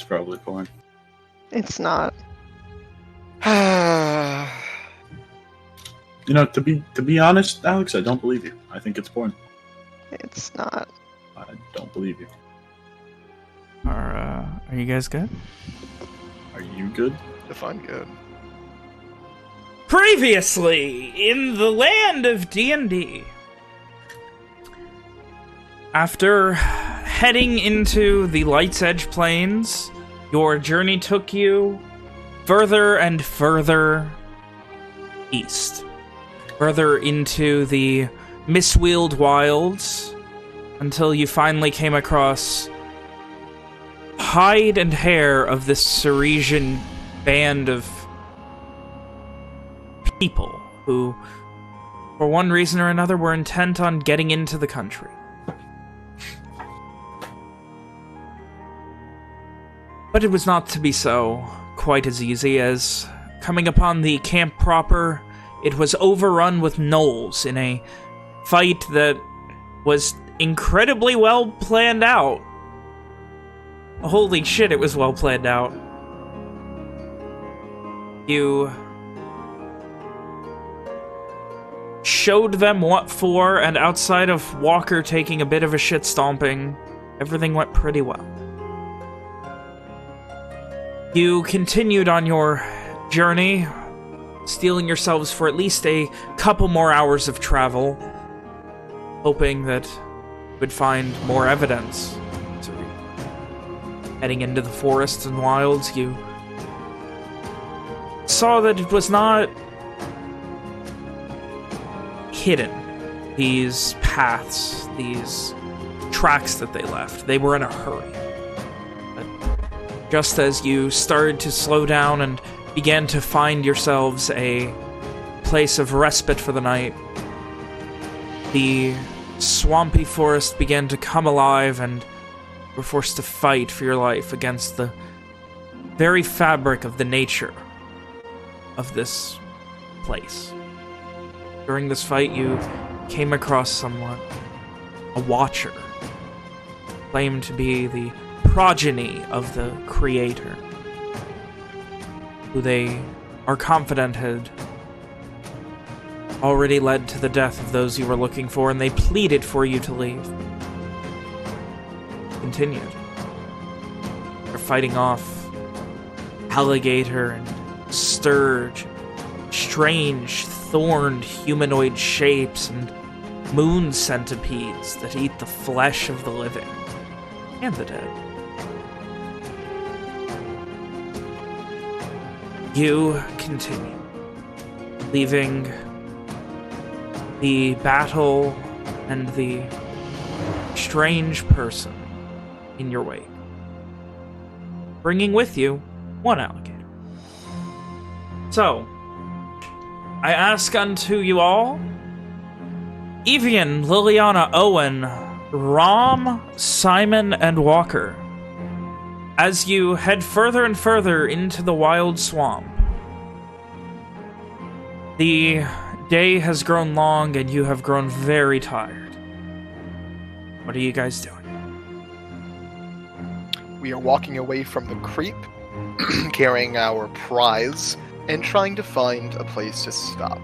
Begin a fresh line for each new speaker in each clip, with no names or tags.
It's probably porn.
It's not.
You know, to be honest, Alex, I don't believe you. I think it's porn.
It's not.
I don't believe you.
Are you guys good?
Are you good?
If I'm good.
Previously, in the land of D&D. After heading into the Light's Edge Plains, your journey took you further and further east. Further into the Mistweald Wilds, until you finally came across hide and hair of this Ceresian band of people who, for one reason or another, were intent on getting into the country. But it was not to be so quite as easy, as coming upon the camp proper, it was overrun with gnolls in a fight that was incredibly well planned out. Holy shit, it was well planned out. You showed them what for, and outside of Walker taking a bit of a shit stomping, everything went pretty well. You continued on your journey, steeling yourselves for at least a couple more hours of travel, hoping that you would find more evidence. So, heading into the forests and wilds, you saw that it was not hidden. These paths, these tracks that they left, they were in a hurry. But just as you started to slow down and began to find yourselves a place of respite for the night, the swampy forest began to come alive, and you were forced to fight for your life against the very fabric of the nature of this place. During this fight, you came across someone, a watcher, claimed to be the progeny of the creator, who they are confident had already led to the death of those you were looking for, and they pleaded for you to leave. Continued. You're fighting off alligator and sturge, strange thorned humanoid shapes, and moon centipedes that eat the flesh of the living and the dead. You continue, leaving the battle and the strange person in your wake, bringing with you one alligator. So, I ask unto you all, Evian, Liliana, Owen, Rom, Simon, and Walker, as you head further and further into the wild swamp. The day has grown long and you have grown very tired. What are you guys doing?
We are walking away from the creep, carrying our prize, and trying to find a place to stop.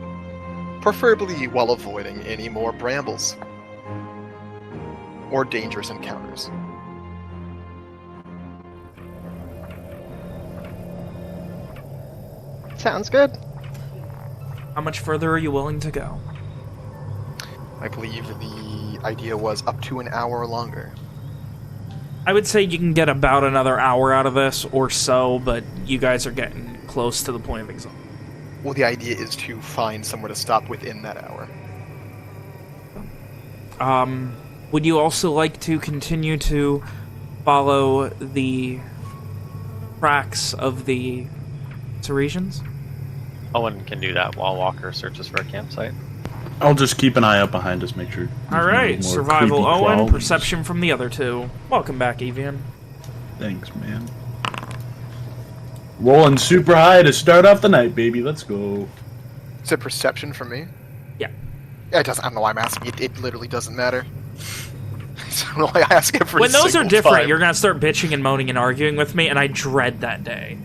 Preferably while avoiding any more brambles or dangerous encounters.
Sounds good.
How much further are you willing to go?
I believe the idea was up to an hour longer.
I would say you can get about another hour out of this or so, but you guys are getting close to the point of exhaustion.
Well, the idea is to find somewhere to stop within that hour.
Would you also like to continue to follow the tracks of the Ceresians?
Owen can do that while Walker searches for a campsite.
I'll just keep an eye out behind us, make sure.
Alright,
no more
survival
creepy
Owen,
crawlies.
perception from the other two. Welcome back, Evian.
Thanks, man. Rolling super high to start off the night, baby. Let's go.
Is it perception for me?
Yeah.
Yeah, it doesn't. I don't know why I'm asking. It literally doesn't matter. Well, I ask every
When those are
single
different,
time.
you're going to start bitching and moaning and arguing with me, and I dread that day.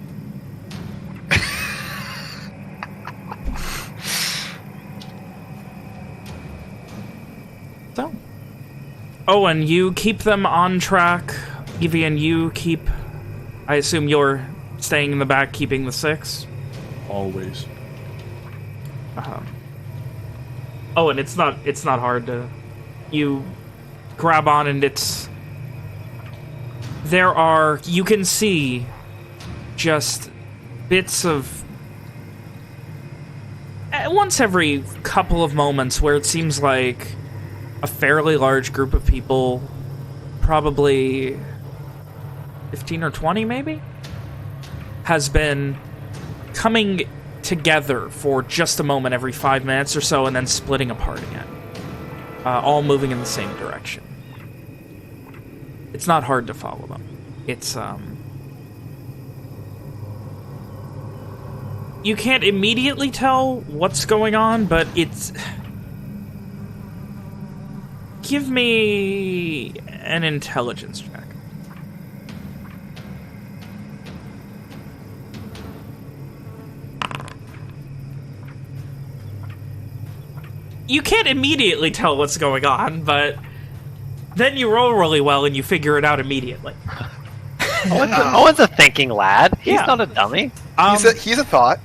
So. Oh, and you keep them on track. Evian, you keep... I assume you're staying in the back, keeping the 6?
Always.
Oh, and it's not hard to... You grab on and it's... There are... You can see just bits of... Once every couple of moments where it seems like a fairly large group of people, probably 15 or 20 maybe, has been coming together for just a moment every 5 minutes or so and then splitting apart again. All moving in the same direction. It's not hard to follow them. It's, you can't immediately tell what's going on, but it's... Give me an intelligence check. You can't immediately tell what's going on, but then you roll really well and you figure it out immediately.
Owen's a thinking lad. He's
Yeah.
not a dummy.
He's a thought.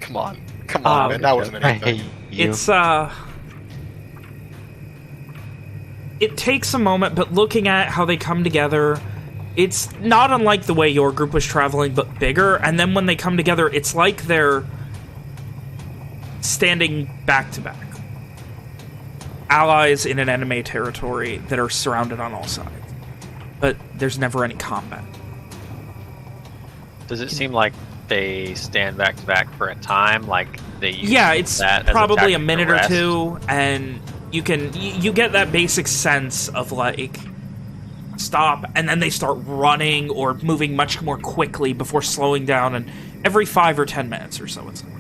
Come on, man. That wasn't anything.
It's, it takes a moment, but looking at how they come together, it's not unlike the way your group was traveling, but bigger. And then when they come together, it's like they're standing back to back. Allies in an enemy territory that are surrounded on all sides. But there's never any combat.
Does it seem like they stand back to back for a time? Like they use
It's
that as
probably a
tactic to
minute or
rest?
two, and you get that basic sense of like stop, and then they start running or moving much more quickly before slowing down, and every 5 or 10 minutes or so it's like.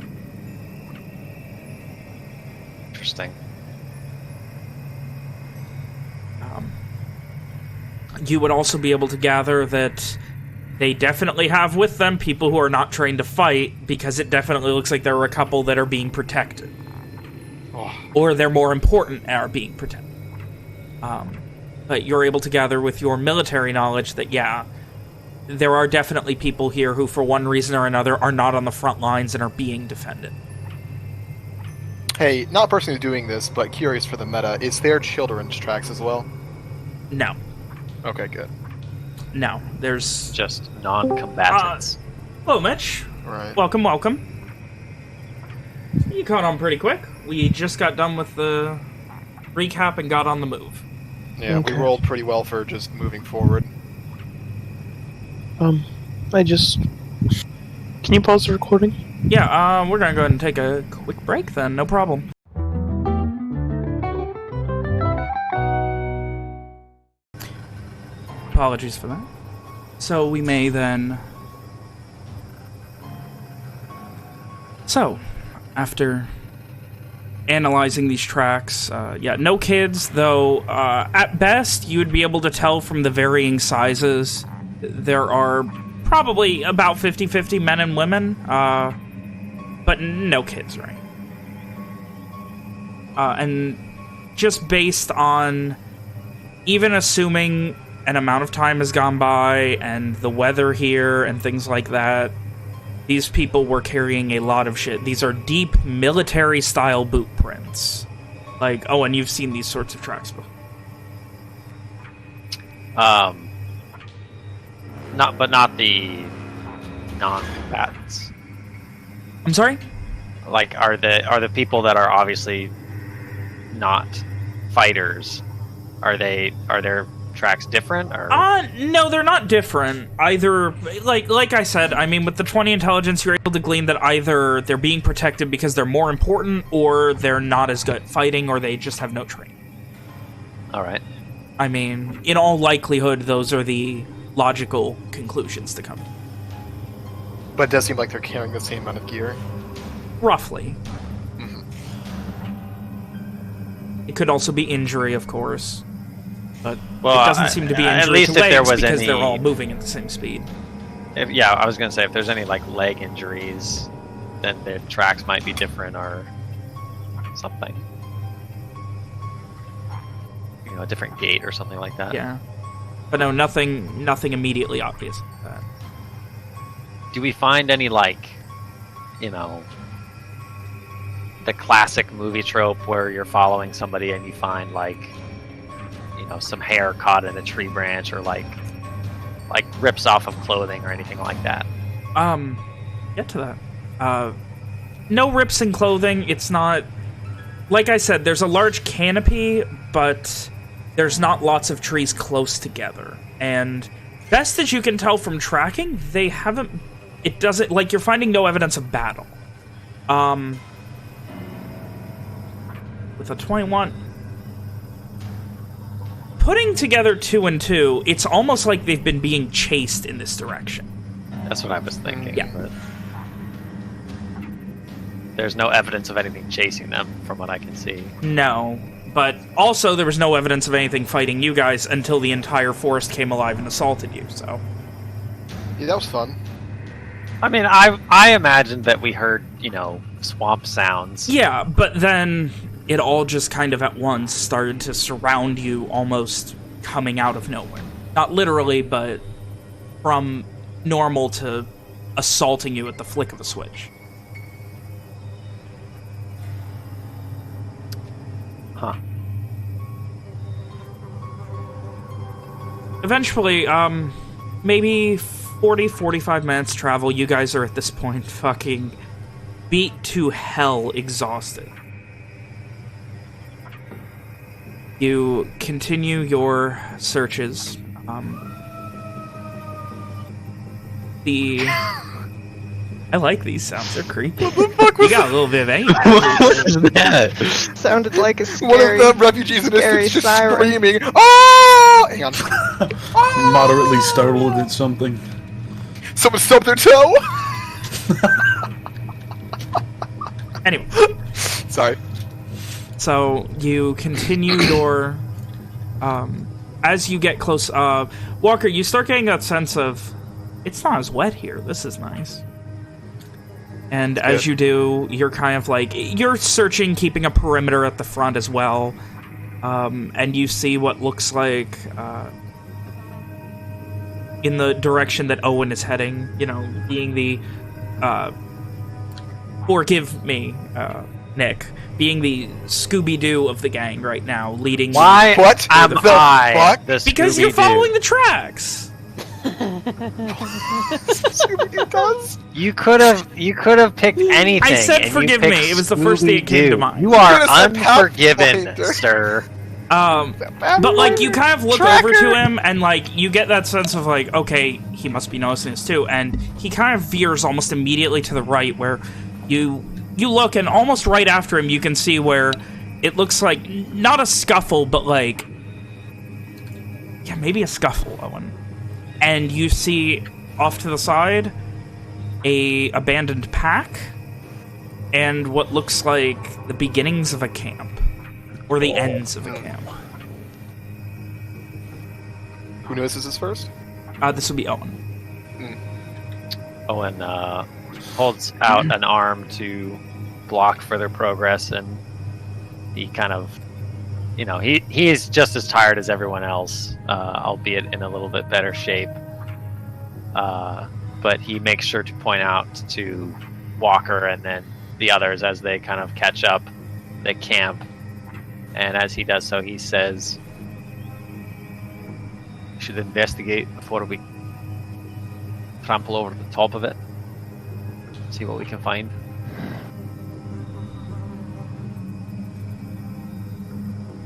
Interesting.
You would also be able to gather that they definitely have with them people who are not trained to fight, because it definitely looks like there are a couple that are being protected. Or they're more important and are being protected. But you're able to gather with your military knowledge that, yeah, there are definitely people here who, for one reason or another, are not on the front lines and are being defended.
Hey, not personally doing this, but curious for the meta, is there children's tracks as well?
No.
Okay, good.
No. There's...
Just non-combatants.
Hello, Mitch.
Right.
Welcome, welcome. You caught on pretty quick. We just got done with the recap and got on the move.
Yeah,
Okay.
we rolled pretty well for just moving forward.
Can you pause the recording?
Yeah, we're gonna go ahead and take a quick break then, no problem. Apologies for that. So we may then... So, after analyzing these tracks, yeah, no kids, though at best you would be able to tell from the varying sizes. There are probably about 50-50 men and women, but no kids, right? And just based on, even assuming an amount of time has gone by and the weather here and things like that, these people were carrying a lot of shit. These are deep military-style boot prints. Like, oh, and you've seen these sorts of tracks before.
Not the non-combatants.
I'm sorry?
Like, are the people that are obviously not fighters? Are their tracks different? Or
No, they're not different. Either, like I said, I mean, with the 20 intelligence, you're able to glean that either they're being protected because they're more important, or they're not as good at fighting, or they just have no training.
all right.
I mean, in all likelihood, those are the logical conclusions to come to.
But it does seem like they're carrying the same amount of gear.
Roughly. It could also be injury, of course. But
Well,
it doesn't seem to be
at
injury
least
to
if
legs
there was
because
any-
they're all moving at the same speed.
Yeah, I was gonna say if there's any like leg injuries, then the tracks might be different or something. You know, a different gait or something like that.
Yeah. But no, nothing immediately obvious like that.
Do we find any like, you know, the classic movie trope where you're following somebody and you find like, you know, some hair caught in a tree branch or like rips off of clothing or anything like that?
Get to that. No rips in clothing. It's not... Like I said, there's a large canopy, but there's not lots of trees close together. And best as you can tell from tracking, they haven't... It doesn't... Like, you're finding no evidence of battle. With a 21... Putting together 2 and 2, it's almost like they've been being chased in this direction.
That's what I was thinking.
Yeah.
But there's no evidence of anything chasing them, from what I can see.
No, but also there was no evidence of anything fighting you guys until the entire forest came alive and assaulted you, so...
Yeah, that was fun.
I mean, I imagined that we heard, you know, swamp sounds.
Yeah, but then it all just kind of at once started to surround you, almost coming out of nowhere. Not literally, but from normal to assaulting you at the flick of a switch.
Huh.
Eventually, maybe 40, 45 minutes travel, you guys are at this point fucking beat to hell exhausted. You continue your searches. I like these sounds, they're creepy. You got a little bit of anything.
What was that? Sounded like a scary,
One of the refugees in
scary
this just
siren.
screaming, "Oh!" Hang on.
Moderately startled at something.
Someone stubbed their toe!
Anyway,
Sorry.
so you continue your... as you get close... Walker, you start getting that sense of... It's not as wet here. This is nice. And as
good.
you do, you're kind of like... You're searching, keeping a perimeter at the front as well. And you see what looks like... in the direction that Owen is heading, you know, being the... forgive me, Nick. Being the Scooby-Doo of the gang right now, leading...
Why
What
am
the
I
fuck?
the
Because you're
Scooby-Doo?
following the tracks!
Scooby-Doo does?
You could have picked anything.
I said
and you
forgive
picked
me. It was the first thing that came to
Scooby-Doo.
mind.
You are
You could've said
unforgiven,
Pathfinder.
sir.
But, like, you kind of look
Tracker.
over to him, and, like, you get that sense of, like, okay, he must be noticing this, too. And he kind of veers almost immediately to the right, where you look, and almost right after him, you can see where it looks like, not a scuffle, but, like... Yeah, maybe a scuffle, Owen. And you see, off to the side, a abandoned pack, and what looks like the beginnings of a camp. Or the ends of a camp.
Who notices this first?
This will be Owen.
Owen holds out an arm to block further progress, and he kind of, you know, he is just as tired as everyone else, albeit in a little bit better shape. But he makes sure to point out to Walker and then the others as they kind of catch up, they camp. And as he does so, he says, "We should investigate before we trample over the top of it. See what we can find."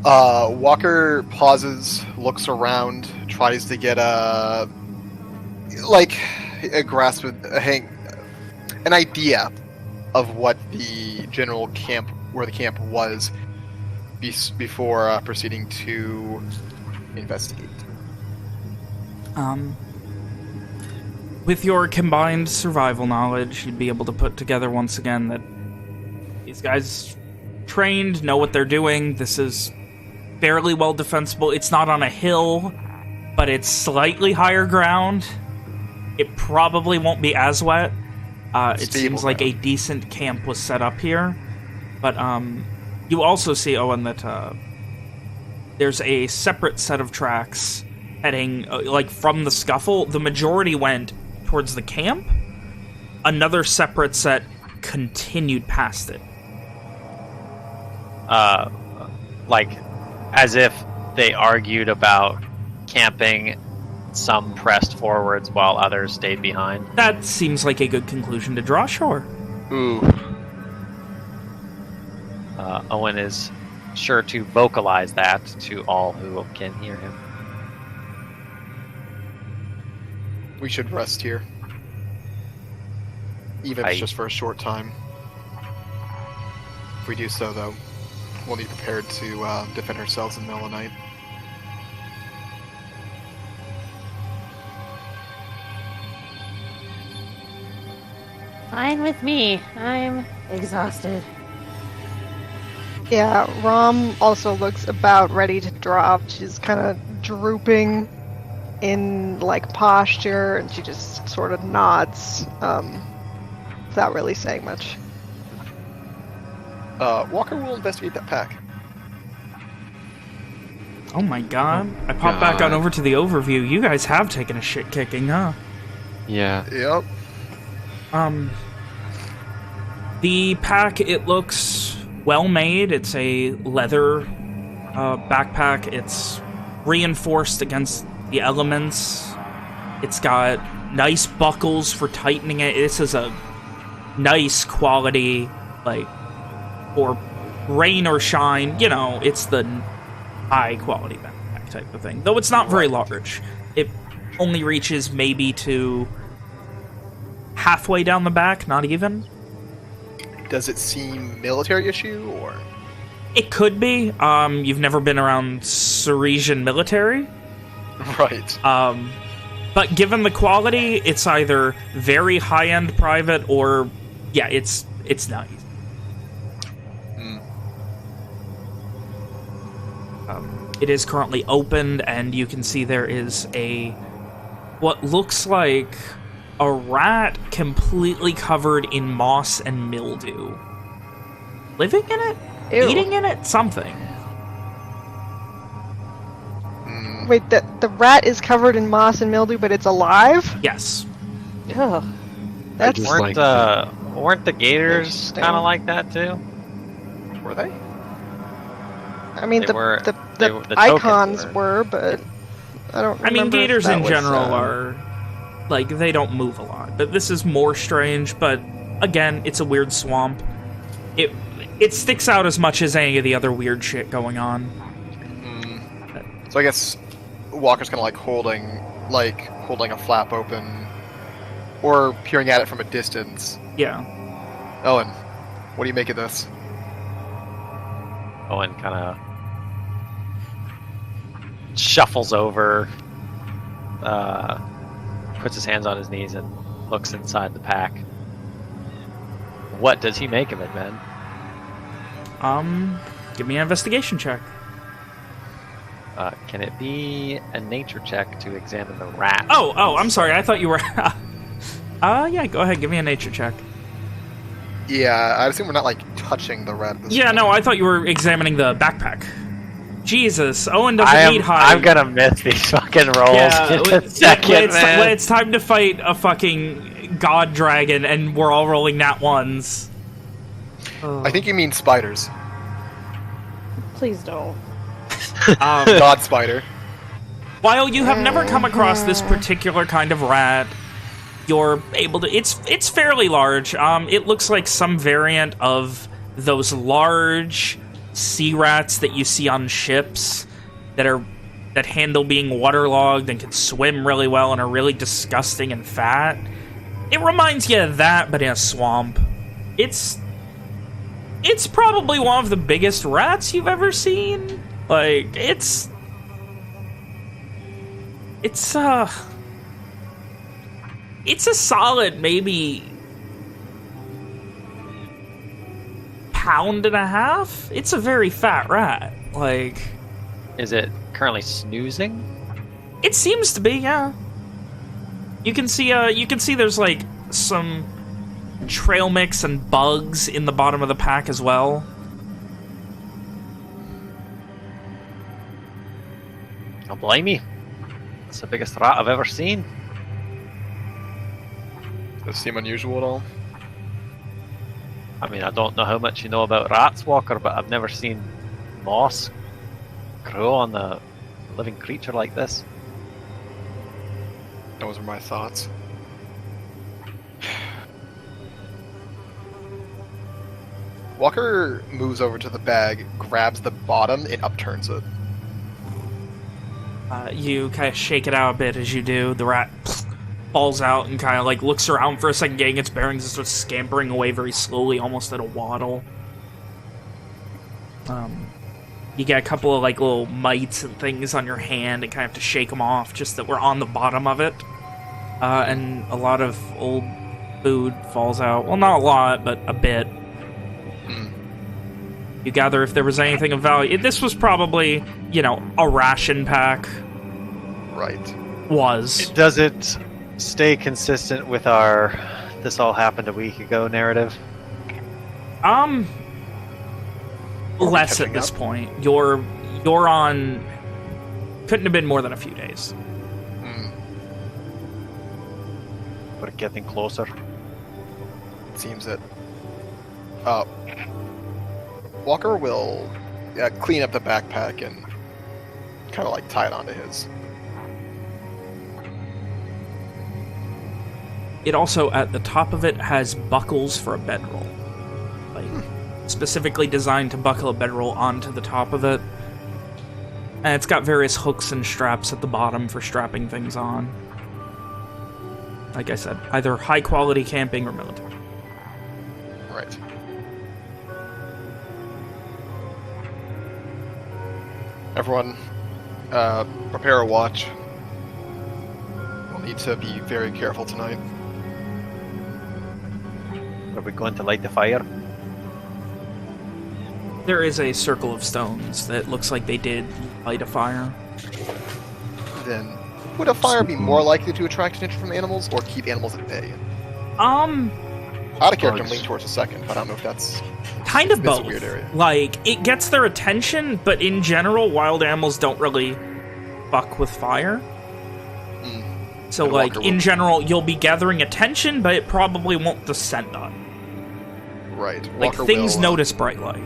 Walker pauses, looks around, tries to get a grasp, an idea of what the general camp, where the camp was, before proceeding to investigate.
With your combined survival knowledge, you'd be able to put together once again that these guys trained, know what they're doing. This is fairly well defensible. It's not on a hill, but it's slightly higher ground. It probably won't be as wet. It seems like a decent camp was set up here. But you also see, Owen, that there's a separate set of tracks heading, like, from the scuffle. The majority went towards the camp. Another separate set continued past it.
Like, as if they argued about camping, some pressed forwards while others stayed behind.
That seems like a good conclusion to draw, sure.
Ooh.
Owen is sure to vocalize that to all who can hear him.
We should rest here. Even if it's just for a short time. If we do so, though, we'll be prepared to defend ourselves in the middle of the night.
Fine with me. I'm exhausted.
Yeah, Rom also looks about ready to drop. She's kind of drooping in, like, posture, and she just sort of nods, without really saying much.
Walker will investigate that pack.
Oh my god. I popped back on over to the overview. You guys have taken a shit kicking, huh?
Yeah.
Yep.
The pack, it looks well made. It's a leather backpack. It's reinforced against the elements. It's got nice buckles for tightening it. This is a nice quality, like, for rain or shine. You know, it's the high quality backpack type of thing. Though it's not very large. It only reaches maybe to halfway down the back, not even.
Does it seem military issue, or...?
It could be. You've never been around Ceresian military.
Right.
But given the quality, it's either very high-end private or, yeah, it's nice. It is currently opened, and you can see there is what looks like a rat completely covered in moss and mildew. Living in it?
Ew.
Eating in it? Something.
Wait, the rat is covered in moss and mildew, but it's alive?
Yes.
Ugh. That's
just
Weren't
like
weren't the gators
Interesting.
kind of like that too?
Were they?
I mean,
They
the
were-
the
they were- the tokens
icons
were.
were, but I don't.
I mean,
remember if
gators
that
in
was,
general are, like, they don't move a lot. But this is more strange, but again, it's a weird swamp. It sticks out as much as any of the other weird shit going on.
So I guess Walker's kind of like holding a flap open, or peering at it from a distance.
Yeah.
Owen, what do you make of this?
Owen kind of shuffles over, puts his hands on his knees, and looks inside the pack. What does he make of it, Ben?
Give me an investigation check.
Can it be a nature check to examine the rat?
Oh, I'm sorry. I thought you were... yeah, go ahead. Give me a nature check.
Yeah, I assume we're not like touching the rat. At this
Yeah,
point.
no, I thought you were examining the backpack. Jesus, Owen doesn't need high.
I'm gonna miss these fucking rolls
Yeah,
in a second, man.
when it's time to fight a fucking god dragon, and we're all rolling nat ones.
I think you mean spiders.
Please don't.
God spider.
While you have never come across this particular kind of rat, you're able to... It's fairly large. It looks like some variant of those large sea rats that you see on ships that handle being waterlogged and can swim really well and are really disgusting and fat. It reminds you of that, but in a swamp. It's probably one of the biggest rats you've ever seen. Like, it's a solid maybe pound and a half. It's a very fat rat. Like,
Is it currently snoozing?
It seems to be, yeah. You can see there's like some trail mix and bugs in the bottom of the pack as well.
Don't blame me. It's the biggest rat I've ever seen.
Does it seem unusual at all?
I mean, I don't know how much you know about rats, Walker, but I've never seen moss grow on a living creature like this.
Those are my thoughts. Walker moves over to the bag, grabs the bottom, and upturns it.
You kind of shake it out a bit as you do. The rat falls out and kind of like looks around for a second, getting its bearings, and starts scampering away very slowly, almost at a waddle. You get a couple of like little mites and things on your hand and kind of have to shake them off, just that we're on the bottom of it. And a lot of old food falls out. Well, not a lot, but a bit. You gather if there was anything of value. This was probably, you know, a ration pack.
Right.
Does it stay consistent with our "this all happened a week ago" narrative?
Less at this point. You're on. Couldn't have been more than a few days.
We're getting closer.
It seems that. Walker will clean up the backpack and kind of like tie it onto his.
It also, at the top of it, has buckles for a bedroll. Like, specifically designed to buckle a bedroll onto the top of it. And it's got various hooks and straps at the bottom for strapping things on. Like I said, either high-quality camping or military.
Right. Everyone, prepare a watch. We'll need to be very careful tonight.
Are we going to light the fire?
There is a circle of stones that looks like they did light a fire.
Then, would a fire be more likely to attract attention from animals or keep animals at bay?
Out
of character, I'm leaning towards a second, but I don't know if that's
kind of both.
A weird area.
Like, it gets their attention, but in general, wild animals don't really fuck with fire. So,
And
like,
Walker
in
will-
general, you'll be gathering attention, but it probably won't descend on.
Right.
Like,
Walker
things
will,
notice bright light.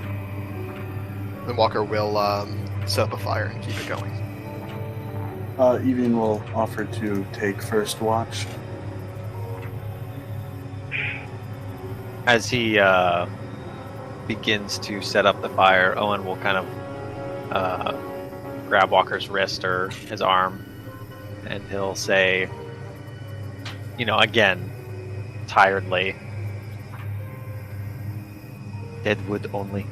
Then Walker will set up a fire and keep it going.
Evian will offer to take first watch.
As he begins to set up the fire, Owen will kind of grab Walker's wrist or his arm, and he'll say, you know, again, tiredly, "Dead wood only.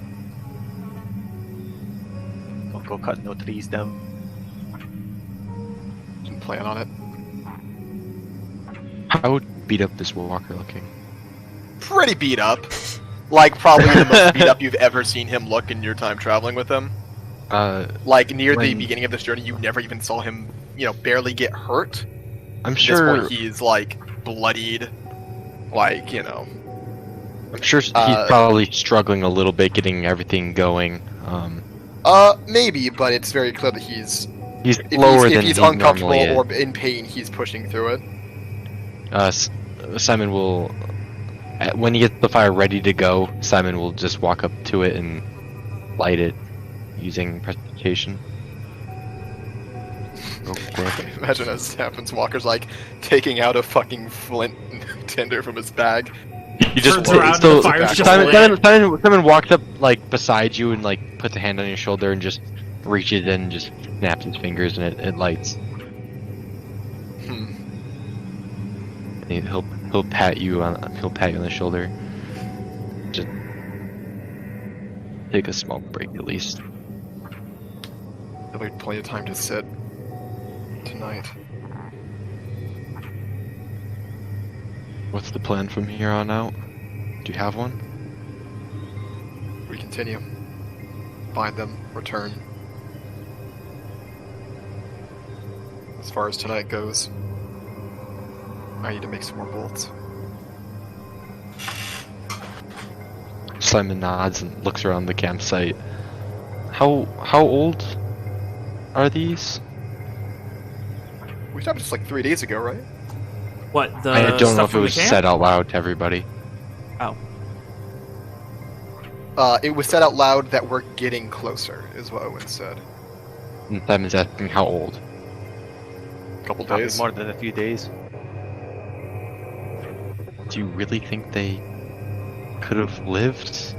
Don't go cutting no trees down."
You can plan on it.
How beat up is Walker looking?
Pretty beat up. Like, probably the most beat up you've ever seen him look in your time traveling with him. Like, near the beginning of this journey, you never even saw him, you know, barely get hurt.
I'm
At this
sure.
point, he's, like, bloodied. Like, you know.
I'm sure he's probably struggling a little bit getting everything going.
Maybe, but it's very clear that he's
lower than
if he's
he
uncomfortable
normally
or in pain, he's pushing through it.
is. Simon will, when he gets the fire ready to go, Simon will just walk up to it and light it using precipitation. Okay.
Imagine as this happens, Walker's like taking out a fucking flint tinder from his bag.
You just
Turns around and the fire's just lit.
Simon walks up like beside you and like puts a hand on your shoulder and just reaches in and just snaps his fingers and it lights. And he'll pat you on the shoulder. Just take a small break at least.
There'll be plenty of time to sit tonight.
What's the plan from here on out? Do you have one?
We continue. Find them, return. as far as tonight goes. I need to make some more bolts.
Simon nods and looks around the campsite. How old are these?
We stopped just like 3 days ago, right?
What, the
I don't know
stuff
if it
from the
was
camp?
said out loud to everybody.
Oh.
It was said out loud that we're getting closer, is what Owen said.
And Simon's asking how old.
A couple
Probably
days.
more than a few days.
Do you really think they could have lived?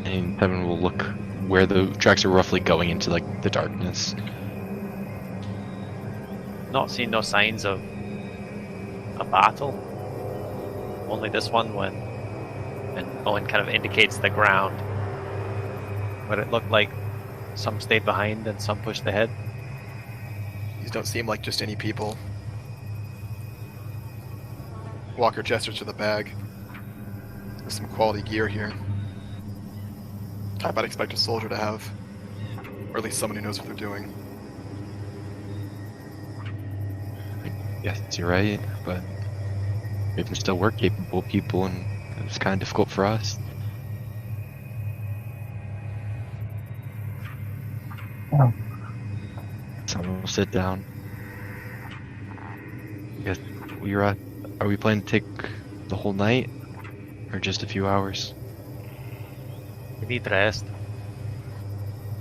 And Simon will look where the tracks are roughly going into like the darkness.
Not seen no signs of a battle. Only this one when Owen kind of indicates the ground. Where it looked like some stayed behind and some pushed ahead.
These don't seem like just any people. Walker gestures to the bag. There's some quality gear here. Type I'd expect a soldier to have. Or at least someone who knows what they're doing.
Yes, you're right, but we can still work capable people, and it's kind of difficult for us. Someone will sit down. Yes, are we planning to take the whole night, or just a few hours?
We need rest.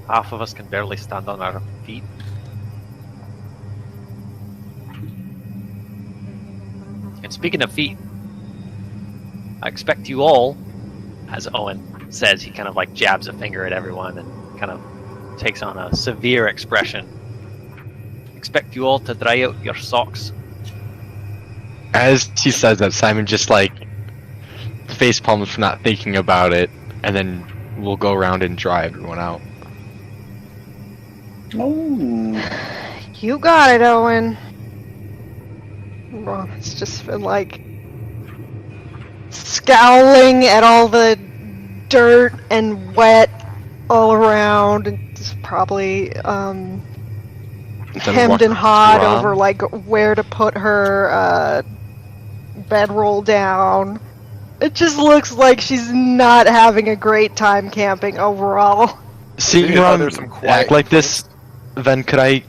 Half of us can barely stand on our feet. And speaking of feet, I expect you all, as Owen says, he kind of like jabs a finger at everyone and kind of takes on a severe expression. Expect you all to dry out your socks.
As he says that, Simon just like face palms for not thinking about it, and then we'll go around and dry everyone out.
Oh.
You got it, Owen. Ron's just been like scowling at all the dirt and wet all around, and just probably
Then
hemmed
walk
and hawed
around.
over like where to put her bedroll down. It just looks like she's not having a great time camping overall.
Seeing
Maybe
Ron
there's some quiet
act like this, then could I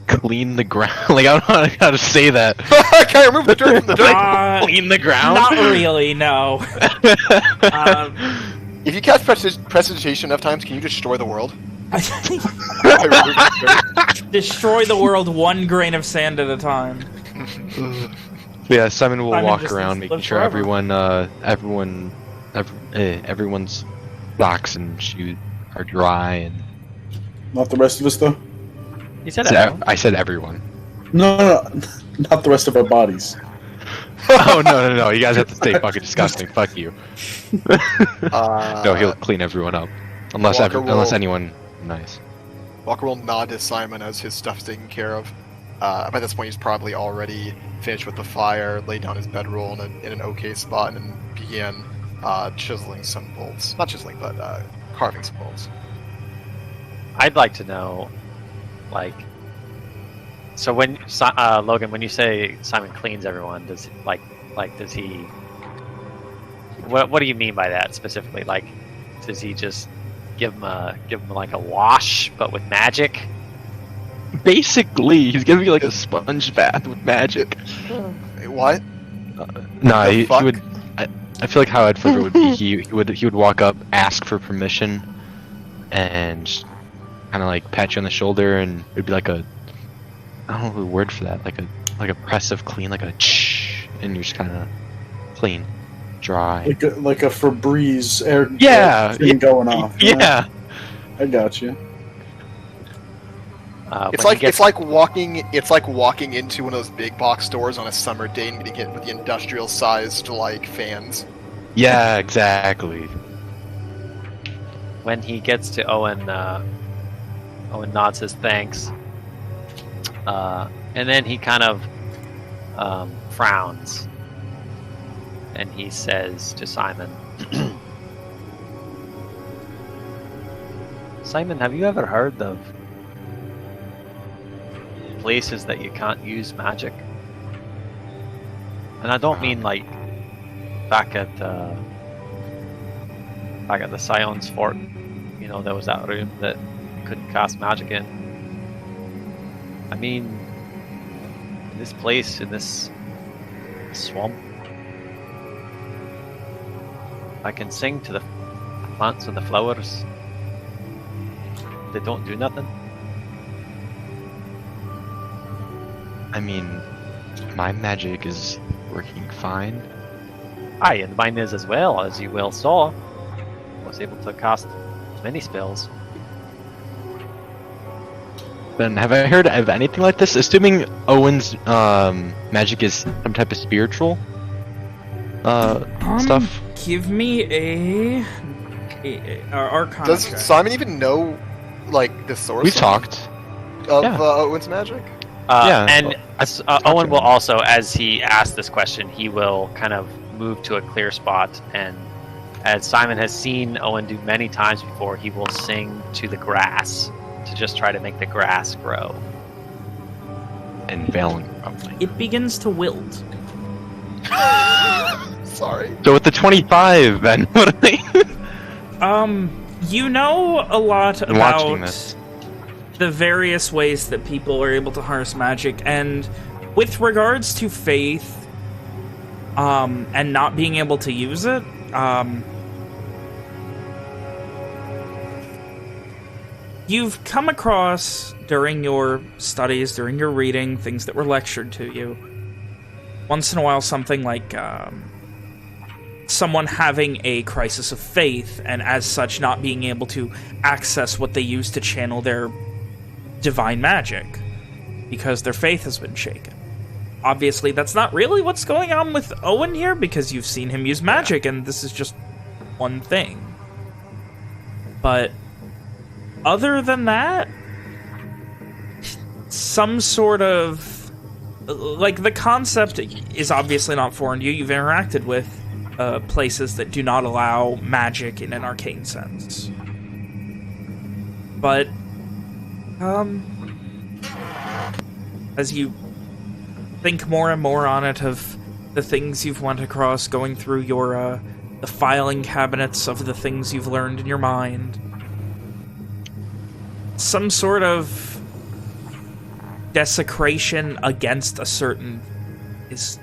clean the ground? Like, I don't know how to say that.
I can't remove the dirt from the dirt!
Clean the ground?
Not really, no.
If you cast prestidigitation enough times, can you destroy the world?
I think
By removing the dirt?
destroy the world one grain of sand at a time.
Yeah, Simon will
Simon
walk
just
around,
lives
making sure
forever.
everyone's socks and shoes are dry. And
Not the rest of us, though?
He said everyone.
I said everyone.
No, not the rest of our bodies.
Oh no! You guys have to stay fucking disgusting. Fuck you. No, he'll clean everyone up, unless
Walker
unless
will-
anyone nice.
Walker will nod to Simon as his stuff's taken care of. By this point, he's probably already finished with the fire, laid down his bedroll in an okay spot, and then began chiseling some bolts. Not chiseling, but carving some bolts.
I'd like to know, like, so when Logan, when you say Simon cleans everyone, does does he? What do you mean by that specifically? Like, does he just give him like a wash, but with magic?
Basically, he's giving you like a sponge bath with magic.
Wait, what?
No,
The
he
fuck?
would. I feel like how I'd flip it would be he would walk up, ask for permission, and kind of like pat you on the shoulder, and it'd be like a, I don't know the word for that, like a press of clean, like a and you're just kind of clean, dry.
Like a Febreze air
Yeah,
going off.
Yeah.
I got you.
It's like walking into one of those big box stores on a summer day and getting hit with the industrial sized like fans.
Yeah, exactly.
When he gets to Owen, Owen nods his thanks, and then he kind of frowns, and he says to Simon, "Simon, have you ever heard of places that you can't use magic. And I don't mean like back at the Scion's fort. You know, there was that room that you couldn't cast magic in. I mean, in this place, in this swamp, I can sing to the plants and the flowers. They don't do nothing.
I mean, my magic is working fine.
Aye, and mine is as well, as you well saw. I was able to cast many spells.
Then have I heard of anything like this? Assuming Owen's magic is some type of spiritual stuff.
Give me a Arcana
Does
check.
Simon even know, like, the source
We talked.
of
yeah.
Owen's magic?
Yeah,
And
talked
Owen
to
will
him.
also, as he asks this question, he will kind of move to a clear spot. And as Simon has seen Owen do many times before, he will sing to the grass to just try to make the grass grow.
And Valen, probably.
It begins to wilt.
Sorry.
So with the 25, then what are they?
You know a lot
I'm watching
about
this.
the various ways that people are able to harness magic, and with regards to faith, and not being able to use it, you've come across during your studies, during your reading, things that were lectured to you. Once in a while, something like someone having a crisis of faith, and as such not being able to access what they use to channel their divine magic because their faith has been shaken. Obviously, that's not really what's going on with Owen here, because you've seen him use magic, and this is just one thing. But other than that, some sort of... like, the concept is obviously not foreign to you. You've interacted with places that do not allow magic in an arcane sense. But, as you think more and more on it, of the things you've went across, going through your, the filing cabinets of the things you've learned in your mind, some sort of desecration against a certain is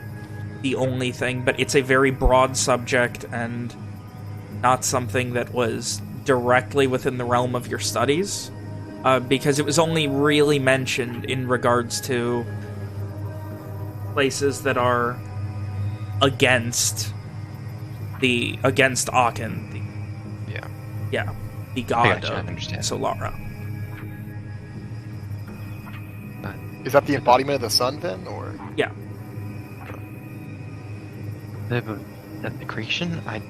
the only thing, but it's a very broad subject and not something that was directly within the realm of your studies, because it was only really mentioned in regards to places that are against Aachen, the god
I
of
understand.
Solara.
Is that the embodiment of the sun, then, or?
Yeah.
The creation, I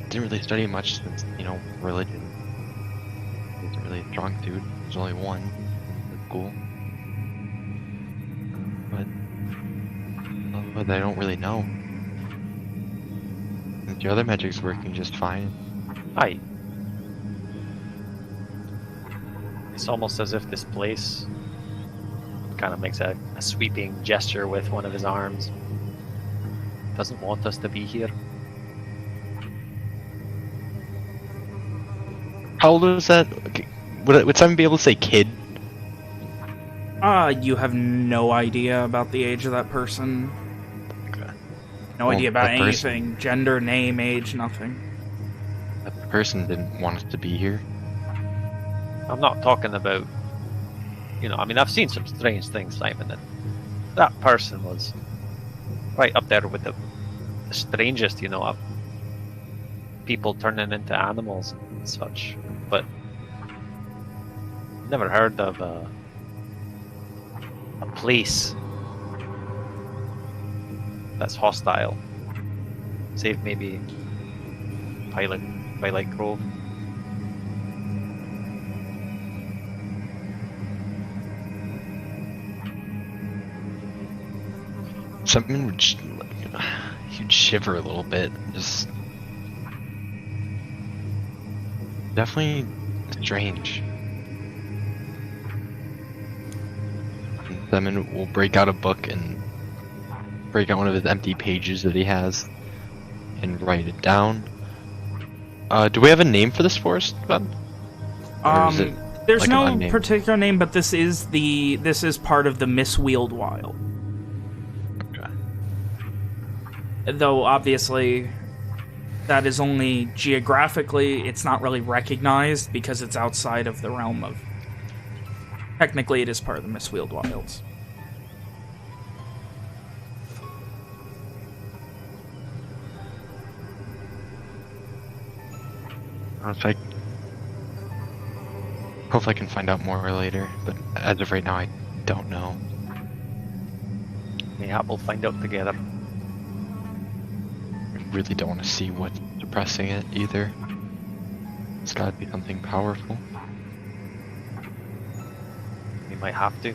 didn't really study much since, you know, religion wasn't really a strong suit. There's only one. That's cool. But I don't really know. And your other magic's working just fine.
Aye. It's almost as if this place kind of makes a sweeping gesture with one of his arms. Doesn't want us to be here.
How old was that? Okay. Would someone be able to say kid?
You have no idea about the age of that person.
Okay.
No
Well,
idea about
that person-
anything. Gender, name, age, nothing.
That person didn't want us to be here.
I'm not talking about, you know, I mean, I've seen some strange things, Simon, and that person was right up there with the strangest, you know, of people turning into animals and such. But never heard of a place that's hostile, save maybe Twilight Grove.
Something would you'd shiver a little bit. Just definitely strange. Simon will break out a book and break out one of his empty pages that he has and write it down. Do we have a name for this forest, Ben? Or is it
There's
like an
no
unnamed?
particular name, but this is part of the Miswheeled Wild.
Okay.
Though obviously that is only geographically, it's not really recognized because it's outside of the realm of... Technically it is part of the Miswheeled Wilds.
Hopefully I can find out more later, but as of right now I don't know.
Yeah, we'll find out together.
I really don't want to see what's suppressing it either. It's gotta be something powerful.
We might have to.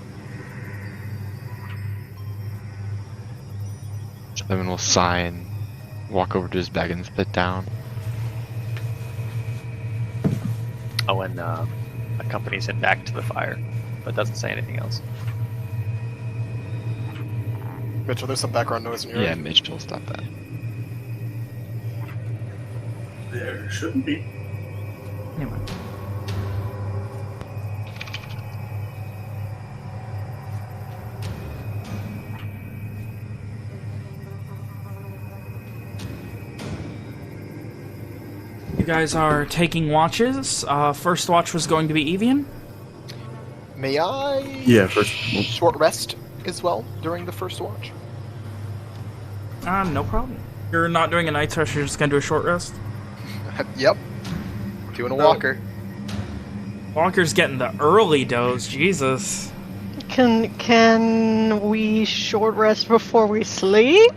Simon will sigh and walk over to his bag and sit down.
Oh, and accompanies him back to the fire, but doesn't say anything else.
Mitchell, there's some background noise in your
Yeah,
end.
Mitchell, stop that.
There shouldn't be.
Anyway. You guys are taking watches. First watch was going to be Evian.
May I?
Yeah, first-
Short rest as well during the first watch.
No problem. You're not doing a night rush, you're just gonna do a short rest?
Yep. Doing a walker.
Walker's getting the early dose, Jesus.
Can we short rest before we sleep?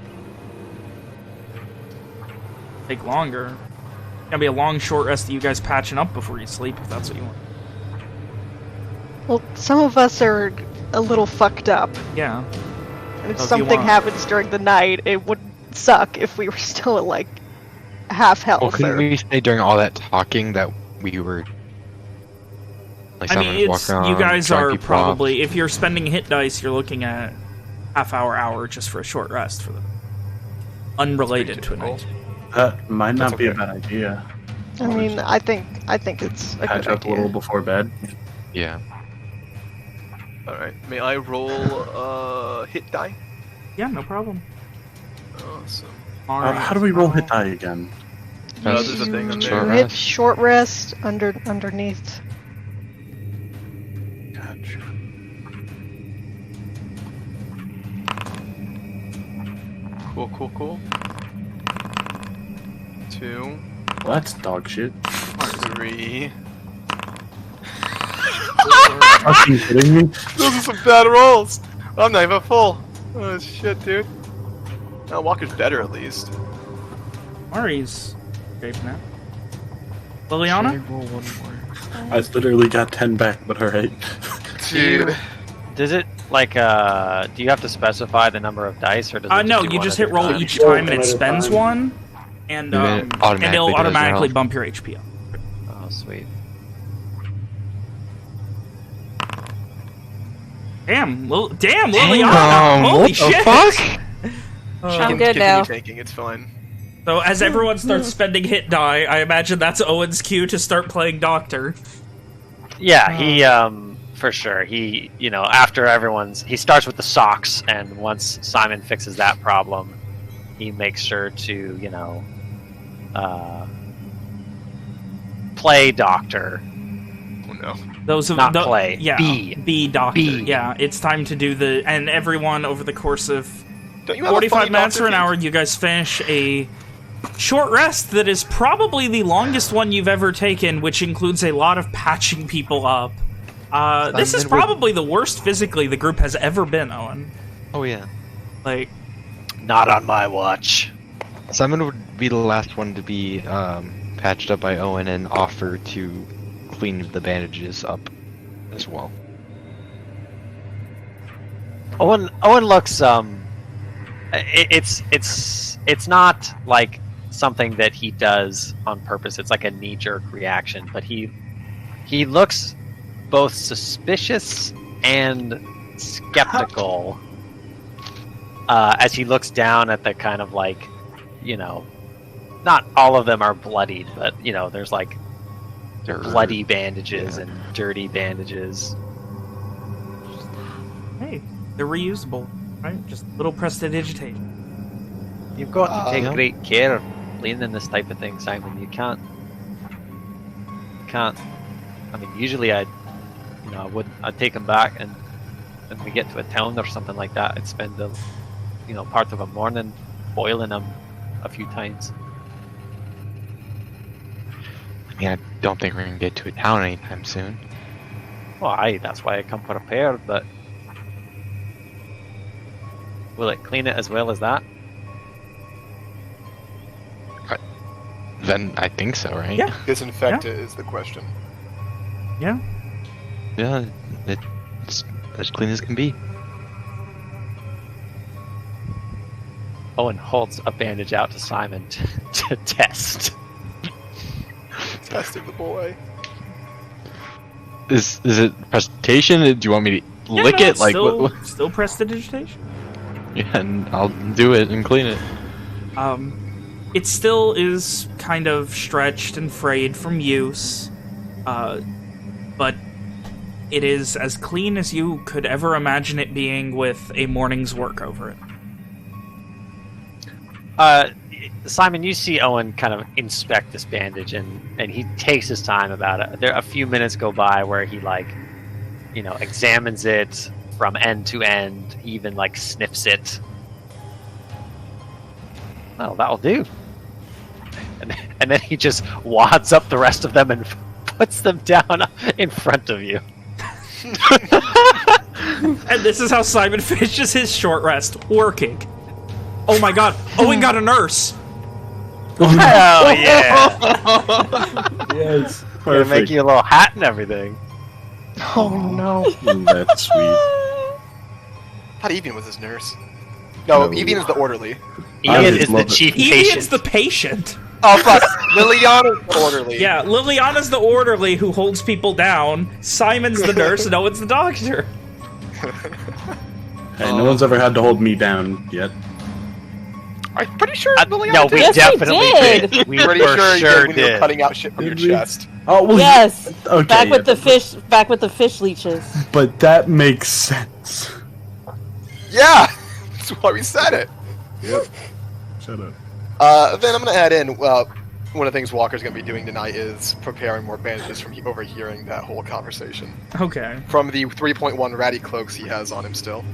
Take longer. Gonna be a long short rest of you guys patching up before you sleep, if that's what you want.
Well, some of us are a little fucked up.
Yeah.
If
So if you
something
want-
happens during the night, it would suck if we were still at, like, half health.
Well, couldn't
or-
we say during all that talking that we were... Like
I
someone
mean,
was
it's,
walking
you
around,
guys
drawing
are
people
probably,
off?
if you're spending hit dice, you're looking at hour just for a short rest for them. Unrelated to a night.
That might not
That's
be a
okay.
bad idea.
I mean, I think it's a
Patch
good
up a little
idea.
before bed.
Yeah.
Alright. May I roll hit die?
Yeah, no problem.
Awesome.
How do we roll hit die again?
There's a thing on
Short
there.
Hit
rest.
short rest underneath.
Gotcha.
Cool. 2,
Well, that's dog shit.
3.
Are you kidding me?
Those are some bad rolls. I'm not even full. Oh shit, dude. Walker's better at least.
Mari's safe now. Liliana?
Roll one more.
I literally got 10 back, but alright.
Dude.
Does it, like, do you have to specify the number of dice, or does it
No,
do
you
one
just
at
hit
a
roll
time?
each
Roll
time and it
one at a
spends
time.
one, and
And it automatically
it'll
does
automatically
health.
bump your HP up.
Oh, sweet.
Damn, Liliana! Holy
what the
shit!
fuck?
I'm good
Continue
now.
Taking, it's fine.
So as everyone starts spending hit die, I imagine that's Owen's cue to start playing Doctor.
Yeah, he, for sure. He, after he starts with the socks, and once Simon fixes that problem, he makes sure to, play Doctor.
Oh no.
Those of
Not play.
Yeah,
Be
Doctor.
Be.
Yeah, it's time to do and everyone over the course of
Don't you have a
45
funny
minutes or
doctor
an
feat?
hour, you guys finish a short rest that is probably the longest one you've ever taken, which includes a lot of patching people up. This is
then we're-
probably the worst physically the group has ever been, Owen.
Oh yeah.
Like,
Not on my watch.
Simon would be the last one to be patched up by Owen and offer to clean the bandages up as well.
Owen looks it's not like something that he does on purpose. It's like a knee-jerk reaction, but he looks both suspicious and skeptical as he looks down at the kind of like, not all of them are bloodied, but there's like bloody bandages and dirty bandages.
Hey, they're reusable, right? Just little prestidigitation.
You've got to take great care of cleaning this type of thing, Simon. You can't. I mean, usually I'd take them back, and when we get to a town or something like that, I'd spend part of a morning boiling them a few times.
I mean, I don't think we're gonna get to a town anytime soon.
Well, that's why I come prepared, but will it clean it as well as that?
Then I think so, right?
Yeah.
Disinfect it is the question.
Yeah.
Yeah, it's as clean as can be.
Owen holds a bandage out to Simon to test.
Testing the boy.
Is it presentation? Do you want me to lick
no,
it? Like
still prestidigitation.
Yeah, and I'll do it and clean it.
It still is kind of stretched and frayed from use, but it is as clean as you could ever imagine it being with a morning's work over it.
Simon, you see Owen kind of inspect this bandage, and he takes his time about it. A few minutes go by where he examines it from end to end, even sniffs it. Well, that'll do. And then he just wads up the rest of them and puts them down in front of you.
And this is how Simon finishes his short rest, working. Oh my god, Owen got a nurse!
Hell yeah!
Yes,
Gonna make you a little hat and everything.
Oh no.
That's sweet.
I thought Evian was his nurse. No, Evian is the orderly.
Ian is the chief
Evian's
patient.
the patient.
Oh fuck, Liliana's the orderly.
Yeah, Liliana's the orderly who holds people down. Simon's the nurse, and Owen's the doctor.
Hey, no one's ever had to hold me down yet.
I'm pretty sure Liliana
No, we
Yes, we
definitely
did.
We
pretty
for
sure you
sure
did when you were
did.
cutting out shit from your
Did we?
chest.
Oh well,
Yes.
Okay.
Back with
yeah,
the fish. Back with the fish leeches.
But that makes sense.
Yeah, that's why we said it.
Yep. Shut up.
Then I'm gonna add in. One of the things Walker's gonna be doing tonight is preparing more bandages from overhearing that whole conversation.
Okay.
From the 3.1 ratty cloaks he has on him still.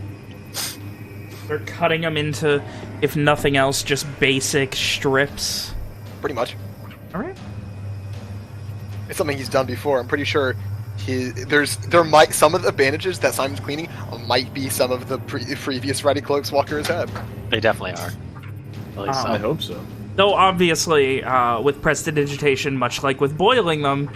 They're cutting them into, if nothing else, just basic strips.
Pretty much.
Alright.
It's something he's done before. I'm pretty sure there might some of the bandages that Simon's cleaning might be some of the previous ratty cloaks Walker has had.
They definitely are. At least
I hope so.
Though obviously, with prestidigitation, much like with boiling them,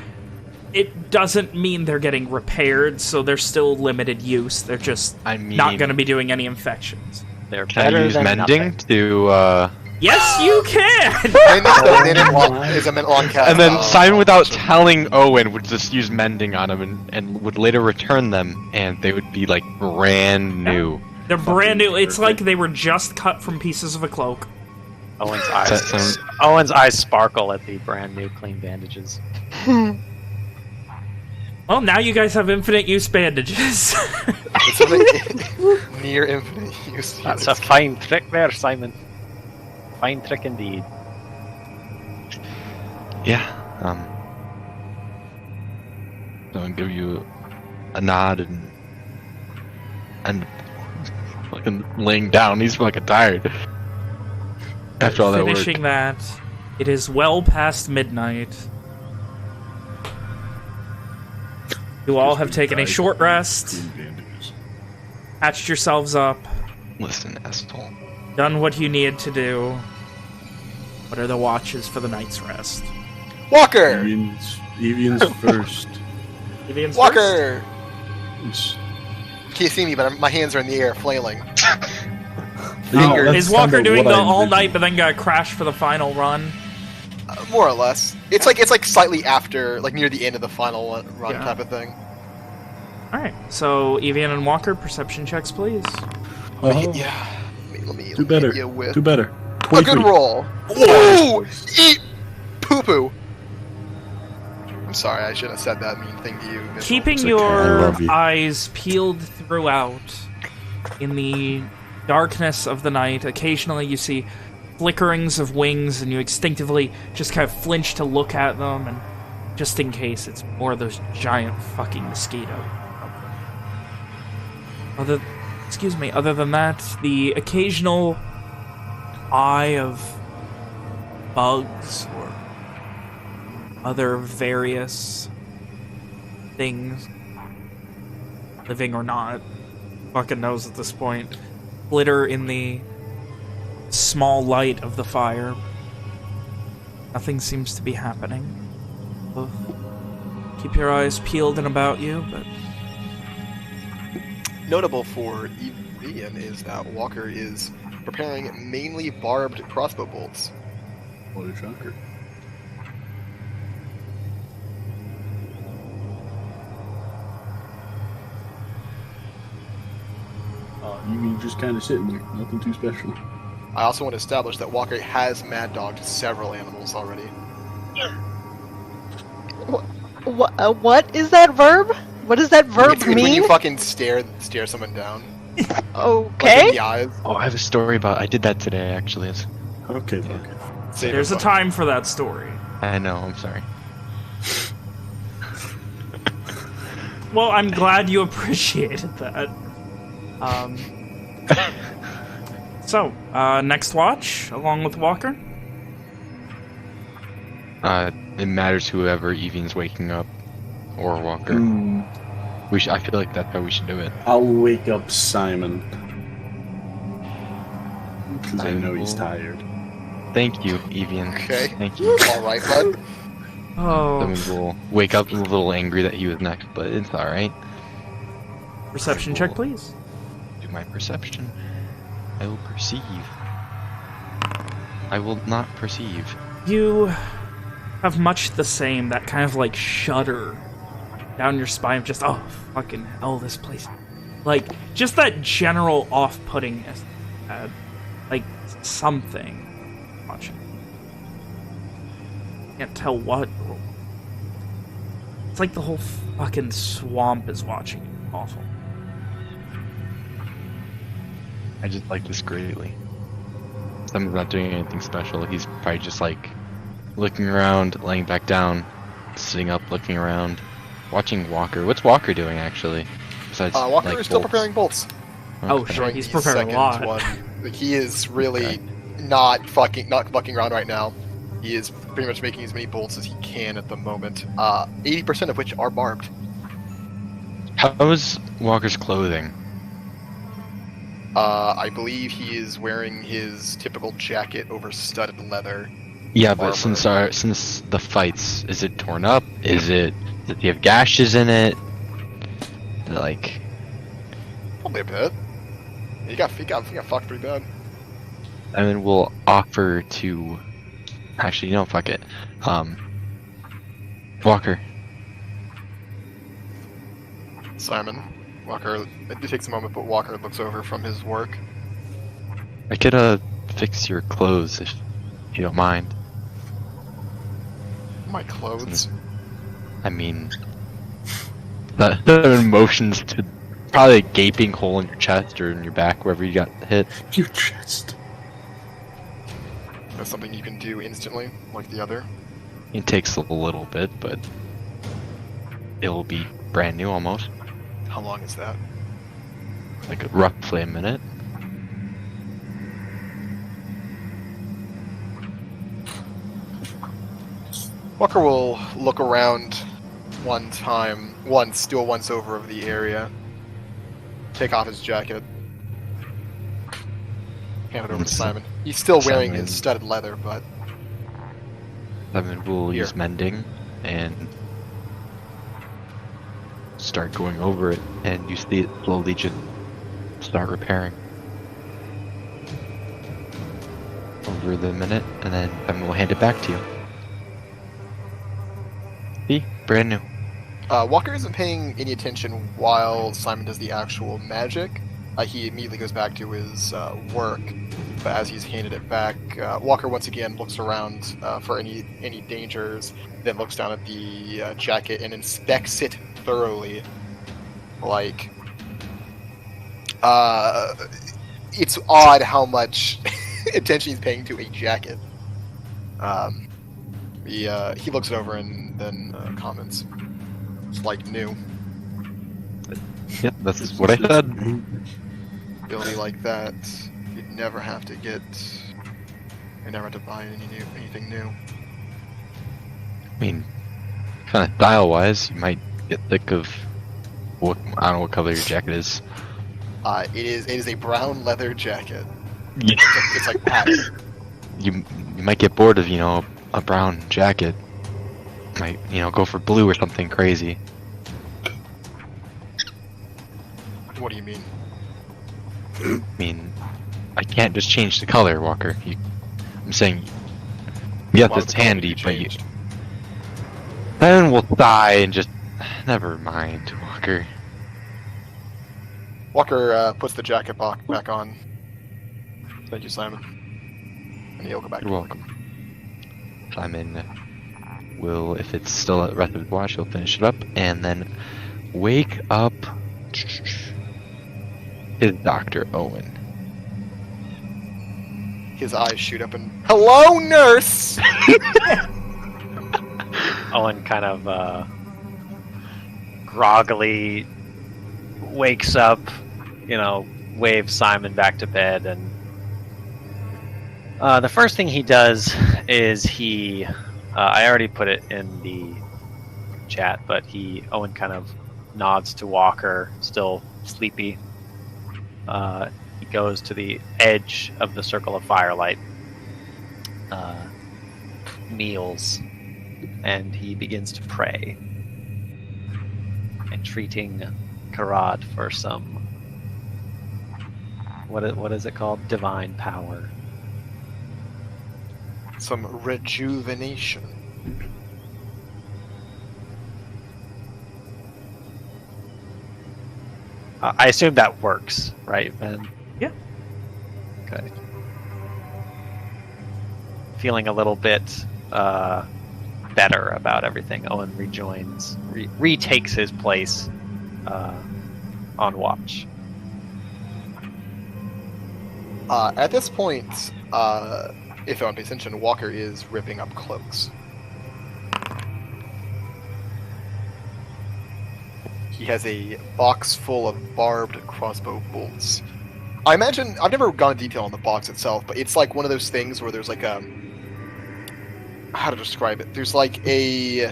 it doesn't mean they're getting repaired, so they're still limited use. They're just not going to be doing any infections.
They're
Can
better
I use
than
mending
nothing.
to
Yes, you can!
Is a long cast.
and then Simon, without telling Owen, would just use mending on them and would later return them, and they would be like brand new.
They're brand new. It's like they were just cut from pieces of a cloak.
Owen's
Does that
eyes.
sound-
Owen's eyes sparkle at the brand new clean bandages.
Well, now you guys have infinite use bandages.
It's something near infinite use.
That's a fine trick there, Simon. Fine trick indeed.
Yeah. So I'll give you a nod and fucking laying down. He's fucking tired after all that work.
Finishing that, it is well past midnight. You all have taken a short rest, patched yourselves up,
Listen, asshole.
done what you needed to do. What are the watches for the night's rest?
Walker!
Evian's first.
Evian's first?
Walker!
It's-
Can't see me, but my hands are in the air, flailing.
No, that's
Is Walker
kinda
doing
what
the
I
all
envisioned.
night, but then got crashed for the final run?
More or less. It's like slightly after, like near the end of the final run
Yeah.
type of thing.
Alright, so Evian and Walker, perception checks, please.
Oh,
Yeah. Let me
do better.
hit you with
Do better.
a good
23.
roll. Ooh! Eat poo-poo! I'm sorry, I shouldn't have said that mean thing to you. Mitchell.
Keeping
It's okay, I
your
love you.
eyes peeled throughout in the darkness of the night, occasionally you see flickerings of wings and you instinctively just kind of flinch to look at them, and just in case it's more of those giant fucking mosquitoes. Other than that, the occasional eye of bugs or other various things, living or not, fucking knows at this point, glitter in the small light of the fire. Nothing seems to be happening. So keep your eyes peeled and about you, but
Notable for Ian is that Walker is preparing mainly barbed crossbow bolts.
What a shocker. You mean just kind of sitting there, nothing too special.
I also want to establish that Walker has mad dogged several animals already.
What is that verb? What does that verb
It's when
mean?
you fucking stare someone down. Like in
Okay.
the eyes.
Oh, I have a story about. I did that today, actually.
Okay, okay.
Save
there's
it,
a
bud.
time for that story.
I know. I'm sorry.
Well, I'm glad you appreciated that. So, next watch, along with Walker?
It matters whoever Evian's waking up, or Walker. I feel like that's how we should do it.
I'll wake up Simon. Because I know he's tired.
Thank you, Evian.
Okay.
Thank you.
Alright, bud.
Oh,
Then we'll wake up a little angry that he was next, but it's alright.
perception check, please.
Do my perception. I will perceive. I will not perceive.
You have much the same, that kind of like shudder down your spine of just, oh, fucking hell, this place. Like, just that general off-puttingness. Like, something watching. Can't tell what. It's like the whole fucking swamp is watching you. Awful.
I just like this greatly. Someone's not doing anything special. He's probably just like looking around, laying back down, sitting up, looking around, watching Walker. What's Walker doing actually? Besides,
Walker
like,
is still
bolts?
preparing bolts.
Oh,
Okay.
shit, he's
the
preparing a
second
lot.
one. Like, he is really not fucking around right now. He is pretty much making as many bolts as he can at the moment. 80% of which are barbed.
How is Walker's clothing?
I believe he is wearing his typical jacket over studded leather.
Yeah, but
Armor.
since the fights, is it torn up? Does he have gashes in it? Like,
Probably a bit. He got fucked pretty bad.
I mean, we'll offer to. Actually, no, fuck it. Walker.
Simon. Walker, it takes a moment, but Walker looks over from his work.
I could fix your clothes if you don't mind.
My clothes.
I mean, the emotions to probably a gaping hole in your chest or in your back, wherever you got hit.
Your chest.
That's something you can do instantly, like the other.
It takes a little bit, but it will be brand new almost.
How long is that?
Like roughly a minute.
Walker will look around once, do a once over of the area. Take off his jacket. Hand it over to Simon. He's still wearing
Simon.
his studded leather, but
I mean, we'll
Here.
use mending and start going over it, and you see it slowly just start repairing over the minute, and then we'll hand it back to you. See, brand new.
Walker isn't paying any attention while Simon does the actual magic. He immediately goes back to his work, but as he's handed it back, Walker once again looks around for any dangers, then looks down at the jacket and inspects it thoroughly. Like, it's odd how much attention he's paying to a jacket. He looks it over and then comments, "It's like new."
Yep, that's what I said.
Ability like that, you'd never have to never have to buy anything new.
I mean, kind of style-wise, you might get thick of what, I don't know what color your jacket is.
It is a brown leather jacket.
Yeah.
It's like pattern.
You might get bored of, a brown jacket. Might, go for blue or something crazy.
What do you mean?
I mean, I can't just change the color, Walker. I'm saying, yeah,
Why would
that's
the color
handy,
be
but you...
changed?
Then we'll die and just... Never mind, Walker.
Walker puts the jacket back on. Thank you, Simon. And he'll go back
You're
to
welcome. Simon will, if it's still at rest of his watch, he'll finish it up and then wake up his Dr. Owen.
His eyes shoot up and, "Hello, nurse!"
Owen kind of groggily wakes up, waves Simon back to bed, and the first thing he does is I already put it in the chat, but Owen kind of nods to Walker, still sleepy. He goes to the edge of the circle of firelight, kneels, and he begins to pray, entreating Karad for some, what is it called? Divine power.
Some rejuvenation.
I assume that works, right, Ben?
Yeah.
Okay. Feeling a little bit better about everything, Owen retakes his place on watch.
At this point, if Owen pays attention, Walker is ripping up cloaks. He has a box full of barbed crossbow bolts. I imagine, I've never gone into detail on the box itself, but it's like one of those things where there's like how to describe it? There's like a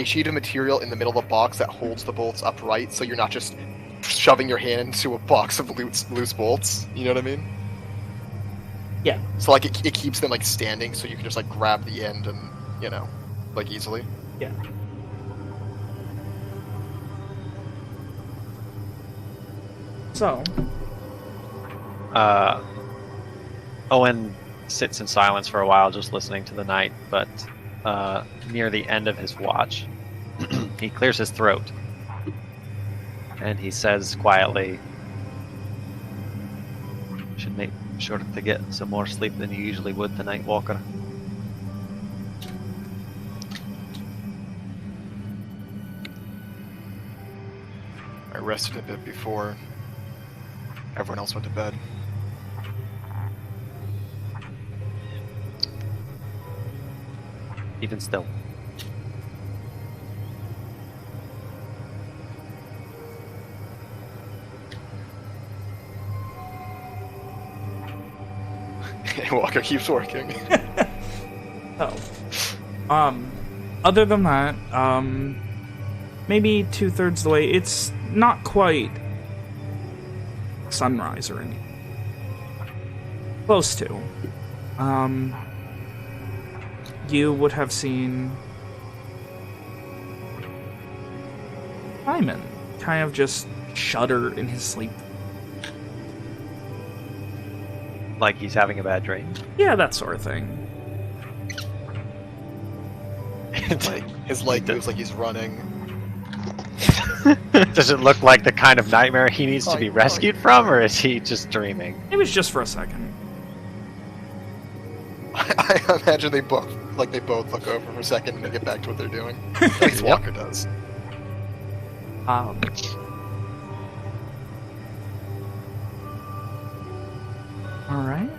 sheet of material in the middle of the box that holds the bolts upright, so you're not just shoving your hand into a box of loose bolts. You know what I mean?
Yeah.
So like it keeps them like standing, so you can just like grab the end and like easily.
Yeah. So,
Owen sits in silence for a while, just listening to the night, but near the end of his watch, he clears his throat, and he says quietly, "Should make sure to get some more sleep than you usually would tonight, Walker."
I rested a bit before everyone else went to bed.
Even still.
Walker keeps working.
Other than that, maybe 2/3 the way, it's not quite sunrise or anything. Close to. You would have seen Simon kind of just shudder in his sleep.
Like he's having a bad dream.
Yeah, that sort of thing.
Like his leg moves like he's running.
Does it look like the kind of nightmare he needs to be rescued from, or is he just dreaming?
It was just for a second.
I imagine they both look over for a second and they get back to what they're doing. At least Walker does.
All right.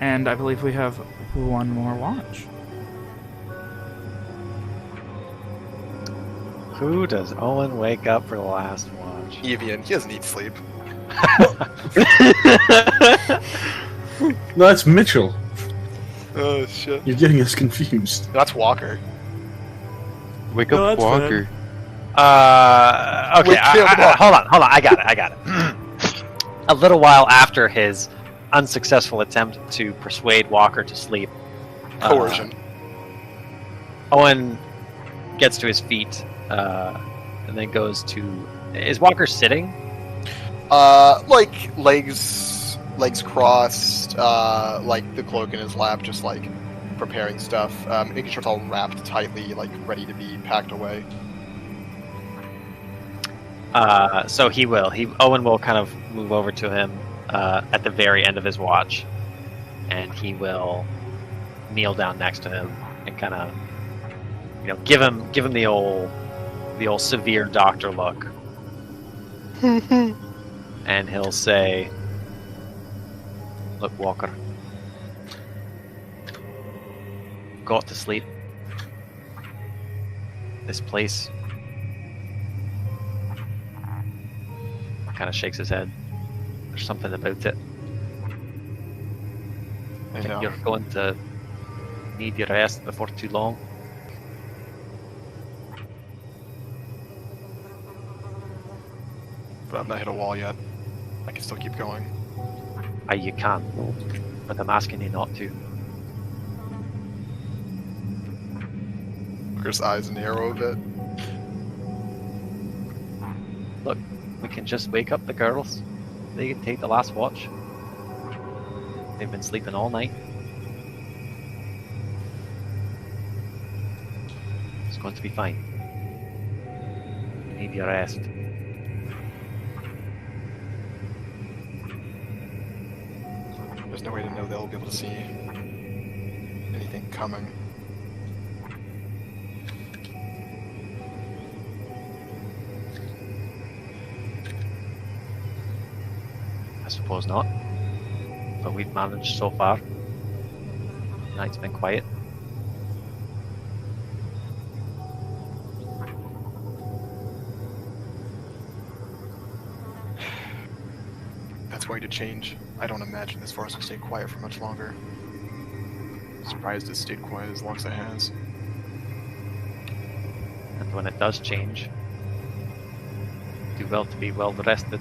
And I believe we have one more watch.
Who does Owen wake up for the last watch?
Evian, he doesn't need sleep.
No, that's Mitchell.
Oh shit.
You're getting us confused.
That's Walker.
Wake
No,
up,
that's
Walker.
Okay, hold on, I got it. A little while after his unsuccessful attempt to persuade Walker to sleep,
Coercion.
Owen gets to his feet and then goes to... Is Walker sitting?
Like legs crossed, like the cloak in his lap, just like preparing stuff, making sure it's all wrapped tightly, like ready to be packed away.
So Owen will kind of move over to him at the very end of his watch, and he will kneel down next to him and kind of, give him the old severe doctor look, and he'll say, "Look, Walker, got to sleep. This place." Kind of shakes his head. There's something about it.
I
think
know.
you're going to need your rest before too long.
But I've not hit a wall yet. I can still keep going.
You can, but I'm asking you not to.
Walker's eyes narrow a bit.
Look, we can just wake up the girls. They can take the last watch. They've been sleeping all night. It's going to be fine. You need your rest.
There's no way to know they'll be able to see anything coming.
I suppose not. But we've managed so far. The night's been quiet.
That's going to change. I don't imagine this forest will stay quiet for much longer. Surprised it stayed quiet as long as it has.
And when it does change, do well to be well rested.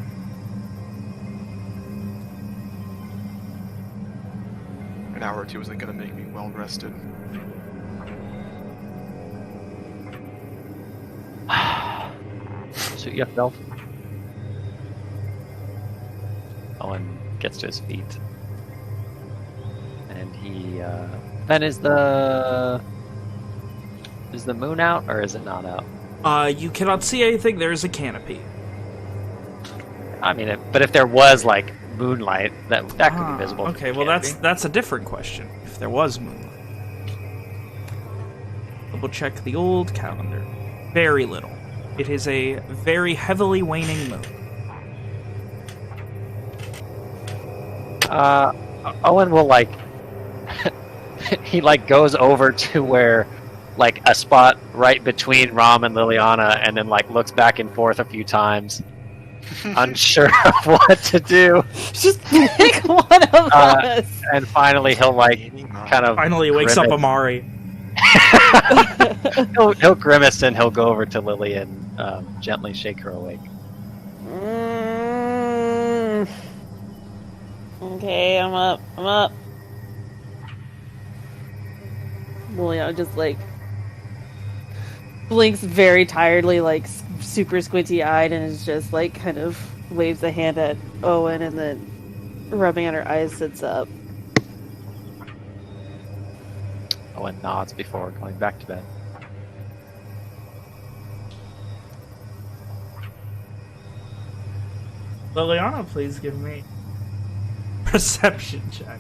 An hour or two isn't going to make me well rested.
Suit yourself. Owen gets to his feet. And he, then is the moon out, or is it not out?
You cannot see anything. There is a canopy.
I mean, but if there was, like, moonlight, that could be visible.
Okay, well that's a different question. If there was moonlight. Double check the old calendar. Very little. It is a very heavily waning moon.
Owen will, like, he, like, goes over to where, like, a spot right between Rom and Liliana, and then, like, looks back and forth a few times, unsure of what to do.
Just pick one of us.
And finally he'll, like, kind of
Finally wakes up
grimace.
Amari.
he'll grimace and he'll go over to Lily and gently shake her awake.
Okay, I'm up. Liliana just, like, blinks very tiredly, like, super squinty-eyed, and is just, like, kind of waves a hand at Owen, and then, rubbing at her eyes, sits up.
Owen nods before going back to bed.
Liliana, please give me a perception check.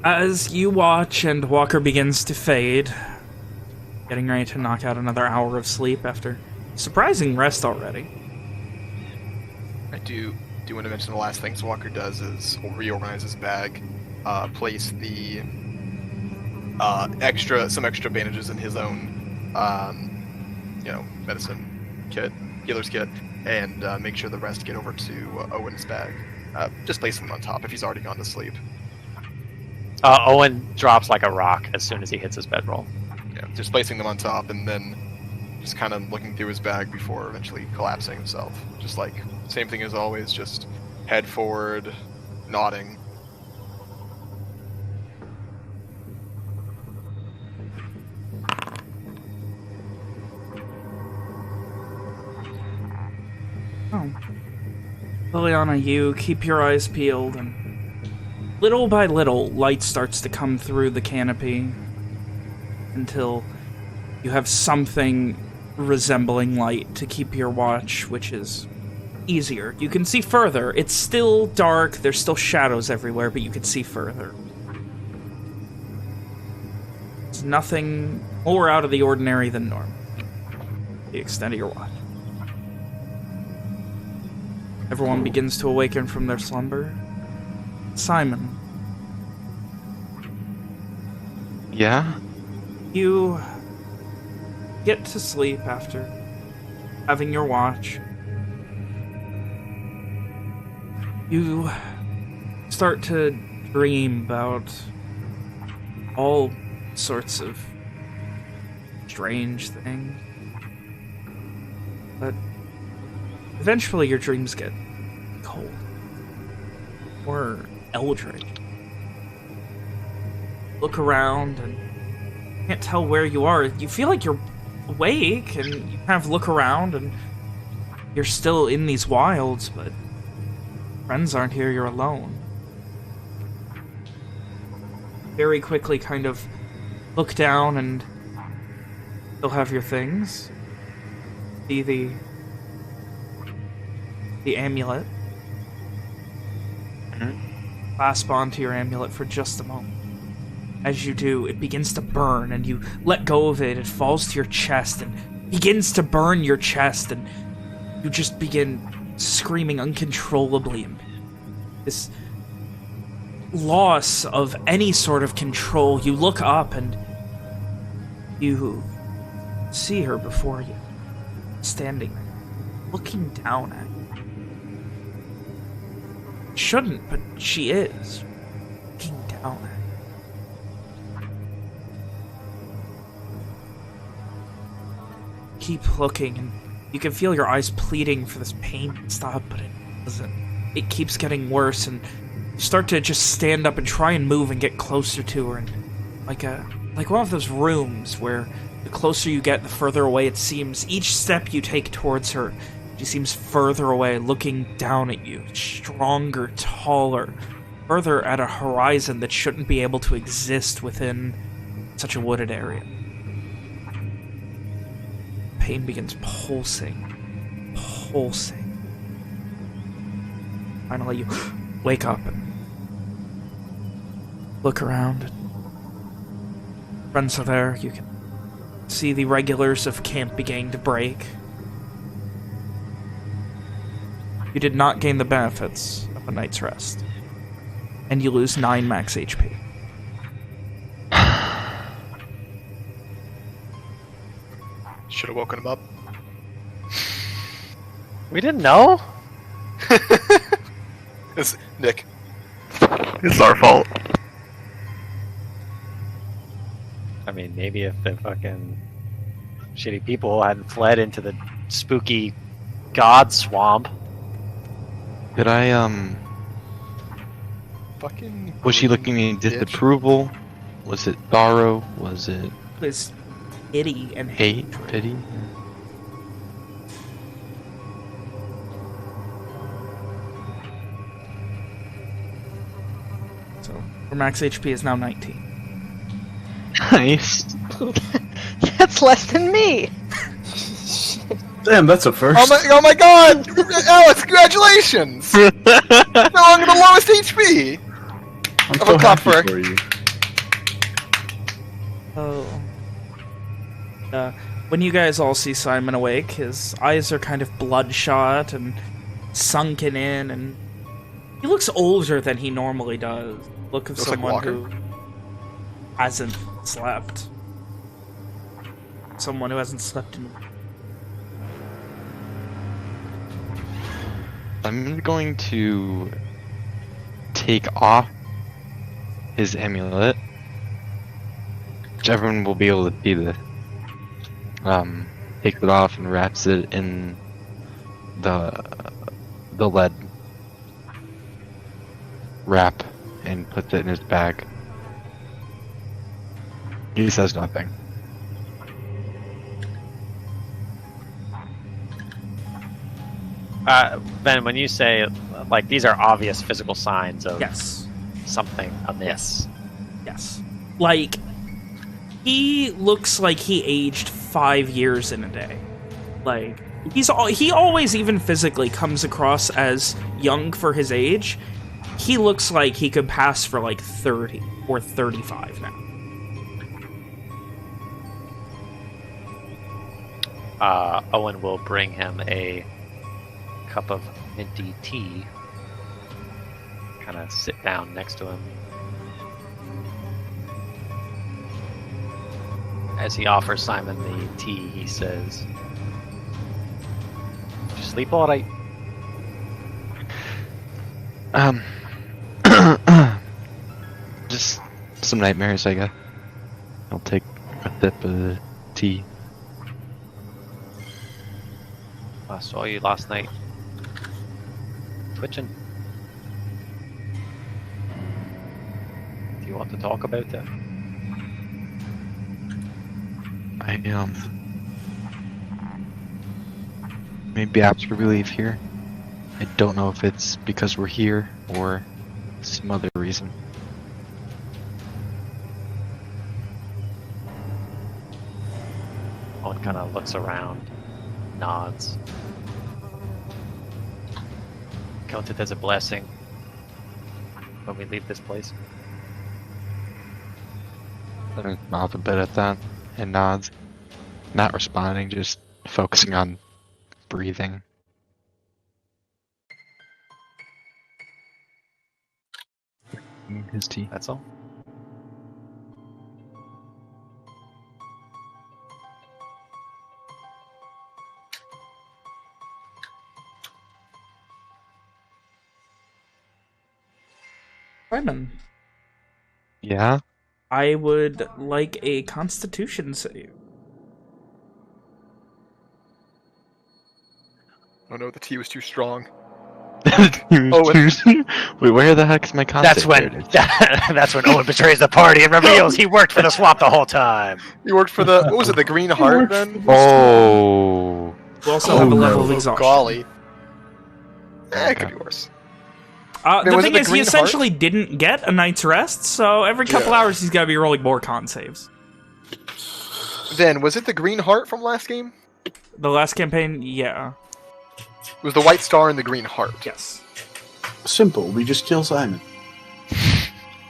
As you watch and Walker begins to fade, getting ready to knock out another hour of sleep after surprising rest already.
I do want to mention the last thing Walker does is reorganize his bag, place the some extra bandages in his own, medicine kit, healer's kit, and make sure the rest get over to Owen's bag. Just place them on top if he's already gone to sleep.
Owen drops like a rock as soon as he hits his bedroll.
Yeah, just placing them on top and then just kind of looking through his bag before eventually collapsing himself. Just like, same thing as always, just head forward, nodding.
Oh. Liliana, you keep your eyes peeled, and little by little, light starts to come through the canopy until you have something resembling light to keep your watch, which is easier. You can see further. It's still dark, there's still shadows everywhere, but you can see further. It's nothing more out of the ordinary than normal. The extent of your watch. Everyone begins to awaken from their slumber. Simon.
Yeah?
You get to sleep after having your watch. You start to dream about all sorts of strange things. But eventually your dreams get cold. Or eldritch. Look around and can't tell where you are. You feel like you're awake and you kind of look around and you're still in these wilds, but friends aren't here, you're alone. Very quickly kind of look down and still have your things. See the amulet. Clasp onto your amulet for just a moment. As you do, it begins to burn, and you let go of it. It falls to your chest and begins to burn your chest, and you just begin screaming uncontrollably. This loss of any sort of control. You look up, and you see her before you, standing there, looking down at you. Shouldn't, but she is. Looking down at you. Keep looking, and you can feel your eyes pleading for this pain to stop, but it doesn't. It keeps getting worse, and you start to just stand up and try and move and get closer to her, and like one of those rooms where the closer you get, the further away it seems. Each step you take towards her, she seems further away, looking down at you, stronger, taller, further at a horizon that shouldn't be able to exist within such a wooded area. Pain begins pulsing. Finally, you wake up and look around. Friends are there. You can see the regulars of camp beginning to break. You did not gain the benefits of a night's rest. And you lose 9 max HP.
Should have woken him up.
We didn't know?
It's Nick. It's our fault.
I mean, maybe if the fucking shitty people hadn't fled into the spooky god swamp.
Did I,
Fucking.
was she looking in disapproval? Was it sorrow? Was it
This pity and
hate?
hatred.
Pity?
So, her max HP is now 19.
Nice.
That's less than me.
Damn, that's a first.
Oh my god! Alex, congratulations! No, I'm the lowest HP!
I'm
I'm
so
a
happy
copper.
for you.
Oh. When you guys all see Simon awake, his eyes are kind of bloodshot and sunken in, and he looks older than he normally does. Look of
Looks like
someone
Walker.
who hasn't slept. Someone who hasn't slept in...
I'm going to take off his amulet, which everyone will be able to see this. Takes it off and wraps it in the lead wrap and puts it in his bag. He says nothing.
Ben, when you say, like, these are obvious physical signs of
Yes.
something amiss.
Yes. Like, he looks like he aged 5 years in a day. Like, he always, even physically, comes across as young for his age. He looks like he could pass for, like, 30 or 35 now.
Owen will bring him a cup of minty tea. Kind of sit down next to him. As he offers Simon the tea, he says, "Did you sleep all right?"
Just some nightmares, I guess. I'll take a sip of the tea.
I saw you last night. Twitching. Do you want to talk about that?
Maybe after we leave here. I don't know if it's because we're here or some other reason.
Owen kind of looks around, nods. Count it as a blessing when we leave this place.
Mouth a bit at that and nods. Not responding, just focusing on breathing. His tea.
That's all.
Simon,
Yeah?
I would like a Constitution save.
Oh no, the tea was too strong.
Wait, where the heck's my concept?
That's when Owen betrays the party and reveals he worked for the swamp the whole time.
You worked for the, what was it, the Green Heart then?
Oh.
We also have a level of exhaustion.
Golly. It could be worse.
The
was
thing
it the
is, he
Green
essentially didn't get a night's rest, so every couple hours he's got to be rolling more con saves.
Then, was it the Green Heart from last game?
The last campaign, yeah.
It was the White Star and the Green Heart.
Yes.
Simple. We just kill Simon.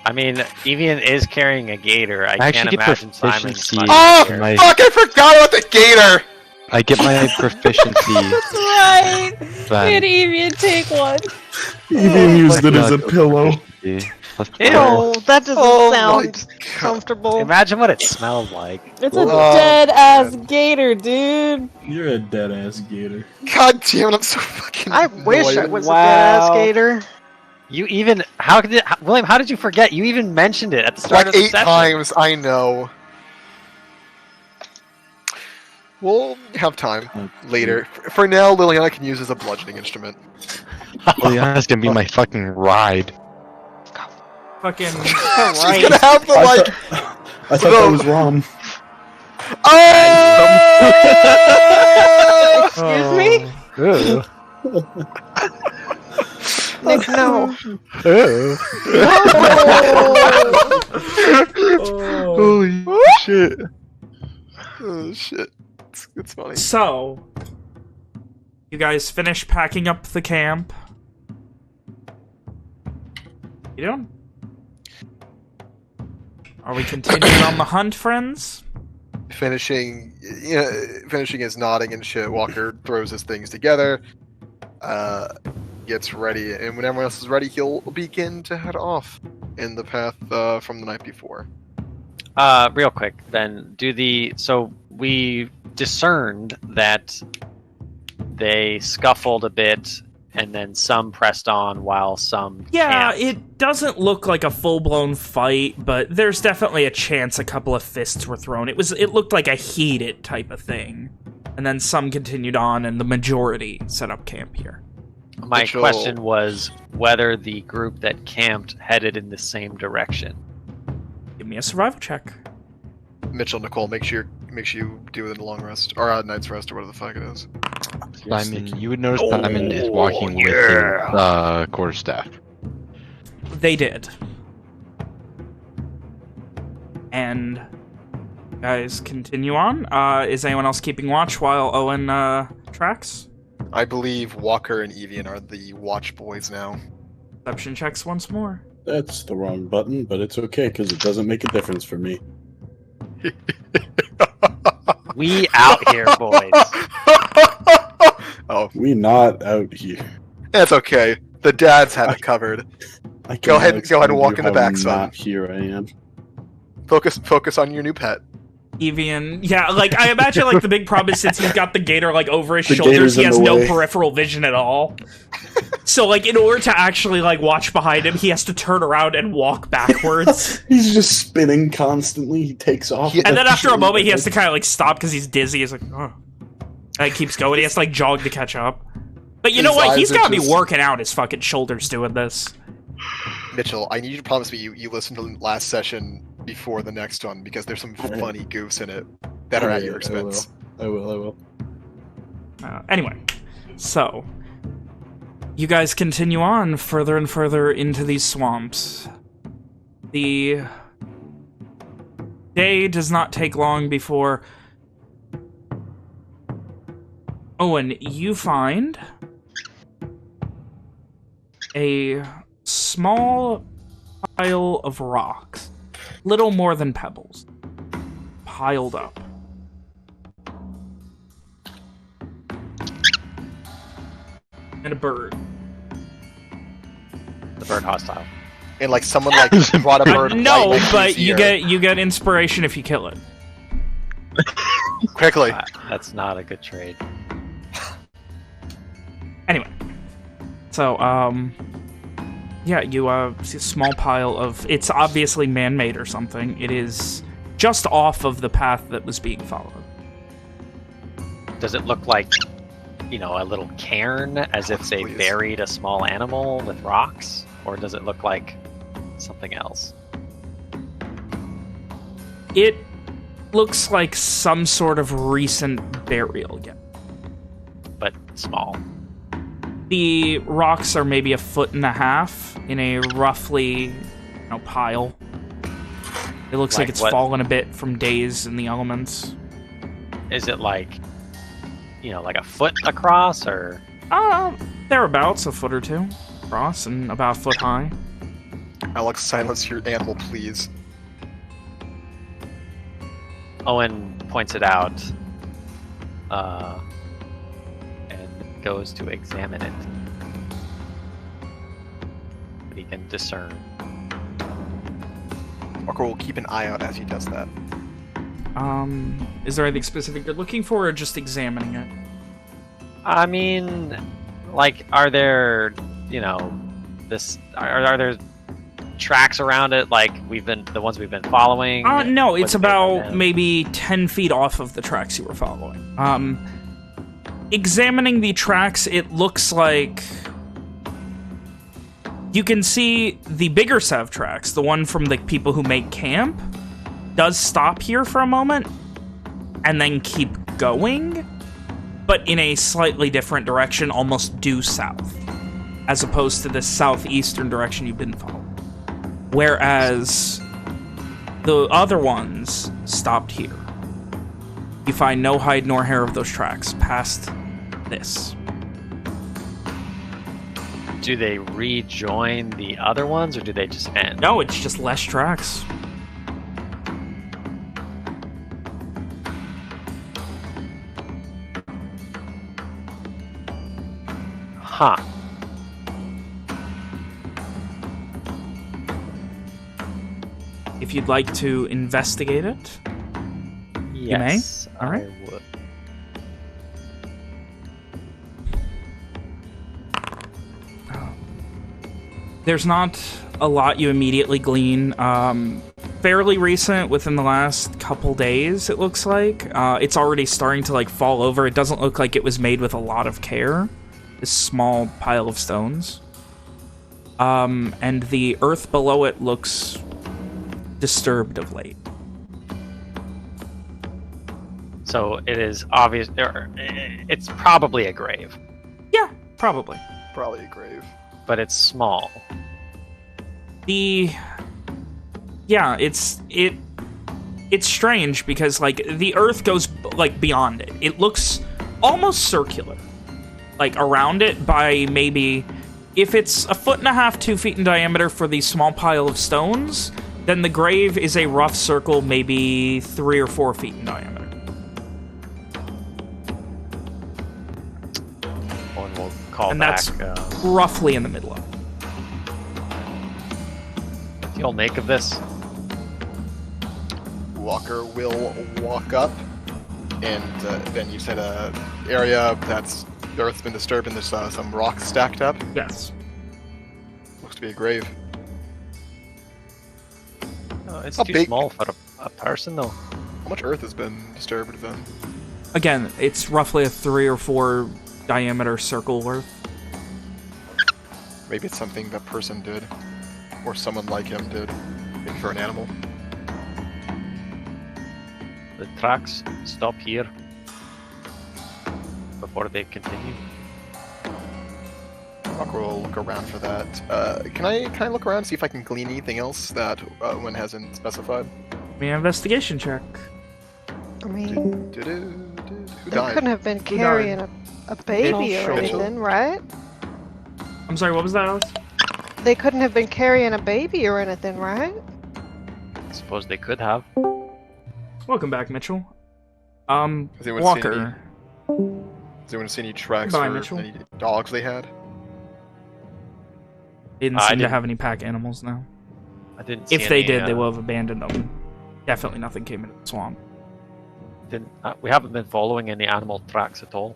I mean, Evian is carrying a gator. I can't
actually get
imagine Simon's
proficiency.
not
Oh,
here.
My-
fuck, I forgot about the gator!
I get my proficiency.
That's right.
Then-
Did Evian take one?
You even used it as a pillow.
Plus
Ew.
Oh, that doesn't
Oh my
sound
God.
comfortable.
Imagine what it smelled like.
It's a
Oh.
dead ass gator, dude.
You're a dead ass gator.
God damn it, I'm so fucking
I wish I
annoyed.
was a dead-ass gator.
You even William? How did you forget? You even mentioned it at the start
Like
of the
8
session.
times, I know. We'll have time later. For now, Liliana can use as a bludgeoning instrument.
Well, yeah, that's gonna be my fucking ride.
Fucking...
She's gonna have the, like...
I thought that was Rom.
Oh!
Excuse me? Nick, no.
Holy
shit. Oh shit. It's funny.
So, you guys finish packing up the camp. You doing? Are we continuing on the hunt, friends?
Finishing is nodding and shit. Walker throws his things together, gets ready, and when everyone else is ready, he'll begin to head off in the path from the night before.
Real quick, then, so we discerned that they scuffled a bit, and then some pressed on while some
Yeah,
camped.
it doesn't look like a full-blown fight, but there's definitely a chance a couple of fists were thrown. It looked like a heated type of thing. And then some continued on, and the majority set up camp here.
My
Mitchell-
question was whether the group that camped headed in the same direction.
Give me a survival check.
Mitchell, Nicole, make sure you do it in a long rest or a night's rest or whatever the fuck it is.
Simon, you would notice Simon is walking with his quarterstaff.
They did. And guys continue on. Is anyone else keeping watch while Owen tracks?
I believe Walker and Evian are the watch boys now.
Perception checks once more.
That's the wrong button, but it's okay because it doesn't make a difference for me.
We out here, boys.
Oh,
We not out here.
that's okay. The dads have it covered.
I
Go ahead
cannot
and
explain
walk
to
in
you
the
how
back, son.
not here I am.
Focus on your new pet.
Evian, yeah, like, I imagine, like, the big problem is since he's got the gator, like, over his
The
shoulders,
gator's
he
in
has
the
no
way.
peripheral vision at all. So, like, in order to actually, like, watch behind him, he has to turn around and walk backwards.
He's just spinning constantly. He takes off.
And
And then after a moment, he has to kind of, like, stop because he's dizzy. He's like, oh. And he keeps going. He has to, like, jog to catch up. But you know
His
what?
eyes
He's
are
got to be
just-
working out his fucking shoulders doing this.
Mitchell, I need you to promise me you listened to the last session before the next one because there's some
Alright.
funny goofs in it that are at your expense.
I will.
Anyway, so you guys continue on further and further into these swamps. The day does not take long before Owen, you find a small pile of rocks, little more than pebbles, piled up. And a bird.
The bird hostile.
And like someone like brought a bird.
No,
right next to
but
his
you
ear.
get inspiration if you kill it.
quickly.
That's not a good trade.
Anyway, so yeah, you see a small pile of. It's obviously man-made or something. It is just off of the path that was being followed.
Does it look like, a little cairn, as if they
Please.
buried a small animal with rocks? Or does it look like something else?
It looks like some sort of recent burial. Yeah.
But small.
The rocks are maybe 1.5 feet in a roughly, pile. It looks like
Like
it's
what?
fallen a bit from days in the elements.
Is it like, like a foot across, or?
Thereabouts, a foot or two across and about a foot high.
Alex, silence your animal, please.
Owen points it out, and goes to examine it. He can discern.
Walker will keep an eye out as he does that.
Is there anything specific you're looking for, or just examining it?
I mean, like, are there, are there tracks around it, like the ones we've been following?
No, it's
What's been
about
them?
maybe 10 feet off of the tracks you were following. Examining the tracks, it looks like you can see the bigger set of tracks, the one from the people who make camp, does stop here for a moment and then keep going, but in a slightly different direction, almost due south, as opposed to the southeastern direction you've been following. Whereas the other ones stopped here. You find no hide nor hair of those tracks past this.
Do they rejoin the other ones, or do they just end?
No, it's just less tracks.
Huh.
If you'd like to investigate it,
Yes,
you may. All right.
I would.
There's not a lot you immediately glean. Fairly recent, within the last couple days, it looks like. It's already starting to, like, fall over. It doesn't look like it was made with a lot of care. This small pile of stones. And the earth below it looks disturbed of late.
So it is obvious. It's probably a grave,
Yeah, probably.
Probably a grave.
but it's small.
Yeah, it's strange because, like, the earth goes, like, beyond it. It looks almost circular. Like, around it by maybe... If it's 1.5 feet, 2 feet in diameter for the small pile of stones, then the grave is a rough circle, maybe 3 or 4 feet in diameter.
One will call
And
back.
that's roughly in the middle of it.
What do you all make of this?
Walker will walk up, and then you said a area that's the earth's been disturbed and there's some rocks stacked up.
Yes.
Looks to be a grave.
It's
How
too
big-
small for a person, though.
How much earth has been disturbed then?
Again, it's roughly a 3 or 4 diameter circle worth.
Maybe it's something that person did, or someone like him did, maybe for an animal.
The tracks stop here before they continue.
Walker will look around for that. Can I look around and see if I can glean anything else that one hasn't specified?
Give me an investigation check.
I mean,
Who
they
died?
couldn't have been carrying a baby or
Mitchell?
anything, right?
I'm sorry, what was that, Alex?
They couldn't have been carrying a baby or anything, right?
I suppose they could have.
Welcome back, Mitchell.
Has anyone seen
Walker.
Has anyone seen any tracks
Goodbye,
for
Mitchell.
any dogs they had?
Didn't
I
seem to
didn't-
have any pack animals now.
I didn't see
If they
any,
did, they will have abandoned them. Definitely nothing came into the swamp.
We haven't been following any animal tracks at all.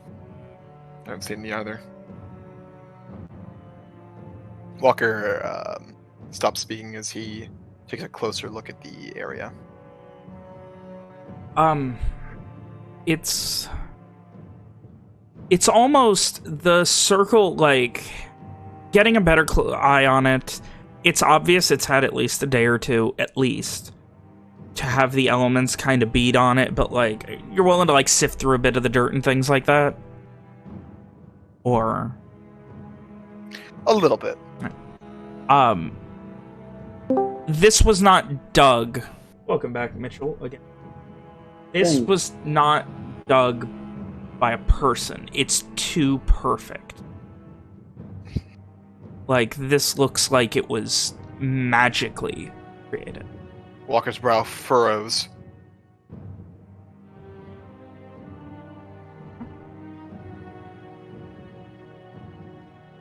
I haven't seen any either. Walker stops speaking as he takes a closer look at the area.
It's almost the circle, like, getting a better eye on it. It's obvious it's had at least a day or two, at least, to have the elements kind of beat on it, but, like, you're willing to, like, sift through a bit of the dirt and things like that? Or...
A little bit.
This was not dug. Welcome back, Mitchell, again. This was not dug by a person. It's too perfect. Like, this looks like it was magically created.
Walker's brow furrows.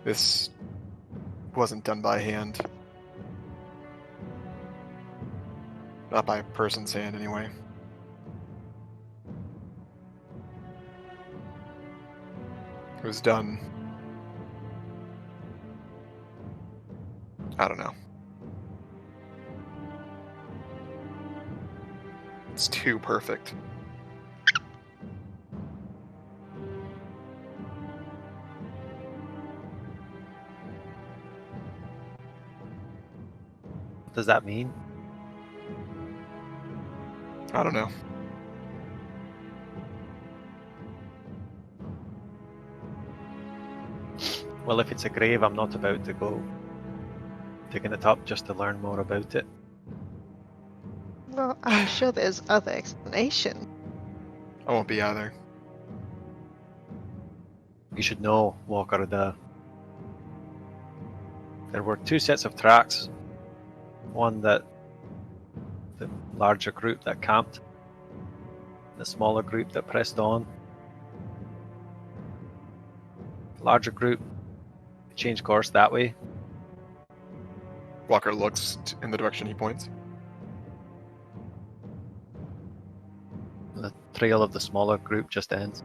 This wasn't done by hand. Not by a person's hand, anyway. It was done. I don't know. It's too perfect.
What does that mean?
I don't know.
Well, if it's a grave, I'm not about to go digging it up just to learn more about it.
Well, I'm sure there's other explanation.
I won't be either.
You should know, Walker, there were two sets of tracks. One that the larger group that camped, the smaller group that pressed on. The larger group changed course that way.
Walker looks in the direction he points.
The trail of the smaller group just ends.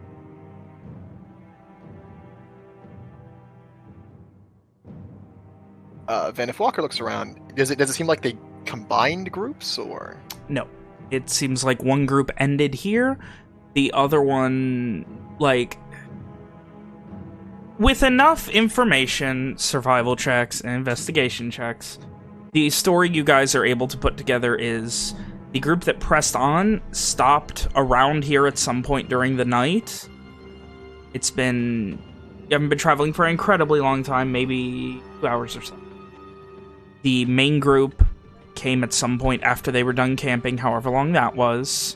Van, if Walker looks around, does it seem like they combined groups, or?
No. It seems like one group ended here, the other one, like, with enough information, survival checks, and investigation checks, the story you guys are able to put together is the group that pressed on stopped around here at some point during the night. It's been... You haven't been traveling for an incredibly long time, maybe 2 hours or so. The main group came at some point after they were done camping, however long that was,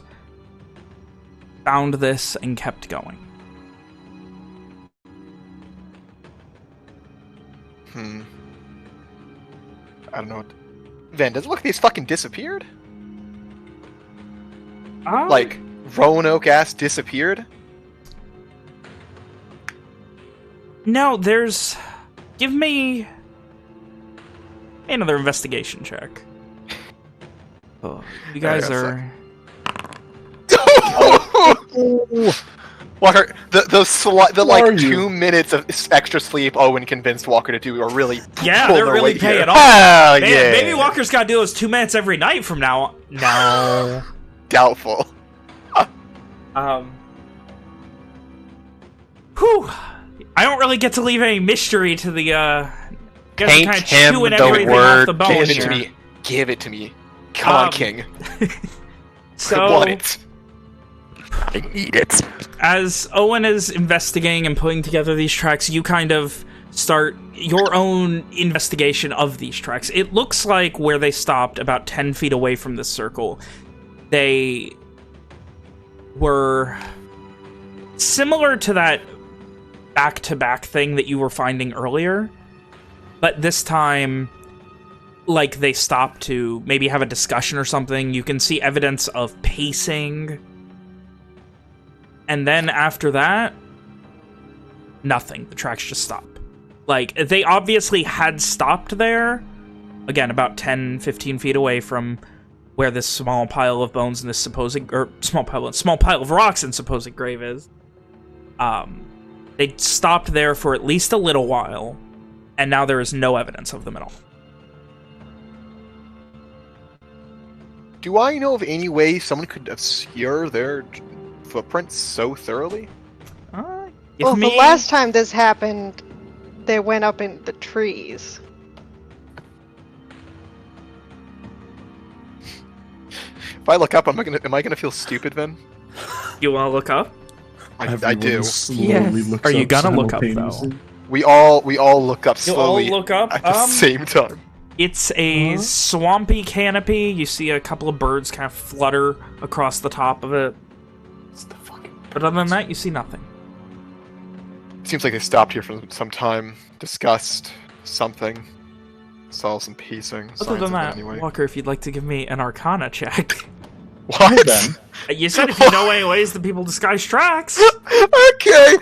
found this and kept going.
I don't know. Van, does it look like these fucking disappeared? Like, Roanoke ass disappeared?
No, there's... Give me... another investigation check. Oh, you guys are...
Walker, the like 2 minutes of extra sleep Owen convinced Walker to do are really
they're really paying off.
Oh,
Man,
yeah.
maybe Walker's got to do those 2 minutes every night from now on. No.
Doubtful.
Whew. I don't really get to leave any mystery to the, guys are
Paint
kind of
him
chewing
the
everything off
word.
the bone
Give it
here.
to me. Give it to me. Come on, King.
So,
I want it. I need it.
as Owen is investigating and putting together these tracks, you kind of start your own investigation of these tracks. It looks like where they stopped, about 10 feet away from this circle, they were similar to that back-to-back thing that you were finding earlier, but this time, like, they stopped to maybe have a discussion or something. You can see evidence of pacing. And then after that, nothing. The tracks just stop. Like, they obviously had stopped there. Again, about 10, 15 feet away from where this small pile of bones and this supposed... Or small pile of rocks and supposed grave is. They stopped there for at least a little while. And now there is no evidence of them at all.
Do I know of any way someone could obscure their footprints so thoroughly?
Well, the last time this happened, they went up in the trees.
If I look up, am I gonna feel stupid then?
You want to look up?
I do.
Slowly looks
Are you
up
gonna look up, though?
simultaneously.
We all look up
You all
slowly
look up?
at the same time.
It's a swampy canopy. You see a couple of birds kind of flutter across the top of it.
It's the fucking...
But other than that, you see nothing.
Seems like they stopped here for some time, discussed something, saw some pacing.
Other
signs
than
of it
that,
anyway.
Walker, if you'd like to give me an Arcana check.
What?
Then.
You said if you know any ways that people disguise tracks.
Okay.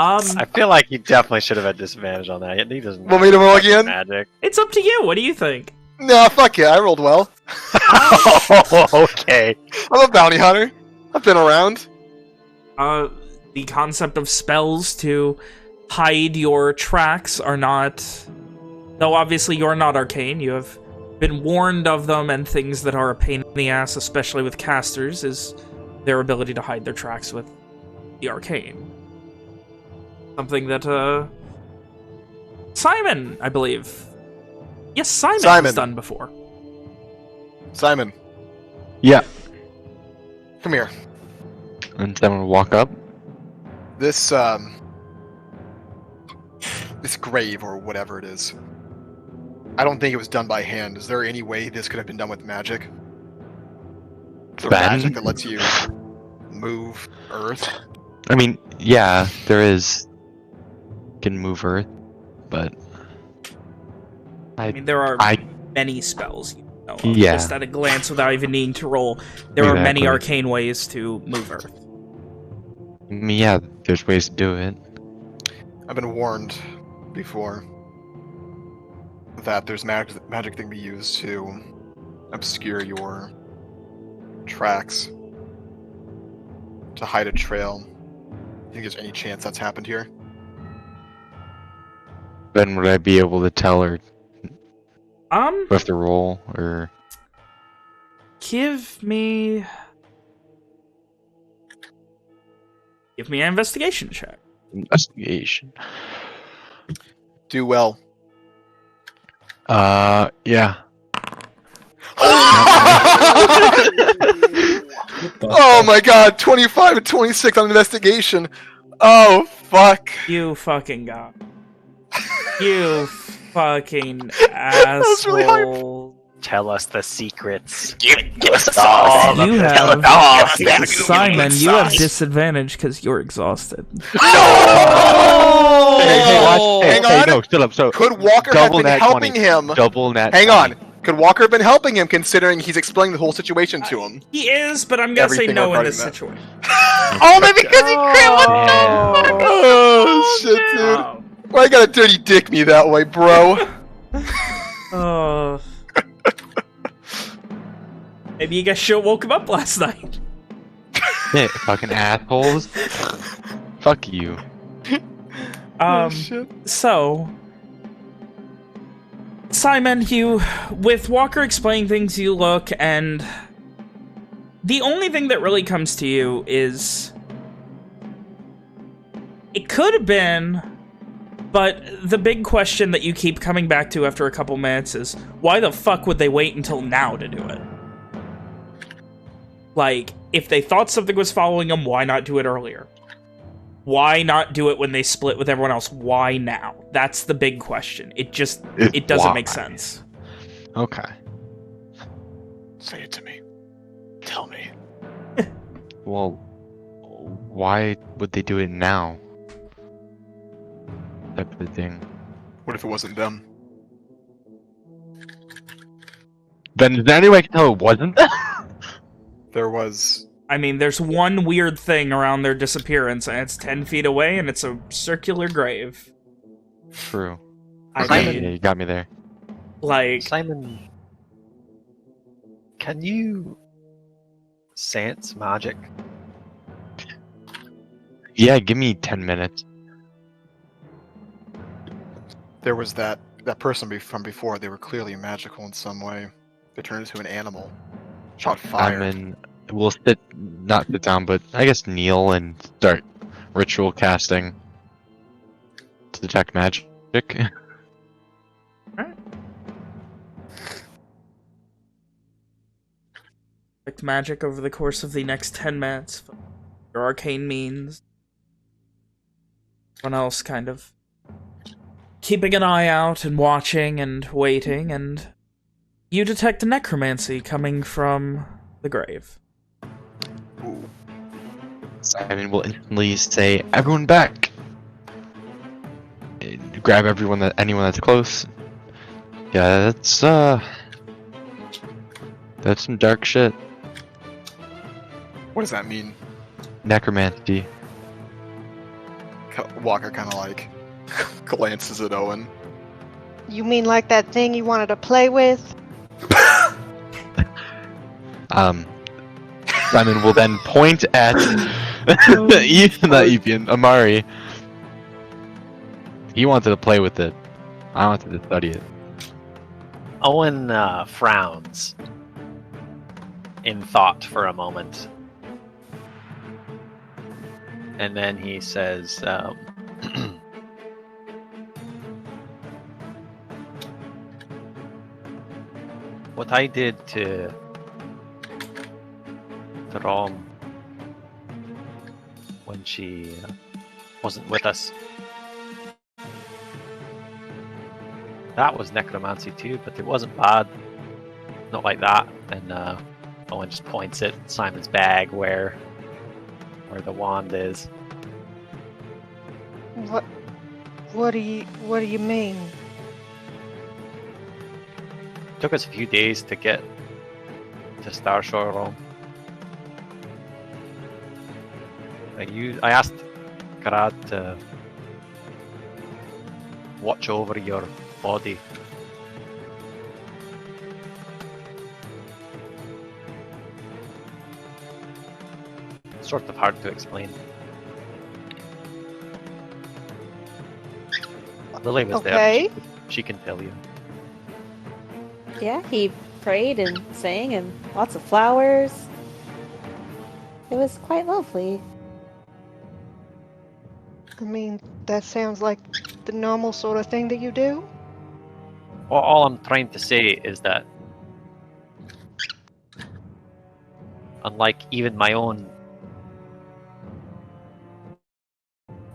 I feel like he definitely should have had disadvantage on that. He doesn't.
Want me to roll again?
Magic.
It's up to you. What do you think?
No, fuck it. I rolled well.
Okay.
I'm a bounty hunter. I've been around.
The concept of spells to hide your tracks are not... Though obviously you're not arcane, you have been warned of them, and things that are a pain in the ass, especially with casters, is their ability to hide their tracks with the arcane. Something that, Simon, I believe. Yes, Simon has done before.
Simon,
Yeah.
come here.
And someone will walk up.
This, this grave, or whatever it is. I don't think it was done by hand. Is there any way this could have been done with magic? The
Ben?
magic that lets you move Earth?
I mean, yeah, there is. Can move Earth, but
I mean, there are many spells you know of,
Yeah.
just at a glance without even needing to roll. There are many
Exactly.
arcane ways to move Earth.
I mean, yeah, there's ways to do it.
I've been warned before that there's magic that can be used to obscure your tracks, to hide a trail. I think there's any chance that's happened here?
Then would I be able to tell her with the roll, or
Give me an investigation check.
investigation?
Do well.
Yeah.
Oh my god, 25 and 26 on investigation. Oh, fuck.
You fucking got. You fucking asshole.
really hard.
Tell us the secrets.
You have Simon. You have disadvantage because you're exhausted.
No!
Hey, watch.
Hang
Hey,
on.
no, still up. So
Could Walker have
double
been
nat
helping
20.
him?
Double nat.
Hang
20.
on. Could Walker have been helping him considering he's explaining the whole situation to him?
He is, but I'm gonna say
Everything
no in
regarding
this
that.
situation.
Only because he
Damn.
Oh, shit, dude.
Oh.
Why you gotta dirty dick me that way, bro?
Oh. Maybe you guys should have woke him up last night.
Yeah, fucking assholes. Fuck you.
So, Simon, with Walker explaining things, you look, and the only thing that really comes to you is it could have been, but the big question that you keep coming back to after a couple minutes is, why the fuck would they wait until now to do it? Like, if they thought something was following them, why not do it earlier? Why not do it when they split with everyone else? Why now? That's the big question. It doesn't make sense.
Okay.
Say it to me. Tell me.
Well, why would they do it now? Type of thing.
What if it wasn't them?
Then is there any way I can tell it wasn't?
There was...
I mean, there's one weird thing around their disappearance, and it's 10 feet away, and it's a circular grave.
True.
I
Yeah,
mean,
you got me there.
like,
Simon, can you sense magic?
Yeah, give me 10 minutes.
There was that person from before. They were clearly magical in some way. They turned into an animal. Shot fire.
We'll not sit down, but I guess kneel and start ritual casting to detect magic.
detect magic over the course of the next 10 minutes. Your arcane means. Everyone else kind of keeping an eye out and watching and waiting, and you detect necromancy coming from the grave.
Ooh.
Simon will instantly say, "Everyone back!" And grab anyone that's close. Yeah, that's some dark shit.
What does that mean?
Necromancy.
Walker kind of like glances at Owen.
You mean like that thing you wanted to play with?
Simon will then point at Amari. He wanted to play with it. I wanted to study it.
Owen frowns in thought for a moment. And then he says, what I did to Rom when she wasn't with us, that was necromancy too, but it wasn't bad. Not like that. And Owen just points at Simon's bag where the wand is.
What do you mean?
It took us a few days to get to Starshore Realm. I asked Karad to watch over your body. It's sort of hard to explain. Lily was
Okay.
there. She can tell you.
Yeah, he prayed and sang and lots of flowers. It was quite lovely.
I mean, that sounds like the normal sort of thing that you do.
All I'm trying to say is that, unlike even my own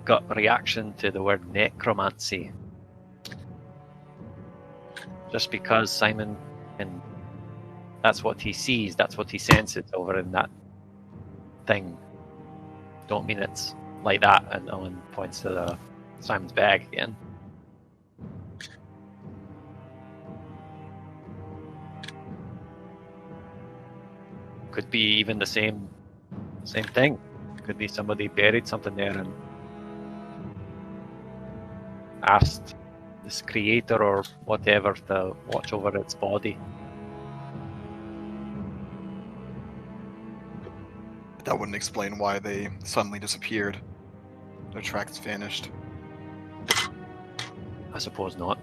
gut reaction to the word necromancy, just because Simon can, that's what he sees, that's what he senses over in that thing, don't mean it's like that. And Owen points to Simon's bag again. Could be even the same thing. Could be somebody buried something there and asked this creator or whatever to watch over its body.
That wouldn't explain why they suddenly disappeared. Their tracks vanished.
I suppose not.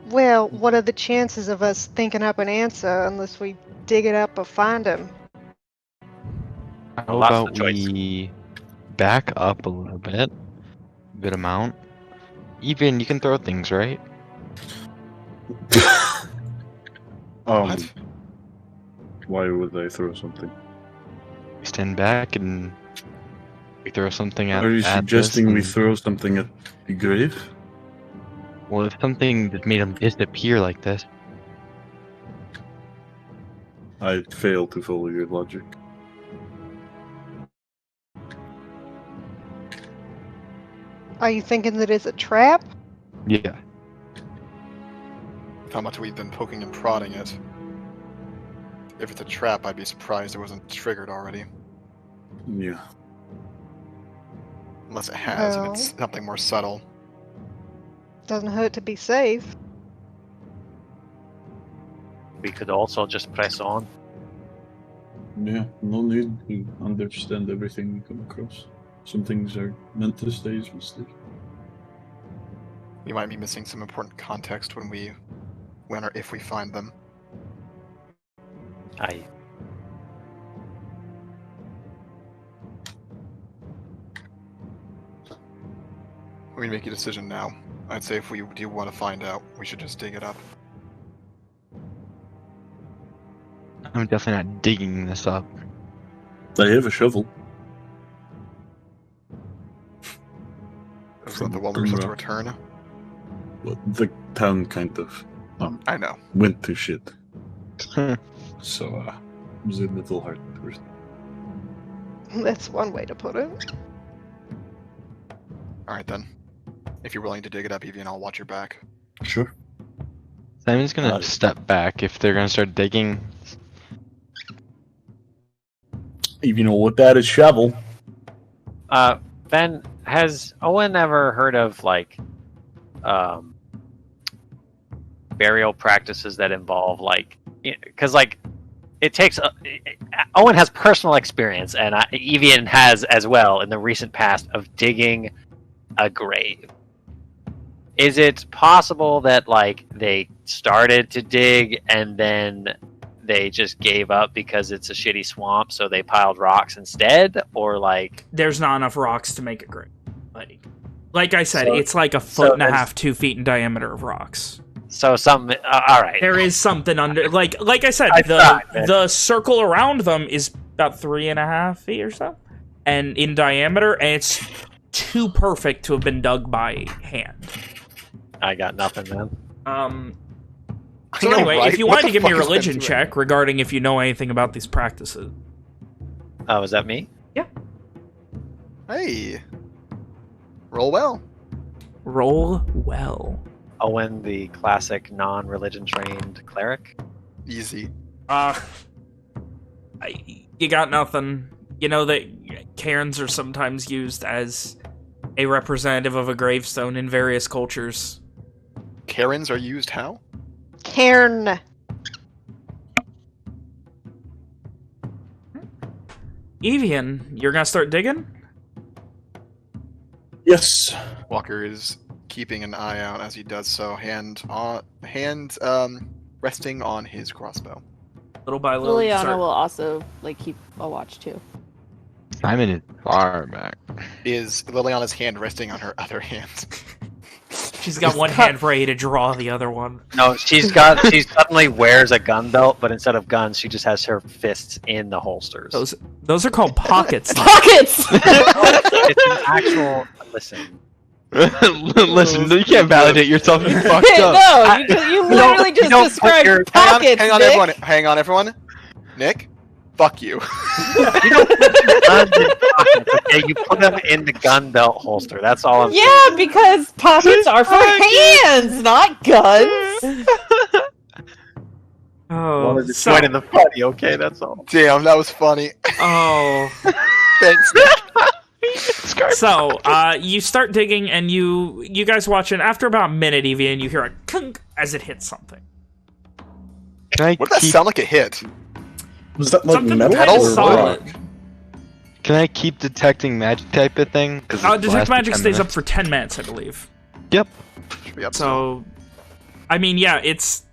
Well, what are the chances of us thinking up an answer unless we dig it up or find him?
How
Well, that's
about
the choice.
we back up a little bit? Good amount. Even you can throw things, right?
What?
Why would I throw something?
Stand back and we throw something at
Are you
at
suggesting
this
we
and-
throw something at the grave?
Well, if something that made him disappear like this.
I fail to follow your logic.
Are you thinking that it's a trap?
Yeah.
How much we've been poking and prodding it. If it's a trap, I'd be surprised it wasn't triggered already.
Yeah.
Unless it has, and
Well.
it's something more subtle.
Doesn't hurt to be safe.
We could also just press on.
Yeah, no need to understand everything we come across. Some things are meant to stay as mystic.
We might be missing some important context when or if we find them.
Aye.
We can make a decision now. I'd say if we do want to find out, we should just dig it up.
I'm definitely not digging this up.
I have a shovel.
Is that the one we were supposed to return?
Well, the town kind of
I know.
went to shit. So, it was a little hard at first.
That's one way to put it.
Alright then. If you're willing to dig it up, Evie, and I'll watch your back.
Sure.
Simon's gonna step back if they're gonna start digging.
If you know what that is, shovel.
Ben, has Owen ever heard of burial practices that involve because it takes Owen has personal experience, and Evian has as well in the recent past of digging a grave. Is it possible that they started to dig and then they just gave up because it's a shitty swamp, so they piled rocks instead, or
There's not enough rocks to make a grave. Like I said,
So-
it's like a
so
foot and a
there's-
half, 2 feet in diameter of rocks.
so some all right?
There is something under, like I said,
I thought that-
the circle around them is about 3.5 feet or so, and in diameter, and it's too perfect to have been dug by hand.
I got nothing, man.
So
I know,
anyway,
right?
if you
What
wanted to
the
give me a
fuck is
religion
Ben doing?
check regarding if you know anything about these practices.
Oh, is that me?
Hey. Roll well.
Roll well.
Owen, the classic non-religion trained cleric.
Easy.
You got nothing. You know that cairns are sometimes used as a representative of a gravestone in various cultures.
Karens are used how?
Cairn.
Evian, you're gonna start digging?
Yes.
Walker is keeping an eye out as he does so, hand resting on his crossbow.
Little by little. you
Liliana
start-
will also like keep a watch too.
Simon is far back.
Is Liliana's hand resting on her other hand?
She's got one hand ready to draw the other one.
No, she suddenly wears a gun belt, but instead of guns, she just has her fists in the holsters.
Those are called pockets.
Pockets.
It's an actual. Listen.
Listen, you can't validate yourself. You fucked up.
No, you literally just
don't put
described
your-
pockets.
Hang on,
Nick.
everyone. Hang on, everyone. Nick, fuck you.
You don't put your guns in pockets, okay? You put them in the gun belt holster. That's all I'm saying.
Yeah, because pockets are for hands, not guns.
Oh, so,
Join in the party, okay? That's all.
Damn, that was funny.
oh.
Thanks, Nick.
So, you start digging, and you guys watch it. After about a minute, Evian, you hear a clunk as it hits something.
Can I
What did that
keep,
sound like it hit?
Was that like
Something
metal
metal
or
solid.
rock?
Can I keep detecting magic type of thing?
Detect magic stays up for 10 minutes, I believe.
Yep.
Yep.
So, I mean, yeah, it's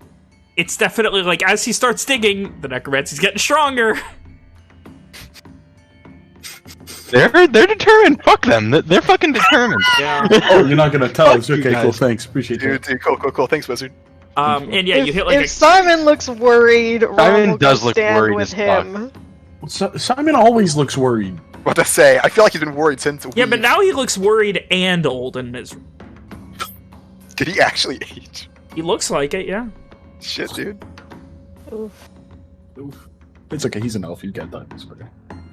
definitely, like, as he starts digging, the necromancy's getting stronger.
They're determined. Fuck them. They're fucking determined.
Yeah.
Oh, you're not gonna tell us.
Fuck you
Okay, cool.
guys.
Thanks. Appreciate
Dude,
that.
cool. Thanks, Wizard.
And yeah, you hit, like,
if Simon looks worried, Ron
Simon
will
does
go
look
stand
worried
with
as fuck.
him.
Simon always looks worried.
What to say? I feel like he's been worried since.
Yeah, but now he looks worried and old and miserable.
Did he actually age?
He looks like it, yeah.
Shit, dude.
Oof. It's okay. He's an elf. He's got that. It's okay.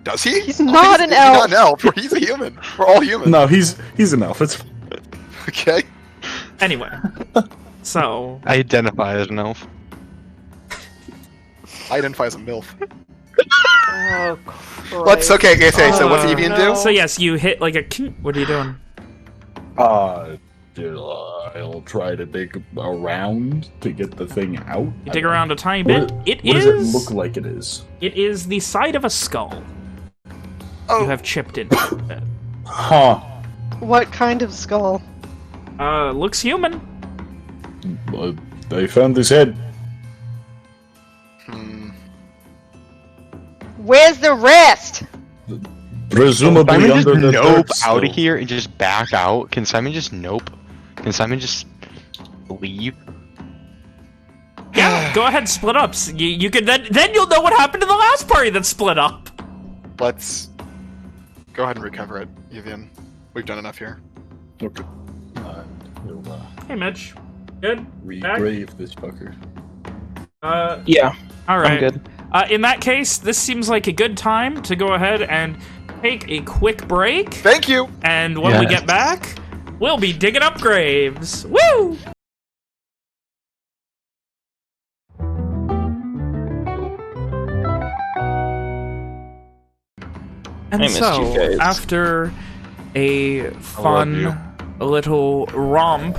Does he?
He's not an elf.
Not an elf. He's a human. We're all human.
No, he's an elf. It's
Okay.
Anyway. So,
I identify as an elf.
I identify as a MILF.
Oh, Christ.
What's okay? So what's Evian
no.
do?
so yes, you hit, like, a... What are you doing?
I'll try to dig around to get the thing out.
You dig around a tiny bit.
What
It
does
is...
it look like it is?
It is the side of a skull.
Oh.
You have chipped into it.
Huh.
What kind of skull?
Looks human.
I found this head.
Where's the rest?
Presumably
Simon just
under the
nope
dirt
out of
still.
here and just back out. Can Simon just nope? Can Simon just leave?
Yeah, go ahead and split up. So you can then you'll know what happened to the last party that split up.
Let's go ahead and recover it, Evian. We've done enough here.
Okay. We'll
Hey, Mitch. Good? Back?
regrave this fucker.
Yeah. All right.
I'm good.
In that case, this seems like a good time to go ahead and take a quick break.
Thank you.
And when we
Yes.
get back, we'll be digging up graves. Woo! And
I missed
so,
you guys.
after a fun little romp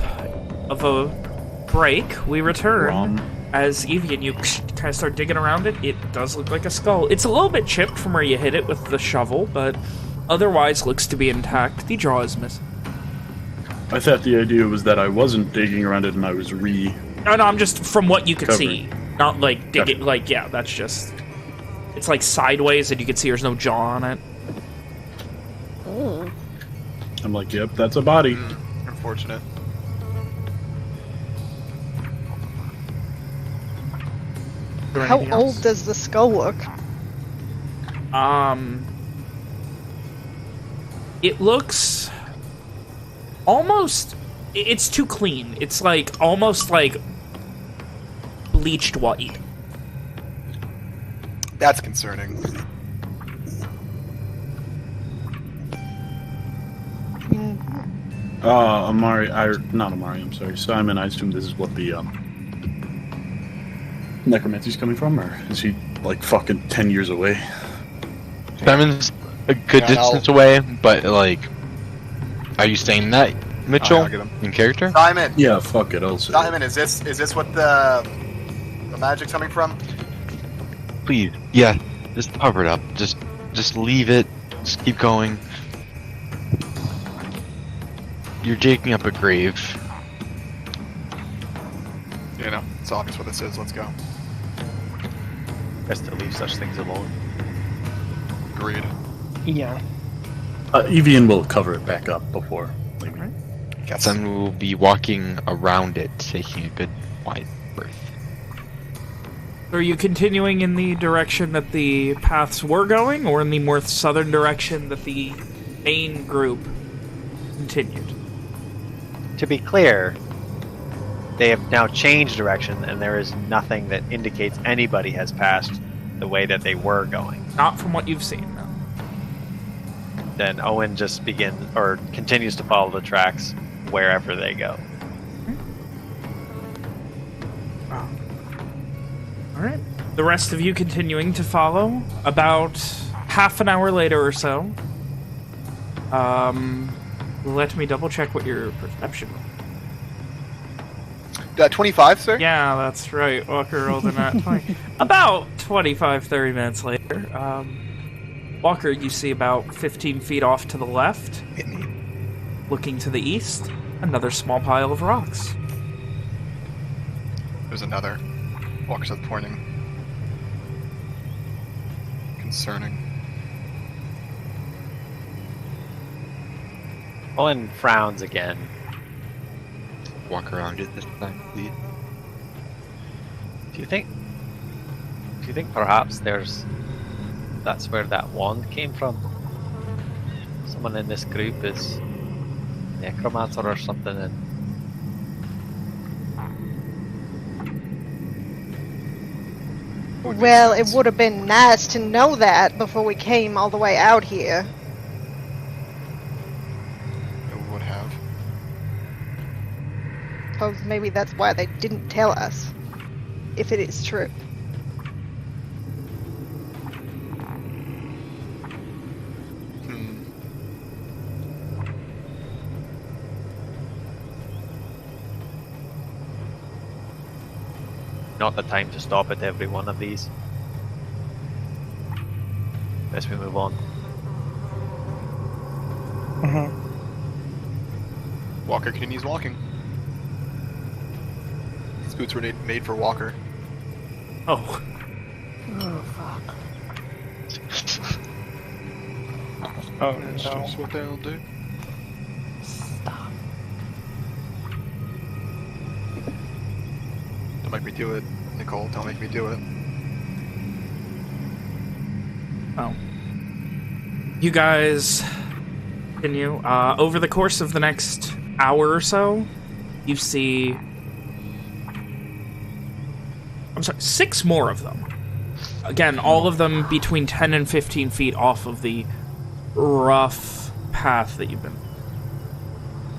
of a break, we return. As Evian, you kind of start digging around it. It does look like a skull. It's a little bit chipped from where you hit it with the shovel, but otherwise looks to be intact. The jaw is missing.
I thought the idea was that I wasn't digging around it and I was
No, I'm just from what you could
Covering.
see. Not like digging, like, yeah, that's just... It's like sideways and you can see there's no jaw on it.
Oh.
I'm like, yep, that's a body.
Unfortunate.
How old does the skull look?
It looks almost... It's too clean. It's like almost like bleached white.
That's concerning.
Not Amari, I'm sorry. Simon, I assume this is what the necromancy's coming from, or is he like fucking 10 years away?
Simon's a good distance away, but like, are you saying that, Mitchell,
I'll get him.
in character?
Simon.
Yeah, fuck it, I'll say.
Simon, is this what the magic's coming from?
Please, yeah, just cover it up. Just leave it. Just keep going. You're digging up a grave.
You know, it's obvious what this is. Let's go.
Best to leave such things alone.
Agreed.
Yeah.
Evian will cover it back up before leaving.
Guess.
Then we'll be walking around it, taking a good wide berth.
Are you continuing in the direction that the paths were going, or in the more southern direction that the main group continued?
To be clear, they have now changed direction, and there is nothing that indicates anybody has passed the way that they were going.
Not from what you've seen, no.
Then Owen just continues to follow the tracks wherever they go.
Alright. The rest of you continuing to follow. About half an hour later or so. Let me double check what your perception was.
25, sir?
Yeah, that's right. Walker rolled in at 20. About 25, 30 minutes later. Walker, you see about 15 feet off to the left. Looking to the east, another small pile of rocks.
There's another. Walker says pointing. Concerning.
Owen frowns again.
Walk around it this time, please.
Do you think perhaps that's where that wand came from? Someone in this group is necromancer or something, and
Well, it would have been nice to know that before we came all the way out here.
It would have.
Suppose maybe that's why they didn't tell us. If it is true.
not the time to stop at every one of these. Best we move on.
Walker continues walking. These boots were made for Walker.
Oh.
Oh, fuck.
Oh,
That's just what they'll do.
Stop.
Don't make me do it, Nicole. Don't make me do it.
Oh. You guys continue. Over the course of the next hour or so, you see... I'm sorry, 6 more of them. Again, all of them between 10 and 15 feet off of the rough path that you've been...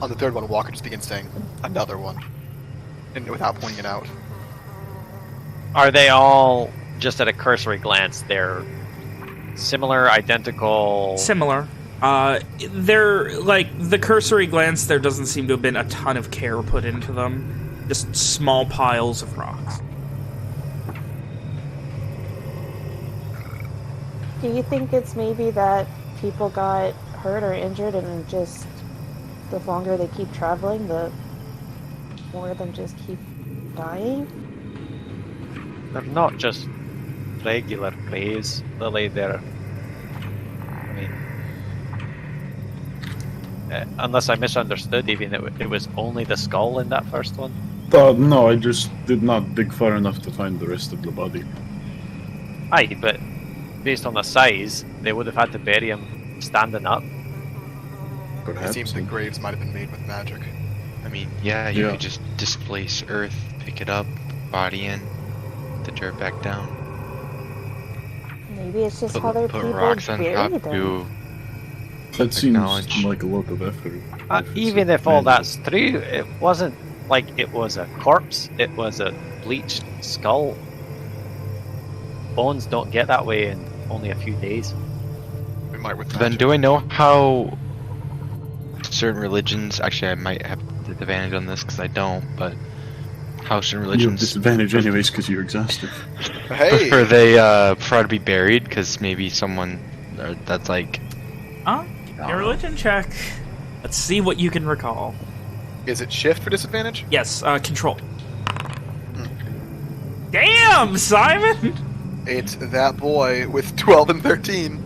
On the third one, Walker just begins saying, another one. And without pointing it out.
Are they all, just at a cursory glance, they're similar, identical?
Similar. They're, like, the cursory glance, there doesn't seem to have been a ton of care put into them. Just small piles of rocks.
Do you think it's maybe that people got hurt or injured and just the longer they keep traveling, the more of them just keep dying?
They're not just regular graves, Lily. They're... I mean... unless I misunderstood, even it was only the skull in that first one?
No, I just did not dig far enough to find the rest of the body.
Aye, but based on the size, they would have had to bury him standing up.
It
Perhaps.
seems the graves might have been made with magic.
I mean, yeah, you
Yeah.
could just displace earth, pick it up, body in, the dirt back down.
Maybe it's just how their
Put
people
rocks on
buried
top
them.
to
That seems
acknowledge.
like a lot of effort. it's
Even
a
if all
magic.
that's true, it wasn't like it was a corpse, it was a bleached skull. Bones don't get that way in only a few days.
We might with
Then
magic.
do I know how certain religions, actually I might have the advantage on this because I don't, but how certain
You have
religions
disadvantage anyways because you're exhausted.
Hey!
prefer they prefer to be buried because maybe someone that's like
Huh? Your religion check. Let's see what you can recall.
Is it shift for disadvantage?
Yes, control. Damn, Simon!
It's that boy with 12 and 13.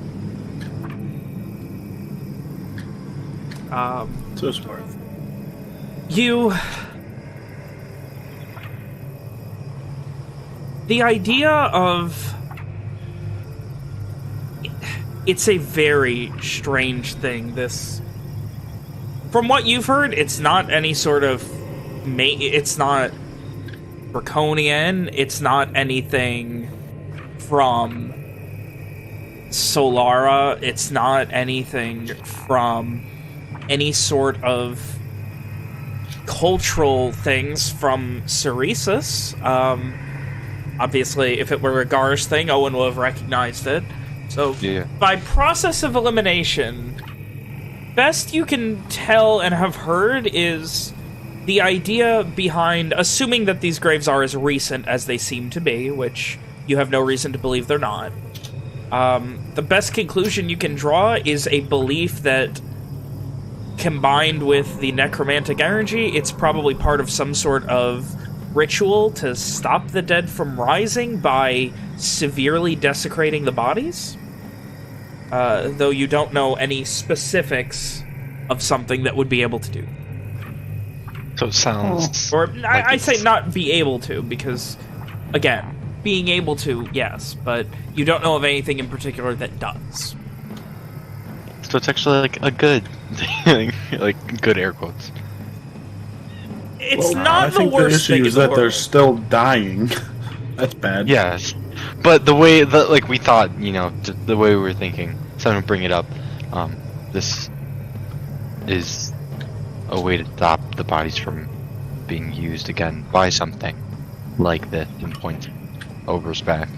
So smart.
You... The idea of... It's a very strange thing, this... From what you've heard, it's not any sort of... It's not draconian, it's not anything from Solara, it's not anything from any sort of cultural things from Ceresis. Obviously, if it were a Gar's thing, Owen would have recognized it. So,
yeah.
by process of elimination, best you can tell and have heard is the idea behind, assuming that these graves are as recent as they seem to be, which you have no reason to believe they're not. The best conclusion you can draw is a belief that, combined with the necromantic energy, it's probably part of some sort of ritual to stop the dead from rising by severely desecrating the bodies. Though you don't know any specifics of something that would be able to do.
So it sounds
Or,
like
I
it's-
say not be able to, because, again, being able to, yes, but you don't know of anything in particular that does.
So it's actually like a good thing, like good air quotes.
It's
Well,
not
I
the
think
worst
the
thing
issue
in
is
the
that they're
world.
still dying. That's bad.
Yes, but the way that like we thought, you know, the way we were thinking, someone bring it up. This is a way to stop the bodies from being used again by something like this and point Ober's back.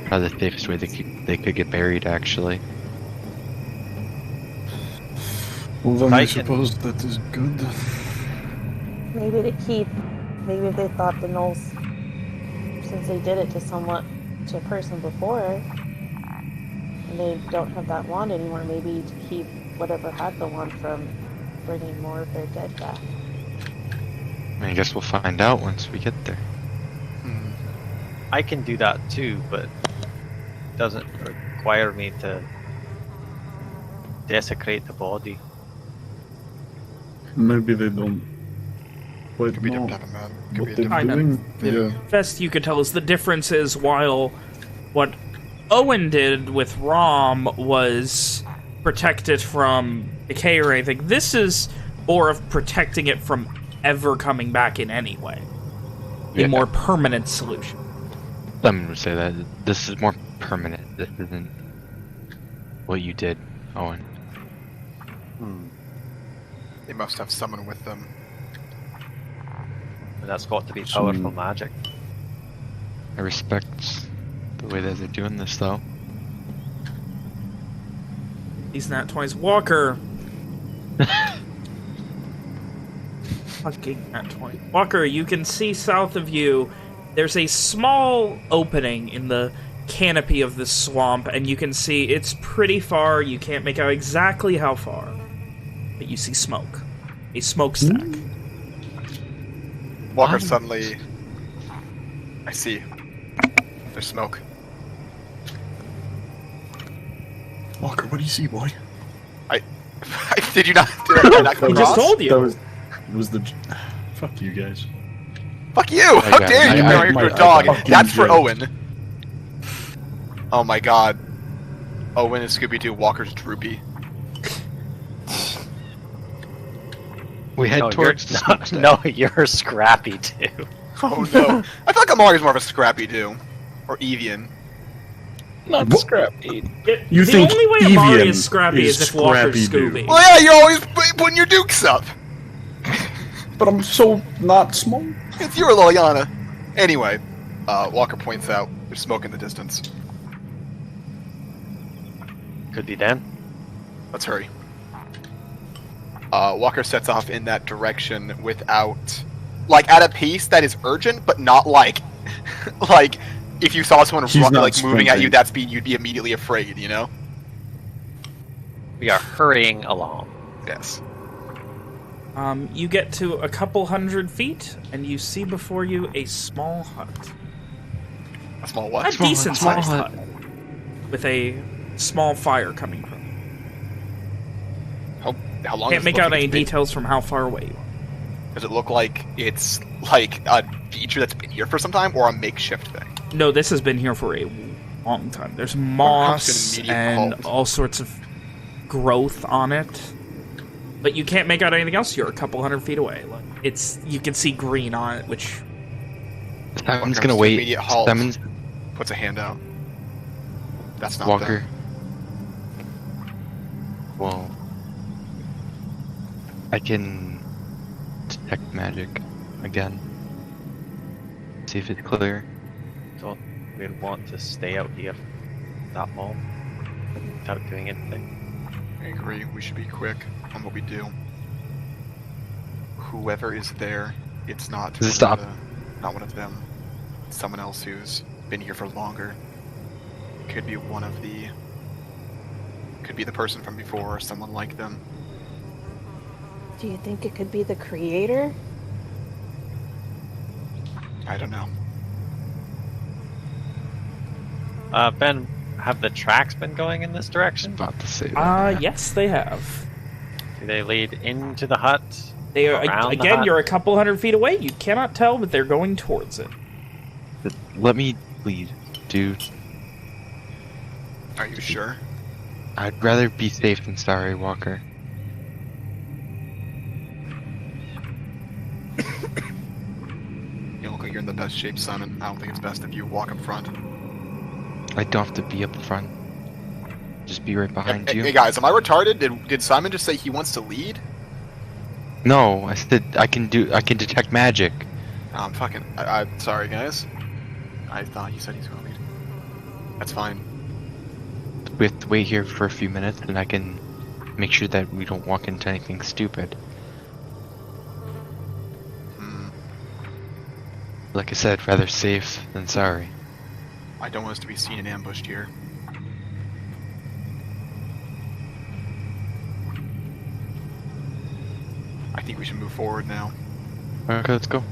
Probably the safest way they could get buried, actually.
Well, then I
I can-
suppose that is good.
Maybe to keep. Maybe if they thought the gnolls, since they did it to a person before, and they don't have that wand anymore, maybe to keep whatever had the wand from bringing more of their dead back.
I guess we'll find out once we get there.
I can do that too, but it doesn't require me to desecrate the body.
Maybe they don't quite
Could be
know
different type of man. Could be
what
a
they're
different.
doing. Yeah.
Best you could tell is the difference is while what Owen did with Rom was protect it from decay or anything, this is more of protecting it from ever coming back in any way. A
Yeah.
more permanent solution.
I'm gonna say that this is more permanent. This isn't what you did, Owen.
They must have someone with them.
And that's got to be
Some-
powerful magic.
I respect the way that they're doing this, though.
He's not twice. Walker! Fucking not 20. Walker, you can see south of you, there's a small opening in the canopy of the swamp, and you can see it's pretty far. You can't make out exactly how far. But you see smoke. A smokestack.
Walker suddenly... I see. There's smoke.
Walker, what do you see, boy?
Did you not? Did I not come
He just
across?
told you.
That was the. Fuck you guys.
Fuck you! How
God.
dare you
I-
marry your
I
dog?
fucking
That's for
dare.
Owen. Oh my god. Owen is Scooby-Doo, Walker's droopy.
We head
No,
towards the
you're,
smokestack.
no, you're scrappy too.
Oh no. I feel like Amari's more of a Scrappy-Doo. Or Evian.
Not
What?
Scrappy.
You
the
think
only way Amari
Evian
is Scrappy is if Walker's
Scrappy-Doo.
Scooby.
Well, yeah, you're always putting your dukes up.
But I'm so not small.
It's your Liliana. Anyway, Walker points out there's smoke in the distance.
Could be Dan.
Let's hurry. Walker sets off in that direction without, like, at a pace that is urgent, but not like, like, if you saw someone
He's not
like moving at you
sprinting.
that speed, you'd be immediately afraid, you know?
We are hurrying along.
Yes.
You get to a couple hundred feet, and you see before you a small hut.
A small
A
what?
decent-sized
small
hut. With a small fire coming from it.
How long
Can't
does it
make
look
out
like
any
it's been?
details from how far away you are.
Does it look like it's like a feature that's been here for some time, or a makeshift thing?
No, this has been here for a long time. There's
Perhaps
moss
an immediate
and
halt.
all sorts of growth on it. But you can't make out anything else. You're a couple hundred feet away. Like, you can see green on it, which...
Simon's
Walker
gonna
comes to
wait.
immediate halt.
Simon's
Puts a hand out. That's not
Walker.
them.
Well, I can detect magic again. See if it's clear.
So we'd want to stay out here that long without doing anything.
I agree. We should be quick on what we do. Whoever is there, it's not
Does it stop?
not one of them. It's someone else who's been here for longer. Could be one of the. Could be the person from before, or someone like them.
Do you think it could be the creator?
I don't know.
Ben, have the tracks been going in this direction?
About to say that.
yes, they have.
Do they lead into the hut?
They are,
Around the
again,
hut?
you're a couple hundred feet away. You cannot tell, but they're going towards it.
Let me lead, dude.
Are you sure?
I'd rather be safe than sorry, Walker.
You look like you're in the best shape, son, and I don't think it's best if you walk up front.
I don't have to be up front. Just be right behind
Hey,
you.
hey guys, am I retarded? Did Simon just say he wants to lead?
No, I said I can detect magic.
I'm fucking. I'm sorry, guys. I thought you said he's gonna lead. That's fine.
We have to wait here for a few minutes, and I can make sure that we don't walk into anything stupid.
Hmm.
Like I said, rather safe than sorry.
I don't want us to be seen and ambushed here. I think we should move forward now.
Okay, let's go.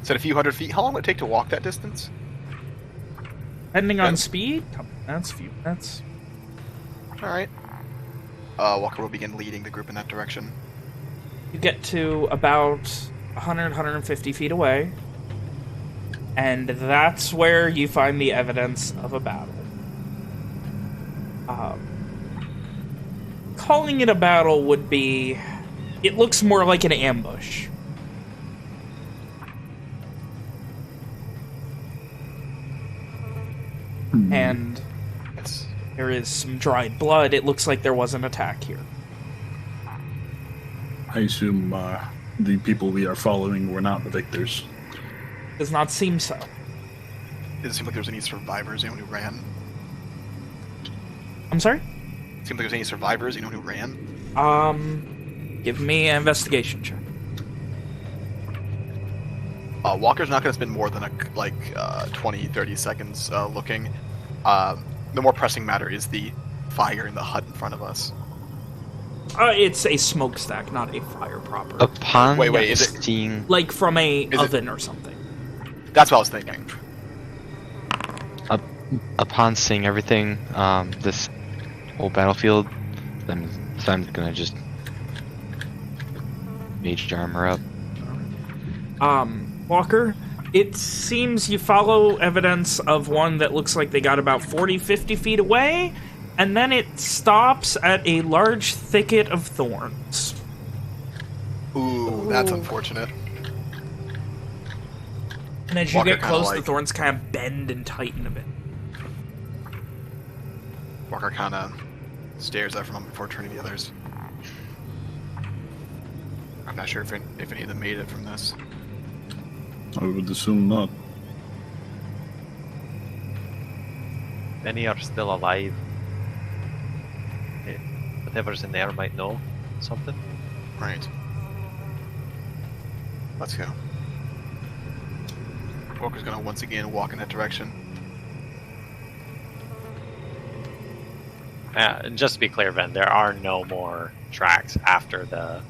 Said a few hundred feet. How long would it take to walk that distance?
Depending on
Ben?
speed, couple minutes, few minutes.
Alright. Walker will begin leading the group in that direction.
You get to about 100, 150 feet away, and that's where you find the evidence of a battle. Calling it a battle would be... It looks more like an ambush. And
Yes.
there is some dried blood. It looks like there was an attack here.
I assume the people we are following were not the victors.
Does not seem so.
Does it seem like there's any survivors? Anyone who ran?
I'm sorry?
Seems like there's any survivors? Anyone who ran?
Give me an investigation check.
Walker's not going to spend more than 20, 30 seconds looking. The more pressing matter is the fire in the hut in front of us.
It's a smokestack, not a fire proper.
Upon
Wait, is it-
seeing
Like from a
it-
oven or something.
That's what I was thinking.
upon seeing everything, this whole battlefield, I'm gonna just mage armor up.
Walker, it seems you follow evidence of one that looks like they got about 40, 50 feet away, and then it stops at a large thicket of thorns.
Ooh, that's unfortunate.
And as you
Walker
get
kinda
close,
like-
the thorns kind of bend and tighten a bit.
Walker kind of stares at him before turning to the others. I'm not sure if any of them made it from this.
I would assume not.
Many are still alive. Whatever's in there might know something.
Right. Let's go. Walker's gonna once again walk in that direction.
And just to be clear, Ben, there are no more tracks after the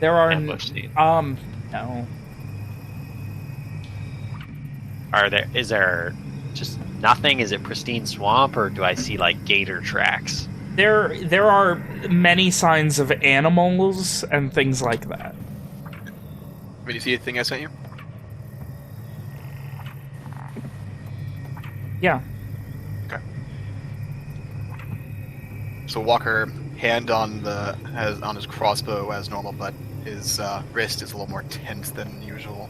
There are
ambush scene.
no.
Is there just nothing? Is it pristine swamp, or do I see like gator tracks?
There are many signs of animals and things like that.
Did you see a thing I sent you?
Yeah.
Okay. So Walker, hand on his crossbow as normal, but his wrist is a little more tense than usual.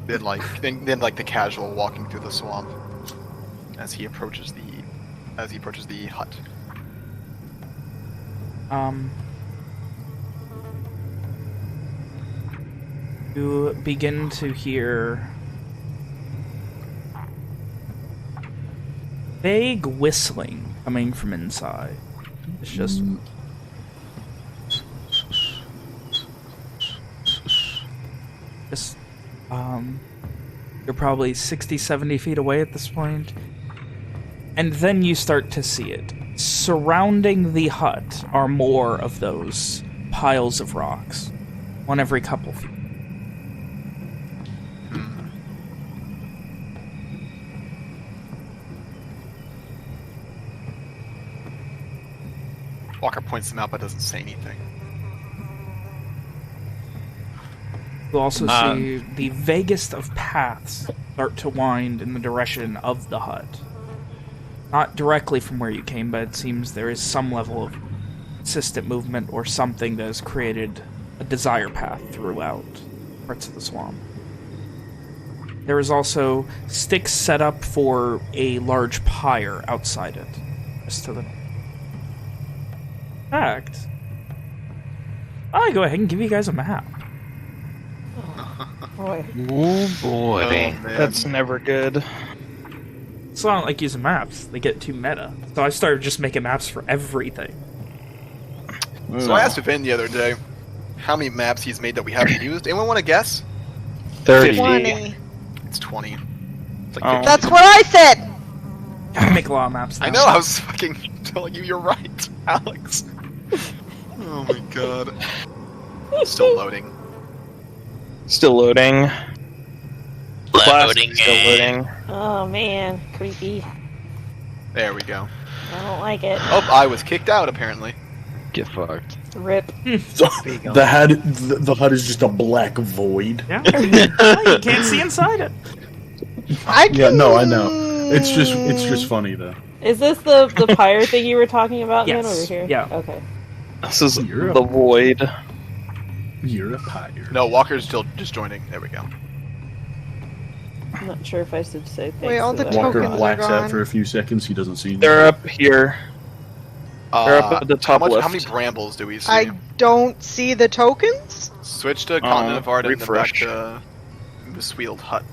Then like the casual walking through the swamp as he approaches the hut.
You begin to hear vague whistling coming from inside. It's just you're probably 60, 70 feet away at this point. And then you start to see it. Surrounding the hut are more of those piles of rocks. One every couple feet.
Walker points them out but doesn't say anything.
You also see the vaguest of paths start to wind in the direction of the hut. Not directly from where you came, but it seems there is some level of consistent movement or something that has created a desire path throughout parts of the swamp. There is also sticks set up for a large pyre outside it, just to the north. In fact, I'll go ahead and give you guys a map.
Boy.
Oh boy.
That's never good.
It's not like using maps. They get too meta. So I started just making maps for everything.
So I asked Vin the other day how many maps he's made that we haven't used. Anyone want to guess?
30.
20.
It's 20. It's like
Oh.
50.
That's what I said!
I make a lot of maps now.
I know, I was fucking telling you you're right, Alex. Oh my god. Still loading.
Still loading. Plastic still loading.
Oh man, creepy.
There we go.
I don't like it.
Oh, I was kicked out apparently.
Get fucked.
Rip.
The hut is just a black void.
Yeah. Well, you can't see inside it.
Yeah, no, I know. It's just funny though.
Is this the pyre thing you were talking about, man,
Yes.
over here?
Yeah.
Okay.
This is
You're
the
a-
void.
You're a pyre.
No, Walker's still just joining. There we go.
I'm not sure if I should say thanks.
Wait, all
to
the
that.
Walker
tokens are
blacks out
gone.
for a few seconds. He doesn't see.
They're up here. They're up at the top
how
left.
many brambles do we see?
I don't see the tokens?
Switch to Continent of Arden and then back
refresh.
to the Swealed Hut.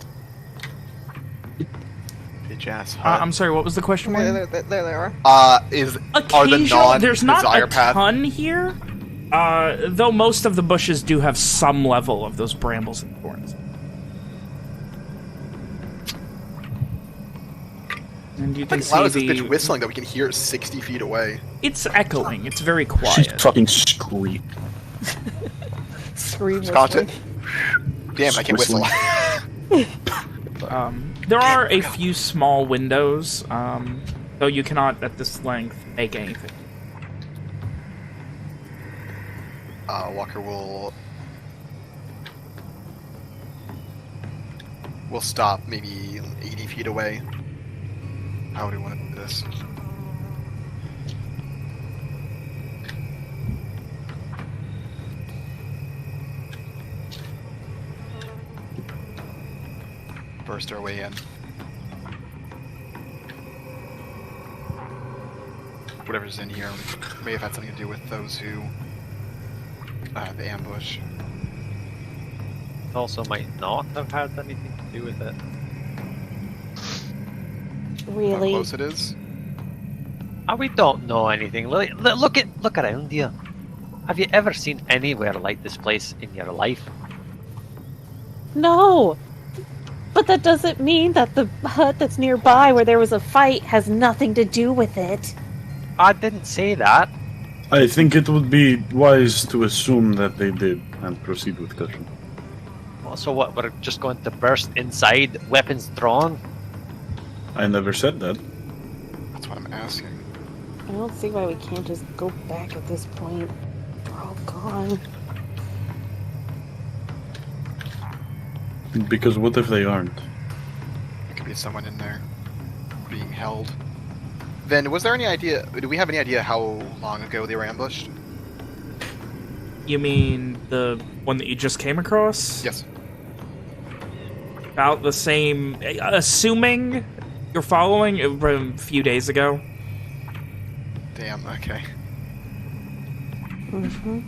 Bitch ass hut.
I'm sorry, what was the question?
There,
Wayne?
there they are.
Are the
Occasional, there's not
non-desire
a
path?
ton here, though most of the bushes do have some level of those brambles and thorns. And you can
How loud is
see
this bitch
the...
whistling that we can hear it 60 feet away?
It's echoing. It's very
She's
quiet.
fucking scream.
Scream
Wisconsin?
whistling.
Damn, I can't whistle.
There are a few small windows, though you cannot, at this length, make anything.
Walker will stop maybe 80 feet away. How do we want to do this? Burst our way in. Whatever's in here may have had something to do with those who the ambush.
Also might not have had anything to do with it.
Really?
How close it is?
We don't know anything. Look around here. Have you ever seen anywhere like this place in your life?
No! But that doesn't mean that the hut that's nearby where there was a fight has nothing to do with it.
I didn't say that.
I think it would be wise to assume that they did and proceed with caution.
Well, so what, we're just going to burst inside, weapons drawn?
I never said that.
That's what I'm asking.
I don't see why we can't just go back at this point. We're all gone.
Because what if they aren't?
There could be someone in there being held. Then, was there any idea? Do we have any idea how long ago they were ambushed?
You mean the one that you just came across?
Yes.
About the same, assuming you're following it from a few days ago.
Damn. Okay.
Mm-hmm.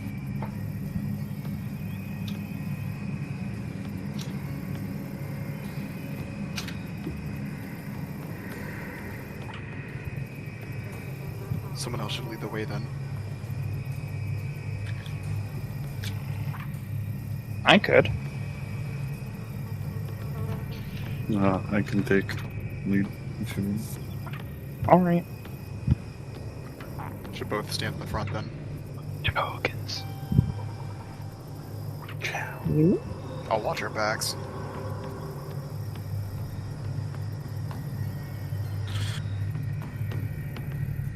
Someone else should lead the way then.
I could.
I can take lead if you want.
Alright.
Should both stand in the front then.
Tokens.
I'll watch our backs.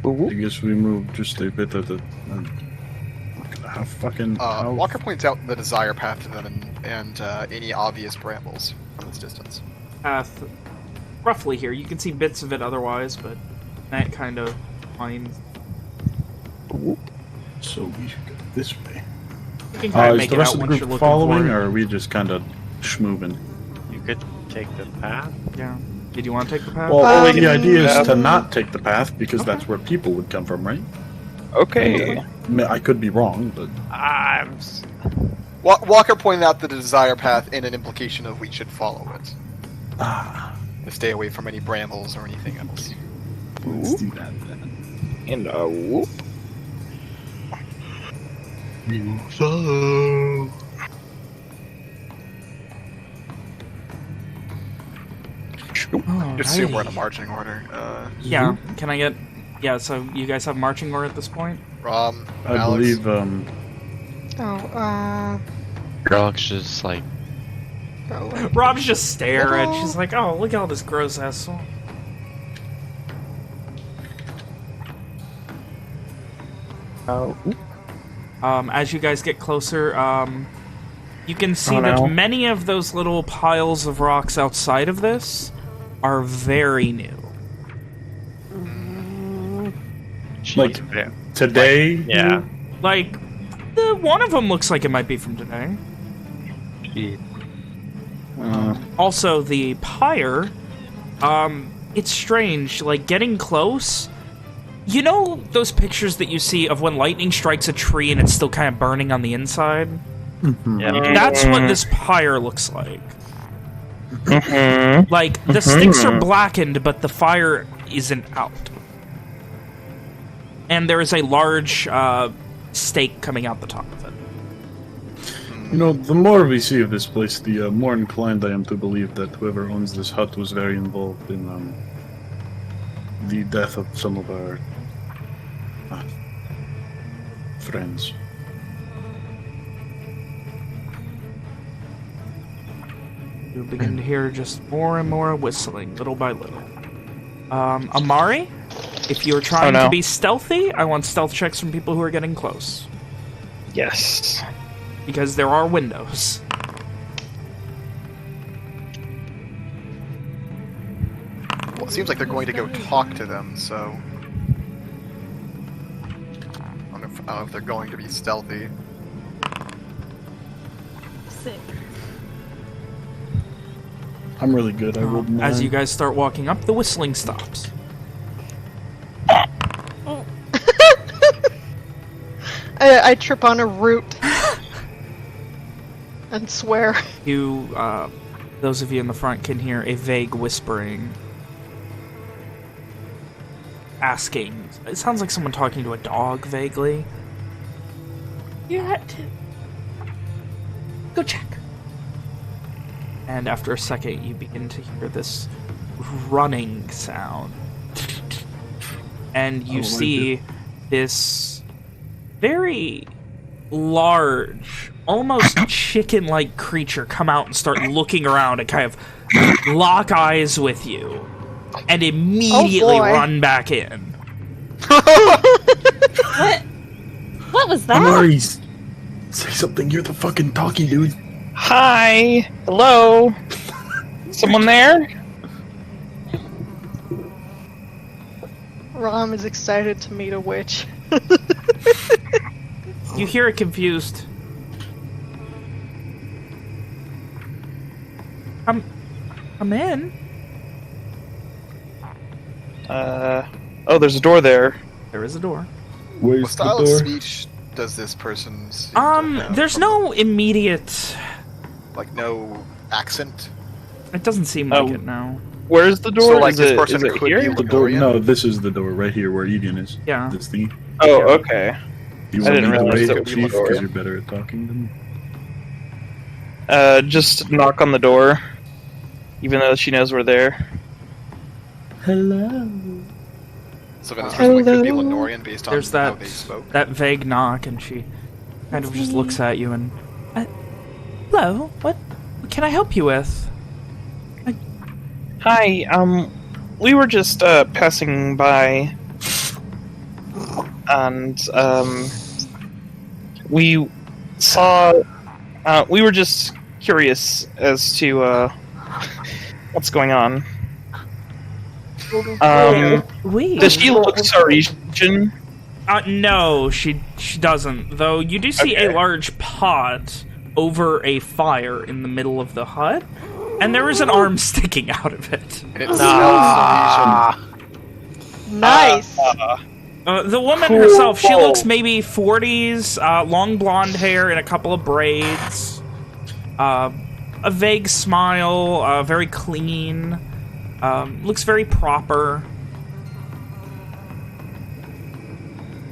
I guess we move just a bit at a... How fucking... how
Walker points out the desire path to them and any obvious brambles from this distance.
Path, roughly here. You can see bits of it otherwise, but that kind of line.
So we should go this way.
You can kind of
Is
make
the
it
rest
out
of the
once you're
group
looking
following,
for
or
it.
are we just kind of schmooving?
You could take the path.
Yeah. Did you want to take the path?
Well, the idea is to
Um,
not take the path, because that's where people would come from, right?
Okay.
I could be wrong, but...
Walker pointed out the desire path in an implication of we should follow it. To stay away from any brambles or anything else.
Let's do that then.
And whoop.
You follow.
Just assume we're in a marching order.
Yeah. Can I get... Yeah, so you guys have marching order at this point?
I
Alex?
believe,
Garlics just like
Rob's just staring. She's like, oh, look at all this gross ass. As you guys get closer, you can see that many of those little piles of rocks outside of this are very new.
like, today?
Yeah.
Like, one of them looks like it might be from today. Also, the pyre, it's strange, like, getting close. You know those pictures that you see of when lightning strikes a tree and it's still kind of burning on the inside?
Yeah.
That's what this pyre looks like. Like, the sticks are blackened, but the fire isn't out. And there is a large stake coming out the top of it.
You know, the more we see of this place, the more inclined I am to believe that whoever owns this hut was very involved in the death of some of our friends.
You'll begin to hear just more and more whistling, little by little. Amari, if you're trying to be stealthy, I want stealth checks from people who are getting close.
Yes.
Because there are windows.
Well, it seems like they're going to go talk to them, so... I don't know if they're going to be stealthy.
Sick.
I'm really good. I rolled 9.
As you guys start walking up, the whistling stops.
I trip on a root and swear.
You, those of you in the front can hear a vague whispering. Asking. It sounds like someone talking to a dog, vaguely. You had to... Go check. And after a second, you begin to hear this running sound. And you see this very large, almost chicken-like creature come out and start looking around and kind of lock eyes with you. And immediately run back in.
What was that?
Maurice, say something. You're the fucking talking dude.
Hi. Hello. Someone there?
Rom is excited to meet a witch.
You hear it confused. Come in.
Oh, there's a door there.
There is a door.
Where's
What style
the
of
door?
speech does this person seem to have
There's
from
no immediate...
like, no accent?
It doesn't seem like it, no.
Where's the door?
So, like,
is
this
it,
person
is it
could be
here?
a
The door?
Lemurian?
No, this is the door right here where Evian is.
Yeah.
This thing.
Oh, okay.
You
I
want
didn't
me to
realize
wait,
that was
Chief,
the door.
because you're better at talking than me.
Just knock on the door. Even though she knows we're there.
Hello.
So then this person could be Lenorian based on
There's
how
that,
they spoke.
that vague knock, and she kind of just looks at you and... hello? What can I help you with?
Hi, we were just, passing by. And, we saw... we were just curious as to, what's going on. Does she look Sarisian?
No, she doesn't. Though you do see a large pot over a fire in the middle of the hut, and there is an arm sticking out of it.
And it smells
Nice.
The woman herself, she looks maybe 40s, long blonde hair and a couple of braids, a vague smile, very clean, looks very proper.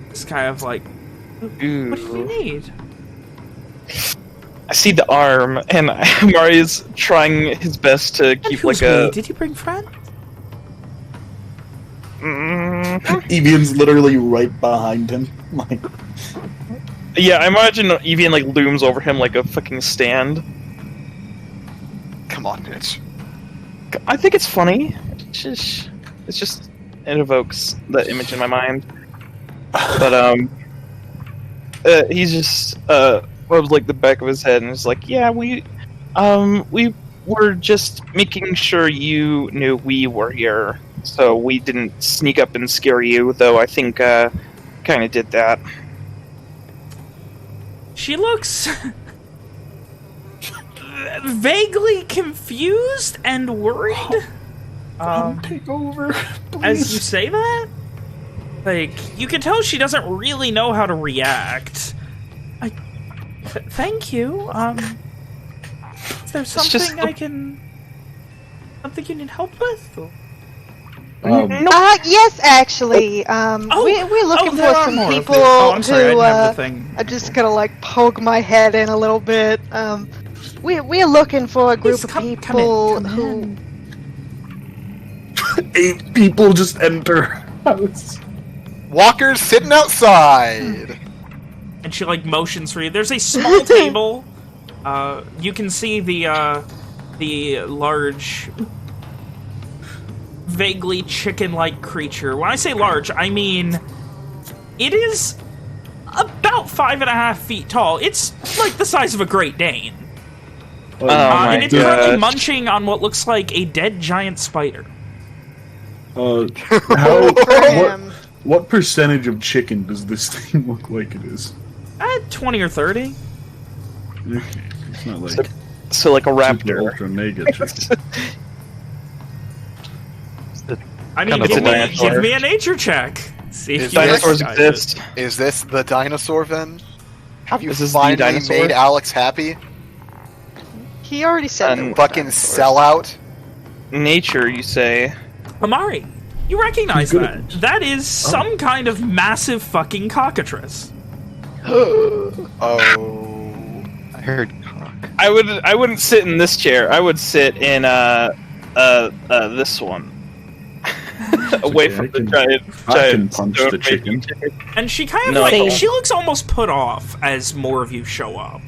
It's kind of like, what do you need?
I see the arm, and Mari's trying his best to keep like a...
Did you bring friends?
Evian's literally right behind him. Like,
Yeah, I imagine Evian like looms over him like a fucking stand.
Come on, bitch.
I think it's funny. It's just it evokes that image in my mind. But he's just rubs like the back of his head and is like, yeah, we were just making sure you knew we were here, so we didn't sneak up and scare you. Though I think kind of did that.
She looks vaguely confused and worried.
take over,
As you say that, like, you can tell she doesn't really know how to react. Thank you. Is there something I can... Something you need help with?
Yes, actually. We're looking
there
for
are
some
more of
people
these. Oh, I'm sorry, I didn't have the
who,
thing.
I'm just gonna, like, poke my head in a little bit. We're looking for a group of people who...
8 people just enter house.
Walker's sitting outside.
And she, like, motions for you. There's a small table. You can see the large, vaguely chicken-like creature. When I say large, I mean it is about about 5.5 feet tall. It's like the size of a Great Dane.
Oh,
And it's currently
gosh.
munching on what looks like a dead giant spider.
What percentage of chicken does this thing look like it is?
20 or 30.
Okay, it's not like
So like a
super
raptor.
ultra mega chicken.
I mean,
Kind of
give
a
me,
dinosaur.
give me a nature check. See if
Is
you
Dinosaurs
recognize it.
exist.
Is this the dinosaur then? Have you
Is this the
finally
dinosaur?
made Alex happy?
He already said there
And
were
Fucking
dinosaurs.
sellout.
Nature, you say?
Amari, you recognize
Good.
that. That is some kind of massive fucking cockatrice.
Oh.
I heard cock.
I wouldn't sit in this chair. I would sit in this one. Away
Okay,
from
I
the
can-
giant
I can punch the
stone
chicken.
And she kind of
No.
like, she looks almost put off as more of you show up.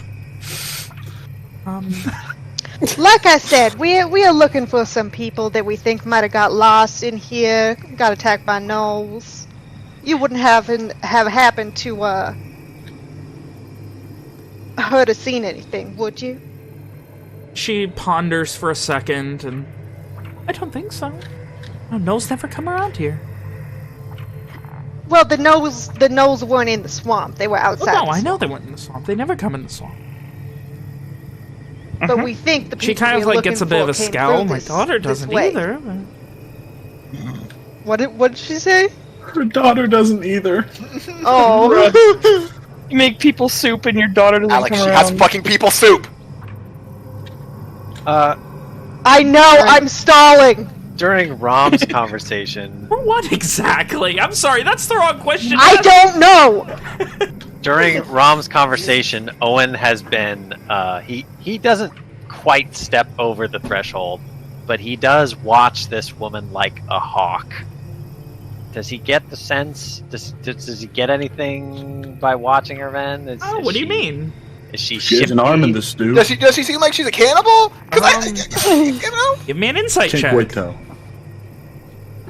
Like I said, we are looking for some people that we think might have got lost in here, got attacked by gnolls. You wouldn't have happened to heard or seen anything, would you?
She ponders for a second, and I don't think so. No, gnolls never come around here.
Well, the gnolls weren't in the swamp; they were
Oh,
outside.
no,
the
I know
swamp.
they went in the swamp. They never come in the swamp.
But we think the people
She kind of
we're
like gets a
looking
bit of
for
a
came
scowl.
through
My
this-
daughter
this
doesn't
way.
either.
What did she say?
Her daughter doesn't either.
Oh,
You make people soup and your daughter doesn't
Alex,
come
she
around.
has fucking people soup.
I know. I'm stalling.
During Rom's conversation,
For what exactly? I'm sorry, that's the wrong question.
I don't know.
during Rom's conversation, Owen has been he doesn't quite step over the threshold, but he does watch this woman like a hawk. Does he get the sense? Does he get anything by watching her, then?
Oh, what do you mean?
Is she
She has an
shifty?
arm in this dude.
Does she seem like she's a cannibal? 'Cause you know.
Give me an insight
Can't
check.
quite tell.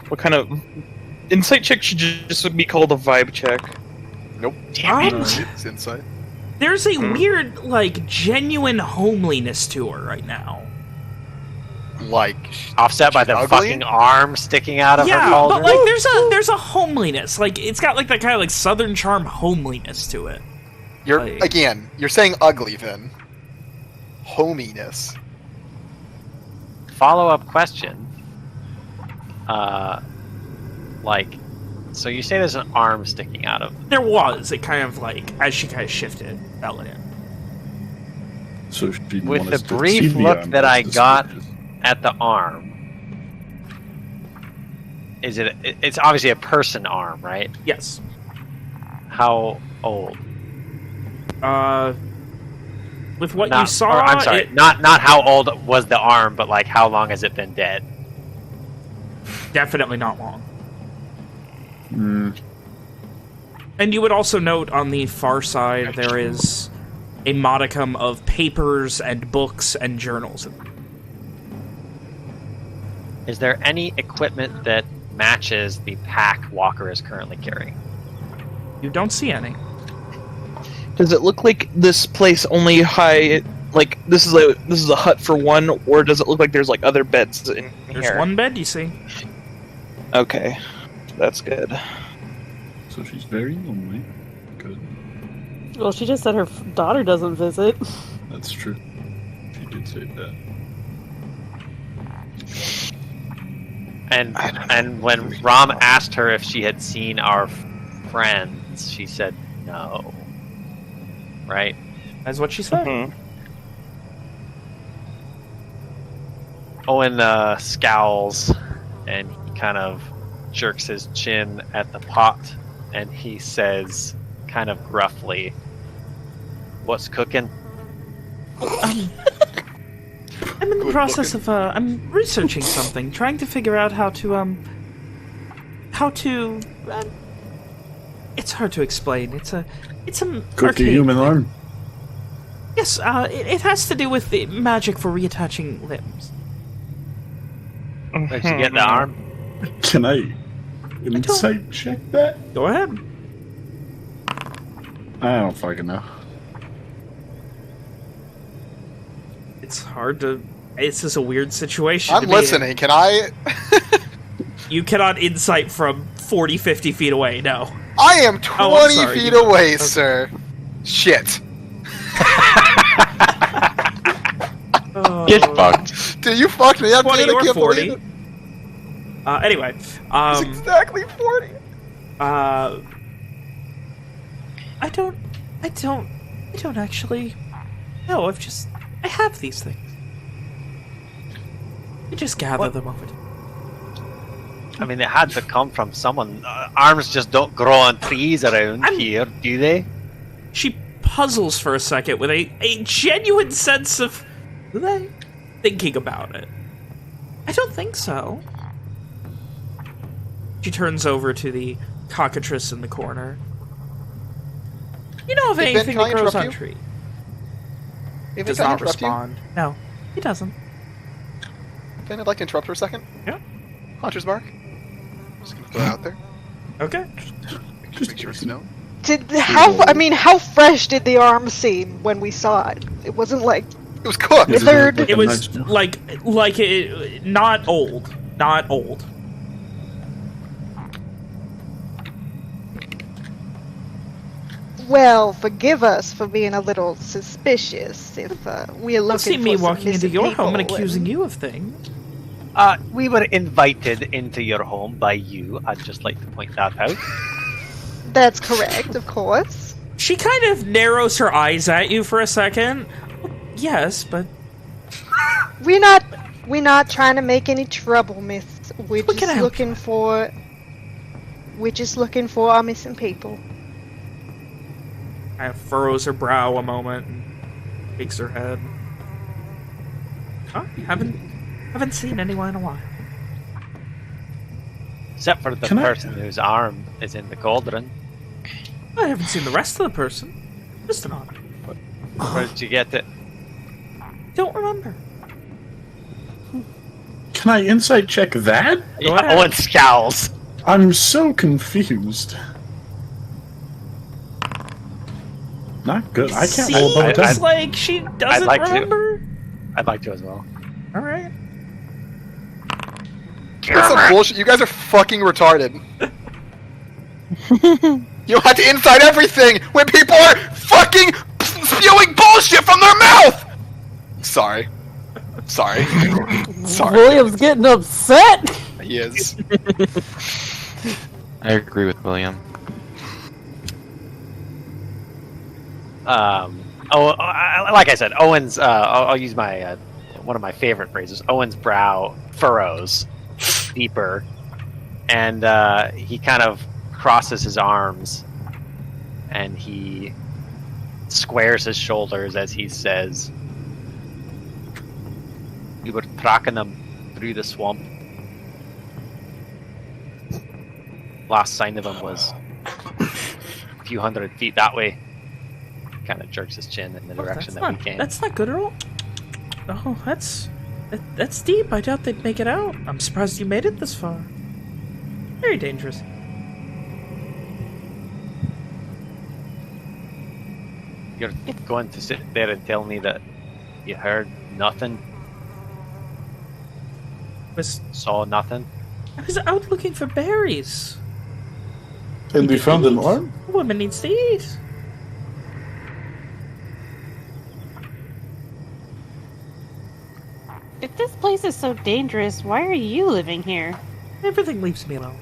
What kind of insight check should just be called a vibe check?
Nope. It's inside.
There's a weird, like, genuine homeliness to her right now.
Like
Offset by the
ugly?
fucking arm sticking out of her
Yeah,
cauldron?
but like, there's a homeliness. Like, it's got like that kind of like Southern charm homeliness to it.
You're
Like-
again. You're saying ugly then. Hominess.
Follow-up question. Like, so you say there's an arm sticking out of...
There was. It kind of like, as she kind of shifted, fell in.
So she didn't
With
want
the
us to
brief
see the
look
arm,
that
just
I
the
got-
switches.
At the arm. Is it... It's obviously a person arm, right?
Yes.
How old?
With what
Not-
you saw,
or, I'm sorry,
it-
not how old was the arm, but like how long has it been dead?
definitely not long.
Hmm.
And you would also note on the far side there is a modicum of papers and books and journals.
Is there any equipment that matches the pack Walker is currently carrying?
You don't see any.
Does it look like this place only like this is a hut for one, or does it look like there's like other beds in
There's
here?
one bed, you see.
Okay, that's good.
So she's very lonely. Good.
Well, she just said her daughter doesn't visit.
That's true. She did say that.
And when Rom asked her if she had seen our friends, she said no. Right?
That's what she said.
Mhm.
Owen scowls and he kind of jerks his chin at the pot and he says, kind of gruffly, "What's cooking?"
I'm in the process of I'm researching something, trying to figure out how to it's hard to explain. It's a
Cook a
arcane
human
thing.
arm.
Yes, it has to do with the magic for reattaching limbs.
Did you get the arm?
Can I insight check that?
Go ahead.
I don't fucking know.
It's hard to... It's just a weird situation
I'm
to be in.
listening. Can I?
You cannot insight from 40, 50 feet away, no.
I am 20
sorry.
feet away, sir. Shit.
Get fucked.
Dude, you fucked me up,
20
dude. I
or
can't
40.
believe it.
Anyway.
It's exactly 40.
I don't actually... No, I have these things. You just gather them over time.
I mean, it had to come from someone. Arms just don't grow on trees around here, do they?
She puzzles for a second with a genuine sense of... Do they? Thinking about it. I don't think so. She turns over to the cockatrice in the corner. You know of
Hey, Ben,
anything
can I
that grows on
interrupt
trees?
Hey,
Does
can I
not
interrupt you?
respond. No, he doesn't.
Ben, I'd like to interrupt for a second.
Yeah.
Hunter's mark. Just gonna throw it out there.
Okay.
Make sure it's known.
How fresh did the arm seem when we saw it? It wasn't like
It was cooked.
Is
withered.
like
It
a
was
nudge now?
like it, not old. Not old.
Well, forgive us for being a little suspicious if we're looking
Don't see
for
me
some
walking into
missing
your home and
people
accusing you of things.
We were invited into your home by you. I'd just like to point that out.
That's correct, of course.
She kind of narrows her eyes at you for a second. Yes, but
We're not trying to make any trouble, miss. We're
What can I
just
help you
looking for our missing people.
kind of furrows her brow a moment and shakes her head. Oh, haven't seen anyone in a while.
Except for the
Can I-
person whose arm is in the cauldron.
I haven't seen the rest of the person. Just an honor.
Where did you get it?
Don't remember.
Can I insight check that?
Go ahead.
Owen scowls.
I'm so confused. Not good. I can't
See?
roll above a
It's
10.
like she doesn't
like to.
remember.
I'd like to as well.
All right.
That's some bullshit. You guys are fucking retarded. You don't have to inside everything when people are fucking spewing bullshit from their mouth! Sorry. Sorry.
William's getting upset.
He is.
I agree with William.
Like I said, Owen's. I'll use my one of my favorite phrases. Owen's brow furrows deeper, and he kind of crosses his arms, and he squares his shoulders as he says, "We were tracking them through the swamp. Last sign of him was a few hundred feet that way." Kind of jerks his chin in the direction that we came.
That's not good at all. Oh, that's deep. I doubt they'd make it out. I'm surprised you made it this far. Very dangerous.
You're going to sit there and tell me that you heard nothing, saw nothing?
I was out looking for berries.
And we found an arm?
A woman needs to eat.
If this place is so dangerous, why are you living here?
Everything leaves me alone.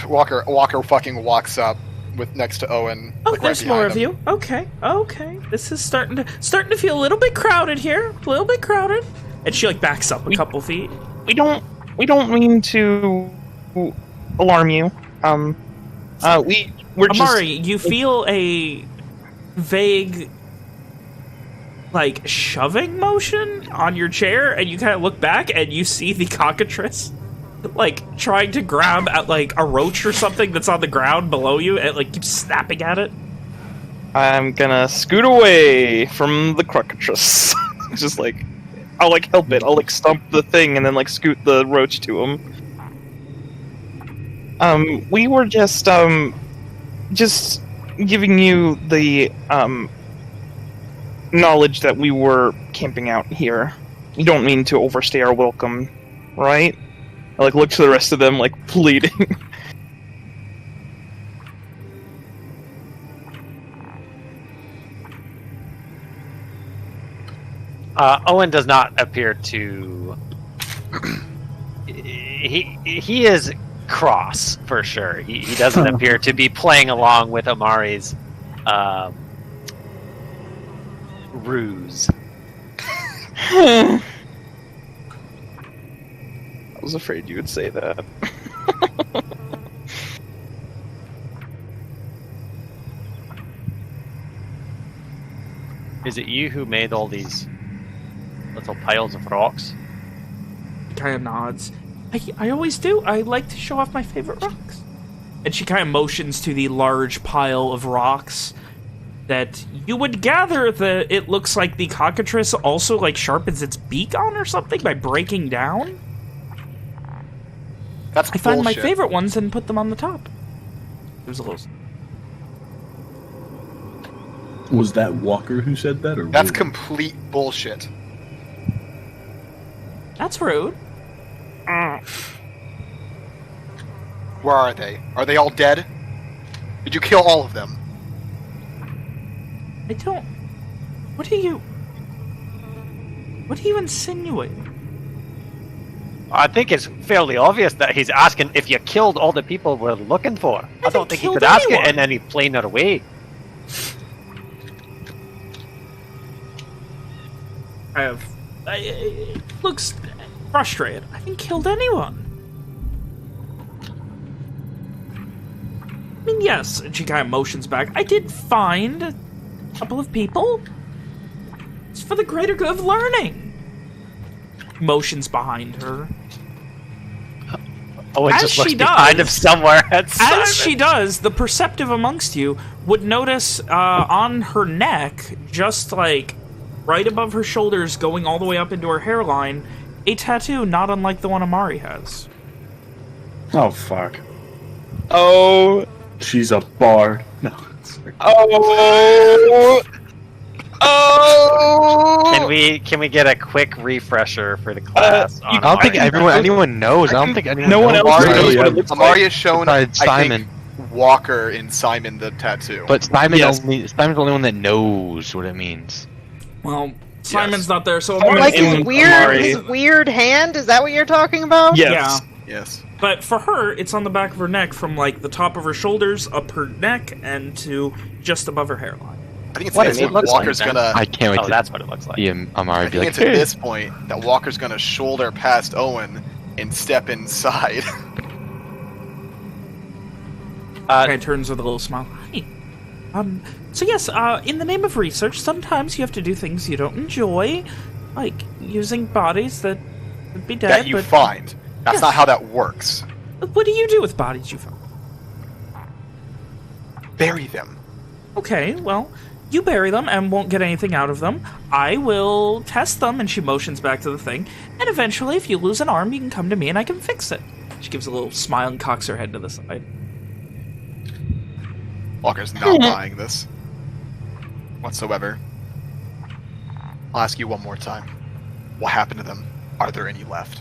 Walker fucking walks up with next to Owen.
Oh,
like,
there's
right
more
behind
of
him.
you. Okay. This is starting to feel a little bit crowded here. A little bit crowded. And she like backs up a couple feet.
We don't mean to alarm you. We're just
Amari, you feel a vague like shoving motion on your chair, and you kind of look back and you see the cockatrice like trying to grab at like a roach or something that's on the ground below you and like keeps snapping at it.
I'm gonna scoot away from the crocodile. Just like I'll like help it. I'll like stomp the thing and then like scoot the roach to him. We were just giving you the knowledge that we were camping out here. You don't mean to overstay our welcome, right? I look to the rest of them pleading.
Owen does not appear to. He is cross for sure. He doesn't appear to be playing along with Amari's ruse.
I was afraid you would say that.
Is it you who made all these little piles of rocks?
Kind of nods. I always do. I like to show off my favorite rocks. And she kind of motions to the large pile of rocks that you would gather that it looks like the cockatrice also sharpens its beak on or something by breaking down.
That's
I find my
bullshit.
favorite ones and put them on the top. There's a little...
Was that Walker who said that, or
That's
Will?
complete bullshit.
That's rude.
Where are they? Are they all dead? Did you kill all of them?
I don't... What do you insinuate?
I think it's fairly obvious that he's asking if you killed all the people we're looking for. I don't think he could ask it in any plainer way.
It looks frustrated. I haven't killed anyone. I mean, yes, and she kind of motions back. I did find a couple of people. It's for the greater good of learning. Motions behind her.
Oh, it
As
just looks
she
behind
does-
him somewhere. As
As she does, the perceptive amongst you would notice on her neck, just right above her shoulders, going all the way up into her hairline, a tattoo not unlike the one Amari has.
Oh, fuck.
Oh.
She's a bard. No.
Oh. Oh.
Can we get a quick refresher for the class?
you-
on
I don't think
Amari?
anyone knows. I don't think anyone
No one
knows.
else
Amari,
knows what it looks
Amari has shown, I
Besides Simon.
think, Walker and Simon the tattoo.
But Simon's
Yes.
Simon's the only one that knows what it means.
Well, Simon's not there, so
Simon
Like
Amari's
and
his
Amari.
weird hand? Is that what you're talking about?
Yes.
Yes.
But for her, it's on the back of her neck from the top of her shoulders, up her neck, and to just above her hairline.
I think it's
What
this
does it
point
look like,
Walker's
then?
gonna.
I can't wait
Oh,
to
that's what it looks like.
see Amari
I
be
think
like,
it's at
"Hey."
this point that Walker's gonna shoulder past Owen and step inside.
Guy turns with a little smile. Hi. So yes, in the name of research, sometimes you have to do things you don't enjoy, like using bodies that would be dead.
that you
but
find. That's
Yes.
not how that works.
What do you do with bodies you find?
Bury them.
Okay, well, you bury them and won't get anything out of them. I will test them, and she motions back to the thing. And eventually, if you lose an arm, you can come to me and I can fix it. She gives a little smile and cocks her head to the side.
Walker's not buying this whatsoever. I'll ask you one more time. What happened to them? Are there any left?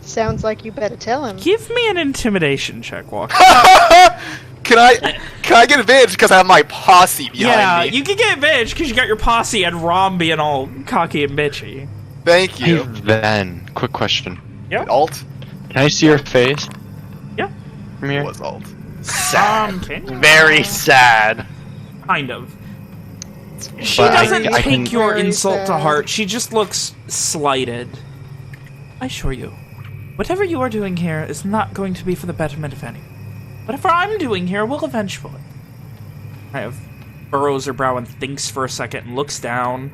Sounds like you better tell him.
Give me an intimidation check, Walker.
Can I get advantage because I have my posse behind me?
You can get advantage because you got your posse and Rom being all cocky and bitchy.
Thank
Hey,
you.
Then, quick question.
Yeah.
Alt
Can I see your face
Yeah.
from here?
was alt.
Can you?
Very sad.
Kind of. She
But
doesn't
I
take
can-
your
Very
insult to
sad.
heart. She just looks slighted. I assure you, whatever you are doing here is not going to be for the betterment of anyone. Whatever I'm doing here will eventually. Kind of furrows her brow and thinks for a second and looks down.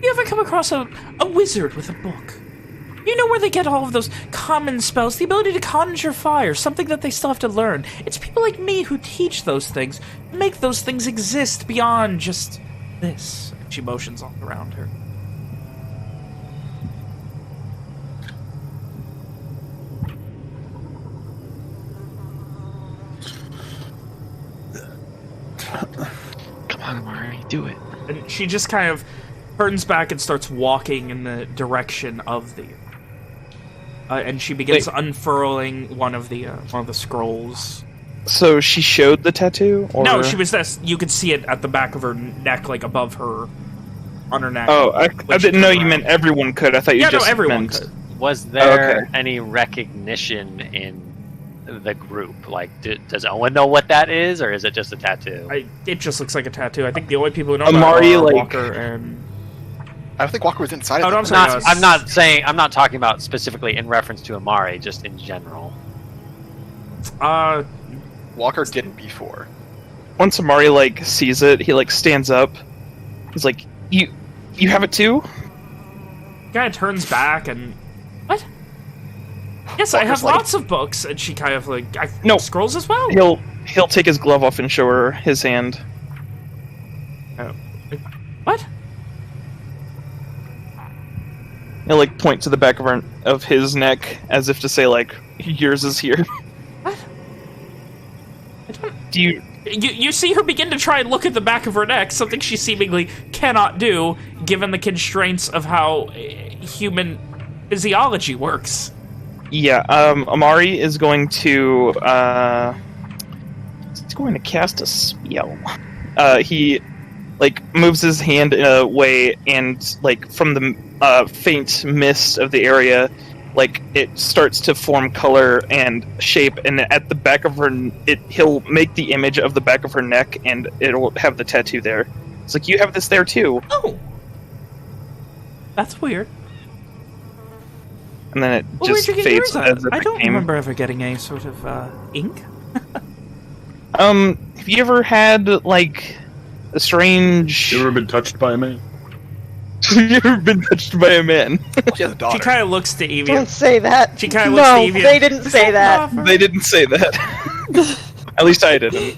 You ever come across a wizard with a book? You know where they get all of those common spells, the ability to conjure fire, something that they still have to learn. It's people like me who teach those things, make those things exist beyond just this. She motions all around her.
Alright, do it.
And she just kind of turns back and starts walking in the direction of the... and she begins unfurling one of the scrolls.
So she showed the tattoo? Or...
No, she was this. You could see it at the back of her neck, like above her, on her neck.
Oh, I didn't know you meant everyone could. I thought you just
everyone
meant...
could.
Was there any recognition in the group? Like, does Owen know what that is, or is it just a tattoo?
It just looks like a tattoo. I think the only people who know
Amari,
about it are
like...
Walker and...
I don't think Walker was inside
Oh,
of
no,
them.
I'm sorry.
I'm not talking about specifically in reference to Amari, just in general.
Walker didn't before.
Once Amari, like, sees it, he, like, stands up. He's like, You have it too?
Guy turns back and... What? Yes, I have lots of books. And she kind of, like...
No.
Scrolls as well?
He'll take his glove off and show her his hand.
Oh. What?
He'll, like, point to the back of his neck as if to say, like, yours is here.
What? I don't...
Do you...
You see her begin to try and look at the back of her neck, something she seemingly cannot do, given the constraints of how human physiology works.
Yeah, Amari is going to, he's going to cast a spell. He, like, moves his hand in a way, and, like, from the, faint mist of the area, like, it starts to form color and shape, and at the back of her, he'll make the image of the back of her neck, and it'll have the tattoo there. It's like, you have this there too.
Oh! That's weird.
And then it
Well,
just
where'd you get
fades
yours
as
at?
it
I don't
became...
remember ever getting any sort of, ink.
Have you ever had, like, a strange...
You ever been touched by a man?
Have you ever been touched by a man?
She has a daughter.
She kind of looks to Evie.
Don't say that.
She kind of looks to Evie.
No, they didn't say that.
They didn't say that. At least I didn't.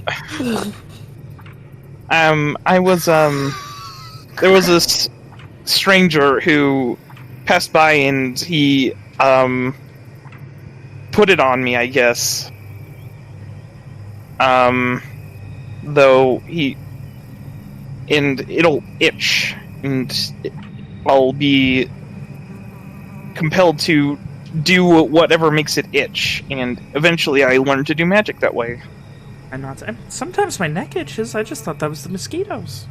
I was, there was this stranger who passed by and he, put it on me, I guess. Though and it'll itch, and I'll be compelled to do whatever makes it itch, and eventually I learned to do magic that way.
Sometimes my neck itches. I just thought that was the mosquitoes.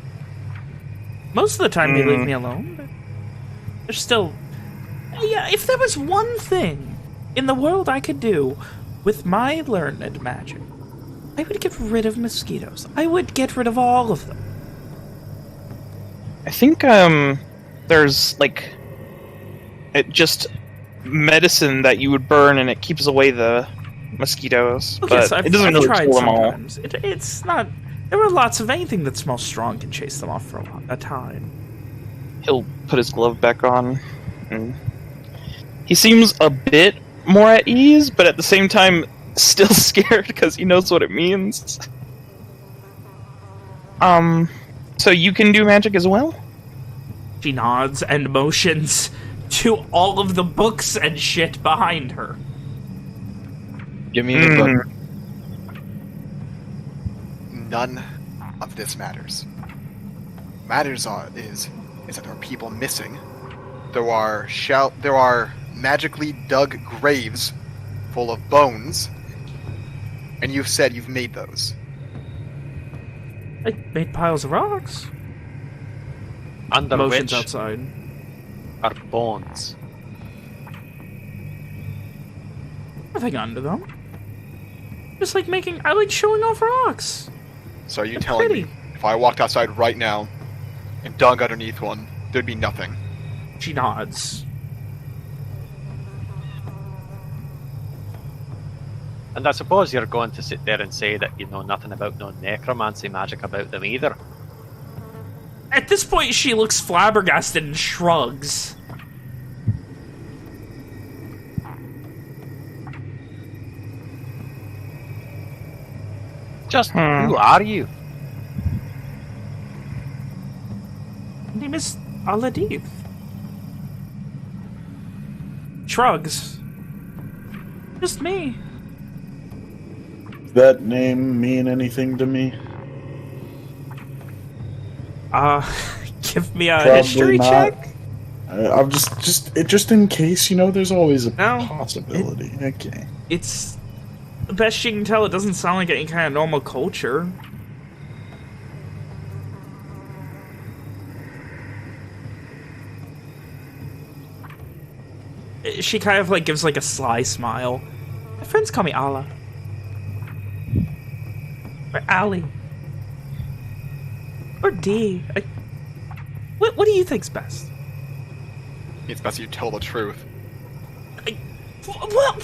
Most of the time they leave me alone, but there's still... Yeah, if there was one thing in the world I could do with my learned magic, I would get rid of mosquitoes. I would get rid of all of them.
I think, there's, like, just medicine that you would burn and it keeps away the mosquitoes,
Okay,
but
so
it doesn't really
tried
kill them all.
sometimes. It's not... There are lots of anything that smells strong can chase them off for a time.
He'll put his glove back on, and he seems a bit more at ease, but at the same time still scared because he knows what it means. So you can do magic as well?
She nods and motions to all of the books and shit behind her.
Give me the book.
None of this matters. Matters is that there are people missing. There are magically dug graves full of bones, and you've said you've made those.
I made piles of rocks.
Under
Motions
which
outside.
are bones.
Nothing under them. Just like I like showing off rocks.
So are you
They're
telling
pretty.
me if I walked outside right now and dug underneath one, there'd be nothing?
She nods.
And I suppose you're going to sit there and say that you know nothing about no necromancy magic about them either.
At this point, she looks flabbergasted and shrugs.
Just who are you?
My name is Aladith. Shrugs. Just me.
That name mean anything to me?
Give me a
Probably
history
not.
check.
I'm just in case, there's always a
No,
possibility. Okay.
It's the best you can tell. It doesn't sound like any kind of normal culture. She kind of like gives like a sly smile. My friends call me Ala. Or Ali. Or D. What do you think's best?
It's best you tell the truth.
Well,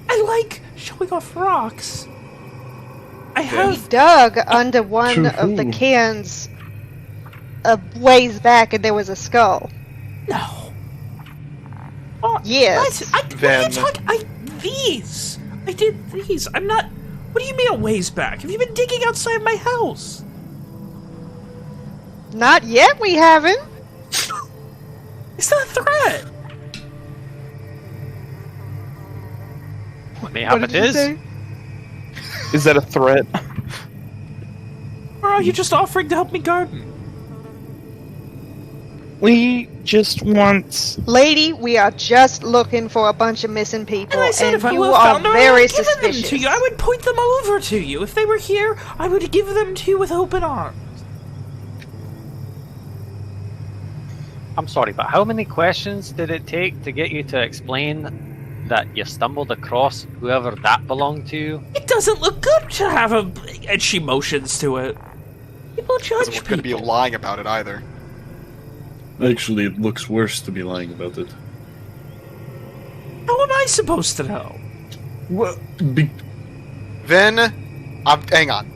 I like showing off rocks. I
We
have...
dug under one
To
of the
who?
cans a ways back, and there was a skull.
No. Oh,
Yes.
What?
Then-
These. I did these. I'm not... What do you mean a ways back? Have you been digging outside my house?
Not yet, we haven't.
It's not a threat.
Let me
What
have
did
it
you
is.
say?
Is that a threat?
Or are you just offering to help me garden?
We just want.
Lady, we are just looking for a bunch of missing people,
And I said if I
you
would have
are
found them, I
very
would have given them
suspicious.
to you. I would point them over to you. If they were here, I would give them to you with open arms.
I'm sorry, but how many questions did it take to get you to explain that you stumbled across whoever that belonged to?
It doesn't look good to have a... And she motions to it. People judge
Doesn't look good to be
people.
lying about it either.
Actually, it looks worse to be lying about it.
How am I supposed to know?
Well,
Then, hang on.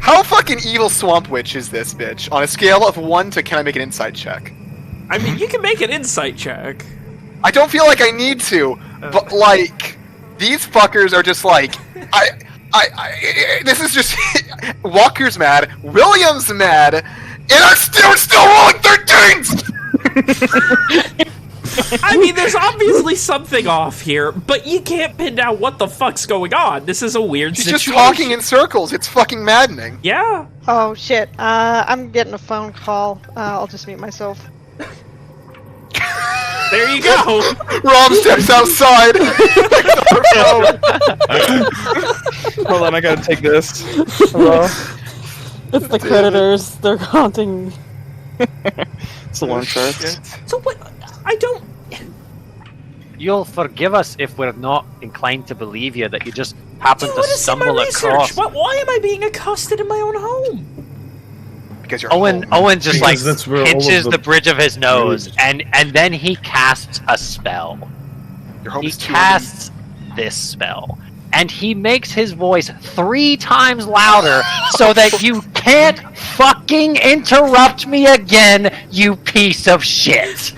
How fucking evil Swamp Witch is this bitch? On a scale of 1 to can I make an insight check?
I mean, you can make an insight check.
I don't feel like I need to, but like, these fuckers are just like, this is just, Walker's mad, William's mad, and I'm still rolling 13s!
I mean, there's obviously something off here, but you can't pin down what the fuck's going on. This is a weird
She's
situation.
just talking in circles, it's fucking maddening.
Yeah.
Oh shit, I'm getting a phone call. I'll just mute myself.
There you go.
Rob steps outside.
Hold on, I gotta take this. Hello?
It's the creditors. They're haunting.
It's a long chart.
So what? I don't...
You'll forgive us if we're not inclined to believe you that you just happened to stumble
my
across.
research. Why am I being accosted in my own home?
Because you're
Owen just
Because that's where all of
pinches
the
the bridge of his nose,
rage-
and then he casts a spell.
your home
He
is too
casts this spell, and he makes his voice 3 times louder so that you can't fucking interrupt me again, you piece of shit.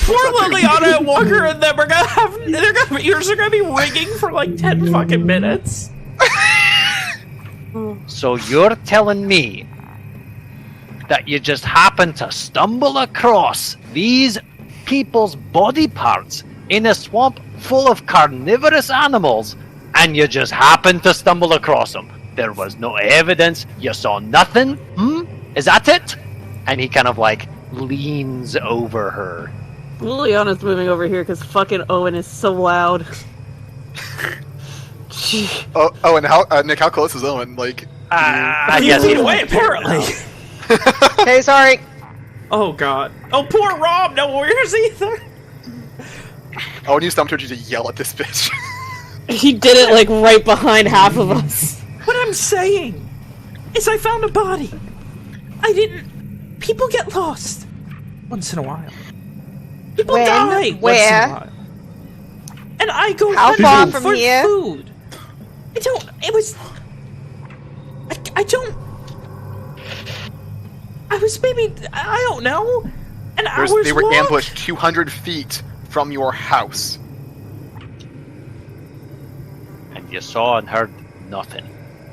Poor Liliana and Walker and them are gonna have... Their ears are gonna be ringing for like 10 fucking minutes.
So you're telling me that you just happen to stumble across these people's body parts in a swamp full of carnivorous animals, and you just happened to stumble across them? There was no evidence, you saw nothing? Is that it? And he kind of like leans over her.
Liliana's moving over here because fucking Owen is so loud.
Oh, and how, Nick, how close is Owen? Like,
He's feet away, apparently.
Okay, sorry.
Oh, God. Oh, poor Rob. No warriors either.
Owen used thaumaturgy to yell at this bitch.
He did it like right behind half of us.
What I'm saying is I found a body. I didn't... People get lost. Once in a while. People
When?
die
Where?
once in a while. And I go
How
hunting
far from
for
here?
food. I don't... It was... I don't... I was maybe... I don't know. An hour's
They were
walk?
ambushed 200 feet from your house.
And you saw and heard nothing.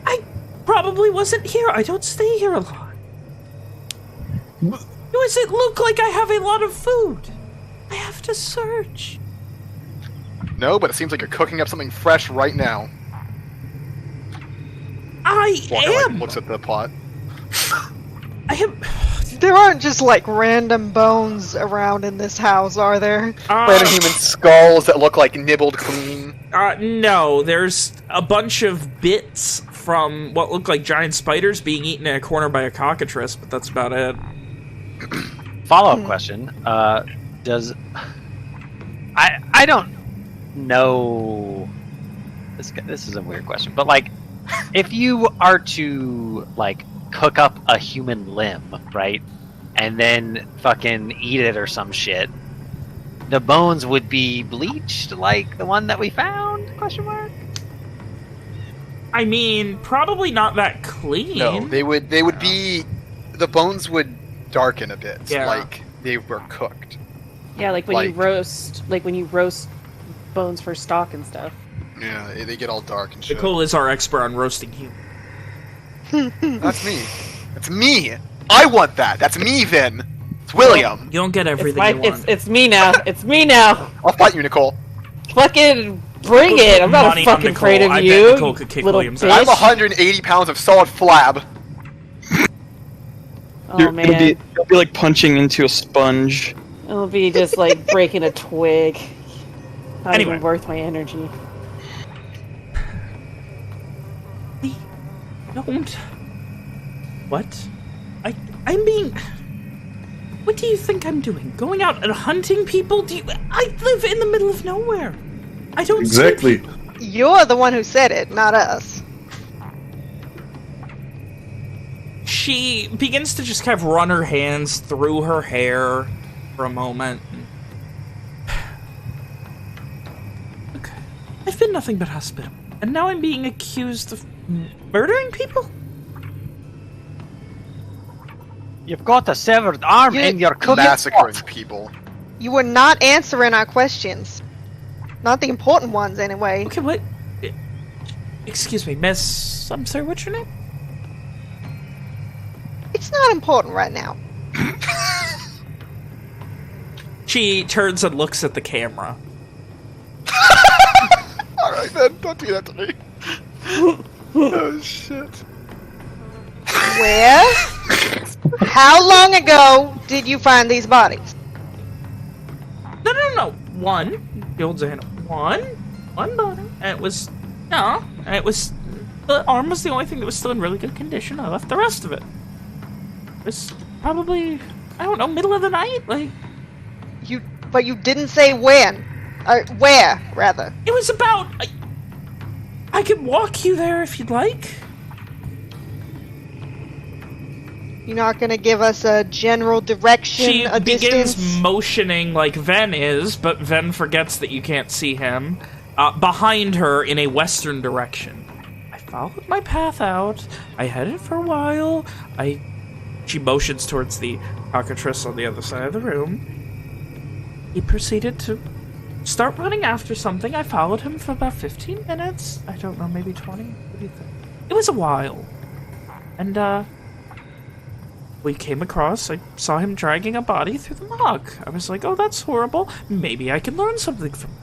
I probably wasn't here. I don't stay here a lot. Does it look like I have a lot of food? I have to search.
No, but it seems like you're cooking up something fresh right now.
I
Walker
am.
like, looks at the pot.
There aren't just like random bones around in this house, are there?
Random human skulls that look like nibbled clean.
No, there's a bunch of bits from what look like giant spiders being eaten in a corner by a cockatrice, but that's about it.
Follow-up question. Does... I don't know... This is a weird question, but like, if you are to, like, cook up a human limb, right? And then fucking eat it or some shit, the bones would be bleached like the one that we found? Question mark?
I mean, probably not that clean.
No, they would be... The bones would darken a bit,
Yeah.
like they were cooked.
Yeah, like when you roast bones for stock and stuff.
Yeah, they get all dark and shit.
Nicole is our expert on roasting human.
That's me. That's me! I want that! That's me, then! It's William!
You don't get everything you want.
It's me now. It's me now.
I'll fight you, Nicole.
Fucking bring it. I'm not
Money on
fucking
Nicole.
afraid of
I bet
you.
Nicole could kick
little
Williams
bitch.
out.
I'm 180 pounds of solid flab.
Oh man.
It'll be like punching into a sponge.
It'll be just like breaking a twig. Not
Anyway.
even worth my energy.
Don't. What? I'm being... What do you think I'm doing? Going out and hunting people? I live in the middle of nowhere. I don't...
Exactly.
You're the one who said it, not us.
She begins to just kind of run her hands through her hair for a moment. Look, I've been nothing but hospitable, and now I'm being accused of murdering people?
You've got a severed arm in your cooking
Massacring
pot.
people.
You were not answering our questions. Not the important ones, anyway.
Okay, what? Excuse me, miss... I'm sorry, what's your name?
It's not important right now.
She turns and looks at the camera.
Alright then, don't do that to me. Oh shit.
Where? How long ago did you find these bodies?
No. One. The old Xana. One body. And it was... No. And it was... The arm was the only thing that was still in really good condition. I left the rest of it. It was probably... I don't know, middle of the night? Like...
But you didn't say when. Where, rather.
It was about... I could walk you there if you'd like.
You're not gonna give us a general direction,
She
a
begins
distance?
motioning like Ven is, but Ven forgets that you can't see him. Behind her in a western direction. I followed my path out. I headed for a while. She motions towards the cockatrice on the other side of the room. He proceeded to start running after something. I followed him for about 15 minutes. I don't know, maybe 20? What do you think? It was a while. And, we came across, I saw him dragging a body through the muck. I was like, oh, that's horrible. Maybe I can learn something from it.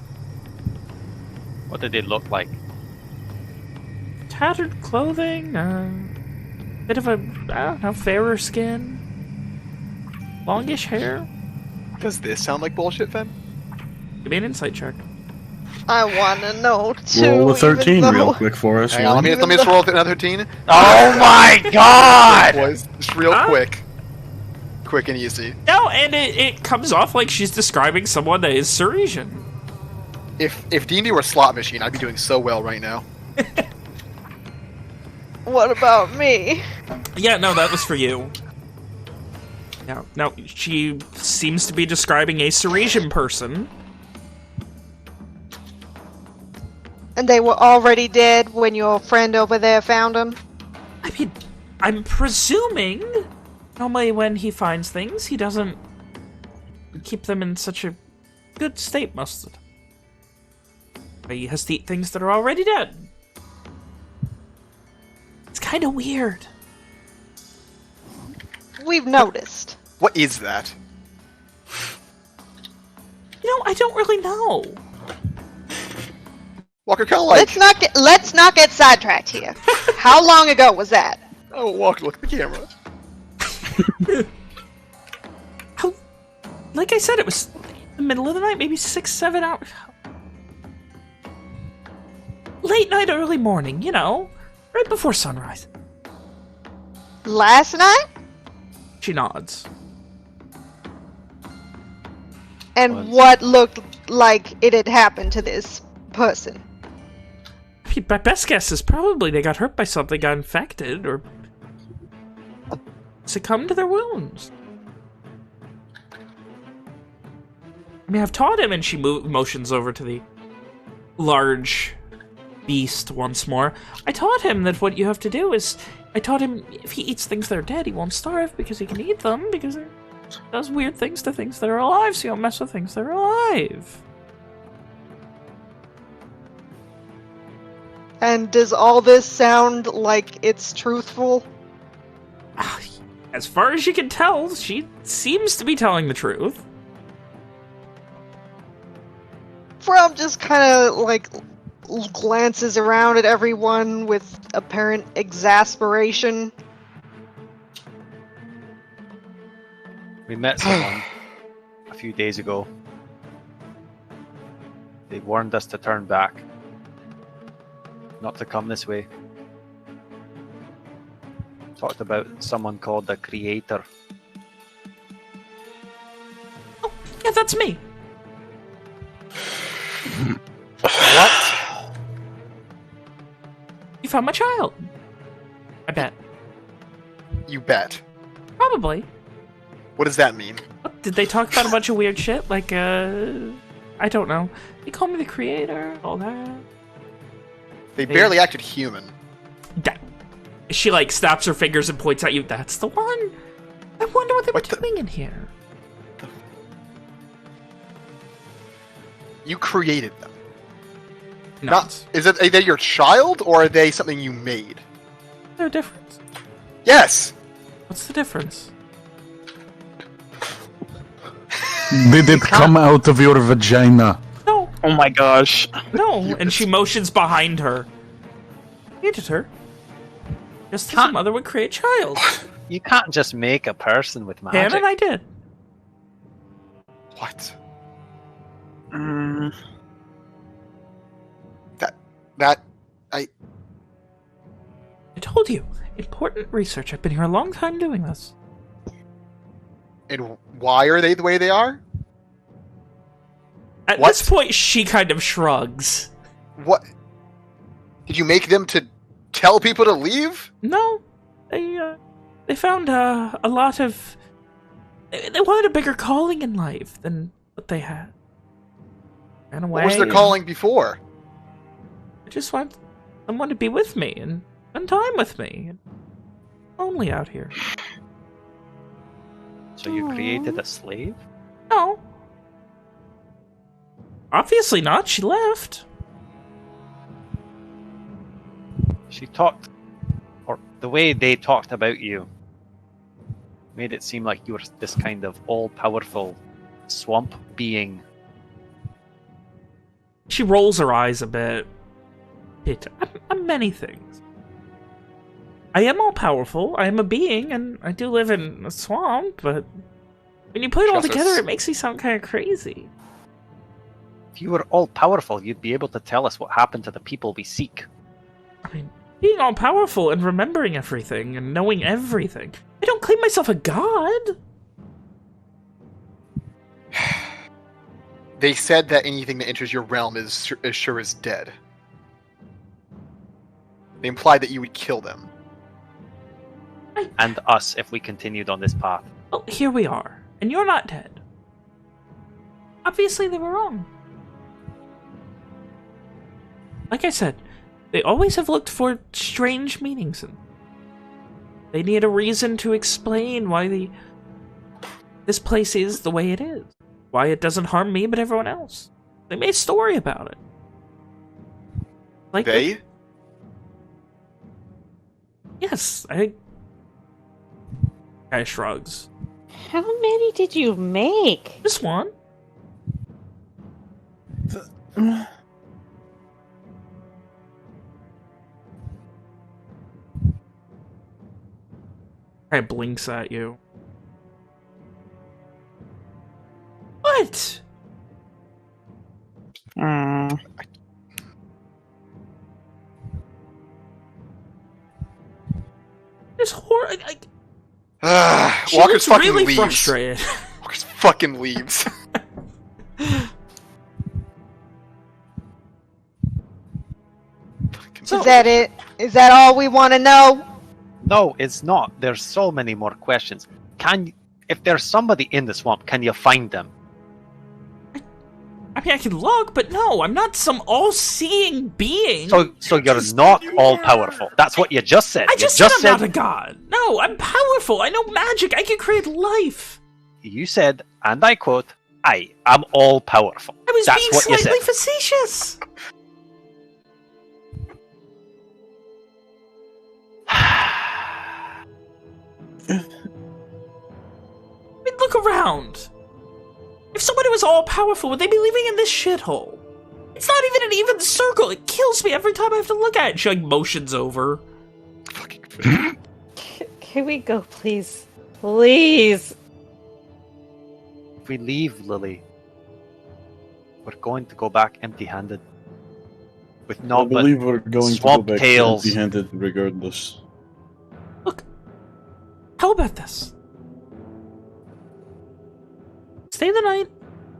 What did it look like?
Tattered clothing, bit of a, I don't know, fairer skin, longish hair.
Does this sound like bullshit, Fen?
Give me an insight check.
I wanna know too.
Roll a 13
even
real
though-
quick for us.
Hang on, let me just roll another 13.
Oh my god!
Boys, just real
Huh?
quick. Quick and easy.
No, and it comes off like she's describing someone that is Suresian.
If D&D were a slot machine, I'd be doing so well right now.
What about me?
Yeah, no, that was for you. No, she seems to be describing a Suresian person.
And they were already dead when your friend over there found them?
I mean, I'm presuming normally when he finds things, he doesn't keep them in such a good state most of the time. He has to eat things that are already dead. It's kind of weird.
We've noticed.
What is that?
You know, I don't really know.
Walker, kind of like...
Let's not get sidetracked here. How long ago was that?
Oh, Walker, look at the camera.
How, like I said, it was the middle of the night, maybe 6, 7 hours. Late night, early morning, you know, right before sunrise.
Last night?
She nods.
And what looked like it had happened to this person?
I mean, my best guess is probably they got hurt by something, got infected, or succumbed to their wounds. I mean, I've taught him, and she motions over to the large beast once more. I taught him that what you have to do is... I taught him if he eats things that are dead, he won't starve because he can eat them, because it does weird things to things that are alive, so you don't mess with things that are alive.
And does all this sound like it's truthful?
As far as you can tell, she seems to be telling the truth.
From just kind of, like, glances around at everyone with apparent exasperation.
We met someone a few days ago. They warned us to turn back. Not to come this way. Talked about someone called the Creator.
Oh, yeah, that's me.
What?
You found my child. I bet.
You bet.
Probably.
What does that mean?
What, did they talk about a bunch of weird shit? Like, I don't know. They call me the Creator, all that.
They barely acted human.
Yeah. She, like, snaps her fingers and points at you. That's the one. I wonder what they were doing in here.
You created them.
No.
Are they your child, or are they something you made?
They're different.
Yes!
What's the difference?
Did it come out of your vagina?
No.
Oh my gosh.
No. And she motions behind her. Created her. Just as a mother would create a child.
You can't just make a person with magic.
Hannah and I did.
What?
Mm.
I told you. Important research. I've been here a long time doing this.
And why are they the way they are?
At this point, she kind of shrugs.
What? Did you make them to tell people to leave?
No. They found a lot of... They wanted a bigger calling in life than what they had. Ran away.
What was their calling before?
I just want someone to be with me and spend time with me. Lonely out here.
So you created a slave?
No. Obviously not. She left.
She talked, or the way they talked about you, made it seem like you were this kind of all-powerful swamp being.
She rolls her eyes a bit. I'm many things. I am all-powerful, I am a being, and I do live in a swamp, but when you put it all together, it makes me sound kind of crazy.
If you were all-powerful, you'd be able to tell us what happened to the people we seek.
I mean, being all-powerful and remembering everything and knowing everything. I don't claim myself a god.
They said that anything that enters your realm is sure as dead. They implied that you would kill them.
And us, if we continued on this path.
Well, here we are, and you're not dead. Obviously, they were wrong. Like I said, they always have looked for strange meanings, and they need a reason to explain why this place is the way it is. Why it doesn't harm me, but everyone else. They made a story about it. Like
they?
Yes, Guy shrugs.
How many did you make?
Just one. Guy blinks at you. What? It's horrible.
Walker's fucking
really
leaves.
frustrated.
Walker's fucking leaves.
Is that it? Is that all we want to know?
No, it's not. There's so many more questions. If there's somebody in the swamp, can you find them?
I mean, I can look, but no, I'm not some all-seeing being.
So you're not all-powerful. That's what you just said.
I just said I'm not a god. No, I'm powerful. I know magic. I can create life.
You said, and I quote, I am all-powerful.
I was
That's
being
what you said.
slightly facetious. I mean, look around. If somebody was all-powerful, would they be living in this shithole? It's not even an even circle. It kills me every time I have to look at it. She, like, motions over.
Can we go, please? Please!
If we leave, Lily, we're going to go back empty-handed. With
I
no
believe we're going to go
swamp
back
tails.
empty-handed regardless.
Look, how about this? Stay the night.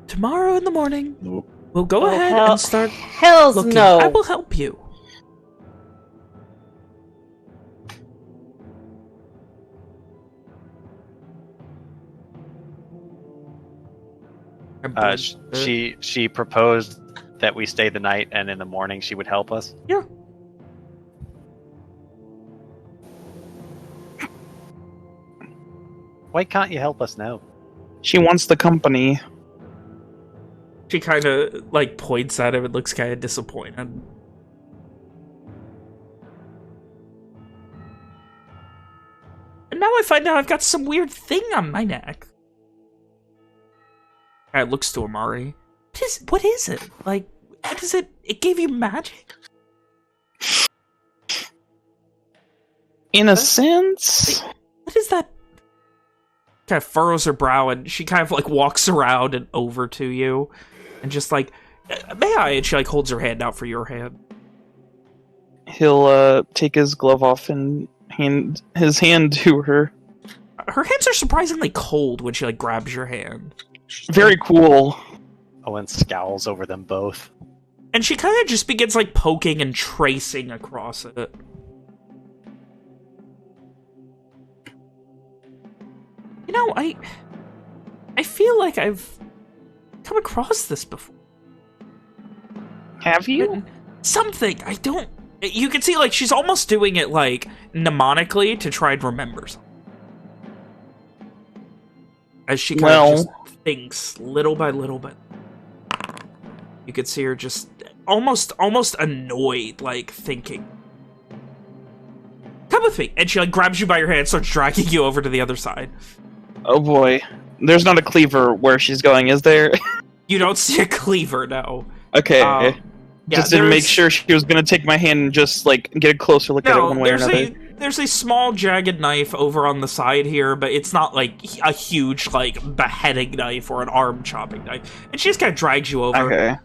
Tomorrow in the morning,
Nope.
we'll go ahead
hell-
and start
Hells
looking.
no!
I will help you.
She proposed that we stay the night, and in the morning she would help us.
Yeah.
Why can't you help us now?
She wants the company.
She kind of, like, points at him and looks kind of disappointed. And now I find out I've got some weird thing on my neck. Guy looks to Amari. What is it? Like, what is it? It gave you magic?
In a sense.
What is that? Kind of furrows her brow, and she kind of, like, walks around and over to you. And just like, may I? And she, like, holds her hand out for your hand.
He'll take his glove off and hand his hand to her.
Her hands are surprisingly cold when she, like, grabs your hand.
Very cool.
Owen scowls over them both.
And she kind of just begins, like, poking and tracing across it. You know, I feel like I've come across this before.
Have you?
Something. I don't... You can see, like, she's almost doing it, like, mnemonically to try and remember something. As she kind of just thinks, little by little bit. You could see her just almost annoyed, like, thinking. Come with me! And she, like, grabs you by your hand and starts dragging you over to the other side.
Oh boy. There's not a cleaver where she's going, is there?
You don't see a cleaver, no.
Okay.
Yeah,
just didn't make sure she was going to take my hand and just, like, get a closer look at it one way or another.
There's a small jagged knife over on the side here, but it's not, like, a huge, like, beheading knife or an arm-chopping knife. And she just kind of drags you over.
Okay.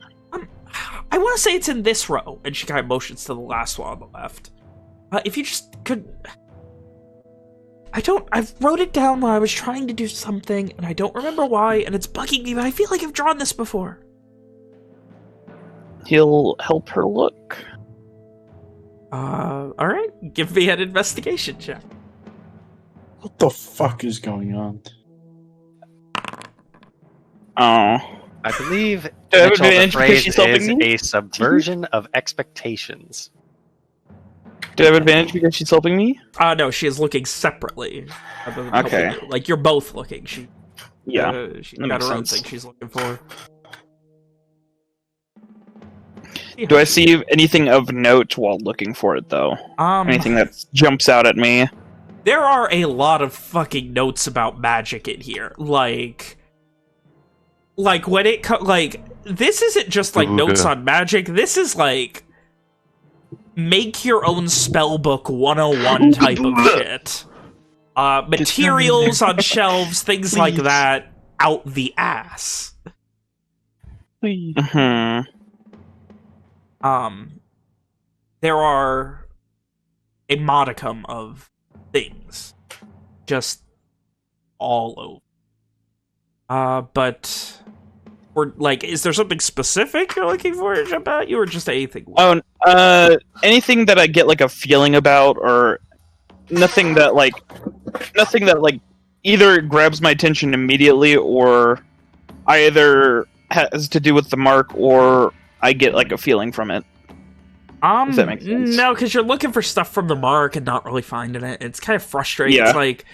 I want to say it's in this row. And she kind of motions to the last one on the left. If you just could... I wrote it down while I was trying to do something, and I don't remember why, and it's bugging me, but I feel like I've drawn this before.
He'll help her look.
Alright. Give me an investigation check.
What the fuck is going on?
Oh.
I believe
Do I have
Mitchell, the
advantage because
phrase
she's helping
is
me?
a subversion of expectations.
Do I have advantage because she's helping me?
No, she is looking separately.
Okay.
Like, you're both looking. She's
That
got
makes
her own
sense.
thing she's looking for.
Do I see anything of note while looking for it, though? Anything that jumps out at me?
There are a lot of fucking notes about magic in here. Like when it this isn't just, like, notes on magic. This is, like, make your own spellbook 101 type of shit. Materials on shelves, things like that, out the ass.
Mhm.
There are a modicum of things just all over. But we're like, is there something specific you're looking for to jump at you, or just anything?
Anything that I get like a feeling about, or nothing that like either grabs my attention immediately, or either has to do with the mark, or I get like a feeling from it. Does that make sense?
No, because you're looking for stuff from the mark and not really finding it. It's kind of frustrating.
Yeah.
It's like,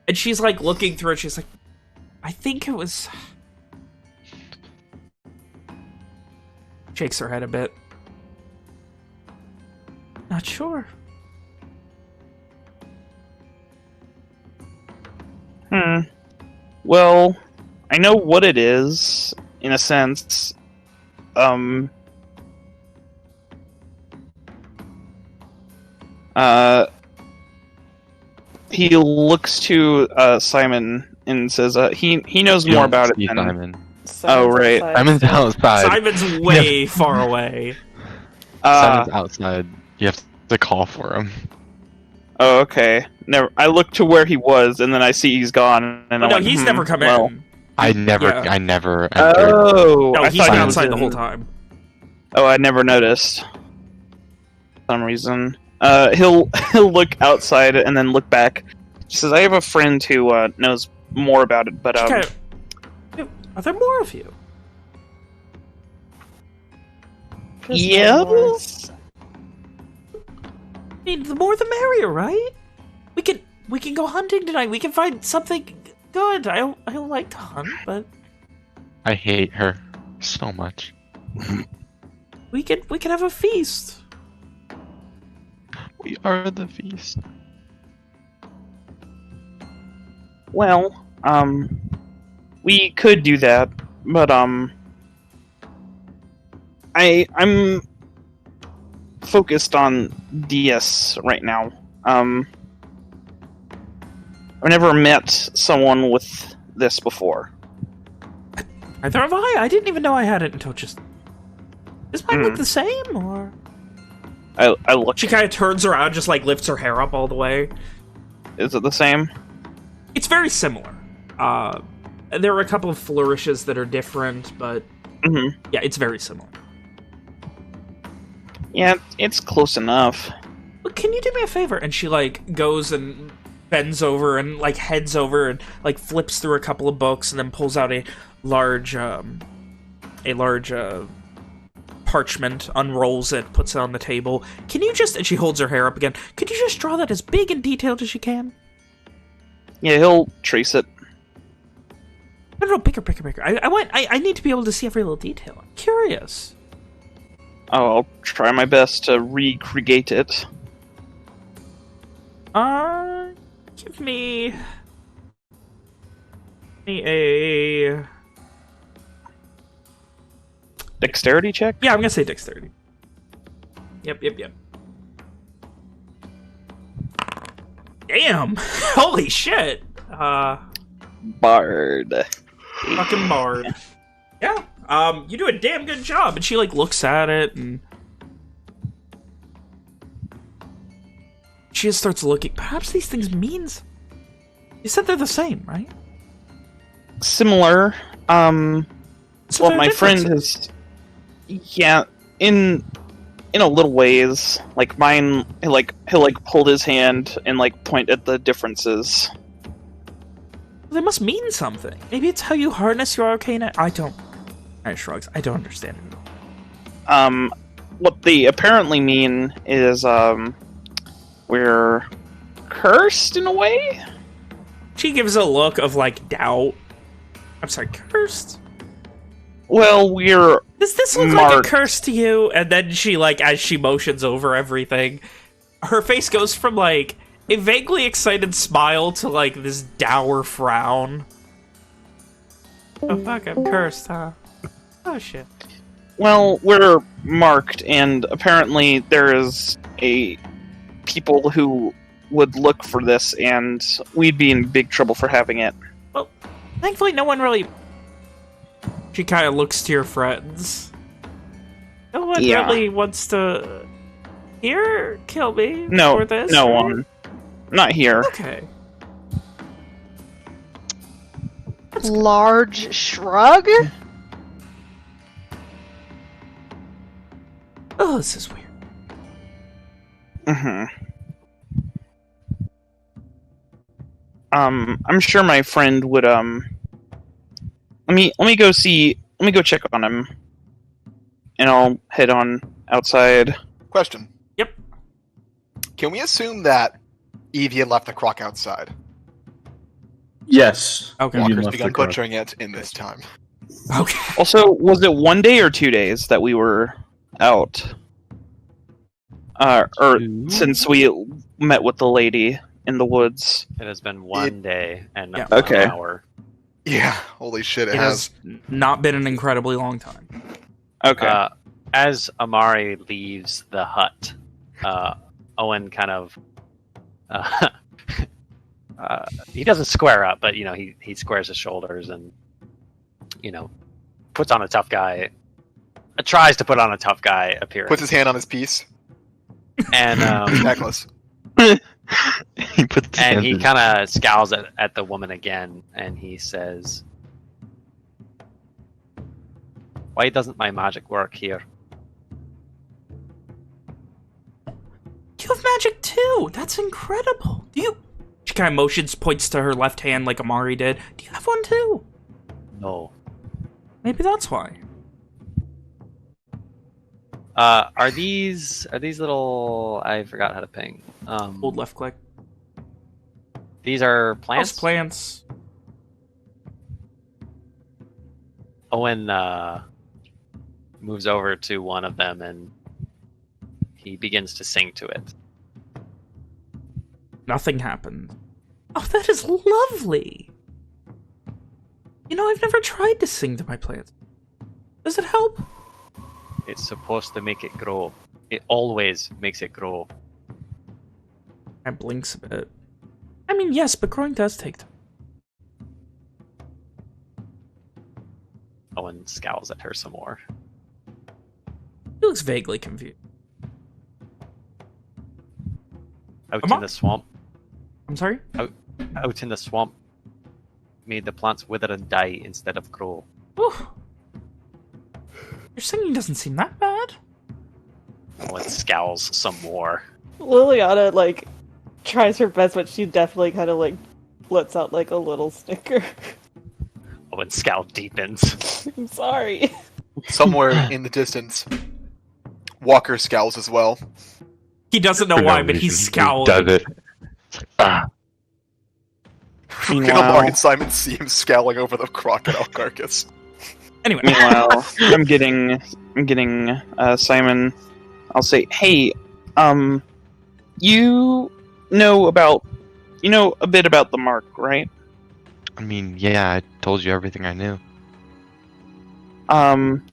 and she's like looking through it. She's like, I think it was. Shakes her head a bit. Not sure.
Well, I know what it is, in a sense. He looks to Simon and says, he knows more about it than
Simon.
Oh, right.
Simon's outside.
Simon's way far away.
Simon's outside. You have to call for him.
Oh, okay. Never. I look to where he was, and then I see he's gone. And
No, he's never come in.
I never entered.
Oh,
no,
I
he's been
thought
outside
he was
the whole
in-
time.
Oh, I never noticed. For some reason. He'll look outside and then look back. He says, "I have a friend who knows more about it, but
Okay. Are there more of you?
yes."
I mean, the more the merrier, right? We can go hunting tonight. We can find something good. I don't like to hunt, but
I hate her so much.
we can have a feast.
We are the feast.
Well, we could do that, but I'm focused on DS right now. I've never met someone with this before.
Neither have I. I didn't even know I had it until just. Does mine look the same, or?
I look.
She kind of turns around, just like lifts her hair up all the way.
Is it the same?
It's very similar. There are a couple of flourishes that are different, but yeah, it's very similar.
Yeah, it's close enough.
But can you do me a favor? And she like goes and bends over and like heads over and like flips through a couple of books and then pulls out a large parchment, unrolls it, puts it on the table. Can you just, and she holds her hair up again, could you just draw that as big and detailed as you can?
Yeah, he'll trace it.
No, bigger. I need to be able to see every little detail. I'm curious.
Oh, I'll try my best to recreate it.
Give me a
Dexterity check?
Yeah, I'm gonna say dexterity. Yep. Damn! Holy shit!
Bard.
Fucking bard. Yeah. You do a damn good job. And she like looks at it and she just starts looking. Perhaps these things means. You said they're the same, right?
Similar.
So
Well,
there are
my friend
differences.
has. Yeah, in a little ways. Like mine, he'll hold his hand and like point at the differences.
They must mean something. Maybe it's how you harness your arcane. I don't. I shrugs. I don't understand it at all.
What they apparently mean is we're cursed in a way.
She gives a look of like doubt. I'm sorry, cursed?
Well, we're
Does this look like a
marked.
curse to you? And then she like, as she motions over everything, her face goes from like a vaguely excited smile to like this dour frown. Oh fuck, I'm cursed, huh? Oh shit.
Well, we're marked, and apparently there is a people who would look for this, and we'd be in big trouble for having it.
Well, thankfully no one really She kind of looks to your friends. No one
Yeah.
really wants to kill me
No,
for this,
no
right?
one. Not here.
Okay.
Large shrug?
Oh, this is weird.
Mm-hmm. I'm sure my friend would let me go check on him. And I'll head on outside.
Question.
Yep.
Can we assume that Evie had left the croc outside?
Yes.
Okay.
You
Walker's
left
begun
the croc.
butchering it in this time.
Okay.
Also, was it 1 day or 2 days that we were out? Or since we met with the lady in the woods.
It has been 1 day and
Yeah.
1
Okay.
hour.
Yeah, holy shit, it
It
has.
has not been an incredibly long time.
Okay.
As Amari leaves the hut, Owen kind of he doesn't square up, but he squares his shoulders and puts on a tough guy. Tries to put on a tough guy appearance.
Puts his hand on his piece.
And
Necklace.
He puts his
and
hands
he
in-
kind of scowls at the woman again, and he says, "Why doesn't my magic work here?"
You have magic too. That's incredible. Do you? She kind of motions, points to her left hand like Amari did. Do you have one too?
No.
Maybe that's why.
Are these little? I forgot how to ping.
Hold left click.
These are
House
plants.
plants.
Owen moves over to one of them and he begins to sing to it.
Nothing happened. Oh, that is lovely. I've never tried to sing to my plants. Does it help?
It's supposed to make it grow. It always makes it grow.
I blinks a bit. I mean, yes, but growing does take time.
Owen scowls at her some more.
He looks vaguely confused.
Out
Am I-
in the swamp.
I'm sorry?
Out in the swamp. Made the plants wither and die instead of grow.
Ooh. Your singing doesn't seem that bad.
Owen scowls some more.
Liliana tries her best, but she definitely kind of lets out a little snicker.
Owen scowl deepens.
I'm sorry.
Somewhere in the distance, Walker scowls as well.
He doesn't know
For no
why, but
reason.
he's
He
scowling.
does it. It's like, ah.
Can
Meanwhile-
Amari and Simon see him scowling over the crocodile carcass?
Anyway.
Meanwhile, I'm getting Simon. I'll say, hey, you know a bit about the mark, right?
I mean, yeah, I told you everything I knew.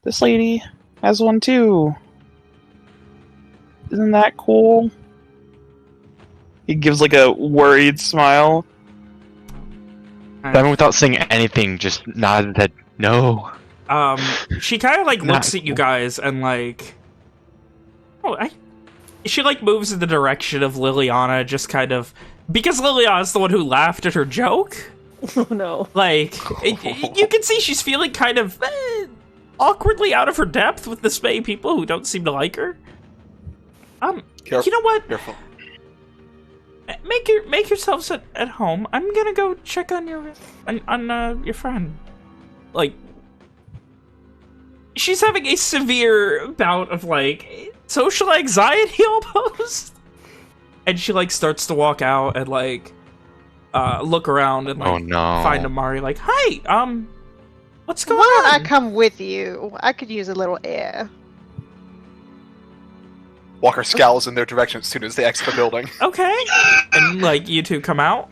This lady has one too. Isn't that cool? He gives a worried smile.
Simon, without saying anything, just nodded his head. No.
She kind of
Not
looks at you
cool.
guys and she moves in the direction of Liliana, just kind of because Liliana's the one who laughed at her joke.
Oh no.
You can see she's feeling kind of awkwardly out of her depth with this many people who don't seem to like her. You know what?
Careful.
Make yourselves at home. I'm gonna go check on your friend. She's having a severe bout of social anxiety almost, and she starts to walk out and look around and
Oh no.
find Amari. Hi, what's going
Why don't
on?
I come with you? I could use a little air.
Walker scowls in their direction as soon as they exit the building.
Okay. And you two come out.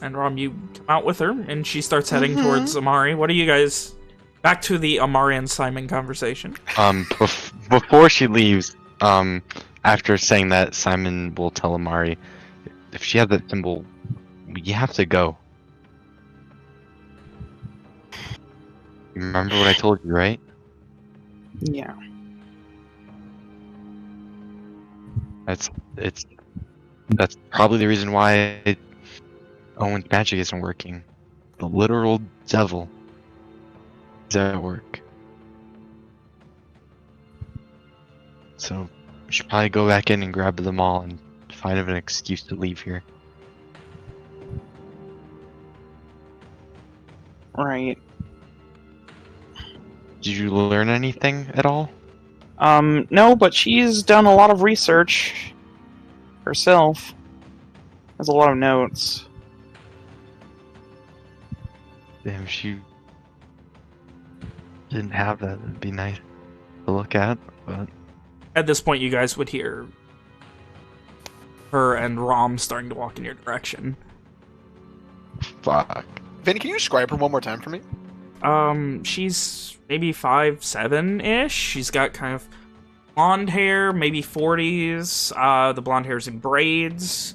And Rom, you come out with her, and she starts heading towards Amari. What are you guys... Back to the Amari and Simon conversation.
Before she leaves, after saying that, Simon will tell Amari, if she has that symbol, you have to go. You remember what I told you, right?
Yeah.
That's probably the reason why Owen's magic isn't working. The literal devil is at work. So we should probably go back in and grab them all and find an excuse to leave here.
Right.
Did you learn anything at all?
No, but she's done a lot of research herself. Has a lot of notes.
Damn, if she didn't have that, it'd be nice to look at, but...
At this point, you guys would hear her and Rom starting to walk in your direction.
Fuck.
Vin, can you describe her one more time for me?
She's maybe 5'7"-ish. She's got kind of blonde hair, maybe 40s. The blonde hair's in braids.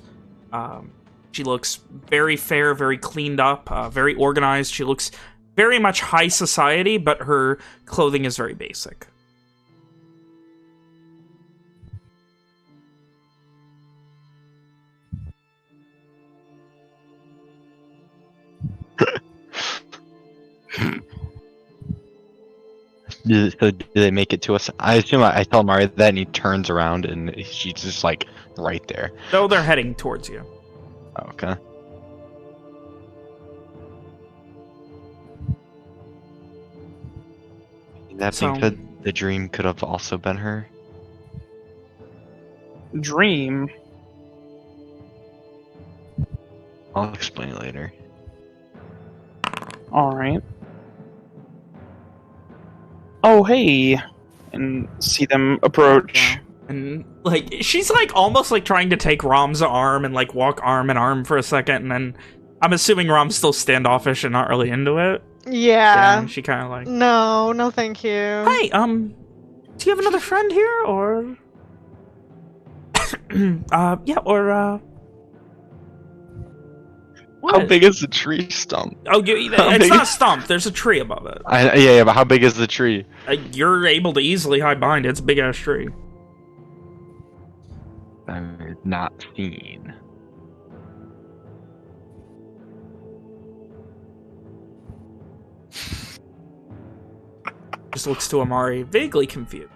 She looks very fair, very cleaned up, very organized. She looks very much high society, but her clothing is very basic.
So did they make it to us? I assume I tell Mario that, and he turns around, and she's just, like, right there.
No, they're heading towards you.
Okay. That being said, the dream could have also been her.
Dream?
I'll explain it later.
Alright. Oh, hey! And see them approach.
Yeah. And, like, she's, like, almost, like, trying to take Rom's arm and, like, walk arm in arm for a second, and then I'm assuming Rom's still standoffish and not really into it.
Yeah.
She kind of, like...
No, thank you.
Hey, do you have another friend here, or... yeah, or,
How big is the tree stump?
Oh, it's not a stump. There's a tree above it.
Yeah, but how big is the tree?
You're able to easily hide behind it. It's a big-ass tree.
I'm not seen.
Just looks to Amari, vaguely confused.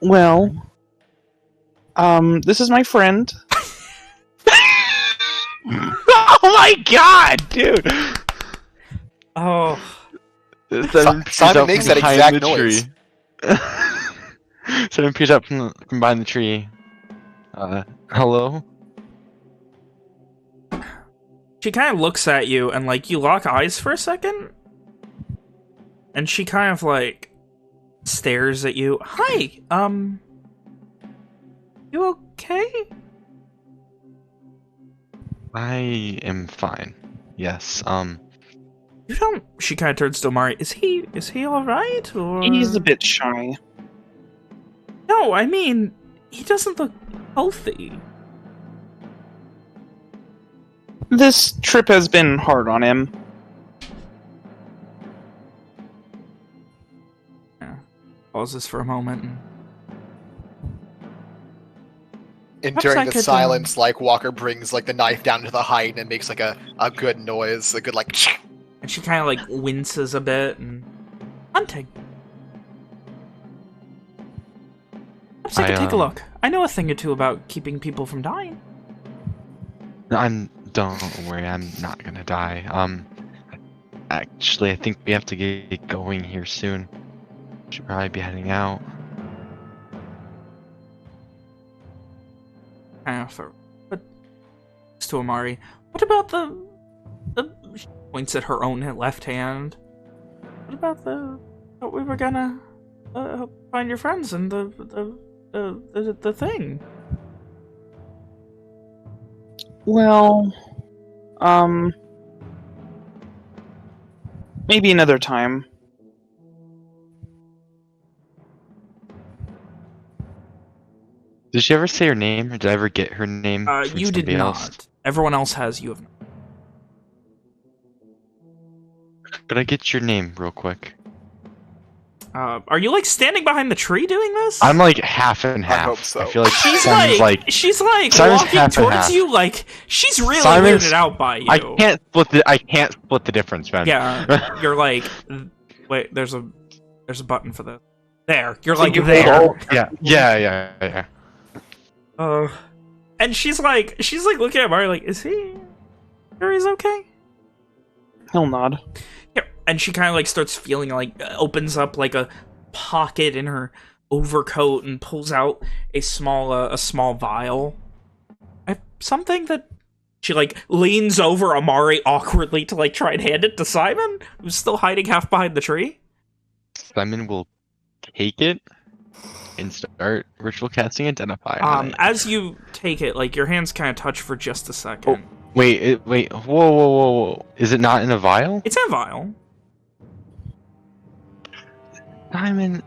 Well, this is my friend.
Oh my god, dude!
Oh.
Simon makes that exact noise.
Simon peers up from behind the tree. Hello?
She kind of looks at you, and, like, you lock eyes for a second? And she kind of, like, stares at you. Hi, you okay?
I am fine. Yes,
You don't... She kind of turns to Amari. Is he alright, or...
He's a bit shy.
No, I mean, he doesn't look healthy.
This trip has been hard on him.
Yeah. Pauses for a moment.
And
Perhaps
during
I
the
could,
silence, like, Walker brings, like, the knife down to the height and makes, like, a good noise. A good, like...
And she kind of, like, winces a bit and... Hunting. Perhaps I could take a look. I know a thing or two about keeping people from dying.
Don't worry, I'm not gonna die. Actually, I think we have to get going here soon. Should probably be heading out.
But to Amari, what about the she points at her own left hand. What about what we were gonna find your friends and the thing?
Well, maybe another time.
Did she ever say her name, or did I ever get her name? From
You did
somebody
not.
else?
Everyone else has, you have not.
Could I get your name real quick?
Are you like standing behind the tree doing this?
I'm like half and half.
I hope so.
I feel like
She's
Simon's
she's like
Simon's
walking
half and
towards
half.
you like she's really
Simon's-
weirded out by you.
I can't split the difference, man.
Yeah, you're like, wait, there's a button for this. There, you're
So
like
you
there.
yeah.
And she's like looking at Mario like, is he sure he's okay?
He'll nod.
Yeah. And she kind of like starts feeling like opens up like a pocket in her overcoat and pulls out a small vial. Something that she like leans over Amari awkwardly to like try and hand it to Simon, who's still hiding half behind the tree.
Simon will take it and start ritual casting Identify on it.
As you take it, like your hands kind of touch for just a second.
Wait, whoa. Is it not in a vial?
It's in a vial.
Simon,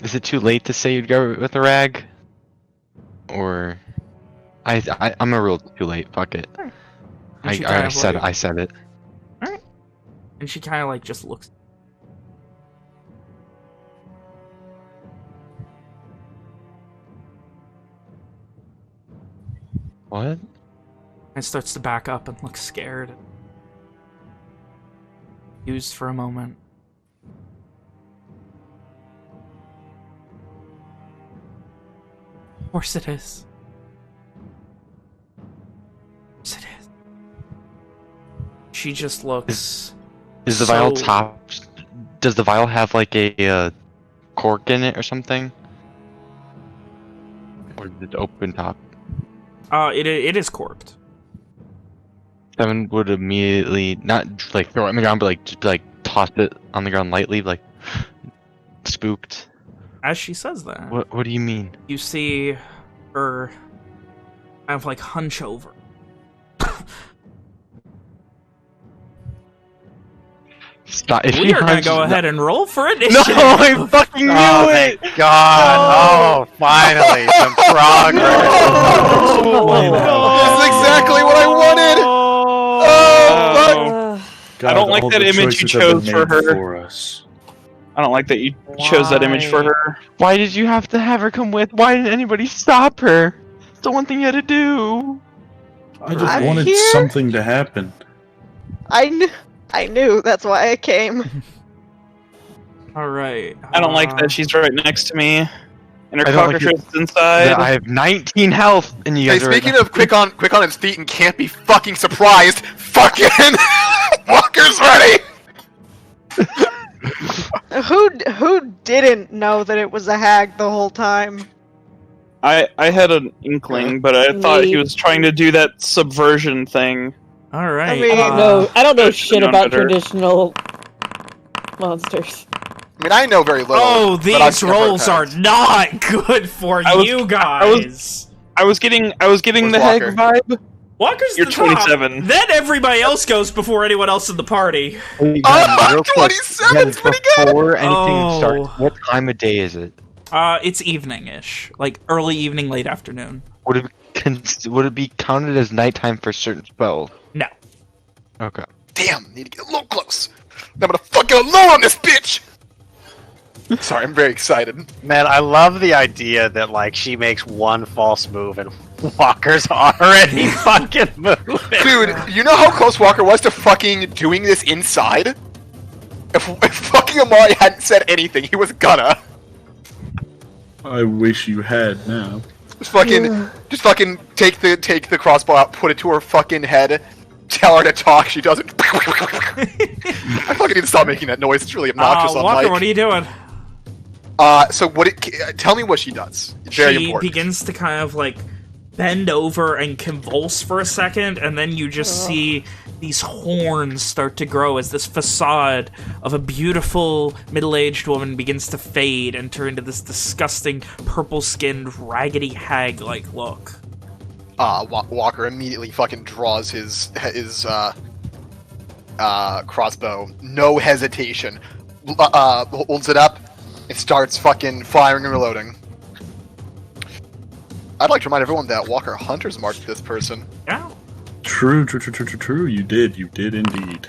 is it too late to say you'd go with a rag? Or I'm a real too late. Fuck it.
And she
I
kind of
said it.
All right. And she kind of like just looks.
What?
And starts to back up and look scared. Used for a moment. Of course it is. Of course it is. She just looks.
Is the vial topped? Does the vial have like a cork in it or something? Or is it open top?
It is corked.
Simon would immediately not like throw it on the ground, but like just like toss it on the ground lightly, like spooked.
As she says that,
What do you mean?
you see her kind of like hunch over.
Stop! If
We
she
are gonna
hunches-
go ahead and roll for
No,
initiative.
I fucking knew
Oh,
it.
thank God! Oh, finally, some progress.
This is exactly what I wanted! Oh, fuck!
God,
I don't like
all
that
the
image you
choices have been
chose for
made
her.
For us.
I don't like that you chose that image for her.
Why did you have to have her come with? Why didn't anybody stop her? It's the one thing you had to do.
I just
I'm
wanted
here.
something to happen.
I knew. That's why I came.
All right.
I don't like that she's right next to me, and her
I don't like
cockatrice inside.
I have 19 health, and you
Hey,
guys are
speaking of quick on his feet and can't be fucking surprised, fucking Walker's ready!
Who didn't know that it was a hag the whole time?
I had an inkling, but I thought he
Me.
was trying to do that subversion thing.
All right.
I mean,
I don't know shit about
Monitor.
traditional monsters.
I mean, I know very little.
Oh,
but I've
these
seen her
rolls are
parents.
not good for
I was-
you
I
guys.
I was getting the
Where's
hag
Walker?
vibe.
Walker's
You're
the top.
27.
Then everybody else goes before anyone else in the party.
Oh, 27 's pretty good!
Before anything
Oh.
starts, what time of day is it?
It's evening-ish, like early evening, late afternoon.
Would it be counted as nighttime for certain spells?
No.
Okay.
Damn, need to get a little close. I'm gonna fucking alone on this bitch! Sorry, I'm very excited.
Man, I love the idea that like she makes one false move and Walker's already fucking moving.
Dude, you know how close Walker was to fucking doing this inside? If fucking Amari hadn't said anything, he was gonna.
I wish you had now.
Just fucking take the crossbow out, put it to her fucking head, tell her to talk, she doesn't. I fucking need to stop making that noise, it's really obnoxious on
Walker,
mic.
what are you doing?
So tell me what she does. It's very
She
important.
begins to kind of like bend over and convulse for a second, and then you just see these horns start to grow as this facade of a beautiful middle-aged woman begins to fade and turn into this disgusting purple-skinned raggedy hag-like look.
Walker immediately fucking draws his crossbow, no hesitation, holds it up, and starts fucking firing and reloading. I'd like to remind everyone that Walker Hunters marked this person.
Yeah.
True. You did indeed.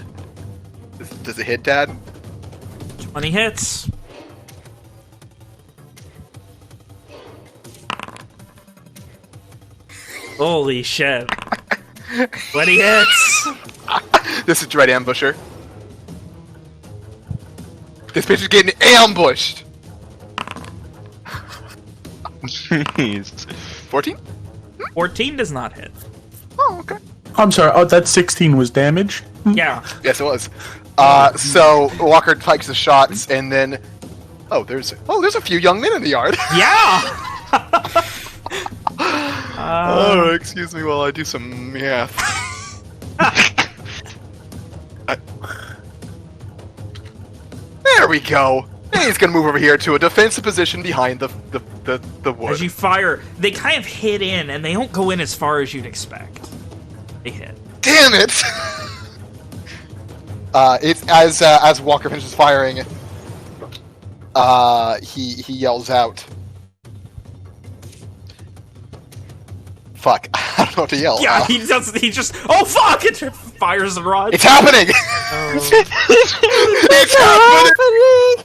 Does it hit, Dad?
20 hits. Holy shit. 20 hits.
This is Dread Ambusher. This bitch is getting ambushed.
Jeez.
14?
14 does not hit.
Oh, okay.
I'm sorry. Oh, that 16 was damage.
Yeah.
Yes, it was. So Walker takes the shots, and then there's a few young men in the yard.
Yeah.
Oh, excuse me while I do some math. There we go. And he's gonna move over here to a defensive position behind the wood.
As you fire, they kind of hit in, and they don't go in as far as you'd expect. They hit.
Damn it! It's as Walker finishes firing, he yells out, "Fuck!" I don't know what to yell.
Yeah, he just. Oh fuck! It fires the rod.
It's happening. It's happening.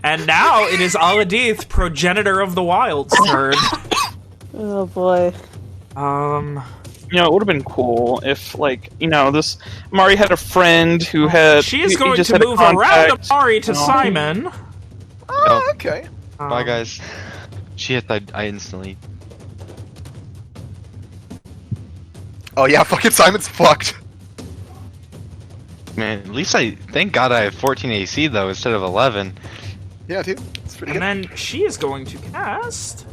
And now it is Aladith, progenitor of the Wild's turn.
Oh boy.
You know, it would have been cool if, like, you know, this Mari had a friend who had.
She is
he
going
just
to
had a
move around
contact.
Amari to Simon.
Oh, okay.
Bye, guys. She hit I instantly.
Oh yeah, fucking Simon's fucked.
Man, at least thank God I have 14 AC though instead of 11.
Yeah, dude. It's pretty
And
good.
then she is going to cast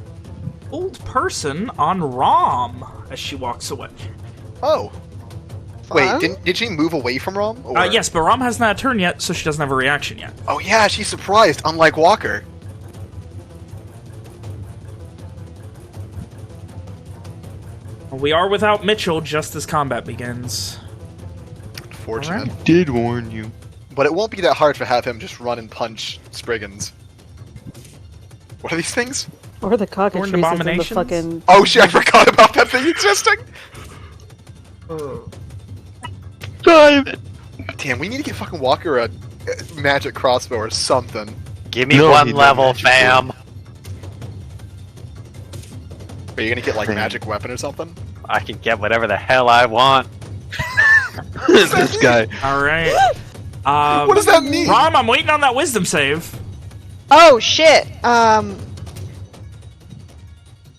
Old Person on Rom as she walks away.
Oh. Wait, did she move away from Rom? Or...
Yes, but Rom hasn't had a turn yet, so she doesn't have a reaction yet.
Oh yeah, she's surprised, unlike Walker.
We are without Mitchell just as combat begins.
Unfortunate.
I did warn you.
But it won't be that hard to have him just run and punch Spriggans. What are these things?
Or the cockatrices in the
abominations?
fucking...
Oh shit, I forgot about that thing existing! Damn, we need to get fucking Walker a magic crossbow or something.
Give me one level, fam.
Are you gonna get like magic weapon or something?
I can get whatever the hell I want.
This guy.
Alright.
What does that mean?
Rom, I'm waiting on that wisdom save.
Oh shit.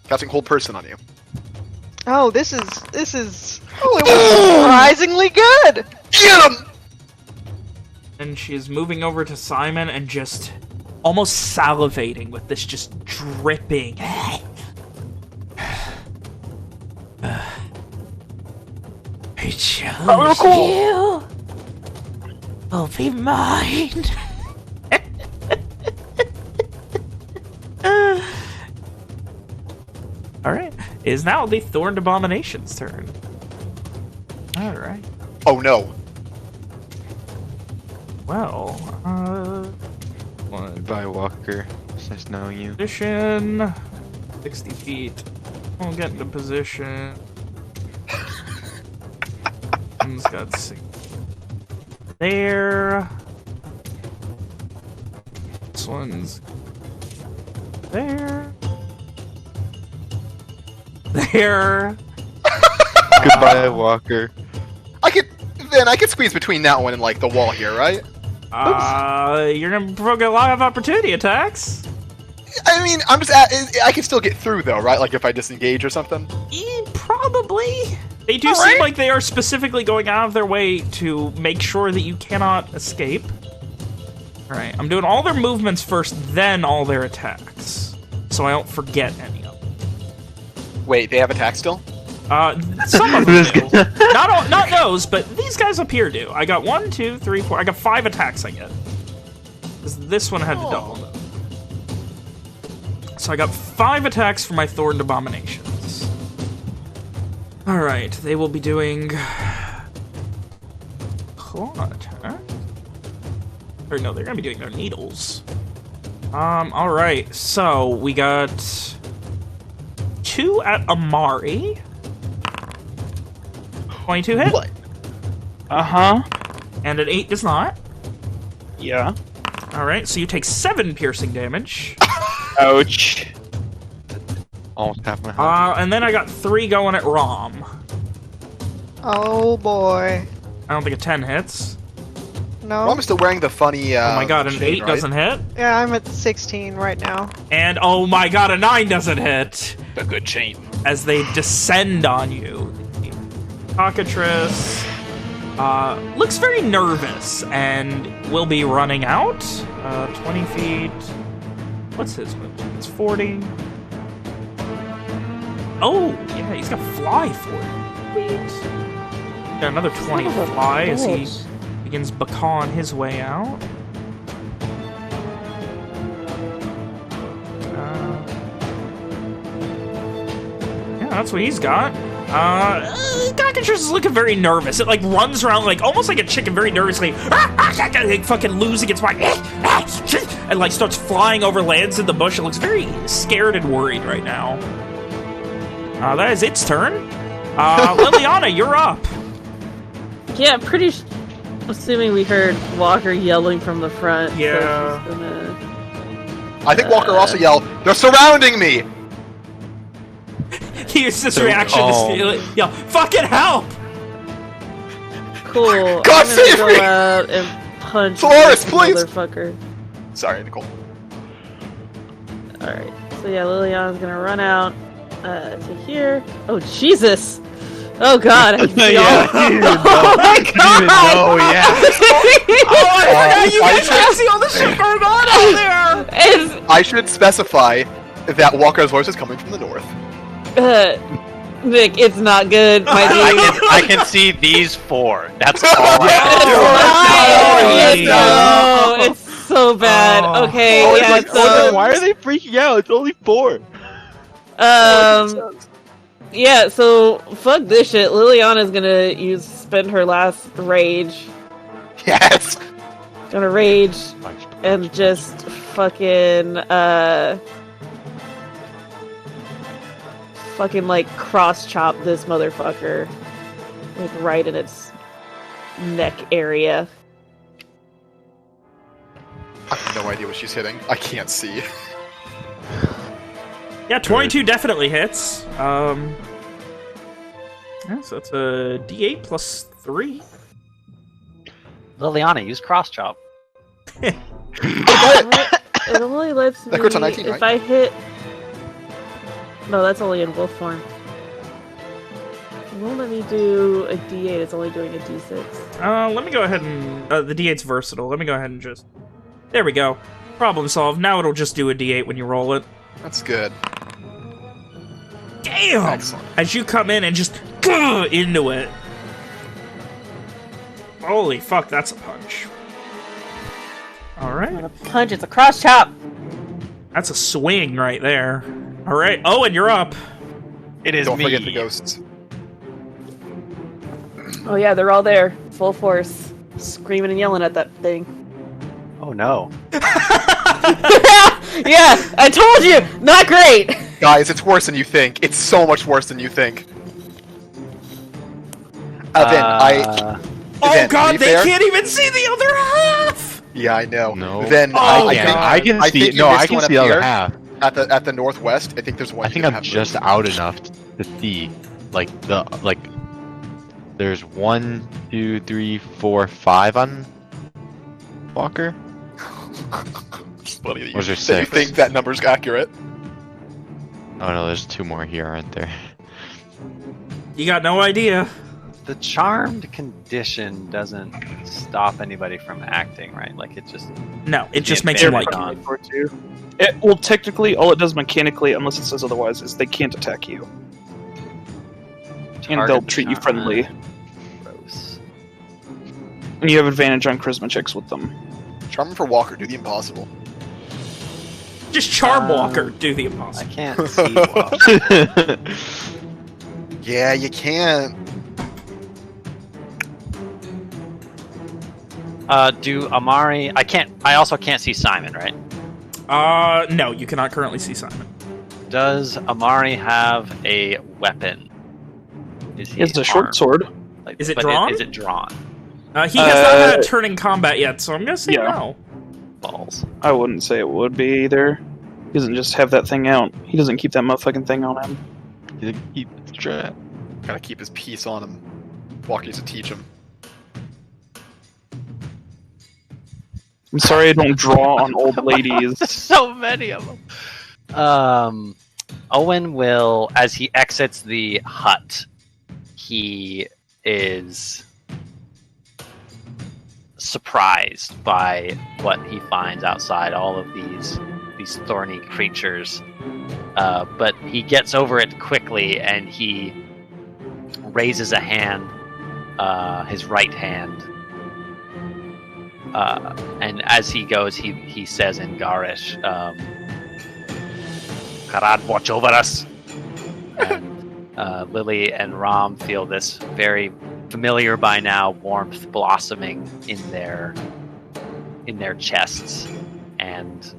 Casting hold person on you.
Oh, this is. Oh, it was surprisingly good.
Get him!
And she's moving over to Simon and just almost salivating with this just dripping. I chose you. Will be mine. Alright. It is now the Thorned Abomination's turn. Alright.
Oh no.
Well,
Bye, Walker. It's nice knowing you.
position. 60 feet. I'll get into position. One's got 6. There. This one's there. There.
Goodbye, Walker.
I could squeeze between that one and like the wall here, right?
You're gonna provoke a lot of opportunity attacks.
I mean, I can still get through though, right? Like if I disengage or something.
Probably. They do seem like they are specifically going out of their way to make sure that you cannot escape. Alright, I'm doing all their movements first, then all their attacks. So I don't forget any of them.
Wait, they have attack still?
Some of them do. Not those, but these guys up here do. I got 1, 2, 3, 4. I got 5 attacks I get. This one had to double them. So I got 5 attacks for my Thorned Abominations. Alright, they will be doing claw attack. Or no, they're gonna be doing their needles. Alright, so we got 2 at Amari. 22 hit.
What?
Uh-huh.
And an 8 does not.
Yeah.
Alright, so you take 7 piercing damage.
Ouch.
Almost half my health.
And then I got 3 going at Rom.
Oh boy.
I don't think a 10 hits.
No.
I'm still wearing the funny.
Oh my god, an
chain,
8
right?
doesn't hit.
Yeah, I'm at 16 right now.
And oh my god, a 9 doesn't hit.
A good chain.
As they descend on you. Cockatrice looks very nervous and will be running out. 20 feet. What's his move? It's 40. Oh, yeah, he's got fly 40. Sweet. Got another 20
Son of a
fly as he
bitch.
begins becawn his way out. Yeah, that's what he's got. Cockatrice is looking very nervous. It like runs around like almost like a chicken, very nervously, like fucking losing its mind, and like starts flying over, lands in the bush. It looks very scared and worried right now. That is its turn. Liliana, you're up.
Yeah, assuming we heard Walker yelling from the front. so
Yeah.
she's gonna-
I think Walker also yelled, "They're surrounding me!"
He used this
So
reaction to yell, "Fucking help!"
Cool.
God
I'm gonna
save
go
me!
out and punch
Solaris,
this
please!
motherfucker.
Sorry, Nicole.
Alright. So yeah, Liliana's gonna run out to here. Oh Jesus! Oh god, I can see
Yeah,
all-
you didn't know.
Oh my
You didn't
god!
even know, yeah.
Oh, I forgot you
I
guys
should-
can see all the shit going on out there!
It's,
I should specify that Walker's voice is coming from the north.
Nick, it's not good, my dude.
I can see these 4. That's all I
It's
Yeah.
not. It's so bad.
Oh.
Okay,
Oh, it's
yeah,
like,
so
Why are they freaking out? It's only 4.
yeah, so fuck this shit. Liliana's gonna spend her last rage.
Yes!
Gonna rage and just fucking like cross chop this motherfucker. Like right in its neck area.
I have no idea what she's hitting. I can't see.
Yeah, 22 definitely hits. Yeah, so that's a D8 plus 3.
Liliana, use cross chop.
It only lets me
That crits on 19,
if
right?
I hit. No, that's only in wolf form. It won't let me do a D8. It's only doing a D6.
Let me go ahead and... the D8's versatile. Let me go ahead and just... There we go. Problem solved. Now it'll just do a D8 when you roll it.
That's good.
Damn!
Excellent.
As you come in and just into it. Holy fuck, that's a punch. Alright.
Not a punch. It's a cross chop.
That's a swing right there. Alright. Oh, and you're up.
It is
Don't
me.
forget the ghosts.
Oh yeah, they're all there, full force, screaming and yelling at that thing.
Oh no.
Yeah, I told you, not great.
Guys, it's worse than you think. It's so much worse than you think. Then
Oh
Then, to
god,
be
they
fair-
can't even see the other half!
Yeah, I know.
No.
Then
Oh,
I
yeah,
think
I can
I
see.
think you
No,
missed
I can
one
see
up
the other
here.
half.
at the northwest. I think there's one.
I think
you
I'm
have
just
moved.
out enough to see, like there's 1, 2, 3, 4, 5 on Walker.
It's funny that you,
Was there
that you
6?
think that number's accurate.
Oh no, there's 2 more here, aren't there?
You got no idea.
The charmed condition doesn't stop anybody from acting, right? Like it just
No, it just
Yeah,
makes you
fair
like
enough.
you.
Well, technically, all it does mechanically, unless it says otherwise, is they can't attack you. And they'll
target
treat you
charm.
friendly.
Gross.
And you have advantage on charisma checks with them.
Charming for Walker, do the impossible.
Just Charm Walker, do the
I
impossible.
can't see well.
Yeah, you can.
Do Amari? I also can't see Simon, right?
No, you cannot currently see Simon.
Does Amari have a weapon? Is he
It's a short
armed?
sword.
Like,
Is it
but
drawn?
Is it drawn?
He has not had a turn in combat yet, so I'm gonna say
Yeah.
no.
Balls.
I wouldn't say it would be either. He doesn't just have that thing out. He doesn't keep that motherfucking thing on him.
He's like, "Eat the strap."
Gotta keep his piece on him. Walker used to teach him.
I'm sorry I don't draw on old ladies.
So many of them. Owen will, as he exits the hut, he is surprised by what he finds outside. All of these thorny creatures, but he gets over it quickly, and he raises a hand, his right hand. And as he goes, he says in Garish, Karad, watch over us. And Lily and Ram feel this very familiar by now warmth blossoming in their chests. And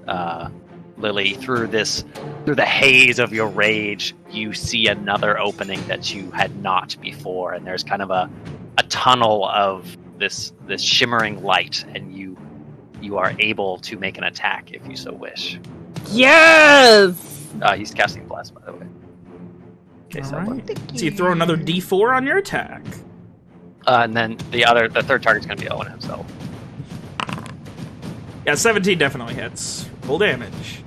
Lily, through the haze of your rage, you see another opening that you had not before, and there's kind of a tunnel of this shimmering light, and you are able to make an attack if you so wish.
Yes!
He's casting bless, by the way. Okay, so
Alright. So you throw another D4 on your attack.
and then the third target's going to be Owen himself.
Yeah, 17 definitely hits. Full damage.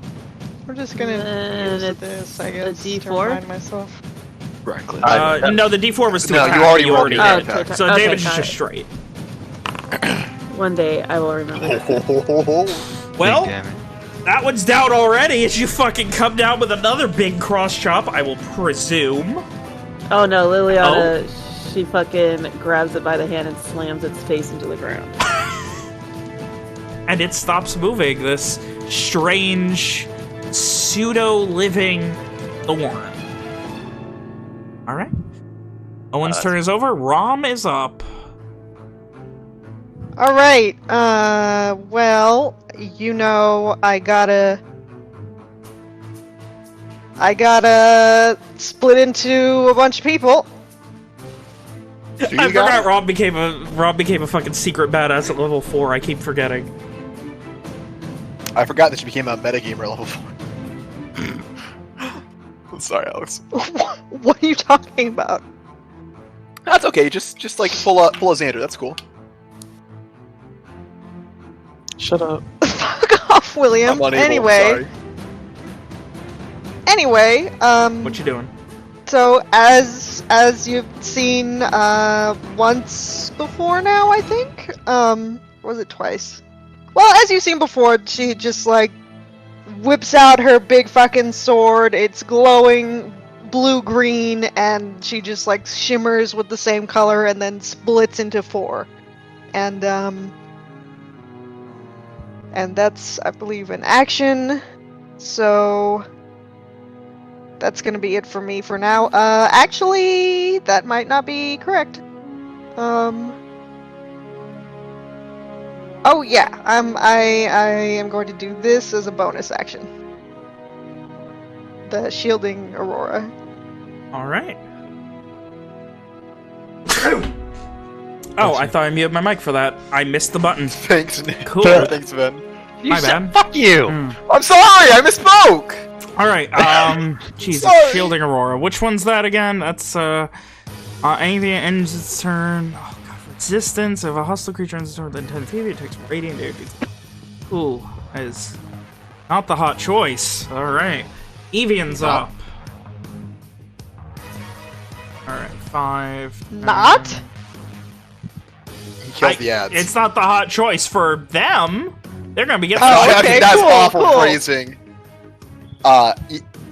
We're just gonna
And
use
it's
this, I
a
guess, to
D4?
remind myself.
Reckless.
No, the D4 was to
No, you
attack.
already
You
rolled your
did.
attack.
So
Okay,
damage is
got
just
it.
straight.
One day I will remember that.
Well,
Big damage.
that one's down already as you fucking come down with another big cross chop, I will presume.
Oh no, Liliana, she fucking grabs it by the hand and slams its face into the ground.
And it stops moving, this strange, pseudo-living thorn. Alright. Owen's turn is over. Rom is up.
Alright, well, you know, I gotta split into a bunch of people.
I forgot Rob became a fucking secret badass at level 4. I keep forgetting.
I forgot that you became a metagamer level 4. I'm sorry, Alex.
What are you talking about?
That's okay. Just like pull a Xander. That's cool.
Shut up.
Fuck off, William.
I'm unable,
Anyway,
What you doing?
so as you've seen once before now, I think. Or was it twice? Well, as you've seen before, she just like whips out her big fucking sword. It's glowing blue-green, and she just like shimmers with the same color and then splits into 4. And that's, I believe, an action. So that's gonna be it for me for now. Actually, that might not be correct. Oh yeah, I am going to do this as a bonus action. The shielding Aurora.
Alright. Oh, I thought I muted my mic for that. I missed the button.
Thanks, Nick.
Cool.
Thanks, Ben.
You
My
said,
bad.
fuck you!
I'm sorry. I misspoke.
Alright, Jesus,
Sorry.
shielding Aurora. Which one's that again? That's, anything that ends its turn. Oh, God. Resistance. If a hostile creature ends its turn within 10 feet, it takes radiant damage. Ooh, that is not the hot choice. Alright. Evian's up. Alright, 5. 10.
Not?
He kills the ads.
It's not the hot choice for them. They're gonna be getting
Oh,
fucked.
okay,
that's
cool,
awful
cool.
phrasing. I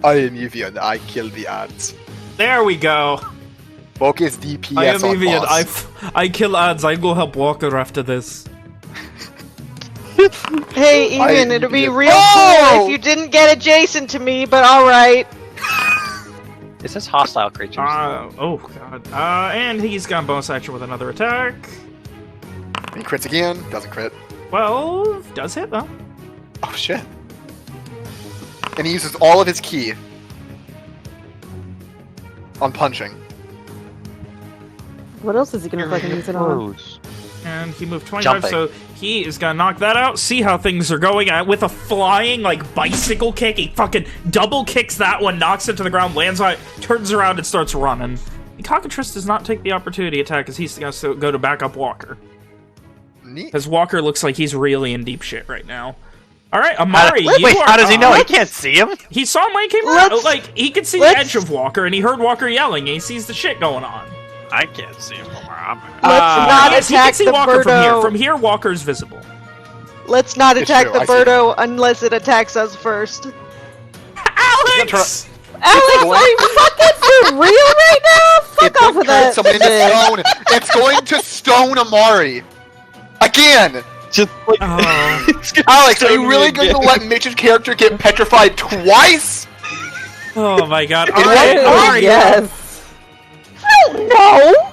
am Evian. I kill the ads.
There we go.
Focus DPS
I am
on
Evian.
boss.
I kill ads. I go help Walker after this.
Hey,
I
Evian,
am
it'd be
Evian.
real
Oh!
cool if you didn't get adjacent to me, but alright.
Is this hostile creatures?
Oh god. And he's got bonus action with another attack.
He crits again. Doesn't crit.
12 does hit though.
Oh shit. And he uses all of his key. On punching.
What else is he gonna fucking use it on?
And he moved 25,
Jumping.
so he is gonna knock that out. See how things are going with a flying, like, bicycle kick. He fucking double kicks that one, knocks it to the ground, lands on it, turns around, and starts running. The cockatrice does not take the opportunity attack because he's gonna go to back up Walker.
Neat.
Because Walker looks like he's really in deep shit right now. All right, Amari, you
Wait,
are
how does he know?
up.
He can't see him?
He saw him when he came out. Like, he could see the edge of Walker, and he heard Walker yelling, and he sees the shit going on.
I can't see him from where I'm
Let's not
Yes, he
attack
can see
the
Walker from here.
Birdo.
From here, Walker's visible.
Let's not
It's
attack
true,
the
I see.
Birdo unless it attacks us first.
Alex!
Alex, are you fucking for real right now? Fuck off with that
Someone into
shit.
stone. It's going to stone Amari. Again.
Just like
Alex, are you really going to let Mitch's character get petrified twice?
Oh my god.
It
Alright,
won't-
Amari.
Yes. I don't know.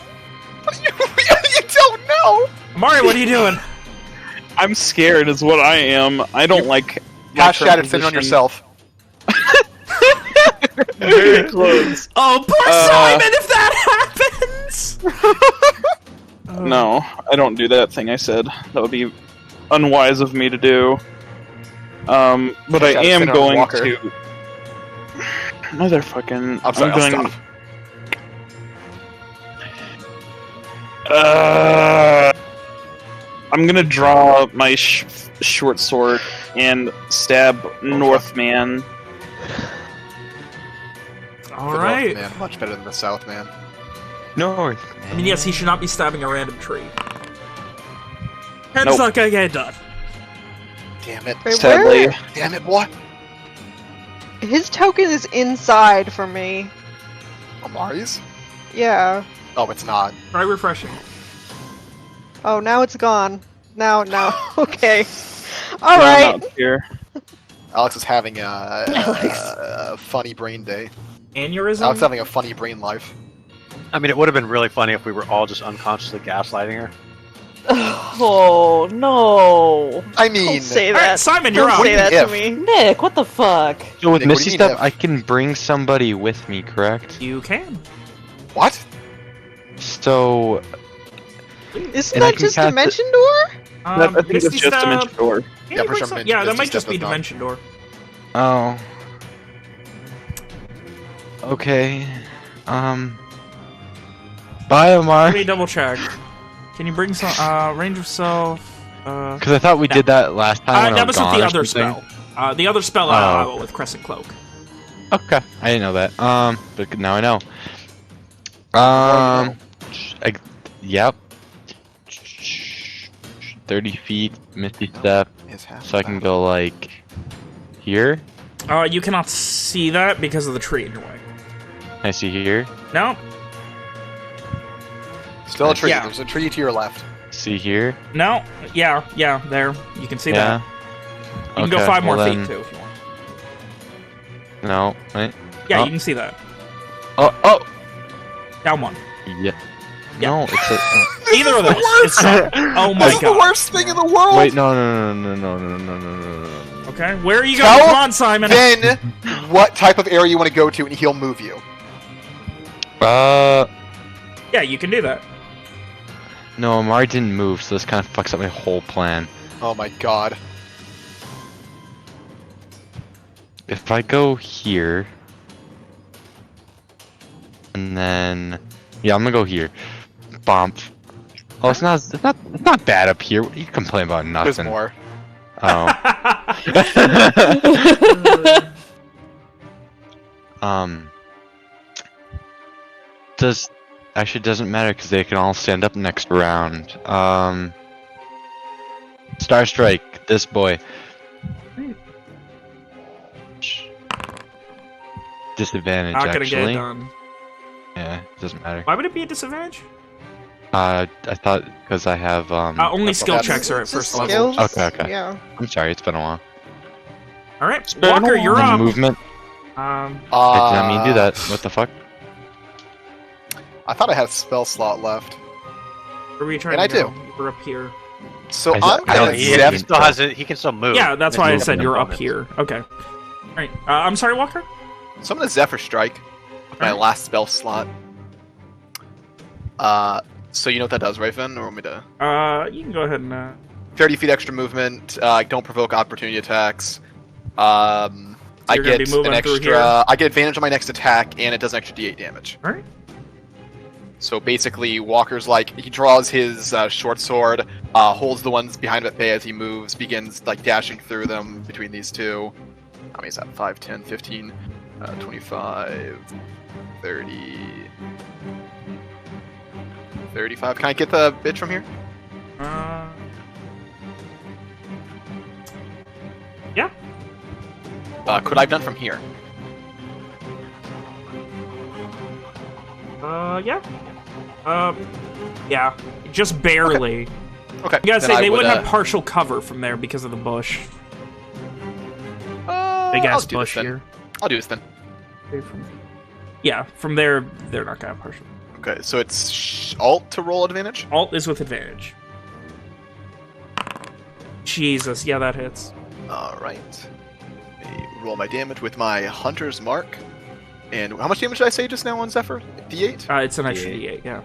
You don't know.
Amari, what are you doing?
I'm scared, is what I am. I don't like. my
Cash
current
out and sit on
position.
yourself.
Very close.
Oh, poor Simon, if that happens!
No, I don't do that thing I said. That would be unwise of me to do. But I
Cash out and
am
sit on
going
Walker.
to. Motherfucking.
I'm sorry, I'll
going.
stop.
I'm gonna draw my short sword and stab Northman.
Alright.
Man, much better than the South, man.
North.
I mean, yes, he should not be stabbing a random tree. And it's
Nope.
not gonna get done.
Damn it.
Wait,
Sadly,
where?
Damn it, what?
His token is inside for me.
Amari's?
Yeah.
Oh, it's not.
Try refreshing.
Oh, now it's gone. Now. Okay.
no,
Alright.
not here.
Alex is having a funny brain day.
Aneurysm?
Alex is having a funny brain life.
I mean, it would have been really funny if we were all just unconsciously gaslighting her.
Oh no,
I mean,
Don't say
Alright,
that.
Simon, you're
Don't
up.
say that
If.
to me.
Nick, what the fuck?
So with
Nick, what do
Misty
you mean
Step,
if?
I can bring somebody with me, correct?
You can.
what?
So
Isn't
And I
that
can
just
cast it-
Dimension Door?
I think
Misty
that's just
Step-
Dimension Door.
Can
Yeah,
you
for
bring
sure,
some- yeah, that
Misty
might
Step
just be
does not.
Dimension Door.
oh, okay. Bye, Omar.
Let me double check. Can you bring some, range of self,
Because I thought we did that last time. when I
that was with
gone
the
or
other
something.
spell. The other spell,
Oh.
with Crescent Cloak.
Okay, I didn't know that. But now I know. Yep. 30 feet, Misty Step,
Is half
so I can go like here.
You cannot see that because of the tree in your way.
Can I see here?
No,
Still a tree.
Yeah.
There's a tree to your left.
See here?
no, yeah, there. You can see
Yeah.
that. You can go
Okay,
5 more
well
feet
then-
too if you want.
No, right?
Yeah,
Oh.
you can see that.
Oh!
Down 1.
Yeah.
Yeah.
No, it's a.
Either of those. It's oh my
It's the
god.
worst thing in the world.
Wait, no.
Okay, where are you going?
Tell
Come on, Simon.
Then, what type of area you want to go to, and he'll move you.
Yeah, you can do that.
No, Amari didn't move, so this kind of fucks up my whole plan.
Oh my god.
If I go here, and then yeah, I'm gonna go here. Bomp. Oh, it's not bad up here. You complain about
There's
nothing.
more.
Oh. Doesn't matter because they can all stand up next round. Star Strike, this boy. Disadvantage,
Not gonna
actually.
get done.
Yeah, doesn't matter.
Why would it be a disadvantage?
I thought because I have
Only skill
that's-
checks are at
It's just
first level.
skills.
Okay.
Yeah.
I'm sorry, it's been a while.
All right, Walker, you're
And
up.
movement. I did not mean to do that. What the fuck?
I thought I had a spell slot left.
Where were you trying
And
to
I
go? We're up here.
So
I
I'm
don't
gonna
He,
Yeah,
he still has it. He can still move.
Yeah, that's why I
Move
said
in
you're up
bonus.
here. Okay. All right. I'm sorry, Walker.
So I'm gonna Zephyr Strike. My last spell slot. So you know what that does, right, Finn? Or want me to?
You can go ahead and.
30 feet extra movement. Don't provoke opportunity attacks.
you're
I
gonna
get
be moving
an
through
extra.
here?
I get advantage on my next attack, and it does an extra D8 damage.
All right.
So basically, Walker's like he draws his short sword, holds the ones behind him at bay as he moves, begins like dashing through them between these two. How many is that? 5, 10, 15, 25, 30, 35. Can I get the bitch from here?
Yeah.
Could I have done from here?
Yeah. Yeah. Just barely.
Okay.
You gotta
then
say,
I
they
would,
wouldn't have partial cover from there because of the bush. Big
I'll
ass
do this
bush
then.
here.
I'll do this then.
Yeah, from there, they're not gonna have partial.
Okay, so it's Alt to roll advantage?
Alt is with advantage. Jesus, yeah, that hits.
Alright. Roll my damage with my Hunter's Mark. And how much damage did I say just now on Zephyr? D8?
It's an extra D8, yeah.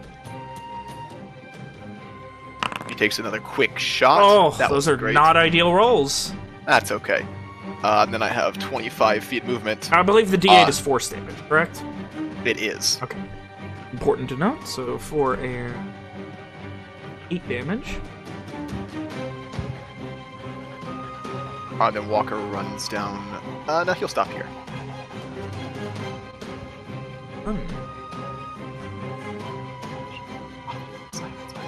He takes another quick shot.
Oh,
That
those
was
are
great.
not ideal rolls.
That's okay. And then I have 25 feet movement.
I believe the D8 is force damage, correct?
It is.
Okay. Important to note. So for a 8 damage.
Then Walker runs down. No, he'll stop here.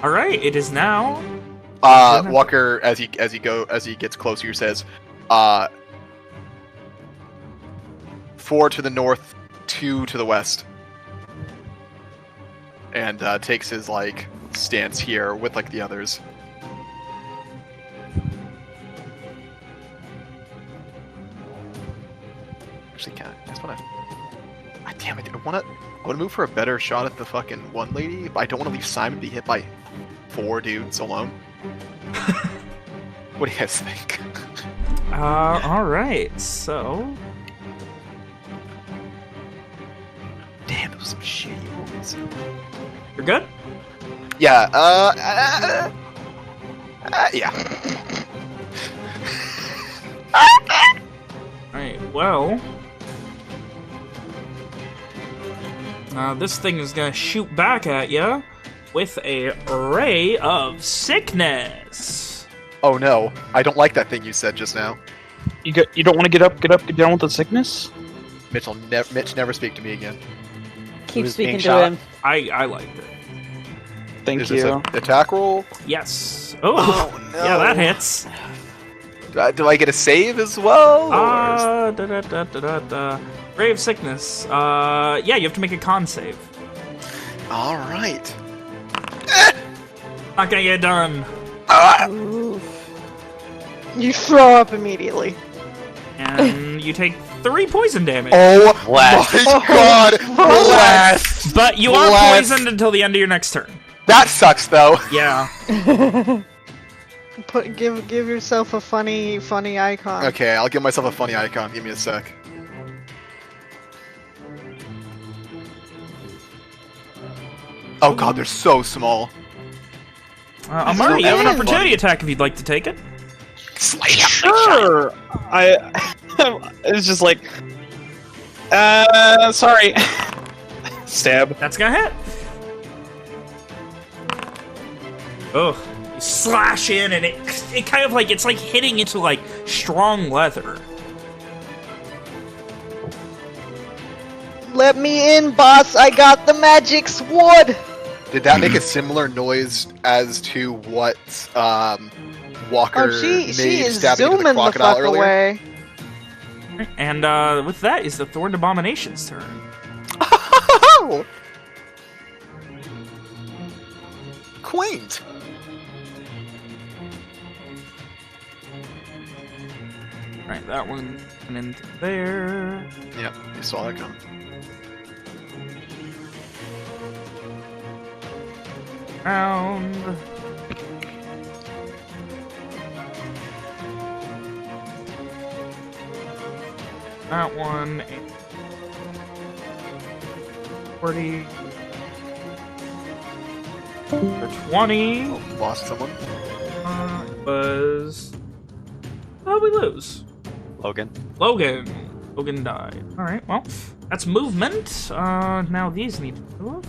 All right, it is now.
Walker, as he gets closer, says, 4 to the north, 2 to the west, and takes his like stance here with like the others. Actually, that's what I. Damn it! I want to move for a better shot at the fucking one lady, but I don't want to leave Simon to be hit by 4 dudes alone. What do you guys think?
All right, so.
Damn, those were some shitty rolls.
You're good?
Yeah, yeah.
Alright, well. This thing is gonna shoot back at you with a ray of sickness.
Oh no, I don't like that thing you said just now.
You don't want to get down with the sickness?
Mitch never speak to me again.
Keep
Who's being
speaking to
shot?
him.
I liked it.
Thank
Is this
you.
an attack roll?
Yes. Oh,
no.
yeah, that hits.
Do I get a save as well?
Ray of sickness. Yeah, you have to make a con save.
All right.
Not gonna get done.
You throw up immediately.
And you take 3 poison damage.
Oh
Blast.
my god! Blast!
But you are
Blast.
poisoned until the end of your next turn.
That sucks though.
Yeah.
Give yourself a funny icon.
Okay, I'll give myself a funny icon. Give me a sec. Oh god, they're so small.
Amari, you have an opportunity attack if you'd like to take it.
Sure. It's just like, sorry. Stab.
That's gonna hit. Ugh. You slash in and it kind of like, it's like hitting into like strong leather.
Let me in, boss. I got the magic sword.
Did that make a similar noise as to what Walker
She
made
is
stabbing into
zooming
the
the
crocodile
fuck
earlier?
away.
And with that is the Thorned Abomination's turn.
Quaint.
Alright, that one went into there.
Yep, you saw that come.
Round. That one. 40. For 20.
Oh, lost someone.
Was. Oh, we lose.
Logan.
Logan died. Alright, well, that's movement. Now these need to move.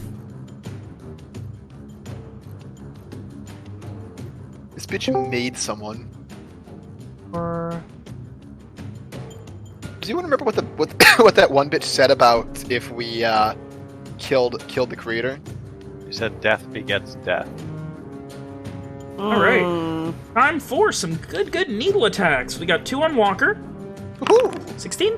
This bitch made someone.
Or.
Does anyone remember what that one bitch said about if we killed the creator?
You said death begets death.
Alright. Time for some good needle attacks. We got 2 on Walker.
Woohoo!
16?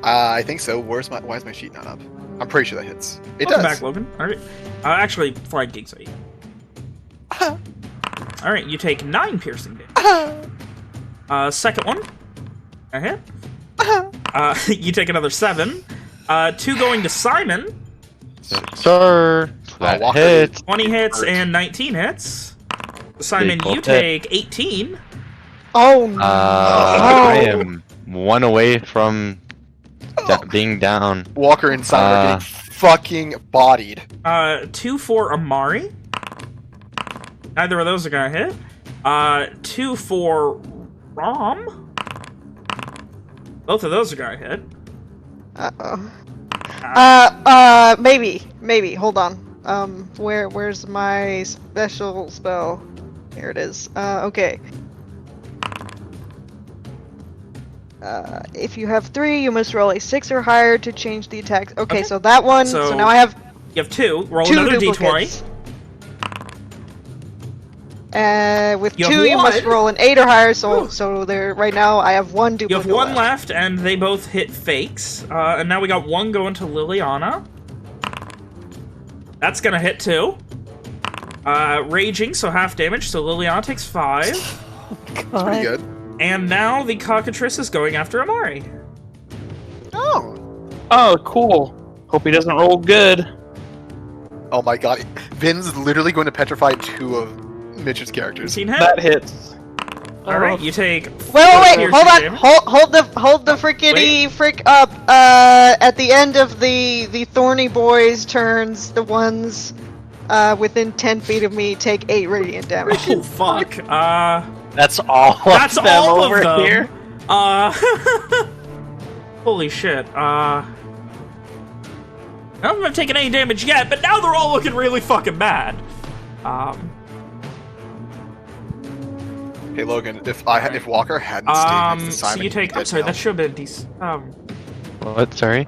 I think so. Why is my sheet not up? I'm pretty sure that hits. It
Welcome
does.
back, Logan. Alright. Actually, flying gigs at you. Alright, you take 9 piercing damage. Second one. A hit. You take another 7. 2 going to Simon.
Sir, that
Walker.
hits.
20 hits and 19 hits. Simon,
both
you take 18.
Oh no!
I am 1 away from being down.
Walker and Simon are getting fucking bodied.
2 for Amari. Neither of those are gonna hit. 2 for Rom. Both of those are gonna hit.
Maybe. Hold on. Where's my special spell? Here it is. Okay. If you have 3, you must roll a 6 or higher to change the attack. Okay, so that one. So now I have
You have 2. Roll
2
another
duplicates.
d20.
With
You
2,
have
you must
one.
roll an 8 or higher. So there. Right now, I have 1
You
duplicate.
have 1 left, and they both hit fakes. And now we got 1 going to Liliana. That's gonna hit 2. Raging, so half damage, so Liliana takes 5.
Pretty good.
And now the cockatrice is going after Amari.
Oh.
Oh, cool. Hope he doesn't roll good.
Oh my god. Vin's literally going to petrify 2 of Mitch's characters.
18 hit.
That hits.
Alright, you take...
Wait,
piercing
hold on.
damage.
Hold the frickety frick up. At the end of the thorny boys' turns, the ones within 10 feet of me take 8 radiant damage.
Oh, fuck.
That's all.
That's
of them
all
over
of them.
here.
Holy shit. None of them have taken any damage yet, but now they're all looking really fucking bad.
Hey Logan, if Walker hadn't stayed next to Simon,
so you take...
he'd be
I'm
dead
sorry,
now.
that should have been decent.
What? Sorry?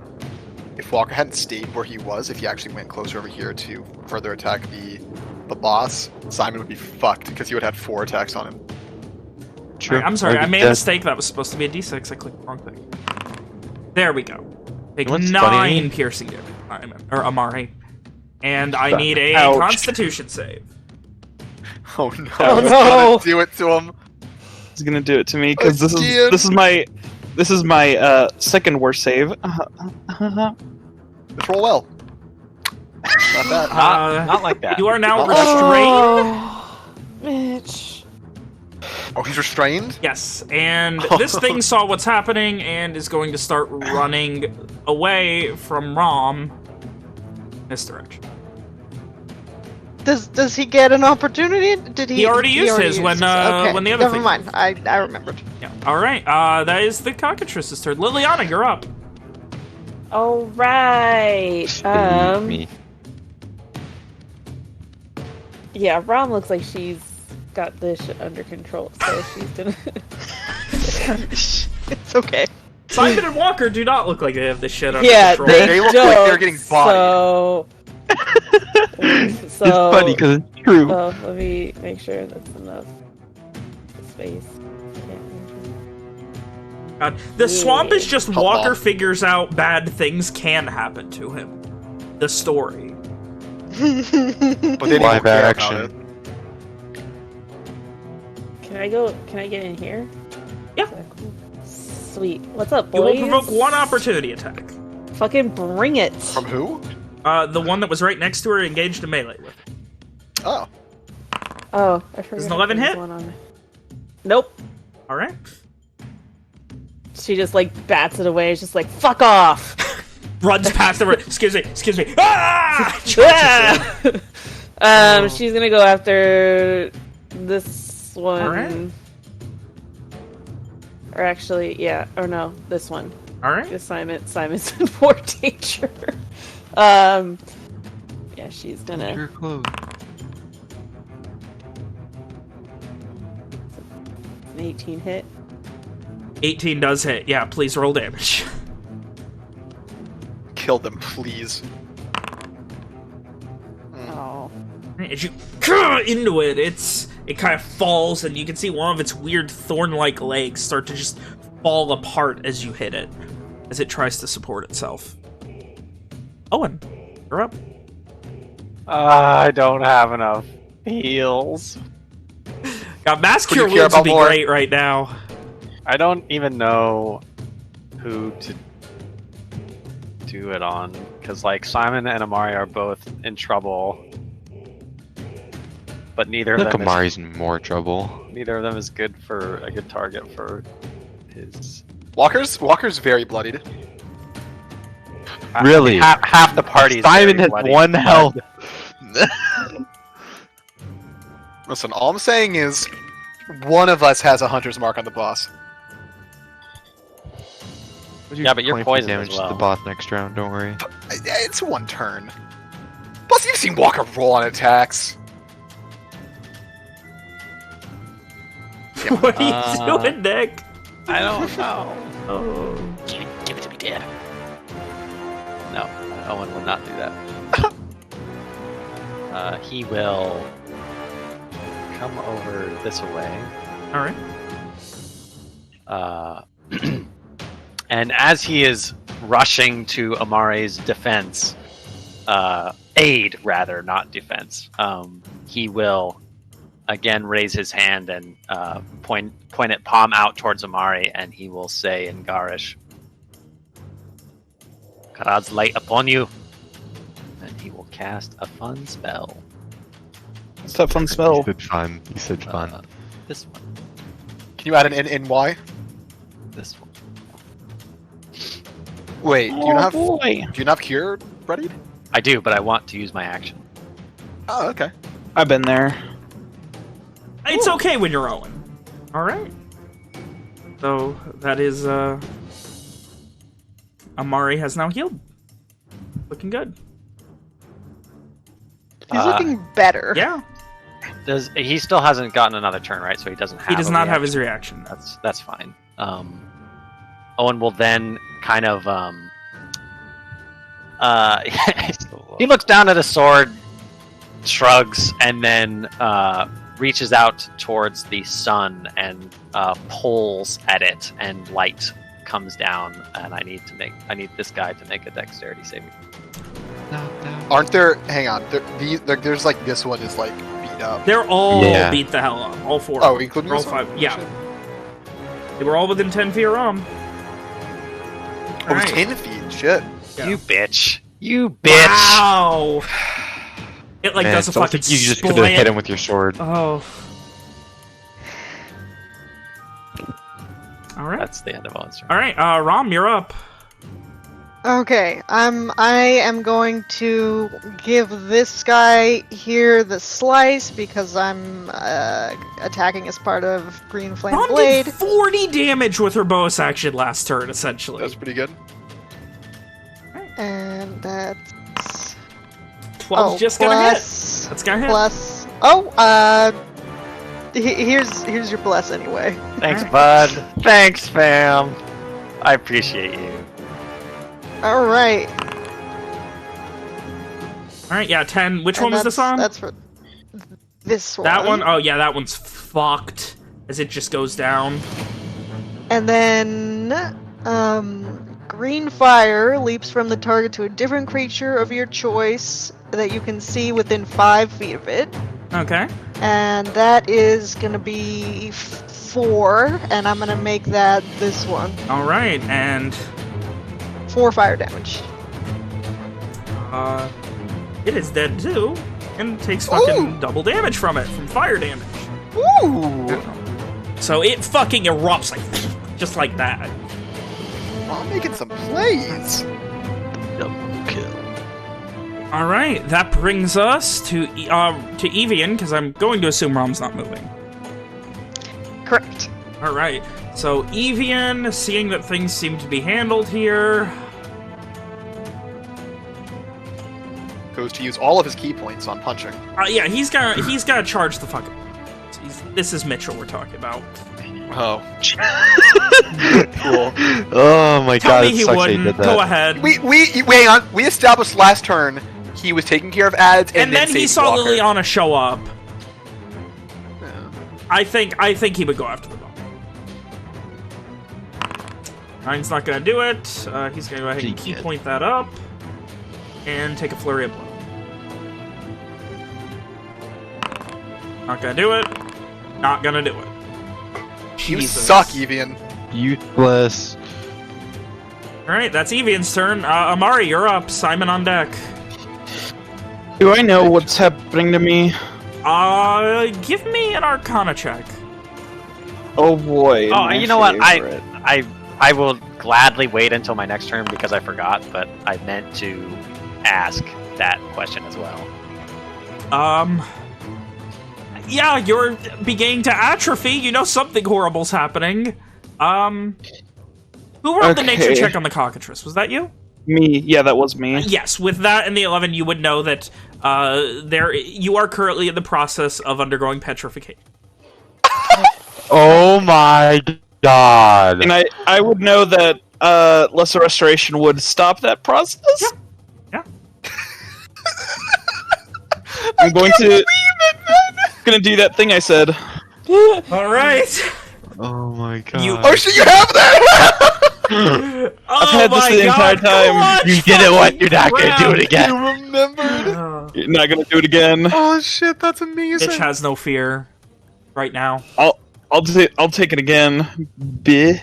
If Walker hadn't stayed where he was, if he actually went closer over here to further attack the boss, Simon would be fucked because he would have 4 attacks on him.
True.
I'm sorry, I
Already
made a
dead.
mistake. That was supposed to be a d6. I clicked the wrong thing. There we go. Take
What's
9
funny?
piercing damage. Or Amari. And I need a
Ouch.
Constitution save.
Oh no!
Oh,
He's
no.
gonna do it to him.
He's gonna do it to me because this
Again.
is my second worst save.
Let's roll well. Not bad.
Not like that.
You are now restrained.
Mitch.
Oh, he's restrained?
Yes, and this thing saw what's happening and is going to start running away from Rom. This direction.
Does he get an opportunity? Did he?
He already used his when
okay.
when the other
Never
thing.
mind. I remembered.
Yeah. All right. That is the cockatrice's turn. Liliana, you're up.
All right.
Me.
Yeah, Rom looks like she's got this shit under control, so she's gonna.
It's okay.
Simon and Walker do not look like they have this shit under
Yeah,
control.
they
look
don't,
like they're getting bodied.
It's funny because it's true.
So let me make sure that's enough space.
God, the swamp is just
Come
Walker
on.
figures out bad things can happen to him. The story.
But they
Live
don't care
action.
about it.
Can I go? Can I get in here?
Yeah.
Is that cool? Sweet. What's up,
You
boys?
will provoke 1 opportunity attack.
Fucking bring it.
From who?
The one that was right next to her engaged in melee with.
Oh.
Oh, I forgot.
Does an 11
there's
hit?
one on there. Nope.
Alright.
She just like bats it away. It's just like fuck off.
runs past the. Excuse me. Ah! Charges in.
She's gonna go after this one.
All right.
Or actually, yeah. Or no, this one.
All right.
Because Simon's in more danger. Yeah, she's gonna.
You're close.
An 18 hit.
18 does hit. Yeah, please roll damage.
Kill them, please.
Oh.
As you into it, it kind of falls, and you can see one of its weird thorn-like legs start to just fall apart as you hit it, as it tries to support itself. Owen, you're up.
I don't have enough heals.
God, Mass
Who do you
Cure
care
Wounds would
about
be
more?
great right now.
I don't even know who to do it on, because like Simon and Amari are both in trouble, but neither
I
of
think
them
Amari's in more trouble.
neither of them is good for a good target for his.
Walker's very bloodied.
Really?
Half the party.
Simon has 1 health.
Listen, all I'm saying is, one of us has a hunter's mark on the boss.
Yeah, but you're
20
poisoned
damage
as
to
well.
the boss next round. Don't worry.
It's one turn. Plus, you've seen Walker roll on attacks.
What are you doing, Nick?
I don't know.
Oh.
Give it to me, Dad. No, Owen will not do that. He will come over this way.
All right.
And as he is rushing to Amare's defense, aid rather, not defense, he will again raise his hand and point it palm out towards Amari, and he will say in Garish, "Karad's light upon you," and he will cast a fun spell.
What's that fun spell?
You said fun. You said fun.
This one.
Can you add an NY?
This one.
Wait, do you not have
boy.
do you not have cure ready?
I do, but I want to use my action.
Oh, okay.
I've been there.
It's okay when you're Owen. All right. So that is Amari has now healed. Looking good.
He's looking better.
Yeah.
He still hasn't gotten another turn, right? So he doesn't have.
He does
a
not have his
reaction.
reaction.
That's fine. Owen will then kind of he looks down at a sword, shrugs, and then reaches out towards the sun and pulls at it, and light comes down. And I need this guy to make a dexterity saving.
Aren't there? Hang on. There's like this one is like beat up.
They're all
Yeah.
beat the hell up. All 4.
Oh, including
all
this one?
5. Yeah. They were all within 10 feet of Rom.
Oh, 10 feet. Shit.
Yeah.
You bitch! You bitch!
Wow. It like
Man,
does a
don't
fucking
think you just could have hit him with your sword.
Oh. All right.
That's the end of Owen's turn.
All right. Rom, you're up.
Okay, I am going to give this guy here the slice because I'm attacking as part of Green Flame
Rom
Blade.
did 40 damage with her bonus action last turn, essentially.
That's pretty good.
And that's
12's just gonna hit. That's gonna hit.
Plus, here's your bless anyway.
Thanks, bud. Thanks, fam. I appreciate you.
All right.
All right, yeah, 10. Which
And
one was this on?
That's for this one.
That one? Oh, yeah, that one's fucked as it just goes down.
And then, green fire leaps from the target to a different creature of your choice that you can see within 5 feet of it.
Okay.
And that is going to be 4, and I'm going to make that this one.
All right, and
4 fire damage.
it is dead too, and takes fucking double damage from it, from fire damage.
Ooh!
So it fucking erupts like just like that.
I'm making some plays.
Double kill.
All right, that brings us to Evian, because I'm going to assume Rom's not moving.
Correct.
All right, so Evian, seeing that things seem to be handled here,
goes to use all of his key points on punching.
yeah, he's gotta charge the fucking. This is Mitchell we're talking about.
Oh.
Cool. Oh my
Tell
god,
me
it
he
sucks they
wouldn't.
did that.
Go ahead.
Wait on. We established last turn he was taking care of ads
And then he
saved
saw
Walker.
Liliana show up.
Yeah.
I think he would go after the bomb. 9's not gonna do it. He's gonna go ahead and key point that up and take a flurry of blow. Not gonna do it. Not gonna do it.
You
Jesus.
suck, Evian.
Useless.
Alright, that's Evian's turn. Amari, you're up. Simon on deck.
Do I know what's happening to me?
Give me an Arcana check.
Oh boy.
Oh, you know what?
favorite.
I will gladly wait until my next turn because I forgot, but I meant to ask that question as well.
Yeah, you're beginning to atrophy. You know something horrible's happening. Who rolled the nature check on the cockatrice? Was that you?
Me. Yeah, that was me.
Yes, with that and the 11, you would know that you are currently in the process of undergoing petrification.
Oh my god.
And I would know that lesser restoration would stop that process.
Yeah.
I'm going to do that thing I said.
All right.
Oh my god.
Oh shit! You have that.
I've had this the entire time.
You did it once, you're not gonna do it again.
You remembered.
You're not gonna do it again.
Oh shit! That's amazing.
Bitch has no fear right now.
I'll take it again. Bih.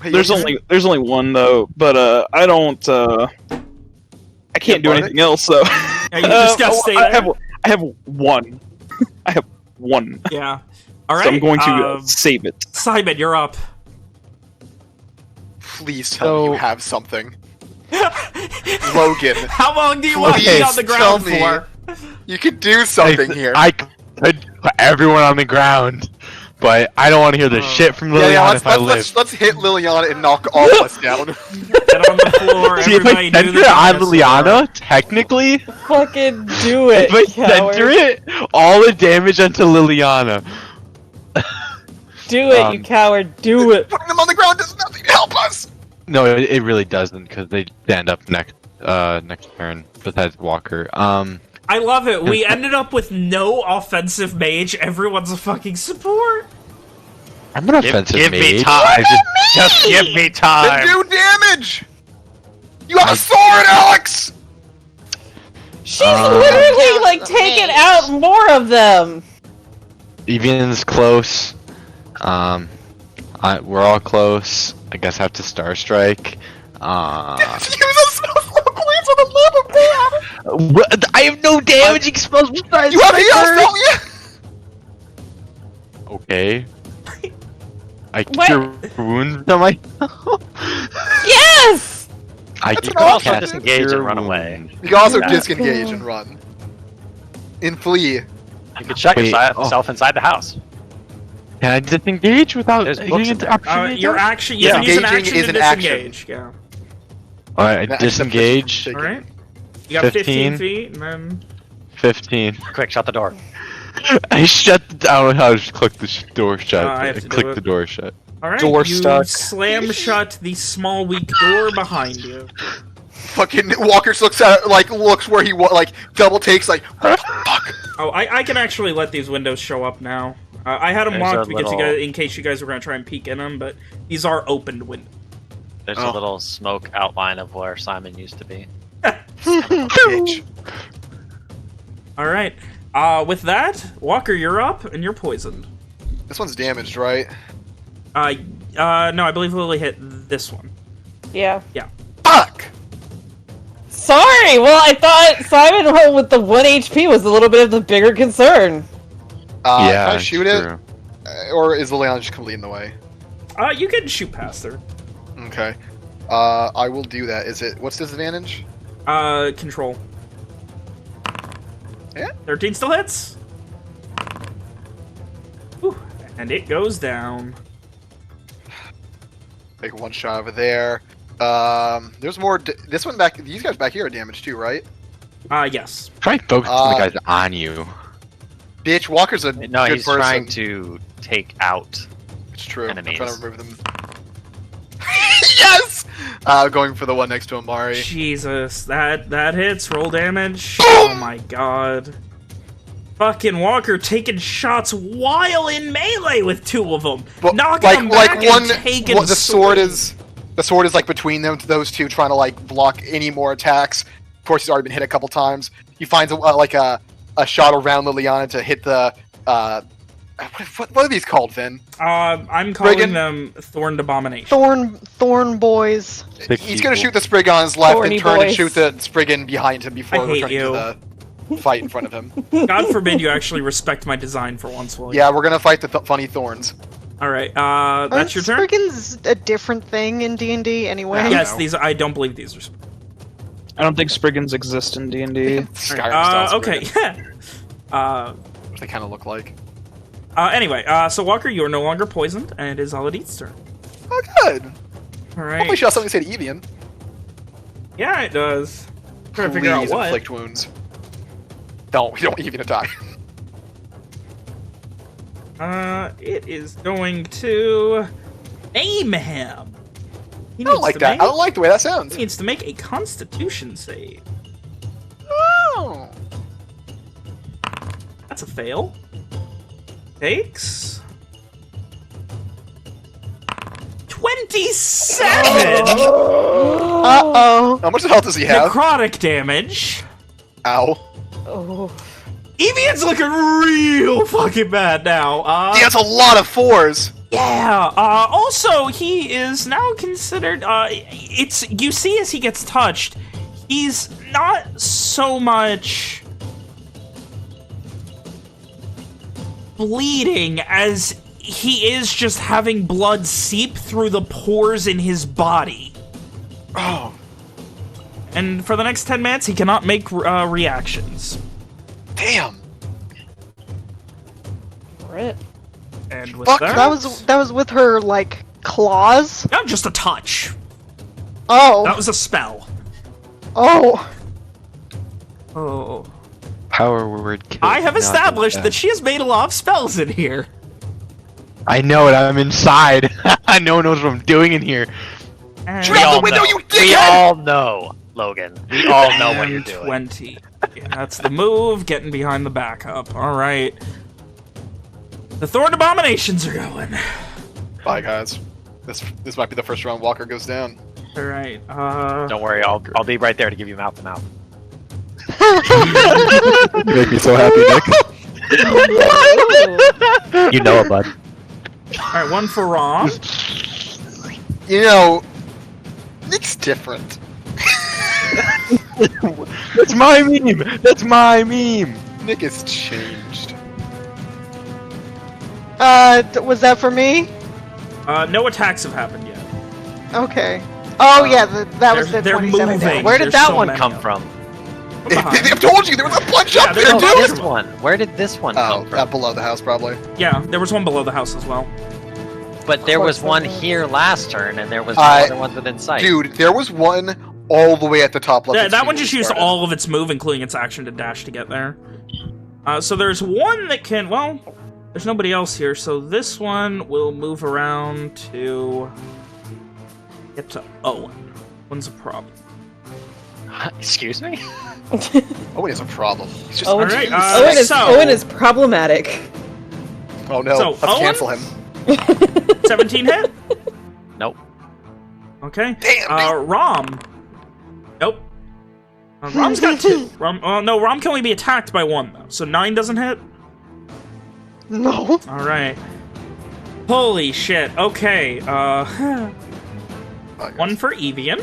Hey,
There's only one though, but I don't. I can't do anything else. So
Yeah, you just gotta stay
I
there.
have one. I have one.
Yeah. All right.
So I'm going to save it.
Simon, you're up.
Please tell me you have something. Logan.
How long do you want to be on the
Tell
ground
me.
for?
You could do something here.
I could put everyone on the ground, but I don't want to hear the shit from Liliana if I live.
Let's hit Liliana and knock all of us down.
Get on the floor.
See, if I
Everybody do
center
the
it on
dinosaur.
Liliana, technically,
Fucking do it,
if I
coward.
center it, all the damage onto Liliana.
Do it, you coward. Do it.
Putting them on the ground does nothing to help us.
No, it really doesn't, because they stand up next turn, besides Walker.
I love it. We ended up with no offensive mage. Everyone's a fucking support.
I'm an offensive
Give me
mage.
time. Just give me
Then
time.
do damage. You have a sword, Alex.
She's literally, like, taking out more of them.
Evian's close. We're all close. I guess I have to Star Strike.
Use a spell points on the level.
What? I have no damaging spells besides
You have heals,
Striker!
don't you?
Okay. I
What?
cure wounds on my.
Yes!
I
That's
can
an awesome
cast
disengage and
Cure
run away.
Wounds.
You can also
Yeah.
disengage and run. And flee.
You could shut
Wait,
yourself inside the house.
Can I disengage without
There's
getting
books in
into
there.
opportunity?
Your action. You can use an
Disengaging
action
is
to
an action.
disengage. Yeah.
Alright,
Except
disengage.
for-
All right. You got 15
15.
feet, and then
15.
Quick, shut the door.
I shut. I don't know how to click the door shut.
I have
I
to do
click
it.
the door shut.
all right.
Door
you
stuck.
slam shut the small weak door behind you.
Fucking Walker looks at it, looks where he double takes fuck.
Oh, I can actually let these windows show up now. I had them
There's
locked
a
because
little-
in case you guys were gonna try and peek in them, but these are opened windows.
There's
Oh.
a little smoke outline of where Simon used to be.
Bitch.
All right. With that, Walker, you're up, and you're poisoned.
This one's damaged, right?
No, I believe Lily hit this one.
Yeah.
Fuck!
Sorry! Well, I thought Simon with the 1 HP was a little bit of the bigger concern.
Can
Yeah,
I shoot
true.
it? Or is Liliana just completely in the way?
You can shoot past her.
Okay. I will do that. What's disadvantage?
Control.
Yeah.
13 still hits. Whew. And it goes down.
Take one shot over there. There's more. This one back. These guys back here are damaged too, right?
Yes.
Try focusing the guys on you.
Bitch, Walker's a
No,
good
he's
person.
trying to take out.
It's true.
Enemies.
I'm trying to remove them. Yes! Going for the one next to Amari.
Jesus, that hits. Roll damage. Oh my god. Fucking Walker taking shots while in melee with two of them.
But,
Knocking them back and taking
the sword
swings.
is like between those two, trying to like block any more attacks. Of course, he's already been hit a couple times. He finds a shot around Liliana to hit the what are these called, Finn?
I'm calling them Thorned Abomination.
Thorn boys.
He's gonna shoot the Sprig on his left
Thorny
and turn and
boys.
shoot the Spriggan behind him before
I hate
returning
you.
to the fight in front of him.
God forbid you actually respect my design for once, William.
Yeah, we're gonna fight the funny thorns.
Alright, that's your turn?
Spriggan's a different thing in D&D anyway.
Yes, I don't believe these are...
I don't think Spriggans exist in D&D.
Skyrim style
okay.
What they kind of look like.
Anyway, so Walker, you are no longer poisoned, and it is Aladit's turn.
Oh, good.
Alright.
Hopefully, she has something to say to Evian.
Yeah, it does. Trying to figure out
Please
what.
inflict wounds. Don't. We don't want Evian to die.
It is going to name him. He
I don't
needs
like
to
that.
make-
I don't like the way that sounds.
He needs to make a Constitution save.
Oh.
That's a fail. Takes 27
Uh-oh.
How much health does he have?
necrotic damage.
Ow.
Oh.
Evian's looking real fucking bad now.
He has a lot of fours.
Yeah. Also, he is now considered. You see, as he gets touched, he's not so much bleeding as he is just having blood seep through the pores in his body.
Oh.
And for the next 10 minutes, he cannot make reactions.
Damn.
Rip.
And with
Fuck,
that,
That was with her, like, claws?
not just a touch.
Oh.
That was a spell.
Oh.
Oh.
Power word kill.
I have
not
established
that.
that she has made a lot of spells in here.
I know it. I'm inside. No one knows what I'm doing in here.
And
Shoot out the window, you dickhead!
We all know, Logan. We all know what you're
and
doing.
20. Yeah, that's the move, getting behind the backup. Alright. The Thorned Abominations are going.
Bye, guys. This might be the first round Walker goes down.
Alright,
Don't worry, I'll be right there to give you mouth to mouth.
You make me so happy, Nick. You know it, bud.
Alright, one for Rom.
You know, Nick's different.
That's my meme. That's my meme.
Nick has changed.
Was that for me?
No attacks have happened yet.
Okay. Oh, yeah, that was the
they're
27
moving.
down. Where did
There's
that
so
one
many
come
of
Come
them.
from.
Behind.
I've told you there was a bunch up
there's
there,
a
dude!
bunch.
This one. Where did this one come from?
Below the house, probably.
Yeah, there was one below the house as well.
But there was
course
one
there was.
here last turn, and there was no
Uh,
other ones within sight.
Dude, there was one all the way at the top left.
That one just used all of its move, including its action to dash to get there. So there's one that can, well, there's nobody else here, so this one will move around to get to Owen. One's a problem.
Excuse me?
Owen is a problem. He's just
Owen,
Alright,
Owen is problematic.
Oh no,
So,
let's
Owen?
cancel him.
17 hit?
Nope.
Okay.
Damn,
Rom. Nope. Rom's got 2. No, Rom can only be attacked by 1, though. So 9 doesn't hit?
No.
Alright. Holy shit. Okay,
Oh, yes.
1 for Evian.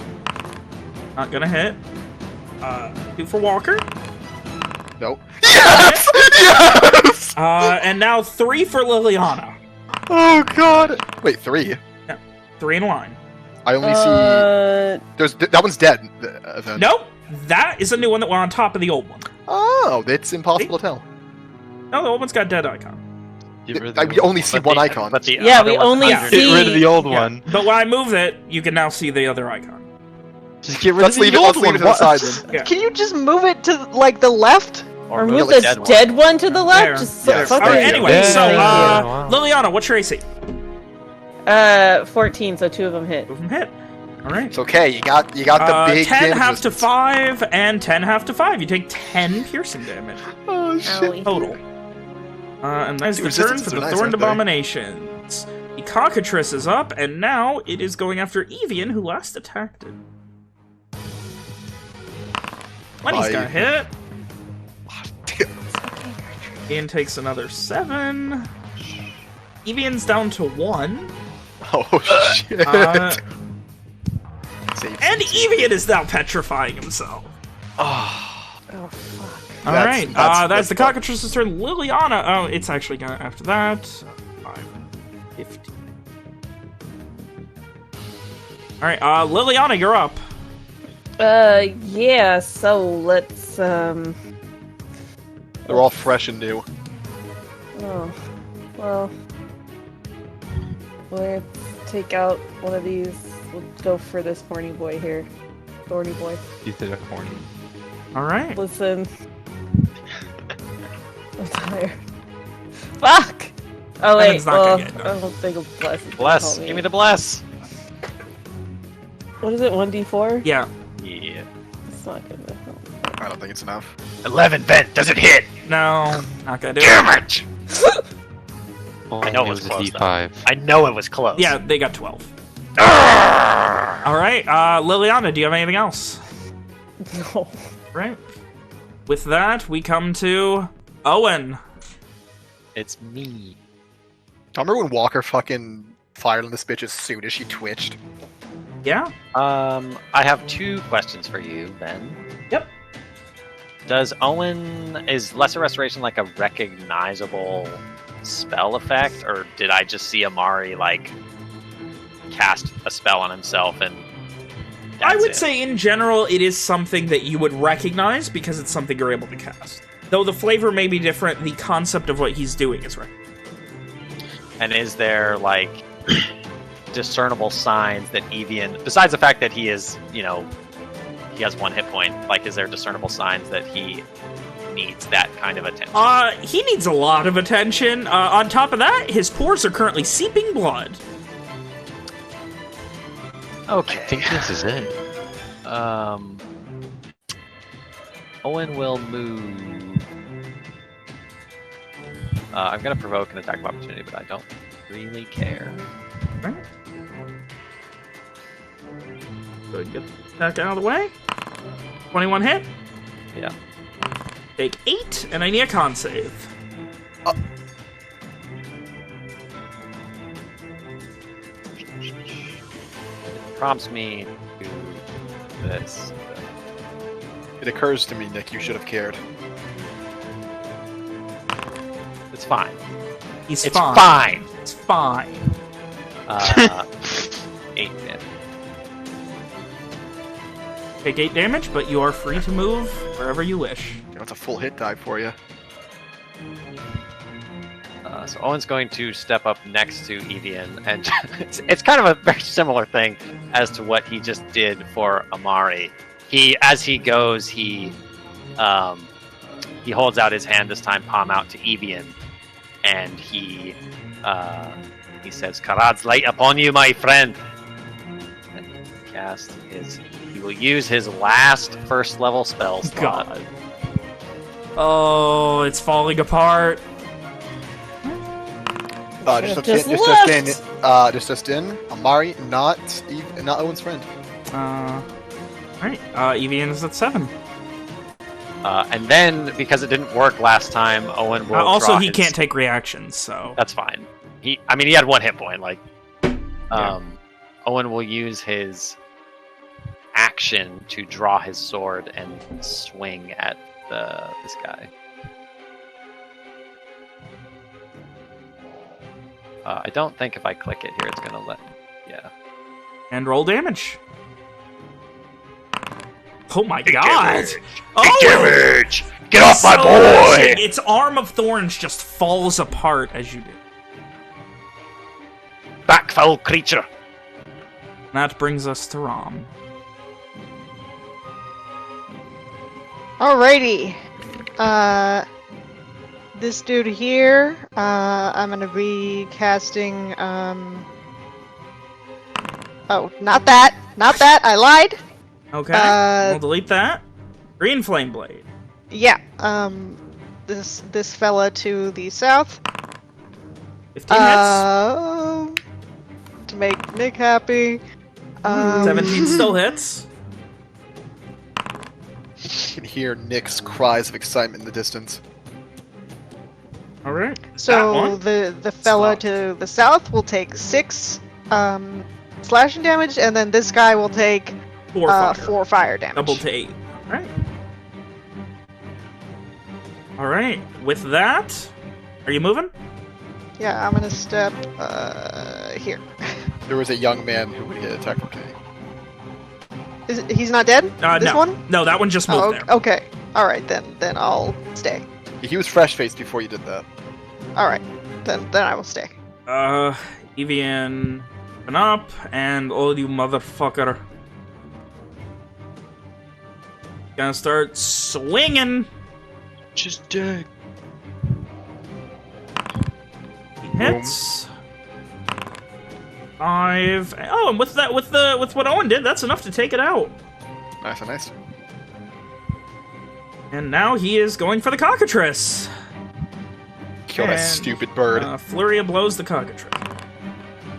Not gonna hit. 2 for Walker.
Nope. Yes! Yes!
And now 3 for Liliana.
Oh god! Wait, 3?
Yeah, 3 in line.
I only see. There's that one's dead. Then.
Nope, that is a new one that went on top of the old one.
Oh, it's impossible to tell.
No, the old one's got a dead icon.
We only see one icon.
But the
Yeah,
other
we
one's
only
underneath.
see-
Get rid of the old one.
But when I move it, you can now see the other icon.
Just get rid
Let's
of the
leave it.
old
Let's leave
one.
it to the
What?
side then.
Yeah.
Can you just move it to like the left?
Or
move
move
the
the
dead
dead,
one.
one to the left?
There.
Just
Yeah,
fuck
All right,
it.
anyway,
Yeah,
so
wow.
Liliana, what's your AC?
14, so 2 of them hit.
Move them hit. All right.
It's okay. You got the big
10
damage
half to
resistance.
5 and 10 half to 5. You take 10 piercing damage
Oh
Owie.
total. And that's the turn
Resistances
for
are
the
nice,
Thorned
aren't they?
Abominations. The Cockatrice is up, and now it is going after Evian, who last attacked it. Lenny's got hit. Ian takes another 7. Evian's down to 1.
Oh shit! Save.
And Evian is now petrifying himself.
Oh,
Oh, fuck.
All
That's-
right,
that's-
that's the
that's-
Cockatrice's turn. Liliana. Oh, it's actually gonna after that. 5, 15. All right, Liliana, you're up.
Yeah, so let's,
they're all fresh and new.
Oh, well, let's take out one of these. We'll go for this horny boy here. Thorny boy.
You said a horny.
All right.
Listen. I'm tired. Fuck! Oh, wait,
Evan's not
well,
gonna get it.
I don't think a bless is gonna
Bless.
help
Give me the bless.
What is it, 1d4?
Yeah.
Yeah.
It's not gonna help.
I don't think it's enough.
11 vent. Does it hit?
No, not gonna do it.
Damn it!
Oh,
I know it
it
was
was a
close, though.
D5.
I know it was close.
Yeah, they got 12. All right, Liliana, do you have anything else?
No.
Right. With that, we come to Owen.
It's me.
Remember when Walker fucking fired on this bitch as soon as she twitched?
Yeah.
I have 2 questions for you, Ben.
Yep.
Is Lesser Restoration like a recognizable spell effect, or did I just see Amari like cast a spell on himself and
I would
it?
say in general it is something that you would recognize because it's something you're able to cast. Though the flavor may be different, the concept of what he's doing is right.
And is there like discernible signs that Evian, besides the fact that he is, he has 1 hit point, like is there discernible signs that he needs that kind of attention?
He needs a lot of attention. On top of that, his pores are currently seeping blood.
Okay.
I think this is it.
Owen will move. I'm gonna provoke an attack of opportunity, but I don't really care.
Right. Go ahead and get that out of the way. 21 hit.
Yeah.
Take 8, and I need a con save.
Prompts me to this.
It occurs to me, Nick, you should have cared.
It's fine.
It's
It's
fine.
fine.
It's fine.
8 hit.
Take 8 damage, but you are free to move wherever you wish.
That's a full hit die for you.
So Owen's going to step up next to Evian, and it's kind of a very similar thing as to what he just did for Amari. As he goes, he holds out his hand this time, palm out to Evian, and he says, "Karad's light upon you, my friend." And he will use his last 1st level spell slot.
God. Oh, it's falling apart.
Just in. Amari, not Owen's friend.
Alright, Evian is at 7.
And then, because it didn't work last time, Owen will
Also,
draw
he
his-
can't take reactions, so...
That's fine. He had 1 hit point. Owen will use his action to draw his sword and swing at this guy. I don't think if I click it here, it's gonna let. Yeah.
And roll damage. Oh my god! Oh!
Damage! Get off my boy!
Its arm of thorns just falls apart as you do.
Back, foul creature!
That brings us to Rom.
Alrighty. This dude here, I'm gonna be casting, Oh, not that! Not that! I lied!
Okay, we'll delete that. Green Flame Blade.
Yeah, this fella to the south.
15 hits.
To make Nick happy.
17 still hits.
You can hear Nick's cries of excitement in the distance.
Alright.
So the fella to the south will take 6 slashing damage, and then this guy will take 4 fire damage.
Double to 8. Alright. Alright. With that, are you moving?
Yeah, I'm gonna step here.
There was a young man who would get attacked from Kenny.
He's not dead? This
no.
one?
No, that one just moved there.
Okay. Alright, then I'll stay.
He was fresh-faced before you did that.
Alright. Then I will stay.
Evian, open up, and all you motherfucker. Gonna start swinging.
Just dig.
Hits. 5. Oh, and with that, with what Owen did, that's enough to take it out.
Nice.
And now he is going for the cockatrice.
Kill that stupid bird.
Flurry of blows the cockatrice.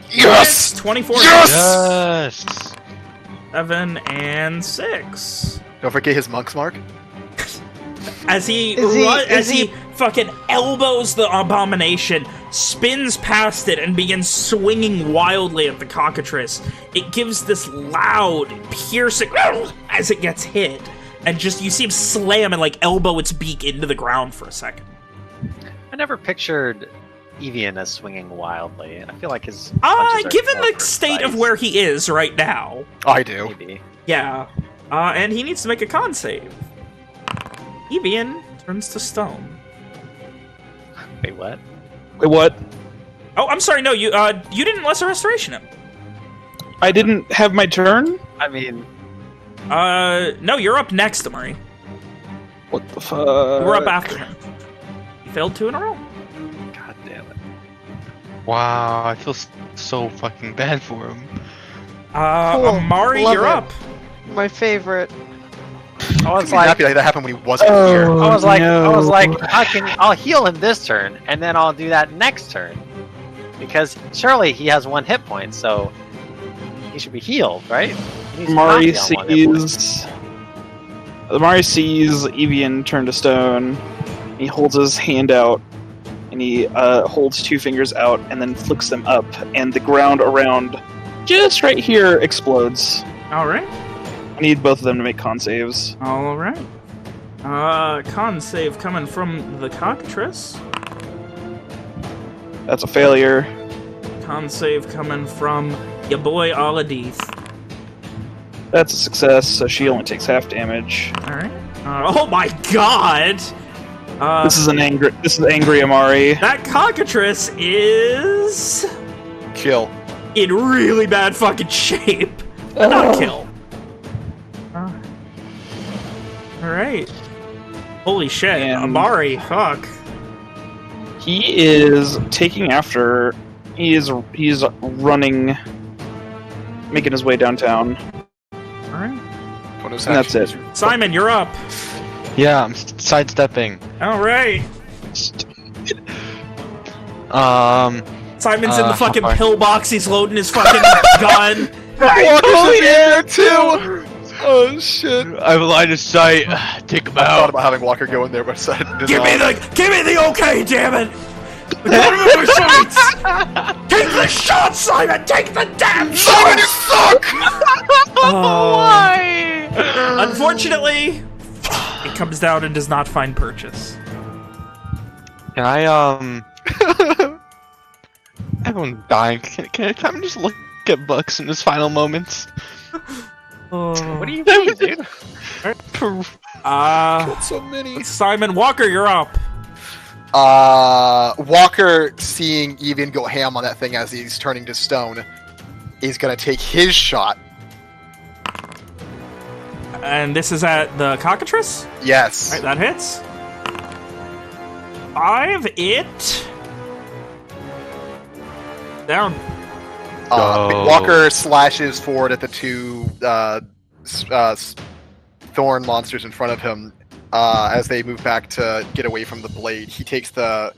Yes!
Hits, 24.
Yes!
7 and 6.
Don't forget his monk's mark.
As he fucking elbows the abomination, spins past it, and begins swinging wildly at the cockatrice. It gives this loud, piercing as it gets hit, and just you see him slam and like elbow its beak into the ground for a second.
I never pictured Evian as swinging wildly. I feel like his punches are
given
more
the state
precise.
of where he is right now,
I do.
Maybe.
yeah, and he needs to make a con save. Evian turns to stone.
Wait, what?
Wait, what?
Oh, I'm sorry. No, you didn't lesser restoration him.
I didn't have my turn?
I mean,
no, you're up next, Amari.
What the fuck?
We're up after him. You failed 2 in a row.
god damn it.
Wow, I feel so fucking bad for him.
Cool.
Amari,
Love
you're
it.
up.
My favorite.
I was
I'm
like,
happy that happened when he wasn't here.
Oh,
I was like,
no.
I'll heal him this turn, and then I'll do that next turn, because surely he has 1 hit point, so he should be healed, right? He needs to not
Mari
be on 1 hit point.
sees Evian turn to stone. He holds his hand out, and he holds 2 fingers out, and then flicks them up, and the ground around just right here explodes.
All right.
I need both of them to make con saves.
All right. Con save coming from the cockatrice.
That's a failure.
Con save coming from your boy Aladith.
That's a success, so she only takes half damage.
All right. Oh my god!
This is angry Amari.
That cockatrice is
Kill.
in really bad fucking shape. Not kill. Alright. Holy shit,
And-
Amari, fuck.
He is taking after. He's running, making his way downtown.
Alright.
And that's it.
Simon, you're up.
Yeah, I'm sidestepping.
Alright. Simon's in the fucking
how far?
pillbox, he's loading his fucking gun.
Walker's in there too! Oh shit.
I have a line of sight. Take him
I thought
out.
about having Walker go in there, but I said
Give me the okay, damn it! Take the shot, Simon! Take the damn shot!
Simon, you suck!
Why? Unfortunately, it comes down and does not find purchase.
Can I, everyone's dying. Can I just look Get Bucks in his final moments.
What do you mean, dude?
So many.
Simon Walker, you're up.
Walker, seeing Evian go ham on that thing as he's turning to stone, is gonna take his shot.
And this is at the cockatrice?
Yes.
All right, that hits. 5, it... Down.
Walker slashes forward at the two thorn monsters in front of him. As they move back to get away from the blade, he takes the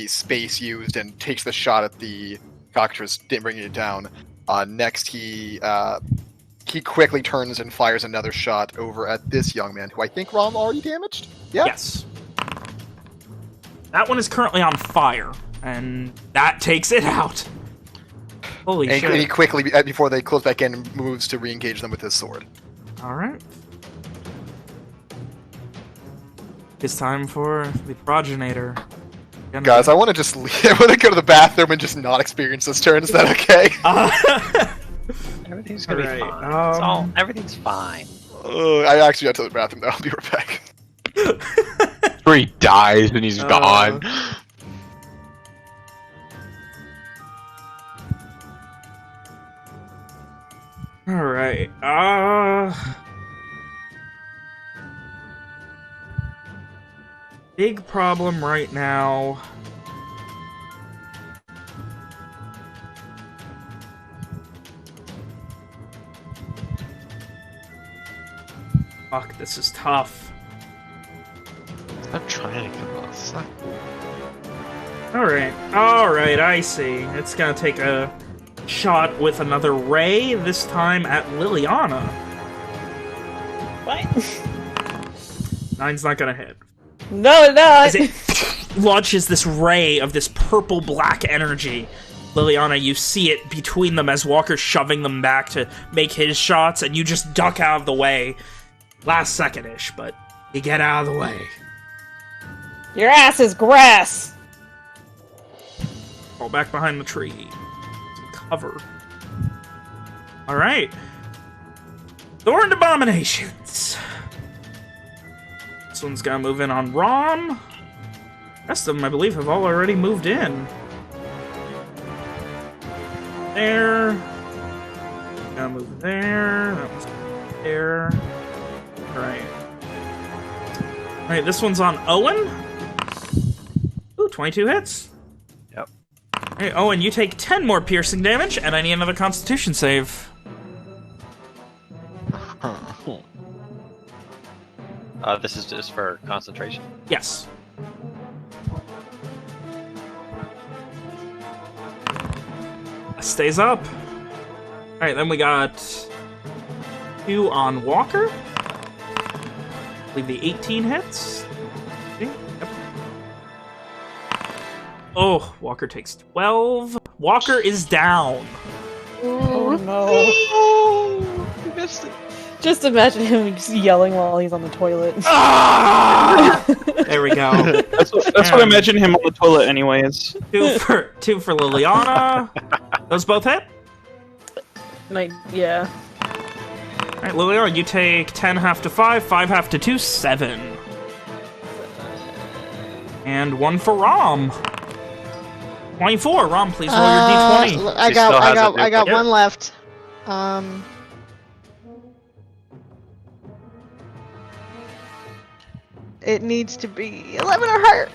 space used and takes the shot at the cockatrice, bringing it down. Next, he quickly turns and fires another shot over at this young man, who I think Rom already damaged. Yeah.
Yes. That one is currently on fire, and that takes it out. Holy shit!
And he quickly, before they close back in, moves to re-engage them with his sword.
All right. It's time for the progenitor.
Guys, I want to just leave. I want to go to the bathroom and just not experience this turn. Is that okay?
Everything's gonna be fine. Everything's fine.
I actually got to the bathroom now. I'll be right back.
Where he dies and he's gone.
Alright, big problem right now. Fuck, this is tough.
I'm trying to kill us.
Alright, I see. It's gonna take a shot with another ray, this time at Liliana.
What?
9's not gonna hit.
No,
As it launches this ray of this purple-black energy. Liliana, you see it between them as Walker's shoving them back to make his shots, and you just duck out of the way. Last second-ish, but you get out of the way.
Your ass is grass!
Fall back behind the tree. Cover. Alright. Thorned Abominations. This one's gonna move in on Rom. The rest of them, I believe, have all already moved in. There. Gonna move there. That one's there. Alright. Alright, this one's on Owen. Ooh, 22 hits.
Yep.
Hey, Owen, you take 10 more piercing damage, and I need another Constitution save.
This is just for concentration.
Yes. Stays up. Alright, then we got 2 on Walker. I believe the 18 hits. Okay, yep. Oh, Walker takes 12. Walker is down.
Oh no.
You missed it.
Just imagine him just yelling while he's on the toilet.
Ah! There we go.
That's what I imagine him on the toilet anyways.
2 for Liliana. Those both hit?
Like, yeah.
Alright, Liliana, you take 10 half to 5, 5 half to 2, 7. And 1 for Rom. 24. Rom, please roll your d20.
I got one left. It needs to be 11 or higher.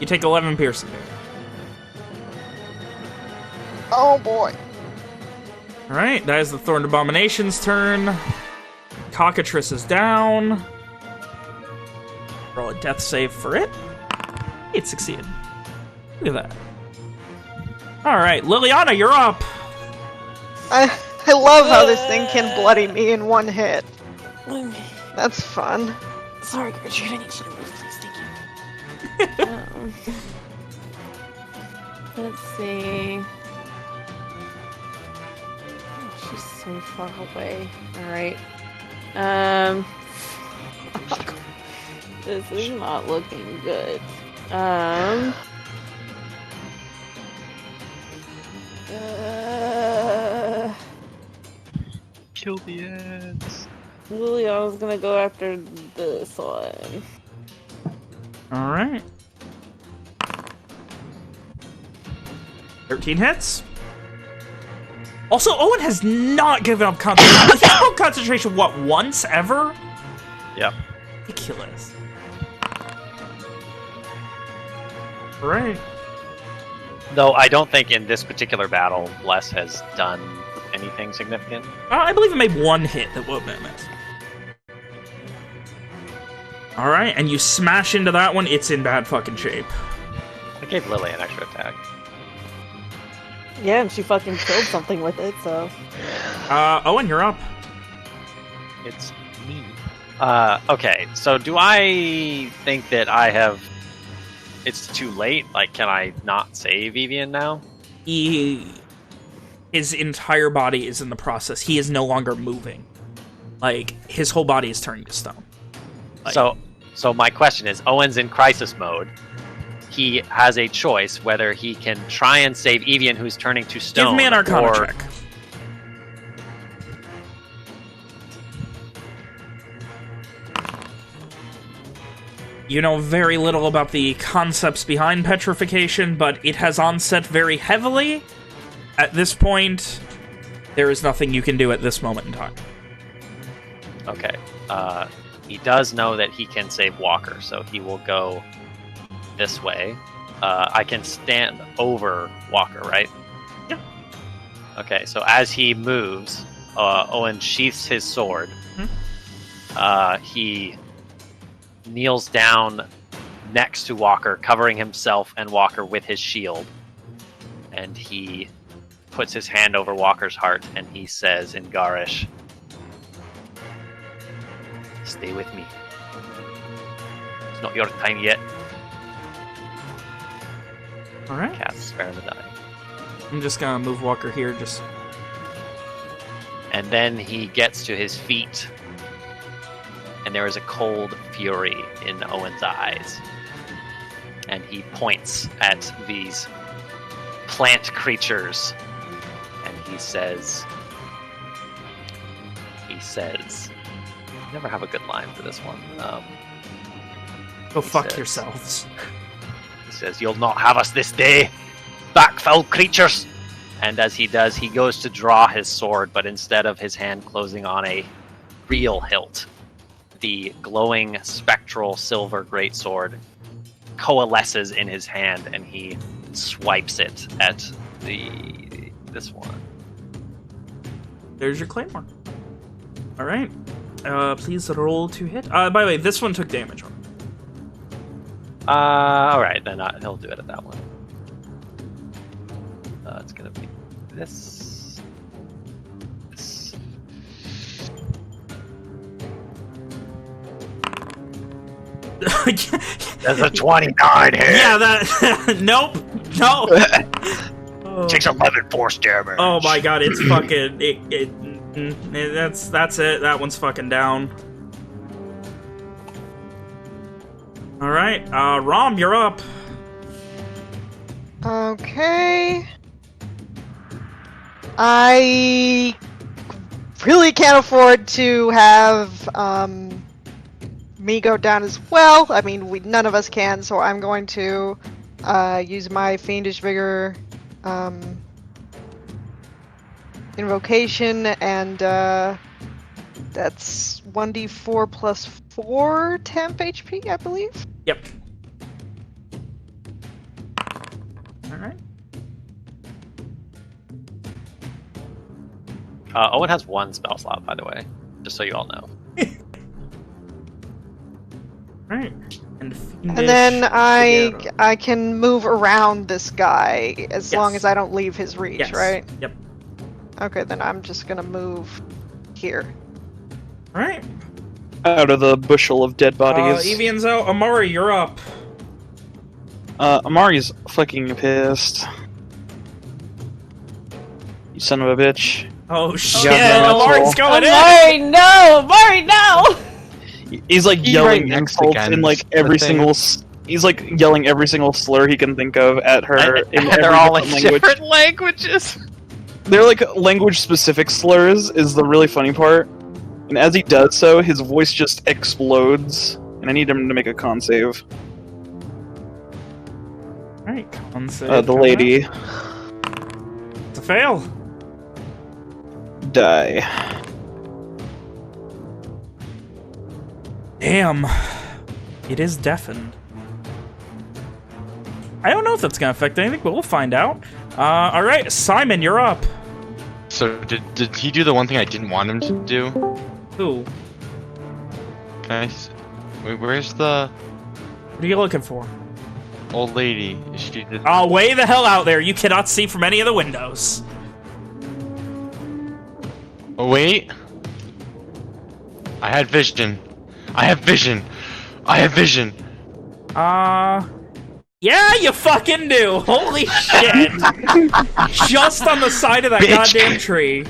You take 11 piercing.
Oh boy.
Alright, that is the Thorned Abomination's turn. Cockatrice is down. Roll a death save for it. It succeeded. Look at that. Alright, Liliana, you're up.
I love how this thing can bloody me in one hit. That's fun.
Sorry, Gertrude, I need you to move, please. Thank you. Let's see. Oh, she's so far away. Alright. This is not looking good.
Kill the ants.
Liliana's gonna go after this one.
All right. 13 hits. Also, Owen has not given up concentration. He's broke concentration, what, once ever?
Yep.
Ridiculous. All right.
Though I don't think in this particular battle, Bless has done anything significant.
I believe it made one hit that would have missed. Alright, and you smash into that one, it's in bad fucking shape.
I gave Lily an extra attack.
Yeah, and she fucking killed something with it, so...
Owen, you're up.
It's me. Okay, so do I think that I have... It's too late? Like, can I not save Evian now?
His entire body is in the process. He is no longer moving. Like, his whole body is turning to stone. Like,
So my question is, Owen's in crisis mode. He has a choice whether he can try and save Evian, who's turning to stone.
give me an Arcana check. You know very little about the concepts behind petrification, but it has onset very heavily. At this point, there is nothing you can do at this moment in time.
Okay. He does know that he can save Walker, so he will go this way. I can stand over Walker, right?
Yeah.
Okay, so as he moves, Owen sheaths his sword. He kneels down next to Walker, covering himself and Walker with his shield. And he puts his hand over Walker's heart, and he says in Garish, "Stay with me. It's not your time yet."
Alright.
Cast Spare in the Dying.
I'm just gonna move Walker here, just...
And then he gets to his feet, and there is a cold fury in Owen's eyes. And he points at these plant creatures, and he says, I never have a good line for this one.
Go fuck yourselves.
He says, "You'll not have us this day, back foul creatures." And as he does, he goes to draw his sword, but instead of his hand closing on a real hilt, the glowing spectral silver greatsword coalesces in his hand, and he swipes it at this one.
There's your claymore. Alright. Please roll to hit. By the way, this one took damage on.
Alright, then he'll do it at that one. It's gonna be this. That's a 29 hit.
Yeah, that... Nope. No.
Takes 11 force damage.
Oh my god, it's fucking... That's it. That one's fucking down. Alright, Rom, you're up.
Okay. I really can't afford to have me go down as well. I mean, none of us can, so I'm going to use my Fiendish Vigor invocation, and that's 1d4 plus 4 temp HP, I believe.
Yep. Alright.
Owen has one spell slot, by the way, just so you all know.
Alright. And
then I can move around this guy as long as I don't leave his reach, right?
Yep.
Okay, then I'm just gonna move here.
Alright.
Out of the bushel of dead bodies.
Evian's out. Amari, you're up.
Amari's fucking pissed. You son of a bitch.
Oh shit,
goddamn
Amari's
asshole.
going in!
Amari, no! Amari, no!
He's like
He's
yelling
right next
insults
against
in like
the
every
thing.
single. He's like yelling every single slur he can think of at her in
And
every
they're all in
different language.
different languages.
they're like language-specific slurs is the really funny part. And as he does so, his voice just explodes, and I need him to make a con save.
Alright, con save.
The lady.
It's a fail.
Die.
Damn. It is deafened. I don't know if that's going to affect anything, but we'll find out. Alright, Simon, you're up.
So, did he do the one thing I didn't want him to do?
Who?
Wait, where's the
What are you looking for?
old lady? Is she just...
Oh, way the hell out there. You cannot see from any of the windows.
Oh, wait. I had vision. I have vision. I have vision.
Yeah, you fucking do. Holy shit. Just on the side of that goddamn tree.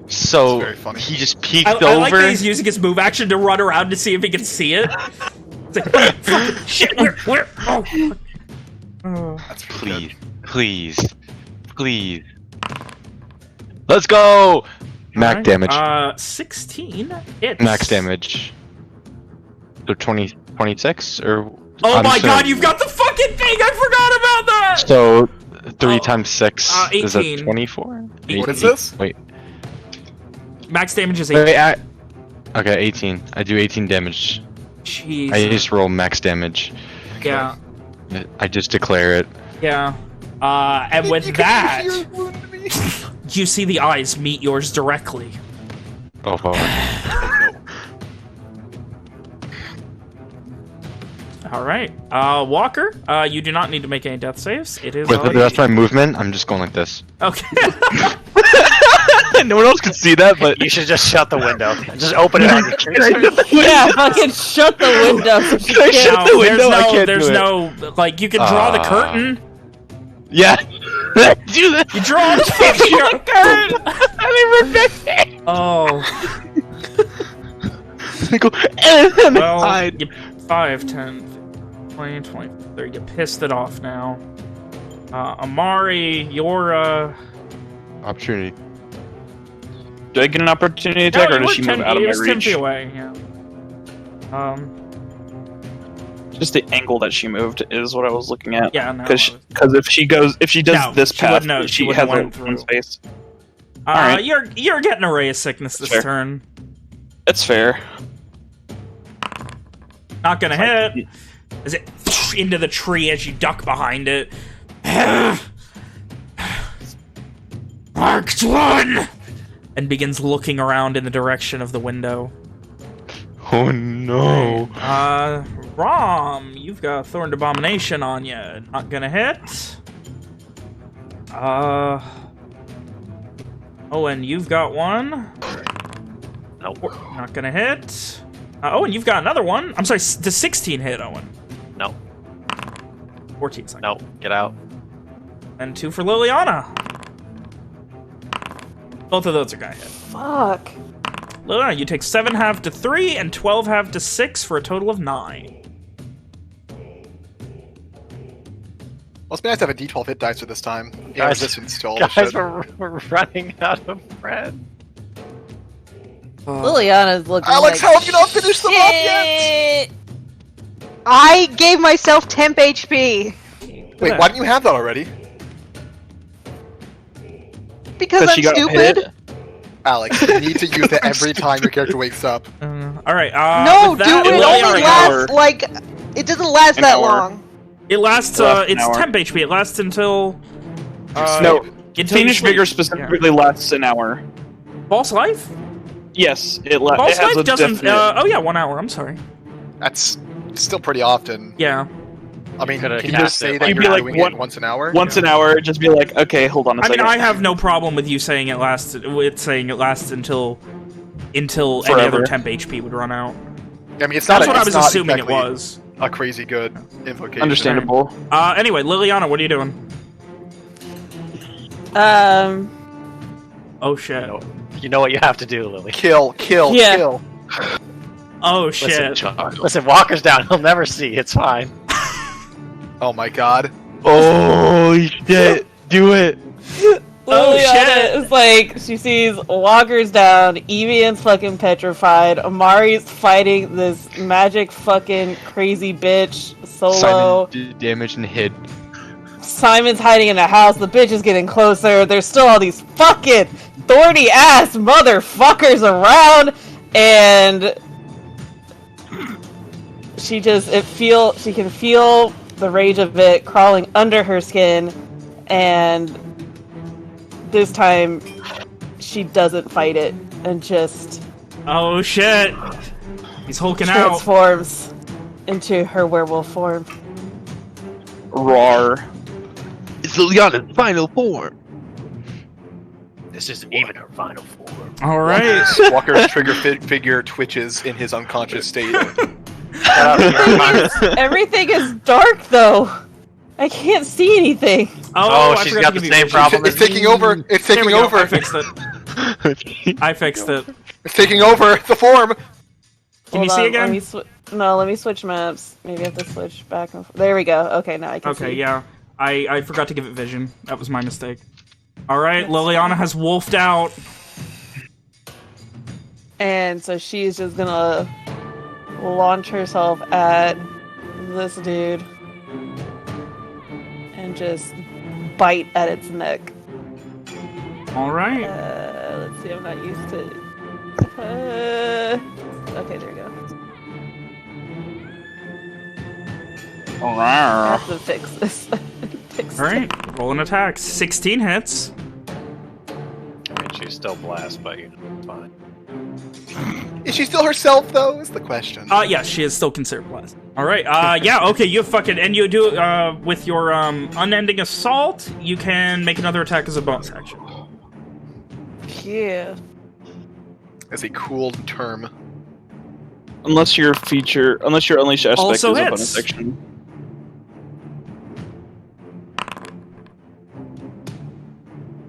So, he just peeked over.
I like that he's using his move action to run around to see if he can see it. It's like, fucking shit, where? Oh.
That's
Please, please, please. Let's go! Max damage.
16 hits.
Max damage. So 26? Or...
Oh
I'm
my
assuming-
god, you've got the fucking thing! I forgot about that!
So, 3 times 6 is
18.
that 24?
What is this?
Wait.
Max damage is 18.
Wait, okay, 18. I do 18 damage.
Jeez.
I just roll max damage.
Yeah.
I just declare it.
Yeah. And with that, you see the eyes meet yours directly.
Oh, fuck.
All right. Walker, you do not need to make any death saves. It is
With
already...
that's my movement, I'm just going like this.
Okay.
No one else can see that, but...
You should just shut the window. Just open it on your cursor.
Yeah, fucking shut the window. So she
Can I
can't-
shut the window? I can't
there's
do it.
no, like, you can draw the curtain.
Yeah. Do that.
You draw the fucking curtain.
I didn't
Oh.
go,
Well, you 5, 10, 20, 20, 30. You pissed it off now. Amari, your,
Opportunity.
Do I get an opportunity attack, or does she move out of my
10
reach?
feet away, yeah.
Just the angle that she moved is what I was looking at.
Yeah, no.
Because if she does
No,
this
she
path,
wouldn't have-
she
she wouldn't
has
have
a
went through.
one space.
Alright. You're getting a ray of sickness this
Fair.
turn.
That's fair.
Not gonna hit. As it into the tree as you duck behind it. Marked one! And begins looking around in the direction of the window.
Oh no.
Rom, you've got Thorned Abomination on you. Not gonna hit. Owen, you've got one.
Nope.
Not gonna hit. Owen, you've got another one. I'm sorry, does 16 hit, Owen?
No.
14 seconds.
No. Get out.
And 2 for Liliana. Both of those are gonna hit.
Fuck.
Liliana, you take 7 half to 3 and 12 half to 6 for a total of 9.
Well, it's nice to have a D12 hit dice for this time. Yeah,
Guys-
resistance to all the
Guys,
shit.
we're running out of bread.
Liliana's looking
Alex,
like
how have you not finished them off yet?
shit.
I gave myself temp HP
Wait, why didn't you have that already?
because I'm
she got
stupid.
hit.
Alex, you need to use it every time your character wakes up.
Alright,
No,
with
dude,
that,
it
will
only
last an
lasts
hour.
like it doesn't last
An
that
hour.
long.
It lasts,
Lasts an
it's
hour.
temp HP. It lasts until...
No,
until you
Fiendish
sleep.
Vigor specifically lasts an hour.
Yeah. False Life?
Yes, it
False
has a
Life doesn't...
definite...
oh yeah, 1 hour, I'm sorry.
That's still pretty often.
Yeah.
I mean,
Could've
can you just
cast it
say that
You'd
you're
be like,
doing
one-
it once an hour?
Once an hour, just be like, okay, hold on a
I mean,
second.
I have no problem with you saying it lasts... with saying it lasts until any
Forever.
other temp HP would run out.
I mean, it's not.
That's what I
it's
was
not
assuming it
exactly
was.
A crazy good invocation.
Understandable.
Anyway, Liliana, what are you doing? Oh shit.
You know what you have to do, Lily.
Kill, kill,
Yeah.
kill.
Oh shit.
Listen, Walker's down. He'll never see. It's fine.
Oh my god.
Holy shit. Do it.
Liliana, Oh,
Liliana
shit.
is like, she sees Walker's down, Evian's fucking petrified, Amari's fighting this magic fucking crazy bitch, Solo.
Simon did damage and hid.
Simon's hiding in the house, the bitch is getting closer, there's still all these fucking thorny ass motherfuckers around, and she can feel the rage of it crawling under her skin, and this time she doesn't fight it and just
Oh shit! He's hulking out.
transforms into her werewolf form.
Roar.
It's Liliana's final form.
This isn't even her final form.
All right.
Walker's trigger figure twitches in his unconscious state.
Everything is dark though. I can't see anything.
Oh,
I
she's
forgot
got
to
the
give you
same
vision.
problem
It's taking over. It's
There
taking
we go.
over.
I fixed it. I fixed it.
It's taking over the form.
Can you
Hold
see
on,
again?
let me switch maps. Maybe I have to switch back and forth. There we go. Okay, now I can see.
Okay, yeah. I forgot to give it vision. That was my mistake. Alright, Liliana has wolfed out.
And so she's just gonna launch herself at this dude and just bite at its neck.
Alright.
Let's see, I'm not used to. Okay, there we go. I have to fix this.
Alright, rolling attacks. 16 hits.
I mean, she's still blessed, but it's fine.
Is she still herself though? Is the question.
Yes, she is still considered blessed. Alright, yeah, okay, you fucking, and you do, with your, unending assault, you can make another attack as a bonus action.
Yeah.
As a cool term.
Unless your unleash aspect
Also
is up on a
hits.
section.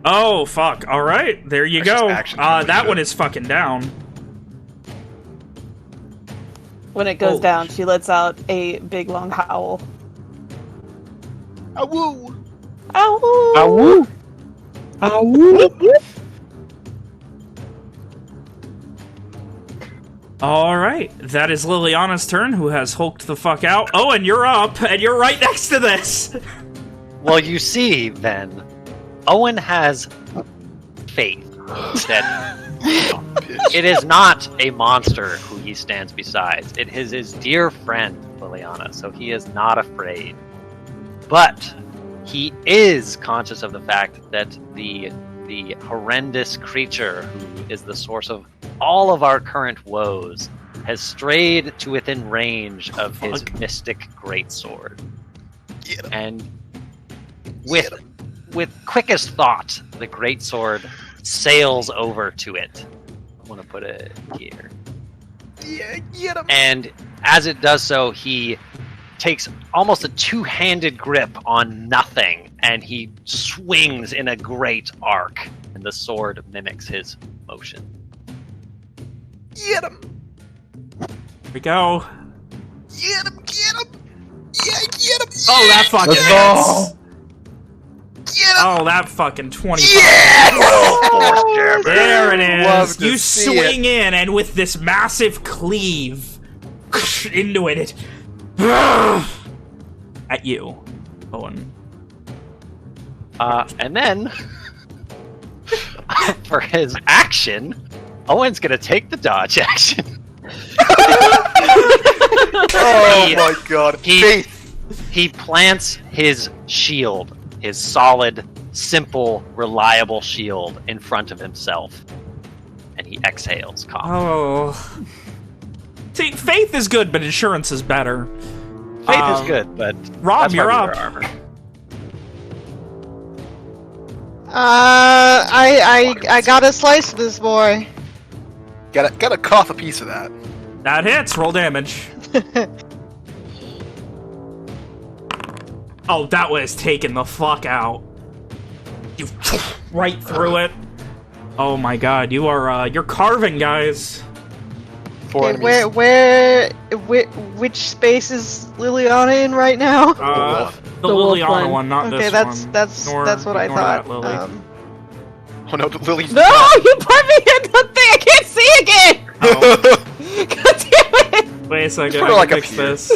Oh, fuck. Alright, there you
That's
go.
just action too much
That
shit.
one is fucking down.
When it goes
Oh.
down, she lets out a big long howl.
Awoo!
Ow!
Awoo! Awoo!
Alright, that is Liliana's turn, who has hulked the fuck out. Oh, and you're up, and you're right next to this!
Well, you see, then, Owen has faith that it is not a monster who he stands beside. It is his dear friend, Liliana, so he is not afraid. But he is conscious of the fact that the horrendous creature who is the source of all of our current woes has strayed to within range of his mystic greatsword. And with quickest thought, the greatsword sails over to it. I'm gonna put it here.
Yeah, get him!
And as it does so, he takes almost a two-handed grip on nothing, and he swings in a great arc, and the sword mimics his motion.
Get him!
Here we go.
Get him! Get him! Yeah, get him!
Oh, that fucking
Let's
hits!
go!
Get him!
Oh, that fucking 25.
Yes!
There it
Love
is!
to
You
see
swing
it.
in, and with this massive cleave into it, at you, Owen.
And then, for his action, Owen's gonna take the dodge action.
Oh my god. Faith!
He plants his shield, his solid, simple, reliable shield, in front of himself. And he exhales, cough.
Oh. See, faith is good, but insurance is better.
Faith is good, but
Rob,
that's why
you're
we
up.
wear armor.
I got a slice of this boy.
Gotta cough a piece of that.
That hits. Roll damage. Oh, that was taking the fuck out. You right through it. Oh my god, you are you're carving, guys.
Four
Okay,
enemies.
which space is Liliana in right now?
The
The wolf
Liliana
one.
one, not
Okay,
this
that's
one.
that's
Ignore-
that's what I
ignore
thought.
that, Lily.
Oh no, Lily's
No, you put me in the thing. I can't see again.
Oh,
God damn it!
wait a second.
Put her,
I
like,
can
up
fix
here.
this.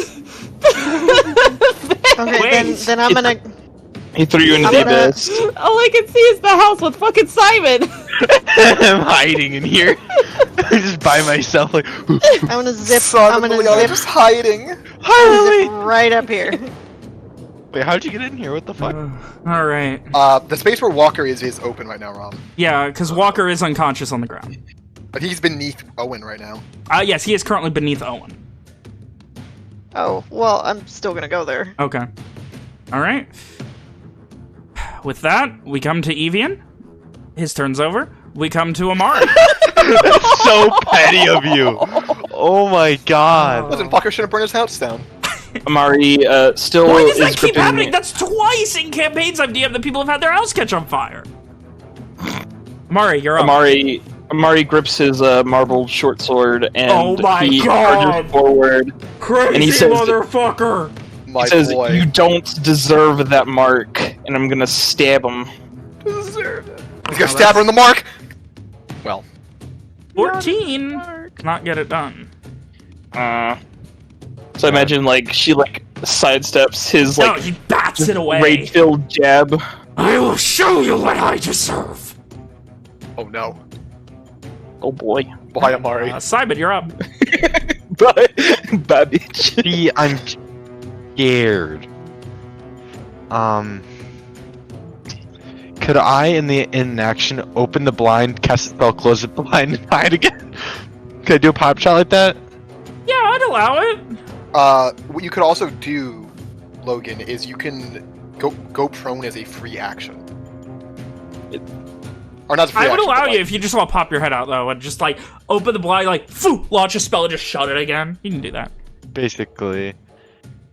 Okay,
Wait.
then I'm gonna.
He threw you into
I'm
the
gonna-
abyss.
All I can see is the house with fucking Simon.
I'm hiding in here. I'm just by myself, like.
I'm gonna zip.
Son
I'm
of
gonna
Liliana
zip,
just hiding.
zip right up here.
Wait, how'd you get in here? What the fuck?
All right.
The space where Walker is open right now, Rob.
Yeah, because Walker is unconscious on the ground.
But he's beneath Owen right now.
Yes, he is currently beneath Owen.
Oh well, I'm still gonna go there.
Okay. All right. With that, we come to Evian. His turn's over. We come to Amari.
That's so petty of you. Oh my god.
Listen, Walker shouldn't burn his house down.
Amari still
Why does
is
that keep
gripping.
happening? That's twice in campaigns I've DM'd that people have had their house catch on fire. Amari, you're up.
Amari grips his marbled short sword and
Oh my
he
God.
charges forward.
Crazy
And he says-
motherfucker.
My
He says,
boy.
"You don't deserve that mark," and I'm gonna stab him.
He's gonna stab her in the mark! Well.
14. Not get it done.
So I imagine like she like sidesteps his
No,
like
he bats it away.
rage-filled jab.
I will show you what I deserve.
Oh no.
Oh boy,
Bye, Amari.
Simon, you're up.
bad bitch.
See, I'm scared. Could I, in action, open the blind, cast a spell, close the blind, and hide again? Could I do a pop shot like that?
Yeah, I'd allow it.
What you could also do, Logan, is you can go prone as a free action. Or not as a free
I would
action,
allow
but,
you
like,
if you just want to pop your head out, though, and just, like, open the blind, like, phoo, launch a spell and just shut it again. You can do that.
Basically.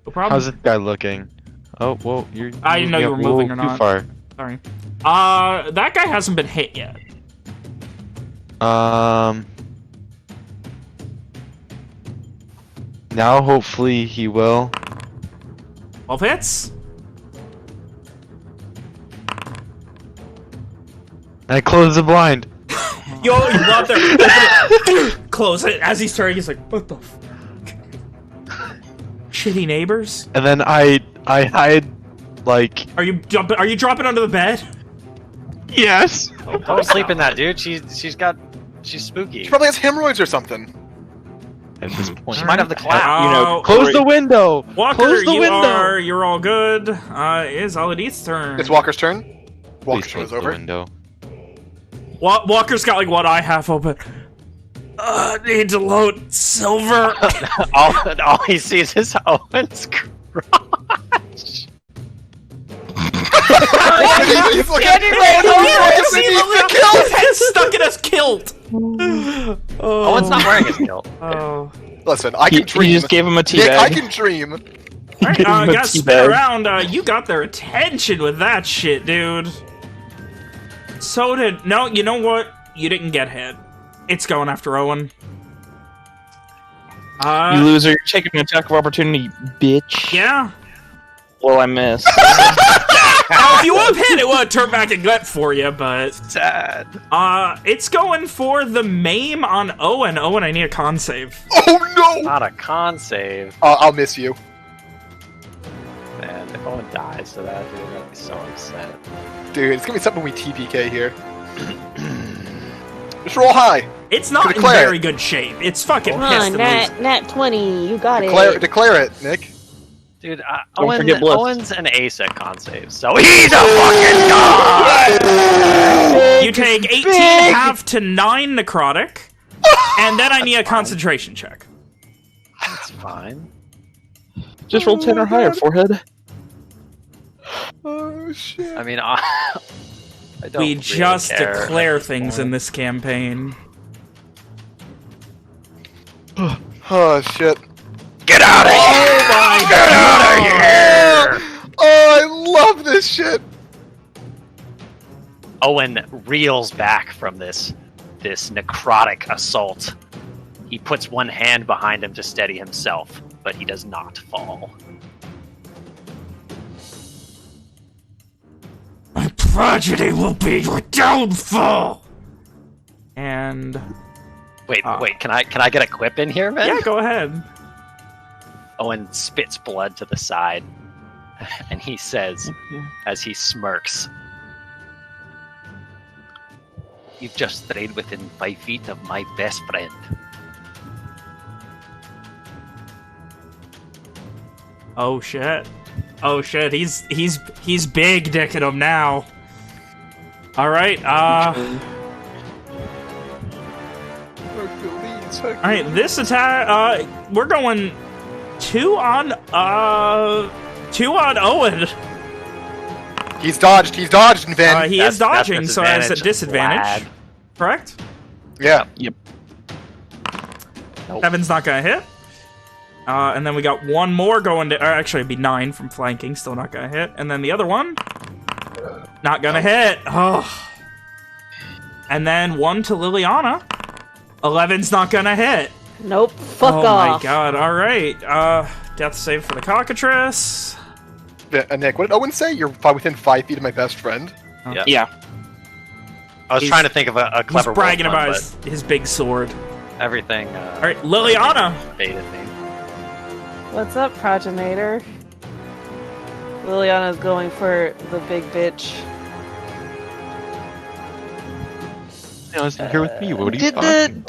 No problem.
How's this guy looking? Oh, whoa, you're...
I didn't know you were
moving
moving or
too
not.
far.
Sorry. That guy hasn't been hit yet.
Now hopefully he will.
12 hits.
And I close the blind.
Yo, you go out there, open it, close it. As he's turning, he's like, what the fuck? Shitty neighbors?
And then I hide, like...
Are you dropping under the bed?
Yes!
Don't sleep in that, dude. She's spooky.
She probably has hemorrhoids or something.
At this point.
She might have the clap.
You know,
Close the window!
Walker,
Close the window!
you're all good. It's Aladith's turn.
It's Walker's turn. Walker's
Please
turn is
close the
over.
window.
Walker's got like one eye half open. Need to load silver.
all he sees is Owen's crotch.
He's looking
His head's stuck in his kilt.
Owen's not wearing his kilt.
Oh.
Listen, I can dream.
He just gave him a
Nick, I
teabag.
can dream.
Alright,
Give him a
guys, spin
teabag.
around. You got their attention with that shit, dude. So did... No, you know what? You didn't get hit. It's going after Owen.
You loser, you're taking an attack of opportunity, bitch.
Yeah.
Well, I missed.
Now, if you would have hit, it would have turned back and gut for you, but...
Sad.
It's going for the maim on Owen. Owen, I need a con save.
Oh no!
Not a con save.
I'll miss you.
Man, if Owen dies to that, dude, I'm gonna be so upset.
Dude, it's gonna be something we TPK here. Just roll high.
It's not in
Declare it.
very good shape. It's fucking
Come
pissed
on,
to lose.
nat 20, you got
Declare it, Nick.
Dude,
Don't forget Bliss.
Owen's an ace at con save, so he's a fucking god!
You take 18 half to 9 necrotic, and then I need a concentration check.
That's fine.
Just roll 10 or higher, forehead.
Oh shit.
I mean, I don't
We
really
just
care at
declare
this
things
point.
in this campaign.
Oh shit.
Get out of here!
Oh my
Get out of here!
Oh, I love this shit.
Owen reels back from this necrotic assault. He puts one hand behind him to steady himself, but he does not fall.
tragedy will be your downfall. And
Wait, can I get a quip in here, man?
yeah, go ahead.
Owen spits blood to the side, and he says, as he smirks, "You've just strayed within 5 feet of my best friend."
Oh shit! Oh shit! He's big dicking him now. All right. All right. This attack. We're going 2 on Owen.
He's dodged, and Vin.
He is dodging, so has a
disadvantage.
disadvantage. Correct?
Yeah.
Yep.
Nope.
Kevin's not gonna hit. And then we got one more going to... Or actually, it'd be 9 from flanking. Still not gonna hit. And then the other one... Not gonna hit. Oh. And then 1 to Liliana. 11's not gonna hit.
Nope. Fuck off.
Oh my god. Alright. Death save for the cockatrice.
Nick, what did Owen say? You're within 5 feet of my best friend?
Yeah.
I was trying to think of a clever
He's bragging
wolf one,
about his big sword.
but everything.
Alright, Liliana.
Baited me.
What's up, progenitor? Liliana's going for the big bitch.
I was here with me. What are you
Did
talking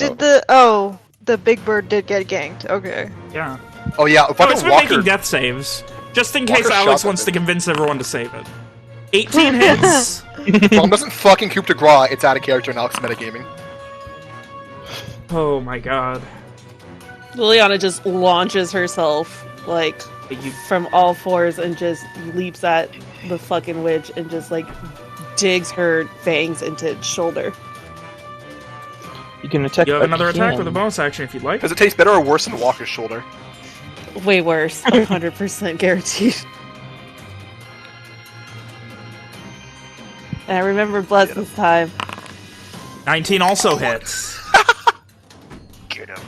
about?
the big bird did get ganked. Okay.
Yeah.
Oh yeah,
Oh, it's been
Walker.
making death saves. Just in case
Walker
Alex
shot
wants
at
to convince everyone to save it. 18 hits.
Mom doesn't fucking coup de grace. It's out of character in Alex metagaming.
Oh my god.
Liliana just launches herself, like, from all fours and just leaps at the fucking witch and just, like, digs her fangs into its shoulder.
You can attack.
You have another attack
again.
with a bonus action if you'd like.
Does it taste better or worse than Walker's shoulder?
Way worse. 100% guaranteed. And I remember bless this time.
19 also hits.
Get him.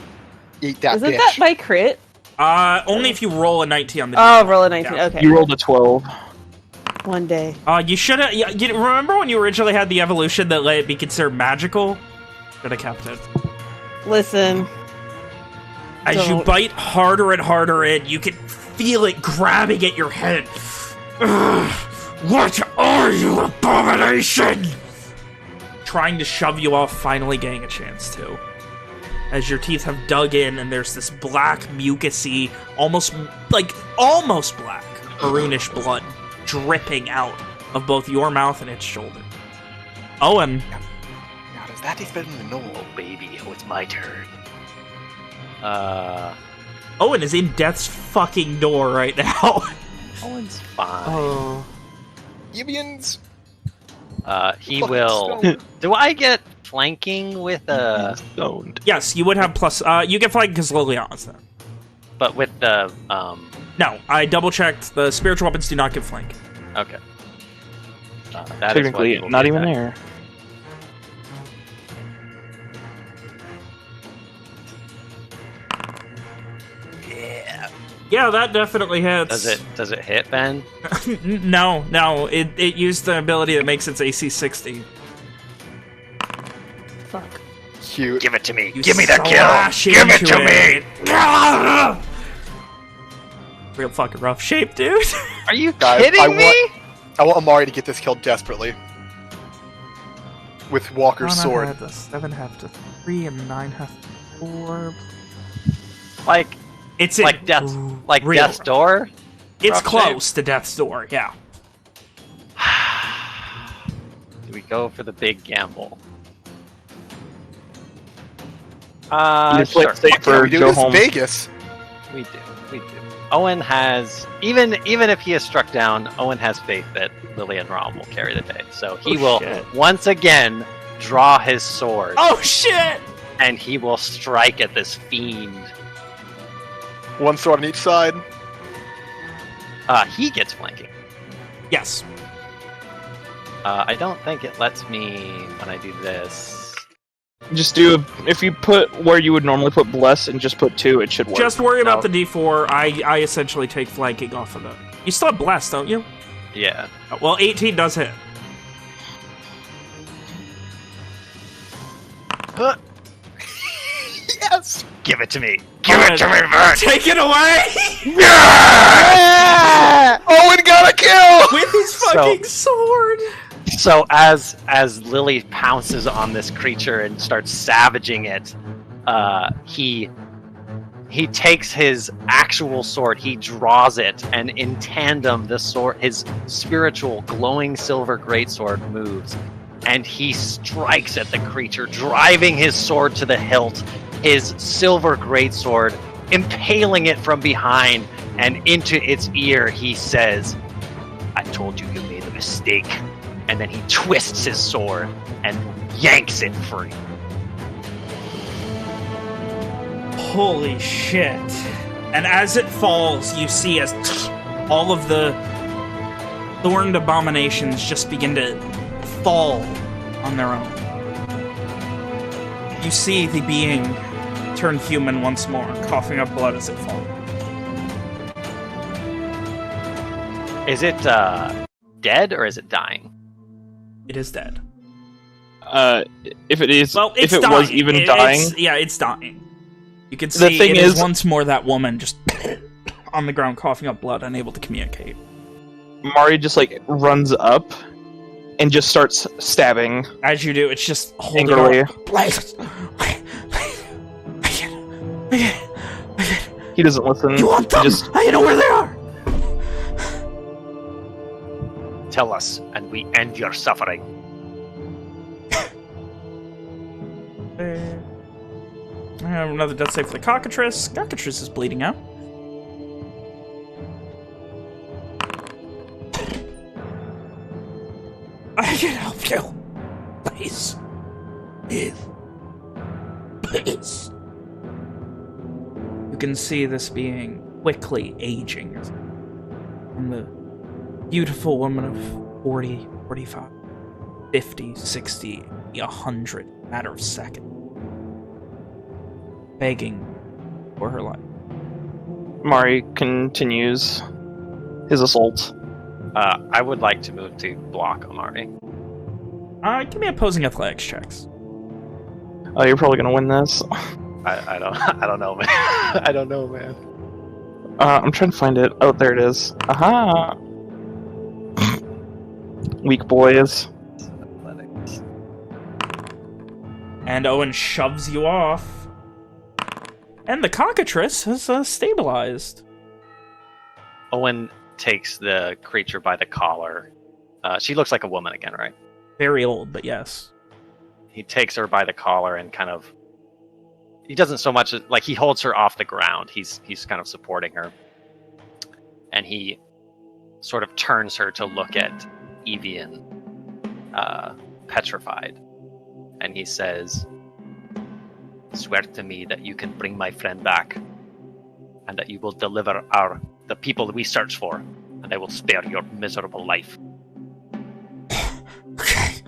Eat that
Isn't
bitch.
that my crit?
Only if you roll a 19 on the
Oh, roll a 19.
Yeah.
Okay.
You rolled a 12.
One day.
You should have... You remember when you originally had the evolution that let it be considered magical? Should have kept it.
Listen.
As you
Don't.
bite harder and harder in, you can feel it grabbing at your head. Ugh, what are you, abomination? Trying to shove you off, finally getting a chance to. As your teeth have dug in and there's this black, mucusy, almost black, maroonish blood dripping out of both your mouth and its shoulder. Owen.
Now, does that taste better than the normal?
Oh baby, oh it's my turn.
Owen is in death's fucking door right now.
Owen's fine.
Oh.
Evians.
He
Fucking
will.
stone.
Do I get flanking with
Stoned.
Yes, you would have plus... you get flagged because Liliana's there.
but with the
No, I double-checked. The spiritual weapons do not give flank.
Okay. That is what
Technically,
he will
not
be
even
attacking.
there.
Yeah, that definitely hits.
Does it hit, Ben?
No. It used the ability that makes its AC 60.
Fuck.
Cute.
Give it to me.
You
Give me the
slash
kill. Give it
into
to me.
Real fucking rough shape, dude.
Are you
Guys,
kidding me?
I want Amari to get this kill desperately. With Walker's sword.
Have the 7 have to 3 and 9 have to 4.
Like
It's
like
in
death's like
real
death's
rough.
door.
It's
rough
close to death's door. Yeah.
Do we go for the big gamble?
You play
Sure.
it safe or
we do
go
this
home.
Vegas.
We do. Owen has even if he is struck down, Owen has faith that Lily and Rom will carry the day. So he
Oh,
will
shit.
once again draw his sword
Oh shit!
and he will strike at this fiend.
One sword on each side.
He gets flanking.
Yes.
I don't think it lets me when I do this.
Just do if you put where you would normally put bless and just put 2, it should work.
Just worry about
No.
the D4. I essentially take flanking off of it. You still have blast, don't you?
Yeah.
Well, 18 does hit.
Yes!
Give it to me. Give it to me, man.
Take it away!
Owen got a kill!
With his fucking sword!
So as Lily pounces on this creature and starts savaging it, he takes his actual sword, he draws it, and in tandem, the sword, his spiritual glowing silver greatsword moves, and he strikes at the creature, driving his sword to the hilt, his silver greatsword, impaling it from behind, and into its ear he says, "I told you you made a mistake." And then he twists his sword and yanks it free.
Holy shit. And as it falls, you see as all of the thorned abominations just begin to fall on their own. You see the being turn human once more, coughing up blood as it falls.
Is it dead or is it dying?
It is dead.
If it is,
Well, it's
if it
dying.
was even dying,
it's dying. You can
The
see
thing
it is
is-
once more that woman just on the ground coughing up blood, unable to communicate.
Mari just like runs up and just starts stabbing
As you do, it's just holding
angrily.
on. Please.
He doesn't listen.
You want them?
He just
I know where they are.
Tell us, and we end your suffering.
I have another death save for the cockatrice. Cockatrice is bleeding out. I can help you. Please. Please. You can see this being quickly aging. From the beautiful woman of 40, 45, 50, 60, 100, matter of seconds. Begging for her life.
Mari continues his assault.
I would like to move to block Amari.
Give me opposing athletics checks.
Oh, you're probably gonna win this.
I don't know, man. I don't know, man.
I'm trying to find it. Oh, there it is. Aha! Weak boys.
Athletics.
And Owen shoves you off. And the cockatrice has stabilized.
Owen takes the creature by the collar. She looks like a woman again, right?
Very old, but yes.
He takes her by the collar and kind of... He doesn't so much... Like, he holds her off the ground. He's kind of supporting her. And he sort of turns her to look at Evian, petrified. And he says, "Swear to me that you can bring my friend back, and that you will deliver the people that we search for, and I will spare your miserable life."
Okay.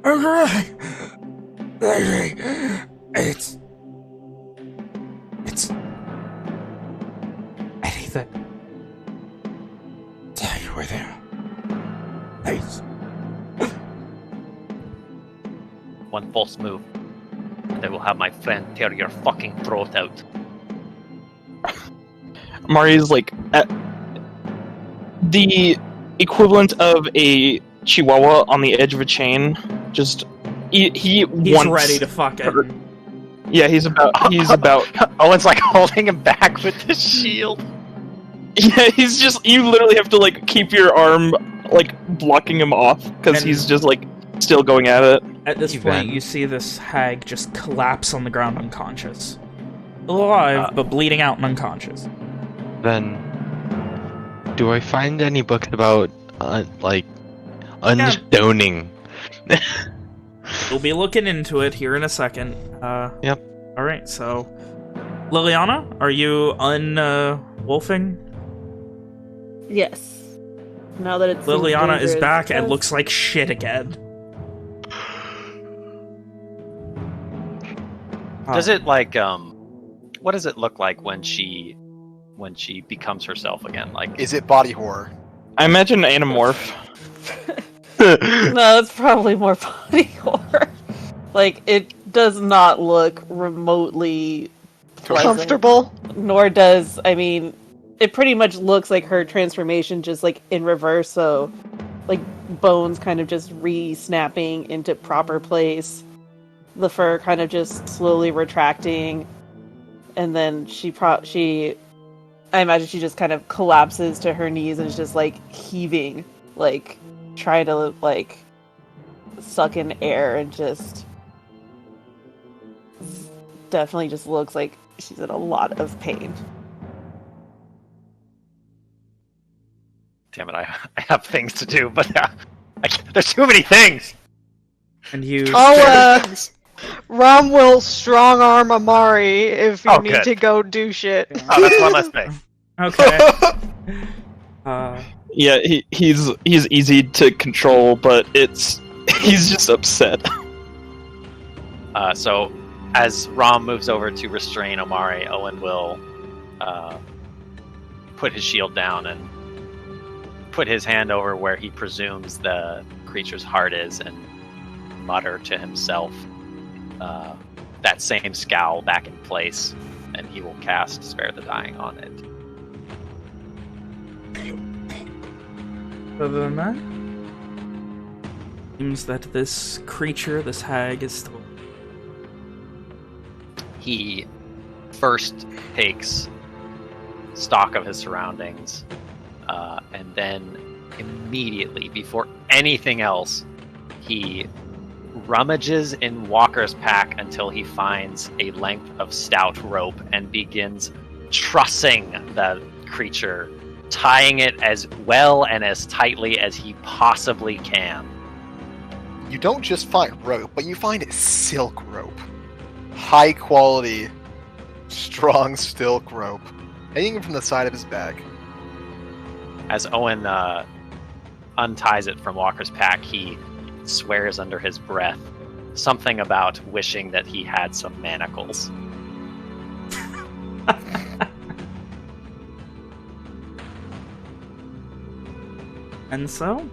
Okay. It's anything. Tell you where they are. Please.
One false move, and I will have my friend tear your fucking throat out.
Mari's like at the equivalent of a chihuahua on the edge of a chain. Just he's
He's ready to fuck it.
Yeah, he's about.
Owen's like holding him back with the shield.
Yeah, he's just. You literally have to like keep your arm like blocking him off because
And-
he's just like still going at it.
At this point, you see this hag just collapse on the ground unconscious. Alive, but bleeding out and unconscious.
Then, do I find any books about, like, unstoning?
We'll be looking into it here in a second.
Yep.
Alright, so... Liliana, are you wolfing?
Yes. Now that it's
Liliana is
dangerous.
back and
Yes.
looks like shit again.
Does it like what does it look like when she becomes herself again? Like,
Is it body horror?
I imagine Animorph.
No, it's probably more body horror. Like, it
does not look remotely pleasant.
Comfortable.
Nor does, I mean, it pretty much looks like her transformation just like in reverse, so like bones kind of just re-snapping into proper place, the fur kind of just slowly retracting, and then I imagine she just kind of collapses to her knees and is just like heaving, like trying to like suck in air, and just definitely just looks like she's in a lot of pain.
Damn it, I have things to do, but there's too many things!
And you...
Rom will strong arm Amari if you need
good.
to go do shit.
Oh, that's one less thing.
Okay.
Yeah, he's easy to control, but he's just upset.
So, as Rom moves over to restrain Amari, Owen will put his shield down and put his hand over where he presumes the creature's heart is and mutter to himself that same scowl back in place, and he will cast Spare the Dying on it.
Other than that, seems that this creature, this hag, is still...
He first takes stock of his surroundings, and then immediately, before anything else, he rummages in Walker's pack until he finds a length of stout rope and begins trussing the creature, tying it as well and as tightly as he possibly can.
You don't just find rope, but you find silk rope. High quality, strong silk rope. Hanging from the side of his bag.
As Owen unties it from Walker's pack, he swears under his breath something about wishing that he had some manacles.
And so?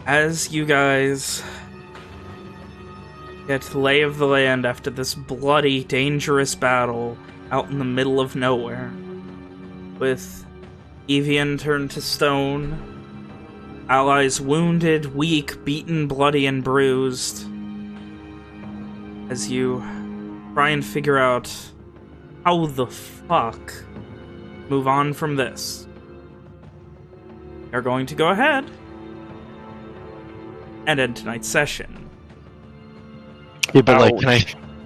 As you guys get the lay of the land after this bloody, dangerous battle out in the middle of nowhere, with Evian turned to stone, allies wounded, weak, beaten, bloody, and bruised, as you try and figure out how the fuck move on from this, you're going to go ahead and end tonight's session.
Yeah, but like, can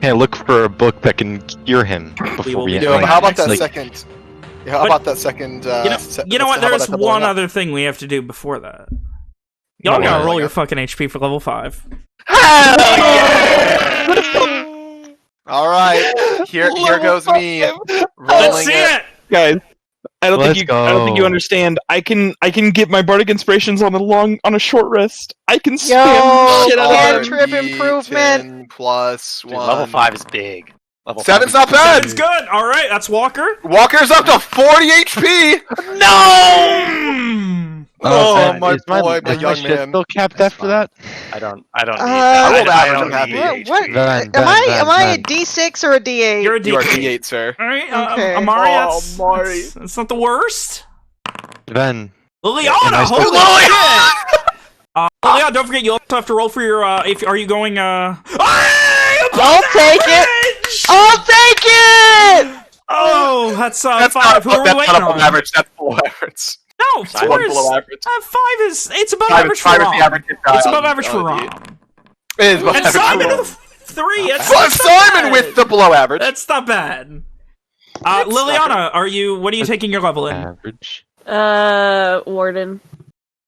I look for a book that can cure him before we?
Yo, how about that second? Yeah, how about that second?
You know what? There's one other thing we have to do before that. Y'all gotta roll your fucking HP for level 5.
All right, here goes me rolling.
Let's see it,
guys. I don't think you understand. I can get my bardic inspirations on a short rest. I can spam shit out of
cantrip improvement
+1.
Level 5 is big. Level
7's not bad.
It's good. All right, that's Walker.
Walker's up to 40 HP.
No.
Oh my boy, my
is
young
my shit
man.
still capped after that?
I don't need
I rolled
I
average,
don't
I'm
need
happy.
HP.
What?
Van,
Am I a D6 or a D8?
You're a D8.
You are D8, sir.
All right,
Okay.
Amari,
Oh, Amari.
that's not the worst.
Then
Liliana, holy shit! Liliana, don't forget you also have to roll for your. Are you going?
I'll take it. I'll take it.
Oh, that's 5.
Not,
Who are we
that's
waiting
not above
on?
average. That's below average.
No, 4 is
below average.
5 is above
5
average
is
for
5 is
Rom.
the average.
It's above average for Rom.
It is above
And
average.
Simon with 3. It's
Well,
not
Simon
bad.
with the below average.
That's not bad. Liliana, what are you taking your level in?
average.
Warden.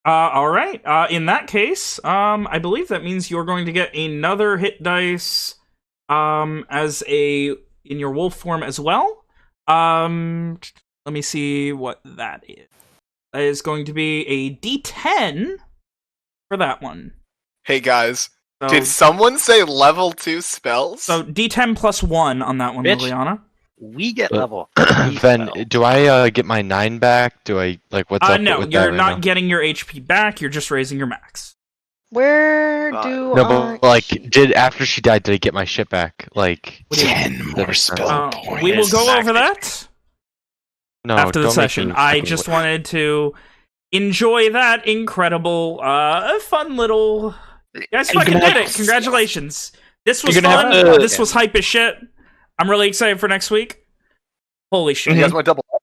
All right. In that case, I believe that means you're going to get another hit dice, in your wolf form as well. Let me see what that is. That is going to be a D10 for that one.
Hey guys,
So,
did someone say level 2 spells?
so D10 plus 1 on that one,
Bitch.
Liliana.
We get
But-
level.
Then, do I get my 9 back? Do I, like, what's up
No,
with
you're
that
not
right now?
getting your HP back. You're just raising your max.
Where do
No, but, like, after she died, did I get my shit back? Like,
10 more spell points.
We will go over that
no,
after the
don't make
session.
me
I
fucking
just
wait.
wanted to enjoy that incredible, fun little... You guys
You're
fucking
gonna
did
have
it! Congratulations! This was
You're gonna
fun.
have to-
This was hype as shit. I'm really excited for next week. Holy shit.
You guys want to double up?